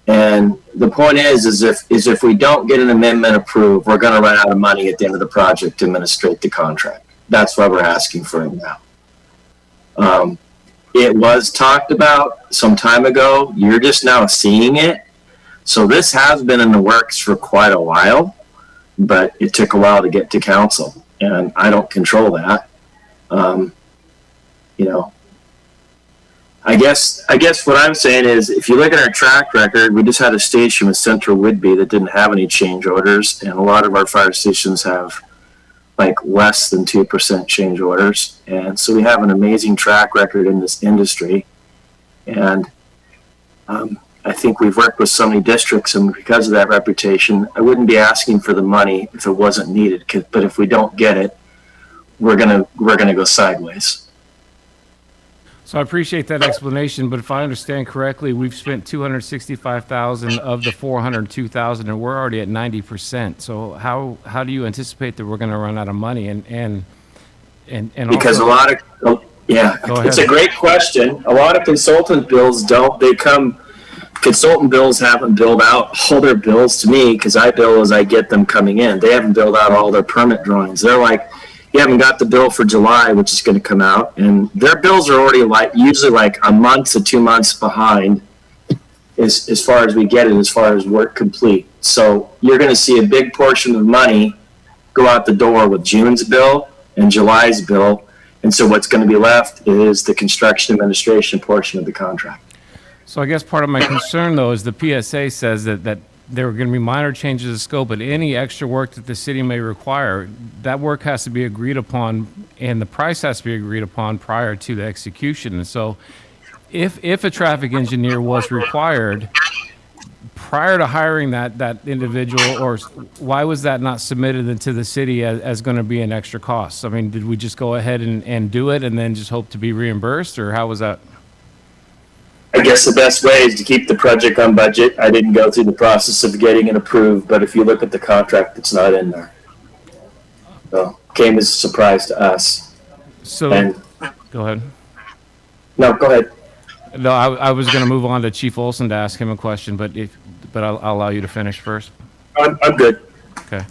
[SPEAKER 20] And the point is if we don't get an amendment approved, we're going to run out of money at the end of the project to administrate the contract. That's why we're asking for it now. It was talked about some time ago. You're just now seeing it. So this has been in the works for quite a while, but it took a while to get to council, and I don't control that. I guess what I'm saying is, if you look at our track record, we just had a station with Central Whidbey that didn't have any change orders, and a lot of our fire stations have like less than 2% change orders. And so we have an amazing track record in this industry. And I think we've worked with so many districts, and because of that reputation, I wouldn't be asking for the money if it wasn't needed. But if we don't get it, we're gonna go sideways.
[SPEAKER 7] So I appreciate that explanation, but if I understand correctly, we've spent $265,000 of the $402,000, and we're already at 90%. So how do you anticipate that we're going to run out of money? And
[SPEAKER 20] because
[SPEAKER 7] also,
[SPEAKER 20] it's a great question. A lot of consultant bills consultant bills haven't billed out all their bills to me, because I bill as I get them coming in. They haven't billed out all their permit drawings. They're like, you haven't got the bill for July, which is going to come out, and their bills are already usually like a month to 2 months behind as far as we get it, as far as work complete. So you're going to see a big portion of money go out the door with June's bill and July's bill. And so what's going to be left is the construction administration portion of the contract.
[SPEAKER 7] So I guess part of my concern, though, is the PSA says that there are going to be minor changes of scope, but any extra work that the city may require, that work has to be agreed upon, and the price has to be agreed upon prior to the execution. And so if a traffic engineer was required prior to hiring that individual, or why was that not submitted into the city as going to be an extra cost? I mean, did we just go ahead and do it and then just hope to be reimbursed, or how was that?
[SPEAKER 20] I guess the best way is to keep the project on budget. I didn't go through the process of getting it approved, but if you look at the contract, it's not in there. So came as a surprise to us.
[SPEAKER 7] So, go ahead.
[SPEAKER 20] No, go ahead.
[SPEAKER 7] No, I was going to move on to Chief Olson to ask him a question, but I'll allow you to finish first.
[SPEAKER 20] I'm good.
[SPEAKER 7] Okay.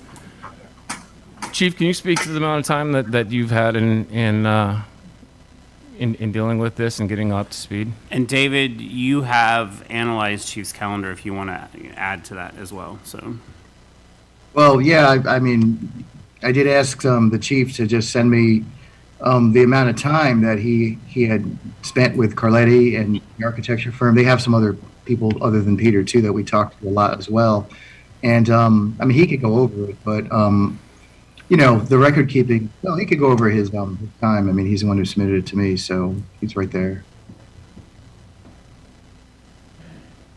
[SPEAKER 7] Chief, can you speak to the amount of time that you've had in dealing with this and getting up to speed?
[SPEAKER 1] And David, you have analyzed Chief's calendar if you want to add to that as well. So,
[SPEAKER 6] Well, yeah, I mean, I did ask the chief to just send me the amount of time that he had spent with Carletti and the architecture firm. They have some other people other than Peter too that we talked to a lot as well. And I mean, he could go over it, but you know, the record keeping, no, he could go over his time. I mean, he's the one who submitted it to me, so he's right there.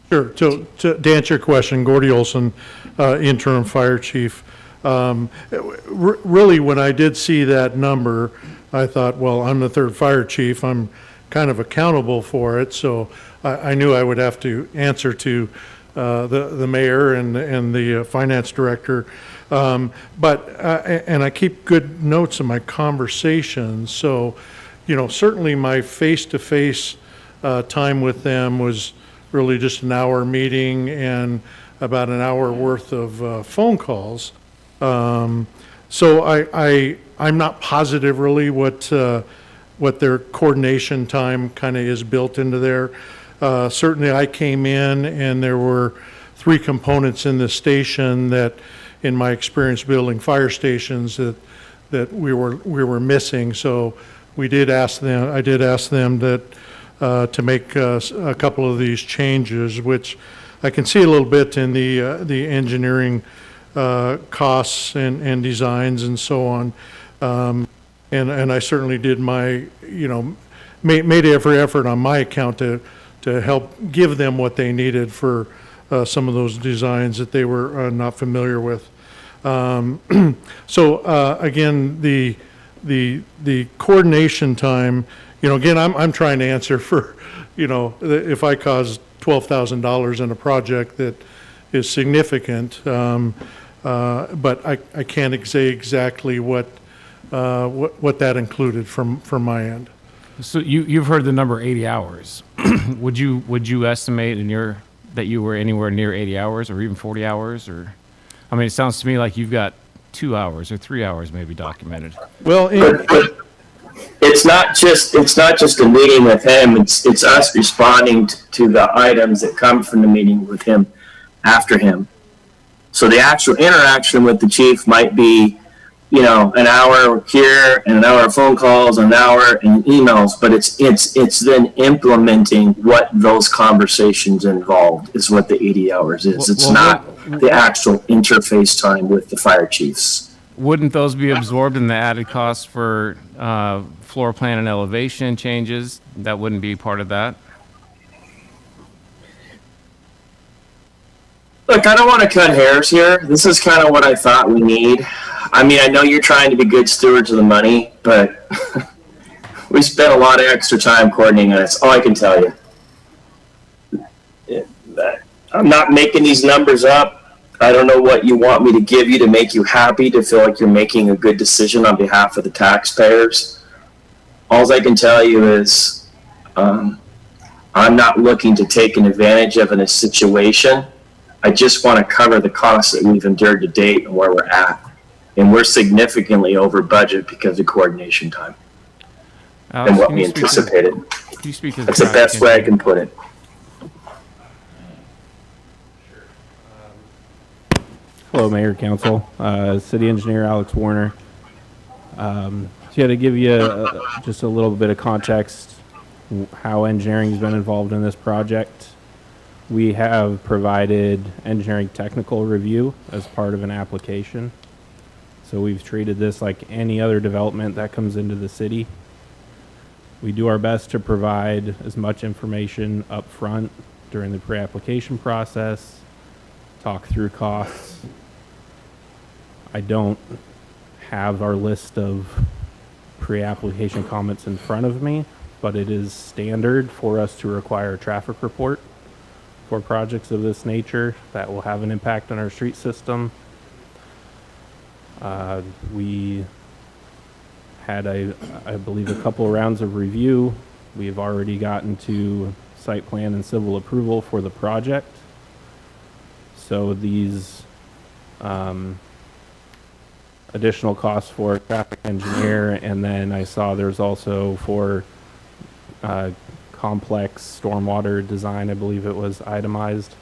[SPEAKER 3] Sure. To answer your question, Gordy Olson, interim fire chief. Really, when I did see that number, I thought, well, I'm the third fire chief. I'm kind of accountable for it, so I knew I would have to answer to the mayor and the finance director. But I keep good notes of my conversations. So, you know, certainly my face-to-face time with them was really just an hour meeting and about an hour worth of phone calls. So I'm not positive really what their coordination time kind of is built into there. Certainly I came in and there were 3 components in the station that, in my experience building fire stations, that we were missing. So I did ask them that to make a couple of these changes, which I can see a little bit in the engineering costs and designs and so on. And I certainly did my, you know, made every effort on my account to help give them what they needed for some of those designs that they were not familiar with. So again, the coordination time, you know, again, I'm trying to answer for, you know, if I caused $12,000 in a project that is significant, but I can't say exactly what that included from my end.
[SPEAKER 7] So you've heard the number 80 hours. Would you estimate that you were anywhere near 80 hours or even 40 hours? Or, I mean, it sounds to me like you've got 2 hours or 3 hours maybe documented.
[SPEAKER 3] Well,
[SPEAKER 20] But it's not just a meeting with him. It's us responding to the items that come from the meeting with him after him. So the actual interaction with the chief might be, you know, an hour here and an hour of phone calls, an hour in emails, but it's then implementing what those conversations involved is what the 80 hours is. It's not the actual interface time with the fire chiefs.
[SPEAKER 7] Wouldn't those be absorbed in the added cost for floor plan and elevation changes? That wouldn't be part of that?
[SPEAKER 20] Look, I don't want to cut hairs here. This is kind of what I thought we need. I mean, I know you're trying to be good stewards of the money, but we spent a lot of extra time coordinating on this. All I can tell you. I'm not making these numbers up. I don't know what you want me to give you to make you happy, to feel like you're making a good decision on behalf of the taxpayers. All I can tell you is I'm not looking to take an advantage of a situation. I just want to cover the costs that we've endured to date and where we're at. and we're significantly over budget because of coordination time and what we anticipated.
[SPEAKER 7] Can you speak to the
[SPEAKER 20] That's the
[SPEAKER 7] traffic
[SPEAKER 20] best way I
[SPEAKER 7] engineer?
[SPEAKER 20] can put it.
[SPEAKER 9] Hello, Mayor, Council. City Engineer Alex Warner. So to give you just a little bit of context, how engineering's been involved in this project, we have provided engineering technical review as part of an application. So we've treated this like any other development that comes into the city. We do our best to provide as much information up front during the pre-application process, talk through costs. I don't have our list of pre-application comments in front of me, but it is standard for us to require a traffic report for projects of this nature that will have an impact on our street system. We had, I believe, a couple of rounds of review. We've already gotten to site plan and civil approval for the project. So these additional costs for traffic engineer, and then I saw there's also for complex stormwater design, I believe it was itemized.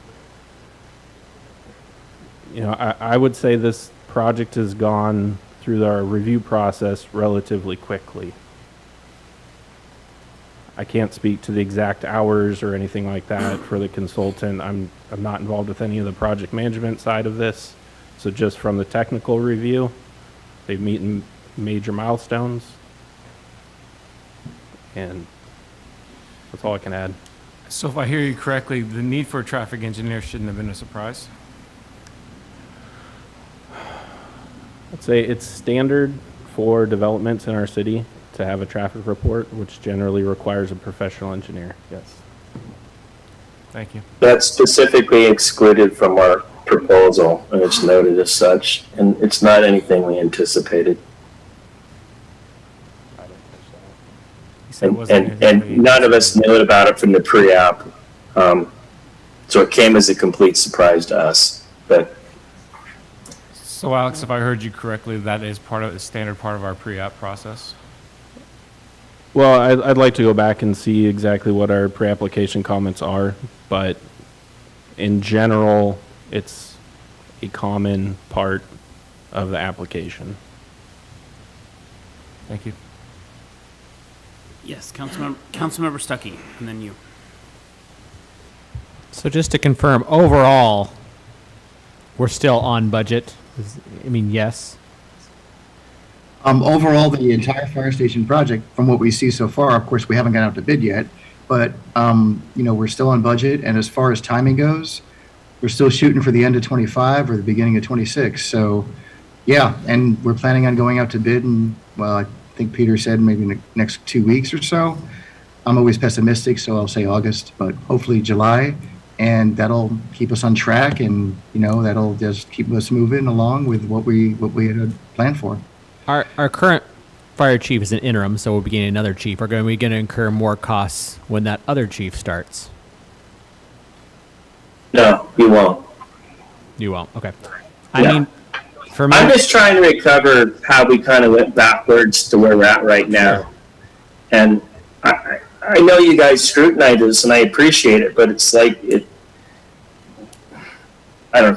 [SPEAKER 9] You know, I would say this project has gone through our review process relatively quickly. I can't speak to the exact hours or anything like that for the consultant. I'm not involved with any of the project management side of this. So just from the technical review, they've met major milestones. And that's all I can add.
[SPEAKER 7] So if I hear you correctly, the need for a traffic engineer shouldn't have been a surprise?
[SPEAKER 9] I'd say it's standard for developments in our city to have a traffic report, which generally requires a professional engineer. Yes.
[SPEAKER 7] Thank you.
[SPEAKER 20] That's specifically excluded from our proposal, and it's noted as such, and it's not anything we anticipated. And none of us knew about it from the pre-app, so it came as a complete surprise to us. But
[SPEAKER 7] So Alex, if I heard you correctly, that is part of the standard part of our pre-app process?
[SPEAKER 9] Well, I'd like to go back and see exactly what our pre-application comments are, but in general, it's a common part of the application.
[SPEAKER 7] Thank you.
[SPEAKER 1] Yes, Councilmember Stucky, and then you.
[SPEAKER 16] So just to confirm, overall, we're still on budget? Yes.
[SPEAKER 6] Overall, the entire fire station project, from what we see so far, of course, we haven't gone out to bid yet, but, we're still on budget. And as far as timing goes, we're still shooting for the end of 25 or the beginning of 26. So, yeah, and we're planning on going out to bid in, well, I think Peter said maybe in the next 2 weeks or so. I'm always pessimistic, so I'll say August, but hopefully July. And that'll keep us on track, and, that'll just keep us moving along with what we had planned for.
[SPEAKER 16] Our current fire chief is an interim, so we'll be getting another chief. Are we going to incur more costs when that other chief starts?
[SPEAKER 20] no, you won't.
[SPEAKER 16] You won't. Okay.
[SPEAKER 20] Yeah.
[SPEAKER 16] For me,
[SPEAKER 20] I'm just trying to recover how we kind of went backwards to where we're at right now. And I know you guys scrutinize this, and I appreciate it, but it's like, I don't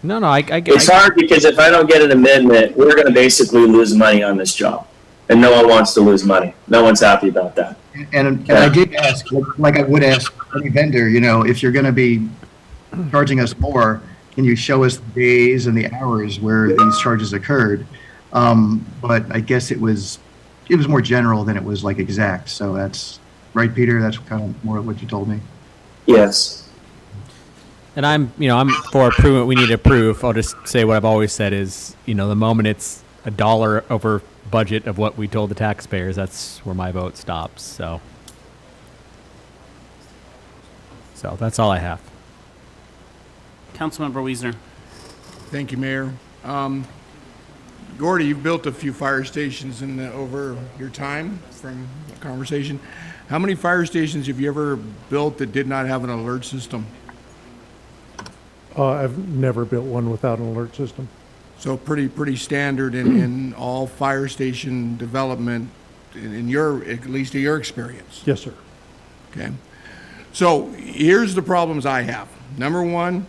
[SPEAKER 20] know.
[SPEAKER 16] No, I get
[SPEAKER 20] It's hard because if I don't get an amendment, we're going to basically lose money on this job. And no one wants to lose money. No one's happy about that.
[SPEAKER 6] And I did ask, like I would ask any vendor, if you're going to be charging us more, can you show us the days and the hours where these charges occurred? But I guess it was more general than it was like exact. So that's right, Peter. That's kind of more what you told me.
[SPEAKER 20] Yes.
[SPEAKER 16] And I'm for approval. We need to approve. I'll just say what I've always said is, the moment it's $1 over budget of what we told the taxpayers, that's where my vote stops. So that's all I have.
[SPEAKER 1] Councilmember Wiesner.
[SPEAKER 3] Thank you, Mayor. Gordy, you've built a few fire stations over your time from the conversation. How many fire stations have you ever built that did not have an alert system?
[SPEAKER 2] I've never built one without an alert system.
[SPEAKER 3] So pretty standard in all fire station development, in your, at least in your experience.
[SPEAKER 2] Yes, sir.
[SPEAKER 3] Okay. So here's the problems I have. Number one,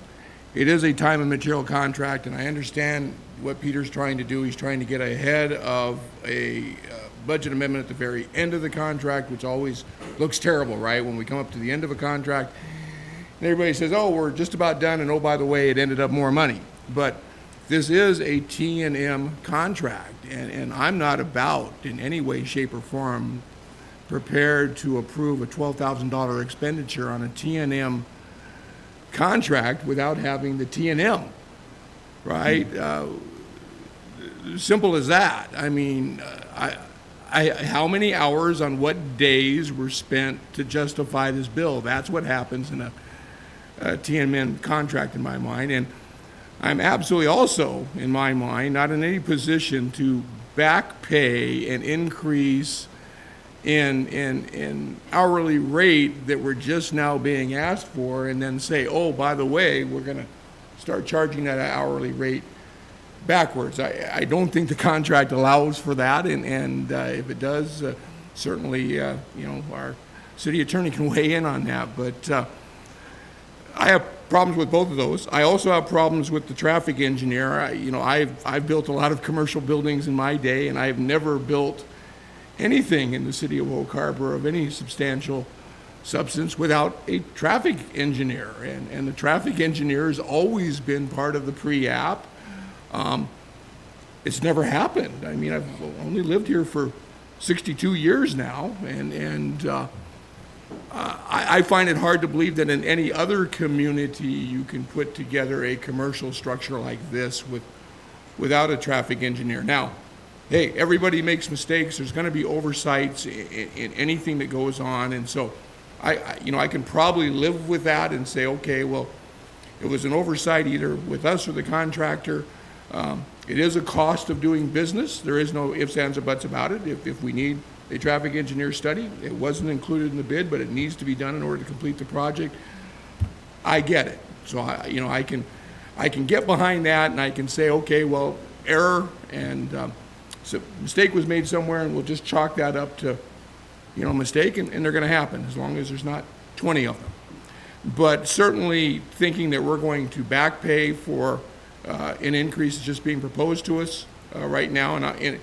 [SPEAKER 3] it is a time and material contract, and I understand what Peter's trying to do. He's trying to get ahead of a budget amendment at the very end of the contract, which always looks terrible, right? When we come up to the end of a contract, and everybody says, oh, we're just about done, and oh, by the way, it ended up more money. But this is a T&M contract, and I'm not about, in any way, shape, or form, prepared to approve a $12,000 expenditure on a T&M contract without having the T&M, right? Simple as that. I mean, how many hours on what days were spent to justify this bill? That's what happens in a T&M contract in my mind. And I'm absolutely also, in my mind, not in any position to back pay an increase in hourly rate that we're just now being asked for, and then say, oh, by the way, we're going to start charging that hourly rate backwards. I don't think the contract allows for that, and if it does, certainly, our city attorney can weigh in on that. But I have problems with both of those. I also have problems with the traffic engineer. I've built a lot of commercial buildings in my day, and I've never built anything in the city of Oak Harbor of any substantial substance without a traffic engineer. And the traffic engineer has always been part of the pre-app. It's never happened. I mean, I've only lived here for 62 years now, and I find it hard to believe that in any other community you can put together a commercial structure like this without a traffic engineer. Now, hey, everybody makes mistakes. There's going to be oversights in anything that goes on, and so I can probably live with that and say, okay, well, it was an oversight either with us or the contractor. It is a cost of doing business. There is no ifs, ands, or buts about it. If we need a traffic engineer study, it wasn't included in the bid, but it needs to be done in order to complete the project. I get it. So I can get behind that, and I can say, okay, well, error and so mistake was made somewhere, and we'll just chalk that up to, mistake, and they're going to happen as long as there's not 20 of them. But certainly thinking that we're going to back pay for an increase just being proposed to us right now, and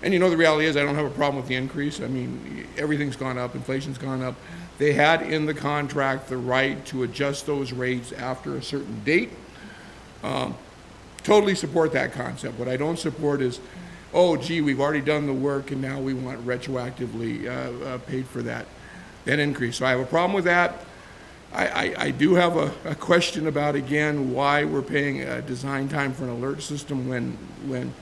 [SPEAKER 3] the reality is I don't have a problem with the increase. I mean, everything's gone up, inflation's gone up. They had in the contract the right to adjust those rates after a certain date. Totally support that concept. What I don't support is, oh, gee, we've already done the work and now we want retroactively paid for that increase. So I have a problem with that. I do have a question about, again, why we're paying design time for an alert system when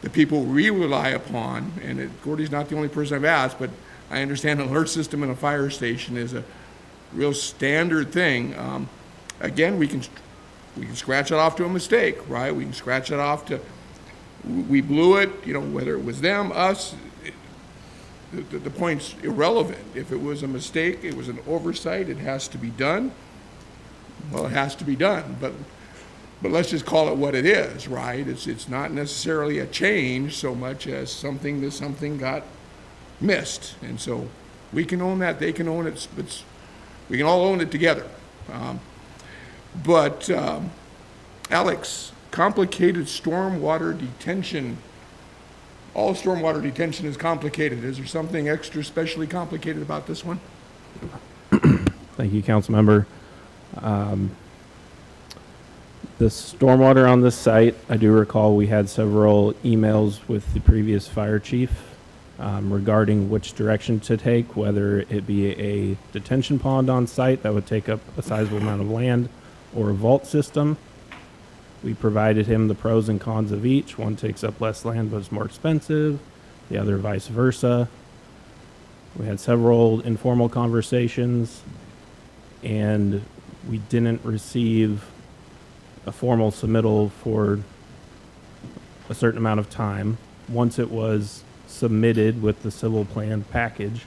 [SPEAKER 3] the people we rely upon, and Gordy's not the only person I've asked, but I understand an alert system in a fire station is a real standard thing. Again, we can scratch it off to a mistake, right? We can scratch it off to, we blew it, whether it was them, us, the point's irrelevant. If it was a mistake, it was an oversight, it has to be done. Well, it has to be done, but let's just call it what it is, right? It's not necessarily a change so much as something got missed. And so we can own that, they can own it, we can all own it together. But Alex, complicated stormwater detention. All stormwater detention is complicated. Is there something extra specially complicated about this one?
[SPEAKER 9] Thank you, Councilmember. The stormwater on this site, I do recall we had several emails with the previous fire chief regarding which direction to take, whether it be a detention pond on site that would take up a sizable amount of land or a vault system. We provided him the pros and cons of each. One takes up less land but is more expensive, the other vice versa. We had several informal conversations, and we didn't receive a formal submittal for a certain amount of time. Once it was submitted with the civil plan package,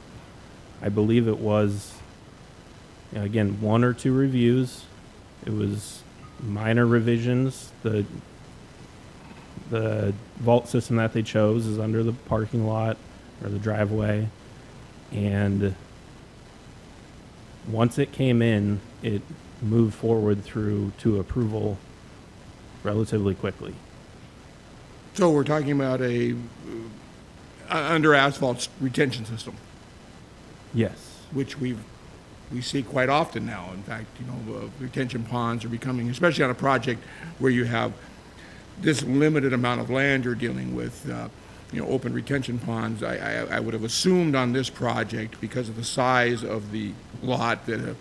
[SPEAKER 9] I believe it was, again, 1 or 2 reviews. It was minor revisions. The The vault system that they chose is under the parking lot or the driveway. And once it came in, it moved forward through to approval relatively quickly.
[SPEAKER 3] So we're talking about a under asphalt retention system,
[SPEAKER 9] Yes.
[SPEAKER 3] which we see quite often now. In fact, retention ponds are becoming, especially on a project where you have this limited amount of land you're dealing with, open retention ponds. I would have assumed on this project, because of the size of the lot, that an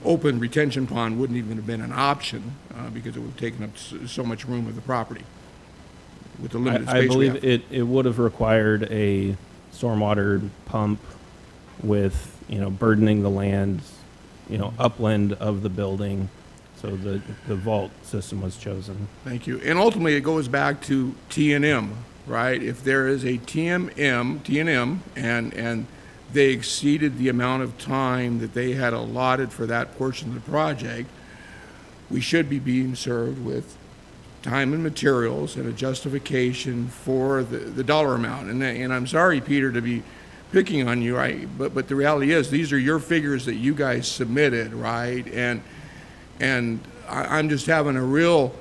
[SPEAKER 3] open retention pond wouldn't even have been an option because it would have taken up so much room of the property with the limited space
[SPEAKER 9] I
[SPEAKER 3] we
[SPEAKER 9] believe
[SPEAKER 3] have.
[SPEAKER 9] it would have required a stormwater pump with, burdening the land, upland of the building. So the vault system was chosen.
[SPEAKER 3] Thank you. And ultimately, it goes back to T&M, right? If there is a T&M, and they exceeded the amount of time that they had allotted for that portion of the project, we should be being served with time and materials and a justification for the dollar amount. And I'm sorry, Peter, to be picking on you, right? But the reality is, these are your figures that you guys submitted, right? And I'm just having a real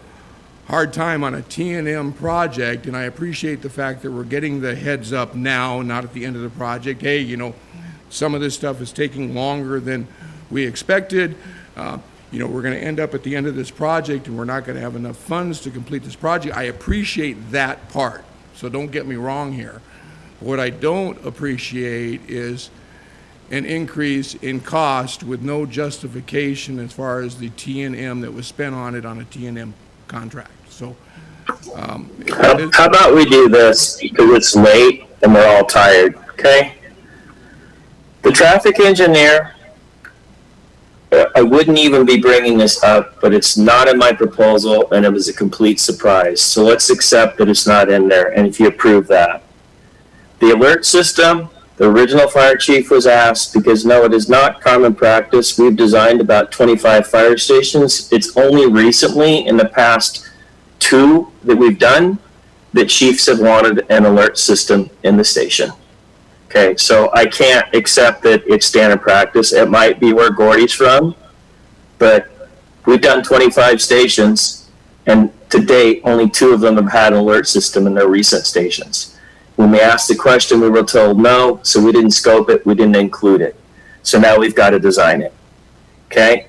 [SPEAKER 3] hard time on a T&M project, and I appreciate the fact that we're getting the heads up now, not at the end of the project. Hey, some of this stuff is taking longer than we expected. We're going to end up at the end of this project, and we're not going to have enough funds to complete this project. I appreciate that part, so don't get me wrong here. What I don't appreciate is an increase in cost with no justification as far as the T&M that was spent on it on a T&M contract. So,
[SPEAKER 20] How about we do this, because it's late and we're all tired, okay? The traffic engineer, I wouldn't even be bringing this up, but it's not in my proposal, and it was a complete surprise. So let's accept that it's not in there, and if you approve that. The alert system, the original fire chief was asked, because no, it is not common practice. We've designed about 25 fire stations. It's only recently, in the past 2 that we've done, that chiefs have wanted an alert system in the station. Okay, so I can't accept that it's standard practice. It might be where Gordy's from, but we've done 25 stations, and to date, only 2 of them have had an alert system in their recent stations. When we asked the question, we were told no, so we didn't scope it, we didn't include it. So now we've got to design it, okay?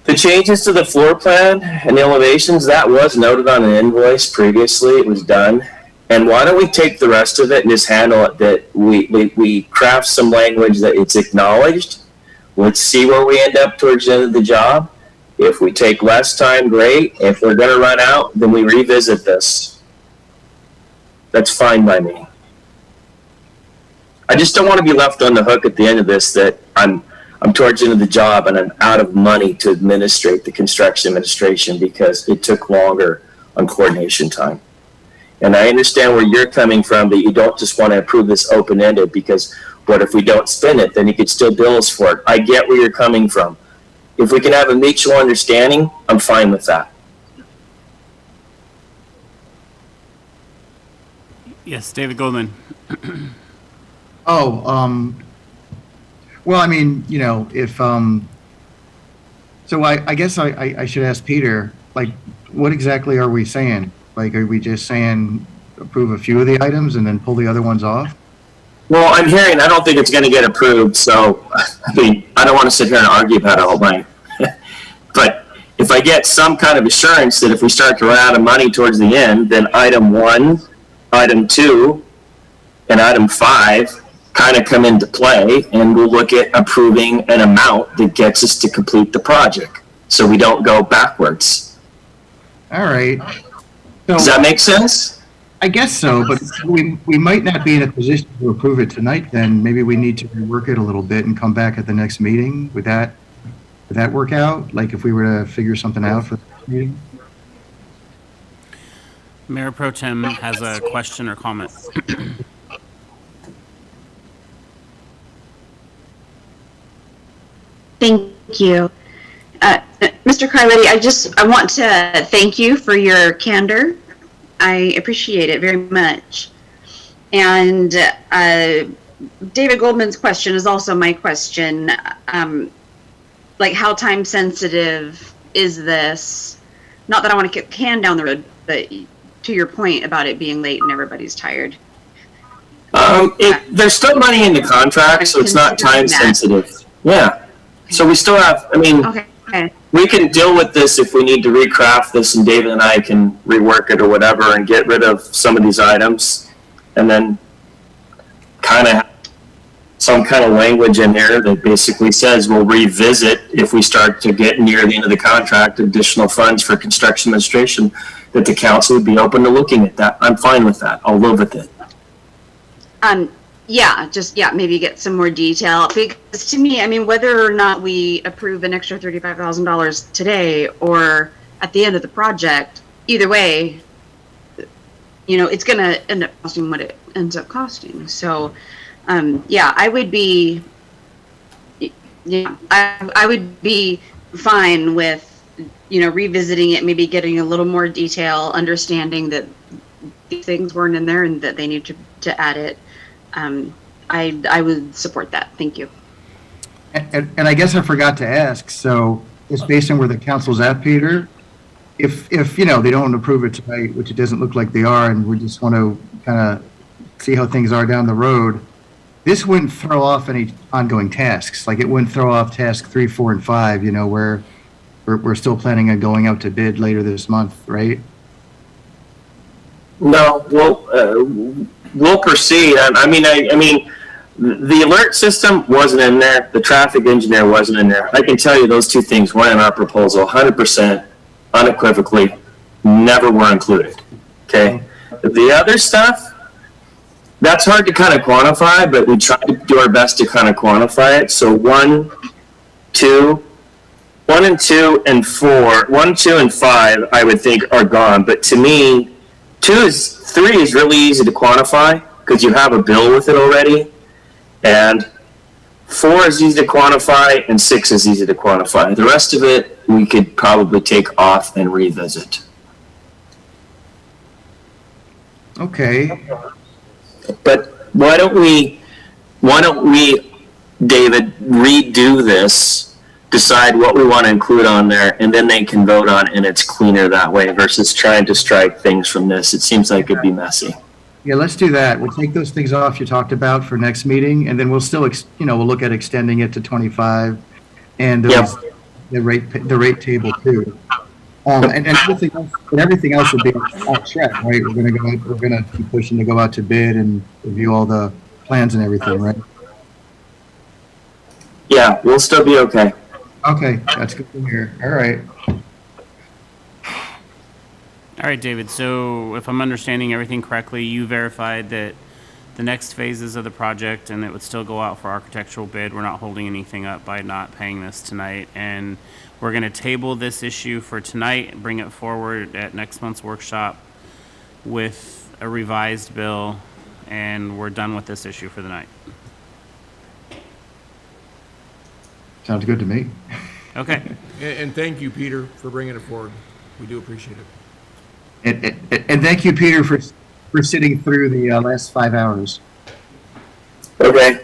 [SPEAKER 20] The changes to the floor plan and the elevations, that was noted on an invoice previously, it was done. And why don't we take the rest of it and just handle it that we craft some language that it's acknowledged. Let's see where we end up towards the end of the job. If we take less time, great. If we're gonna run out, then we revisit this. That's fine by me. I just don't want to be left on the hook at the end of this that I'm towards the end of the job and I'm out of money to administrate the construction administration because it took longer on coordination time. And I understand where you're coming from, that you don't just want to approve this open-ended because what if we don't spend it, then you could still bill us for it. I get where you're coming from. If we can have a mutual understanding, I'm fine with that.
[SPEAKER 1] Yes, David Goldman.
[SPEAKER 6] Well, I mean, if, so I guess I should ask Peter, like, what exactly are we saying? Like, are we just saying approve a few of the items and then pull the other ones off?
[SPEAKER 20] Well, I'm hearing, I don't think it's going to get approved, so, I mean, I don't want to sit here and argue about it all night. But if I get some kind of assurance that if we start to run out of money towards the end, then item 1, item 2, and item 5 kind of come into play, and we'll look at approving an amount that gets us to complete the project, so we don't go backwards.
[SPEAKER 6] All right. So,
[SPEAKER 20] does that make sense?
[SPEAKER 6] I guess so, but we might not be in a position to approve it tonight. Then maybe we need to rework it a little bit and come back at the next meeting. Would that work out? Like if we were to figure something out for the next meeting?
[SPEAKER 1] Mayor Pro Tem has a question or comment.
[SPEAKER 19] Thank you. Mr. Carletti, I want to thank you for your candor I appreciate it very much. And David Goldman's question is also my question. Like, how time sensitive is this? Not that I want to kick the can down the road, but to your point about it being late and everybody's tired.
[SPEAKER 20] There's still money in the contract, so it's not time sensitive. Yeah. So we still have, I mean, we can deal with this if we need to recraft this, and David and I can rework it or whatever and get rid of some of these items, and then kind of some kind of language in there that basically says we'll revisit if we start to get near the end of the contract, additional funds for construction administration, that the council would be open to looking at that. I'm fine with that. I'll live with it.
[SPEAKER 19] Maybe get some more detail, because to me, I mean, whether or not we approve an extra $35,000 today or at the end of the project, either way, you know, it's going to end up costing what it ends up costing. So, I would be, I would be fine with, you know, revisiting it, maybe getting a little more detail, understanding that these things weren't in there and that they need to add it. I would support that. Thank you.
[SPEAKER 6] And I guess I forgot to ask, so it's based on where the council's at, Peter. If you know, they don't approve it tonight, which it doesn't look like they are, and we just want to kind of see how things are down the road, this wouldn't throw off any ongoing tasks. Like, it wouldn't throw off task 3, 4, and 5, you know, where we're still planning on going out to bid later this month, right?
[SPEAKER 20] No, we'll proceed. I mean, the alert system wasn't in there. The traffic engineer wasn't in there. I can tell you those two things weren't in our proposal, 100%, unequivocally, never were included. Okay. The other stuff, that's hard to kind of quantify, but we try to do our best to kind of quantify it. So 1, 2, and 4, 1, 2, and 5, I would think are gone. But to me, 3 is really easy to quantify because you have a bill with it already, and 4 is easy to quantify, and 6 is easy to quantify. The rest of it, we could probably take off and revisit.
[SPEAKER 6] Okay.
[SPEAKER 20] But why don't we, David, redo this, decide what we want to include on there, and then they can vote on it, and it's cleaner that way versus trying to strike things from this. It seems like it'd be messy.
[SPEAKER 6] Yeah, let's do that. We'll take those things off you talked about for next meeting, and then we'll still, we'll look at extending it to 25, and the rate table too. And everything else would be on track, right? We're gonna keep pushing to go out to bid and review all the plans and everything, right?
[SPEAKER 20] Yeah, we'll still be okay.
[SPEAKER 6] Okay, that's good to hear. All right.
[SPEAKER 1] All right, David, so if I'm understanding everything correctly, you verified that the next phases of the project, and it would still go out for architectural bid. We're not holding anything up by not paying this tonight, and we're going to table this issue for tonight and bring it forward at next month's workshop with a revised bill, and we're done with this issue for the night.
[SPEAKER 6] Sounds good to me.
[SPEAKER 1] Okay.
[SPEAKER 3] And thank you, Peter, for bringing it forward. We do appreciate it.
[SPEAKER 6] And thank you, Peter, for sitting through the last 5 hours.
[SPEAKER 20] Okay.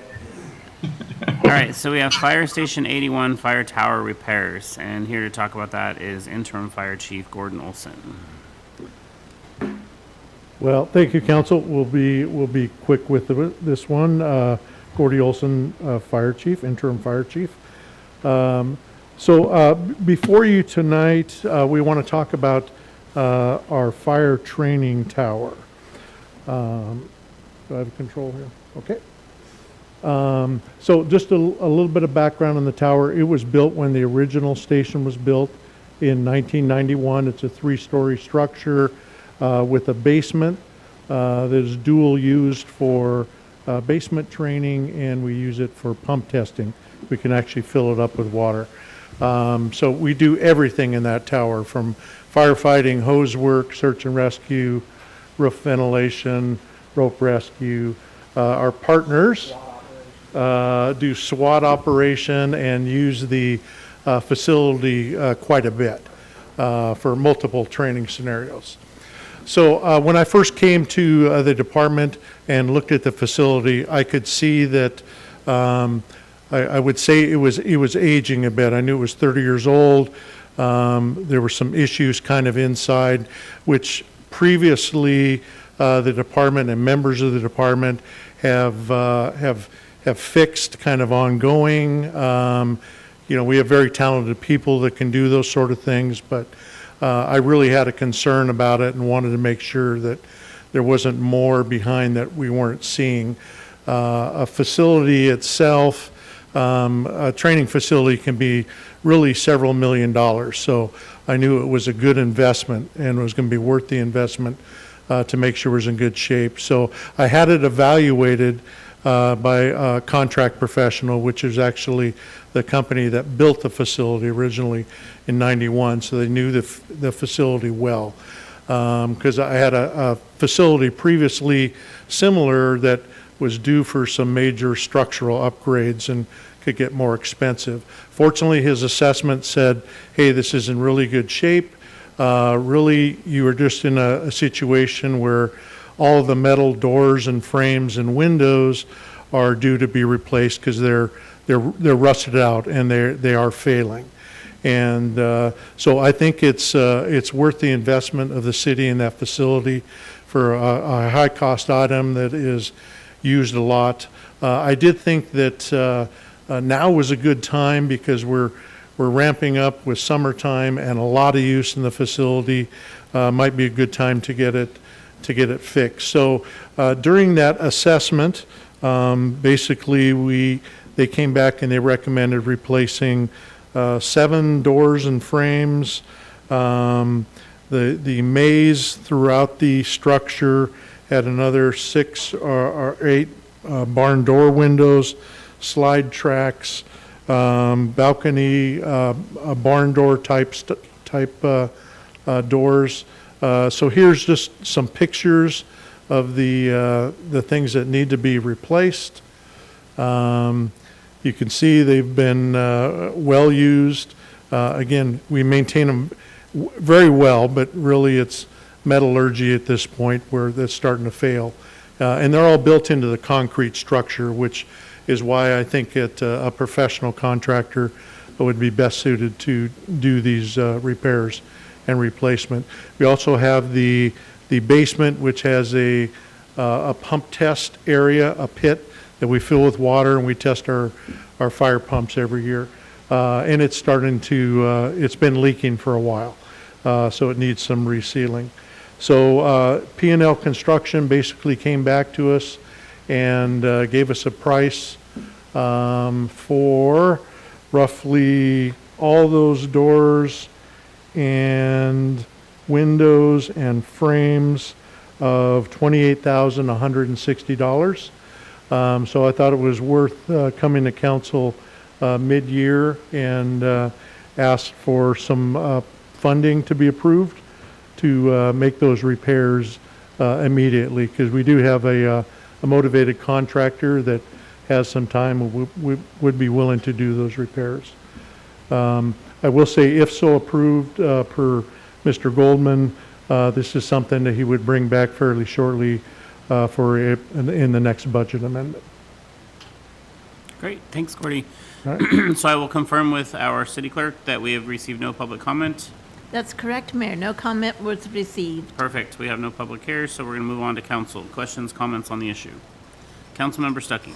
[SPEAKER 1] All right, so we have Fire Station 81 Fire Tower repairs, and here to talk about that is Interim Fire Chief Gordon Olson.
[SPEAKER 14] Well, thank you, Council. We'll be quick with this one. Gordy Olson, Fire Chief, Interim Fire Chief. Before you tonight, we want to talk about our fire training tower. Do I have control here? Okay. So just a little bit of background on the tower. It was built when the original station was built in 1991. It's a 3-story structure with a basement that is dual used for basement training, and we use it for pump testing. We can actually fill it up with water. So we do everything in that tower, from firefighting, hose work, search and rescue, roof ventilation, rope rescue. Our partners do SWAT operation and use the facility quite a bit for multiple training scenarios. So when I first came to the department and looked at the facility, I could see that I would say it was aging a bit. I knew it was 30 years old. There were some issues kind of inside, which previously the department and members of the department have fixed kind of ongoing. We have very talented people that can do those sort of things, but I really had a concern about it and wanted to make sure that there wasn't more behind that we weren't seeing. A facility itself, a training facility can be really several $1 million. So I knew it was a good investment and it was going to be worth the investment to make sure it was in good shape. So I had it evaluated by a contract professional, which is actually the company that built the facility originally in '91. So they knew the facility well. Because I had a facility previously similar that was due for some major structural upgrades and could get more expensive. Fortunately, his assessment said, hey, this is in really good shape. Really, you are just in a situation where all of the metal doors and frames and windows are due to be replaced because they're rusted out and they are failing. And so I think it's worth the investment of the city in that facility for a high-cost item that is used a lot. I did think that now was a good time because we're ramping up with summertime and a lot of use in the facility. Might be a good time to get it fixed. So during that assessment, basically they came back and they recommended replacing 7 doors and frames. The maze throughout the structure had another 6 or 8 barn door windows, slide tracks, balcony, barn door type doors. So here's just some pictures of the things that need to be replaced. You can see they've been well used. Again, we maintain them very well, but really it's metallurgy at this point where that's starting to fail. And they're all built into the concrete structure, which is why I think a professional contractor would be best suited to do these repairs and replacement. We also have the basement, which has a pump test area, a pit that we fill with water, and we test our fire pumps every year. And it's starting to, it's been leaking for a while, so it needs some resealing. So P&L Construction basically came back to us and gave us a price for roughly all those doors and windows and frames of $28,160. So I thought it was worth coming to council mid-year and asked for some funding to be approved to make those repairs immediately, because we do have a motivated contractor that has some time and would be willing to do those repairs. I will say, if so approved per Mr. Goldman, this is something that he would bring back fairly shortly in the next budget amendment.
[SPEAKER 1] Great, thanks, Gordy.
[SPEAKER 14] All right.
[SPEAKER 1] So I will confirm with our city clerk that we have received no public comment.
[SPEAKER 4] That's correct, Mayor. No comment was received.
[SPEAKER 1] Perfect, we have no public here, so we're going to move on to council. Questions, comments on the issue? Councilmember Stucky.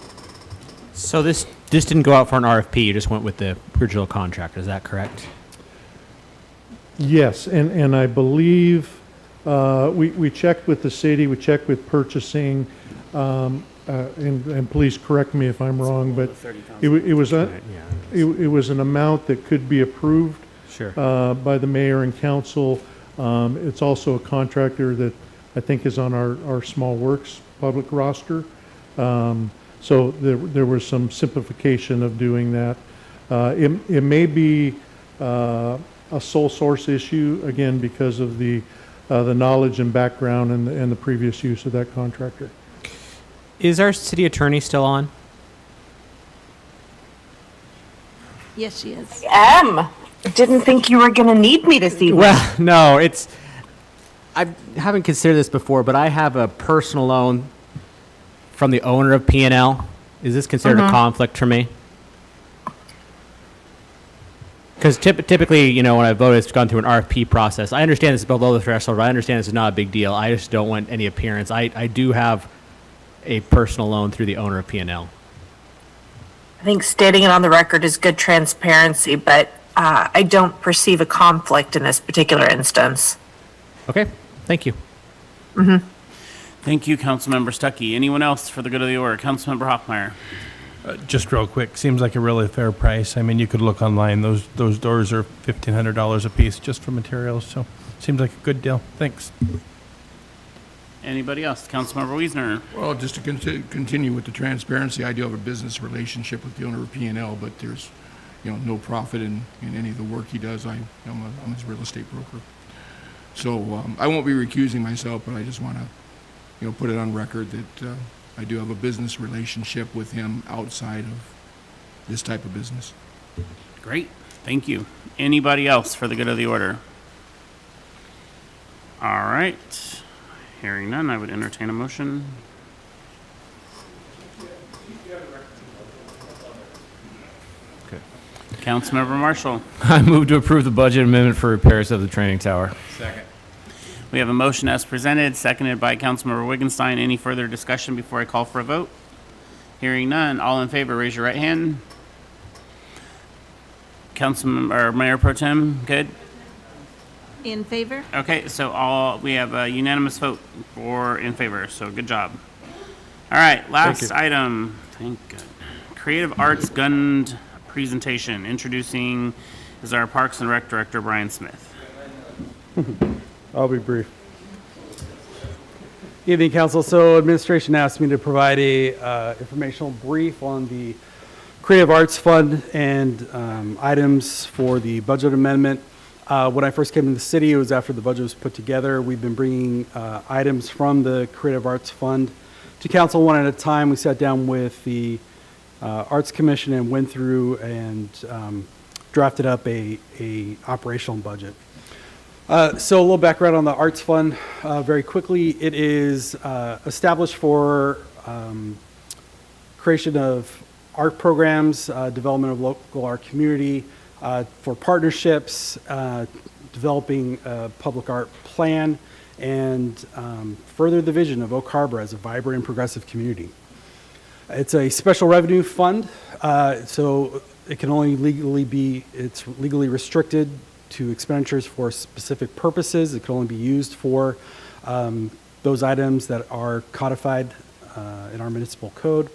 [SPEAKER 16] So this didn't go out for an RFP, you just went with the original contract, is that correct?
[SPEAKER 14] Yes, and I believe we checked with the city, we checked with purchasing, and please correct me if I'm wrong, but it was an amount that could be approved by the mayor and council. It's also a contractor that I think is on our small works public roster. So there was some simplification of doing that. It may be a sole source issue, again, because of the knowledge and background and the previous use of that contractor.
[SPEAKER 16] Is our city attorney still on?
[SPEAKER 4] Yes, she is.
[SPEAKER 10] Didn't think you were going to need me this evening.
[SPEAKER 16] Well, no, I haven't considered this before, but I have a personal loan from the owner of P&L. Is this considered a conflict for me? Because typically, you know, when I vote, it's gone through an RFP process. I understand it's below the threshold, but I understand this is not a big deal. I just don't want any appearance. I do have a personal loan through the owner of P&L.
[SPEAKER 10] I think stating it on the record is good transparency, but I don't perceive a conflict in this particular instance.
[SPEAKER 16] Okay, thank you.
[SPEAKER 1] Thank you, Councilmember Stucky. Anyone else for the good of the order? Councilmember Hoffmeyer.
[SPEAKER 5] Just real quick, seems like a really fair price. I mean, you could look online. Those doors are $1,500 a piece just for materials, so seems like a good deal. Thanks.
[SPEAKER 1] Anybody else? Councilmember Wiesner.
[SPEAKER 3] Well, just to continue with the transparency, I do have a business relationship with the owner of P&L, but there's, no profit in any of the work he does. I'm his real estate broker. So I won't be recusing myself, but I just want to, put it on record that I do have a business relationship with him outside of this type of business.
[SPEAKER 1] Great. Thank you. Anybody else for the good of the order? All right. Hearing none, I would entertain a motion.
[SPEAKER 7] Okay.
[SPEAKER 1] Councilmember Marshall.
[SPEAKER 7] I move to approve the budget amendment for repairs of the training tower.
[SPEAKER 8] Second.
[SPEAKER 1] We have a motion as presented, seconded by Councilmember Wiggenstein. Any further discussion before I call for a vote? Hearing none, all in favor, raise your right hand. Councilmember, or Mayor Pro Tem, good?
[SPEAKER 4] In favor?
[SPEAKER 1] Okay, so we have a unanimous vote for in favor, so good job. All right, last item, thank God. Creative Arts Gund presentation. Introducing is our Parks and Rec Director, Brian Smith.
[SPEAKER 22] I'll be brief. Evening, Council. So administration asked me to provide a informational brief on the Creative Arts Fund and items for the budget amendment. When I first came to the city, it was after the budget was put together. We've been bringing items from the Creative Arts Fund to council one at a time. We sat down with the Arts Commission and went through and drafted up a operational budget. So a little background on the Arts Fund very quickly. It is established for creation of art programs, development of local art community, for partnerships, developing a public art plan, and further the vision of Oak Harbor as a vibrant and progressive community. It's a special revenue fund, so it can only it's legally restricted to expenditures for specific purposes. It can only be used for those items that are codified in our municipal code.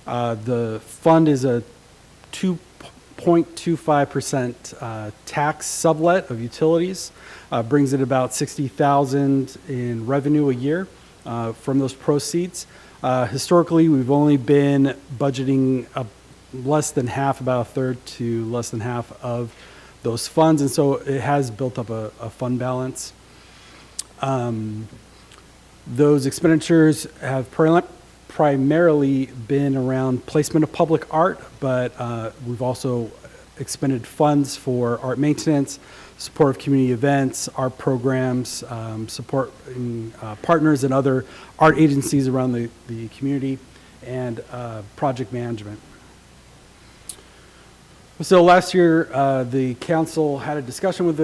[SPEAKER 22] The fund is a 2.25% tax sublet of utilities, brings in about $60,000 in revenue a year from those proceeds. Historically, we've only been budgeting less than half, about a third to less than half of those funds, and so it has built up a fund balance. Those expenditures have primarily been around placement of public art, but we've also expended funds for art maintenance, support of community events, art programs, supporting partners and other art agencies around the community, and project management. So last year, the council had a discussion with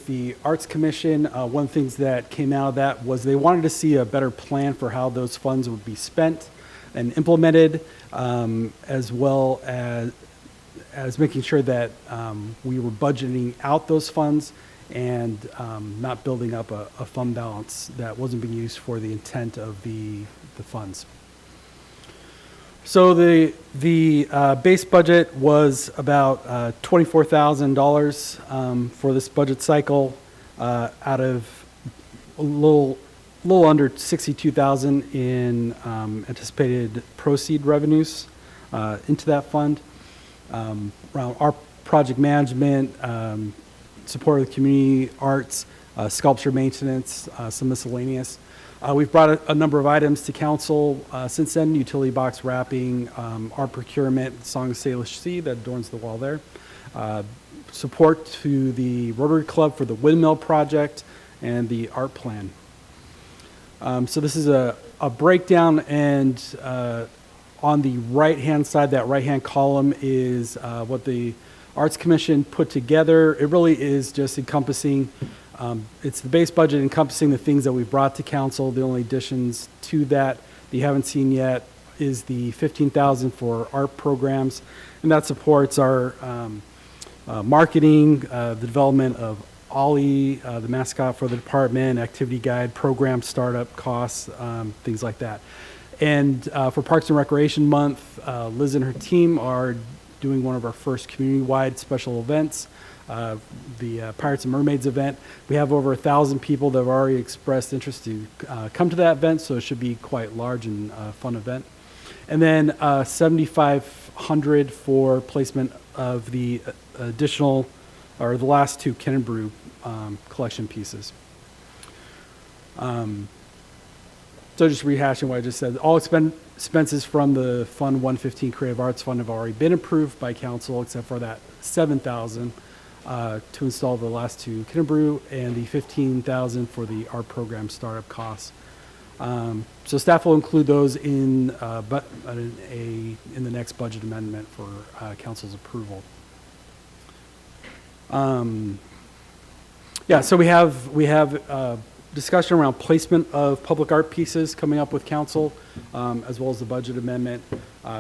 [SPEAKER 22] the Arts Commission. One of the things that came out of that was they wanted to see a better plan for how those funds would be spent and implemented, as well as making sure that we were budgeting out those funds and not building up a fund balance that wasn't being used for the intent of the funds. So the base budget was about $24,000 for this budget cycle, out of a little under $62,000 in anticipated proceed revenues into that fund. Around our project management, support of the community arts, sculpture maintenance, some miscellaneous. We've brought a number of items to council since then: utility box wrapping, art procurement, Song of Salish Sea that adorns the wall there, support to the Rotary Club for the windmill project, and the art plan. So this is a breakdown, and on the right-hand side, that right-hand column is what the Arts Commission put together. It really is just encompassing, it's the base budget encompassing the things that we brought to council. The only additions to that you haven't seen yet is the $15,000 for art programs, and that supports our marketing, the development of Ollie, the mascot for the department, activity guide, program startup costs, things like that. And for Parks and Recreation Month, Liz and her team are doing one of our first community-wide special events, the Pirates and Mermaids event. We have over 1,000 people that have already expressed interest to come to that event, so it should be quite large and fun event. And then $7,500 for placement of the additional, or the last two Kennebrew collection pieces. So just rehashing what I just said, all expenses from the Fund 115 Creative Arts Fund have already been approved by council, except for that $7,000 to install the last two Kennebrew, and the $15,000 for the art program startup costs. So staff will include those in the next budget amendment for council's approval. Yeah, so we have discussion around placement of public art pieces coming up with council, as well as the budget amendment.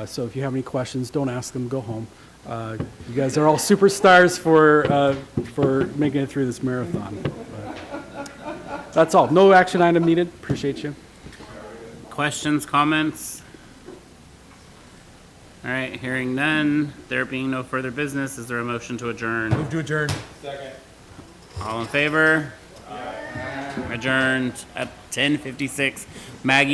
[SPEAKER 22] So if you have any questions, don't ask them, go home. You guys are all superstars for making it through this marathon. But that's all. No action item needed. Appreciate you.
[SPEAKER 1] Questions, comments? All right, hearing none, there being no further business, is there a motion to adjourn?
[SPEAKER 16] Move to adjourn.
[SPEAKER 3] Second.
[SPEAKER 1] All in favor? Adjourned at 10:56. Maggie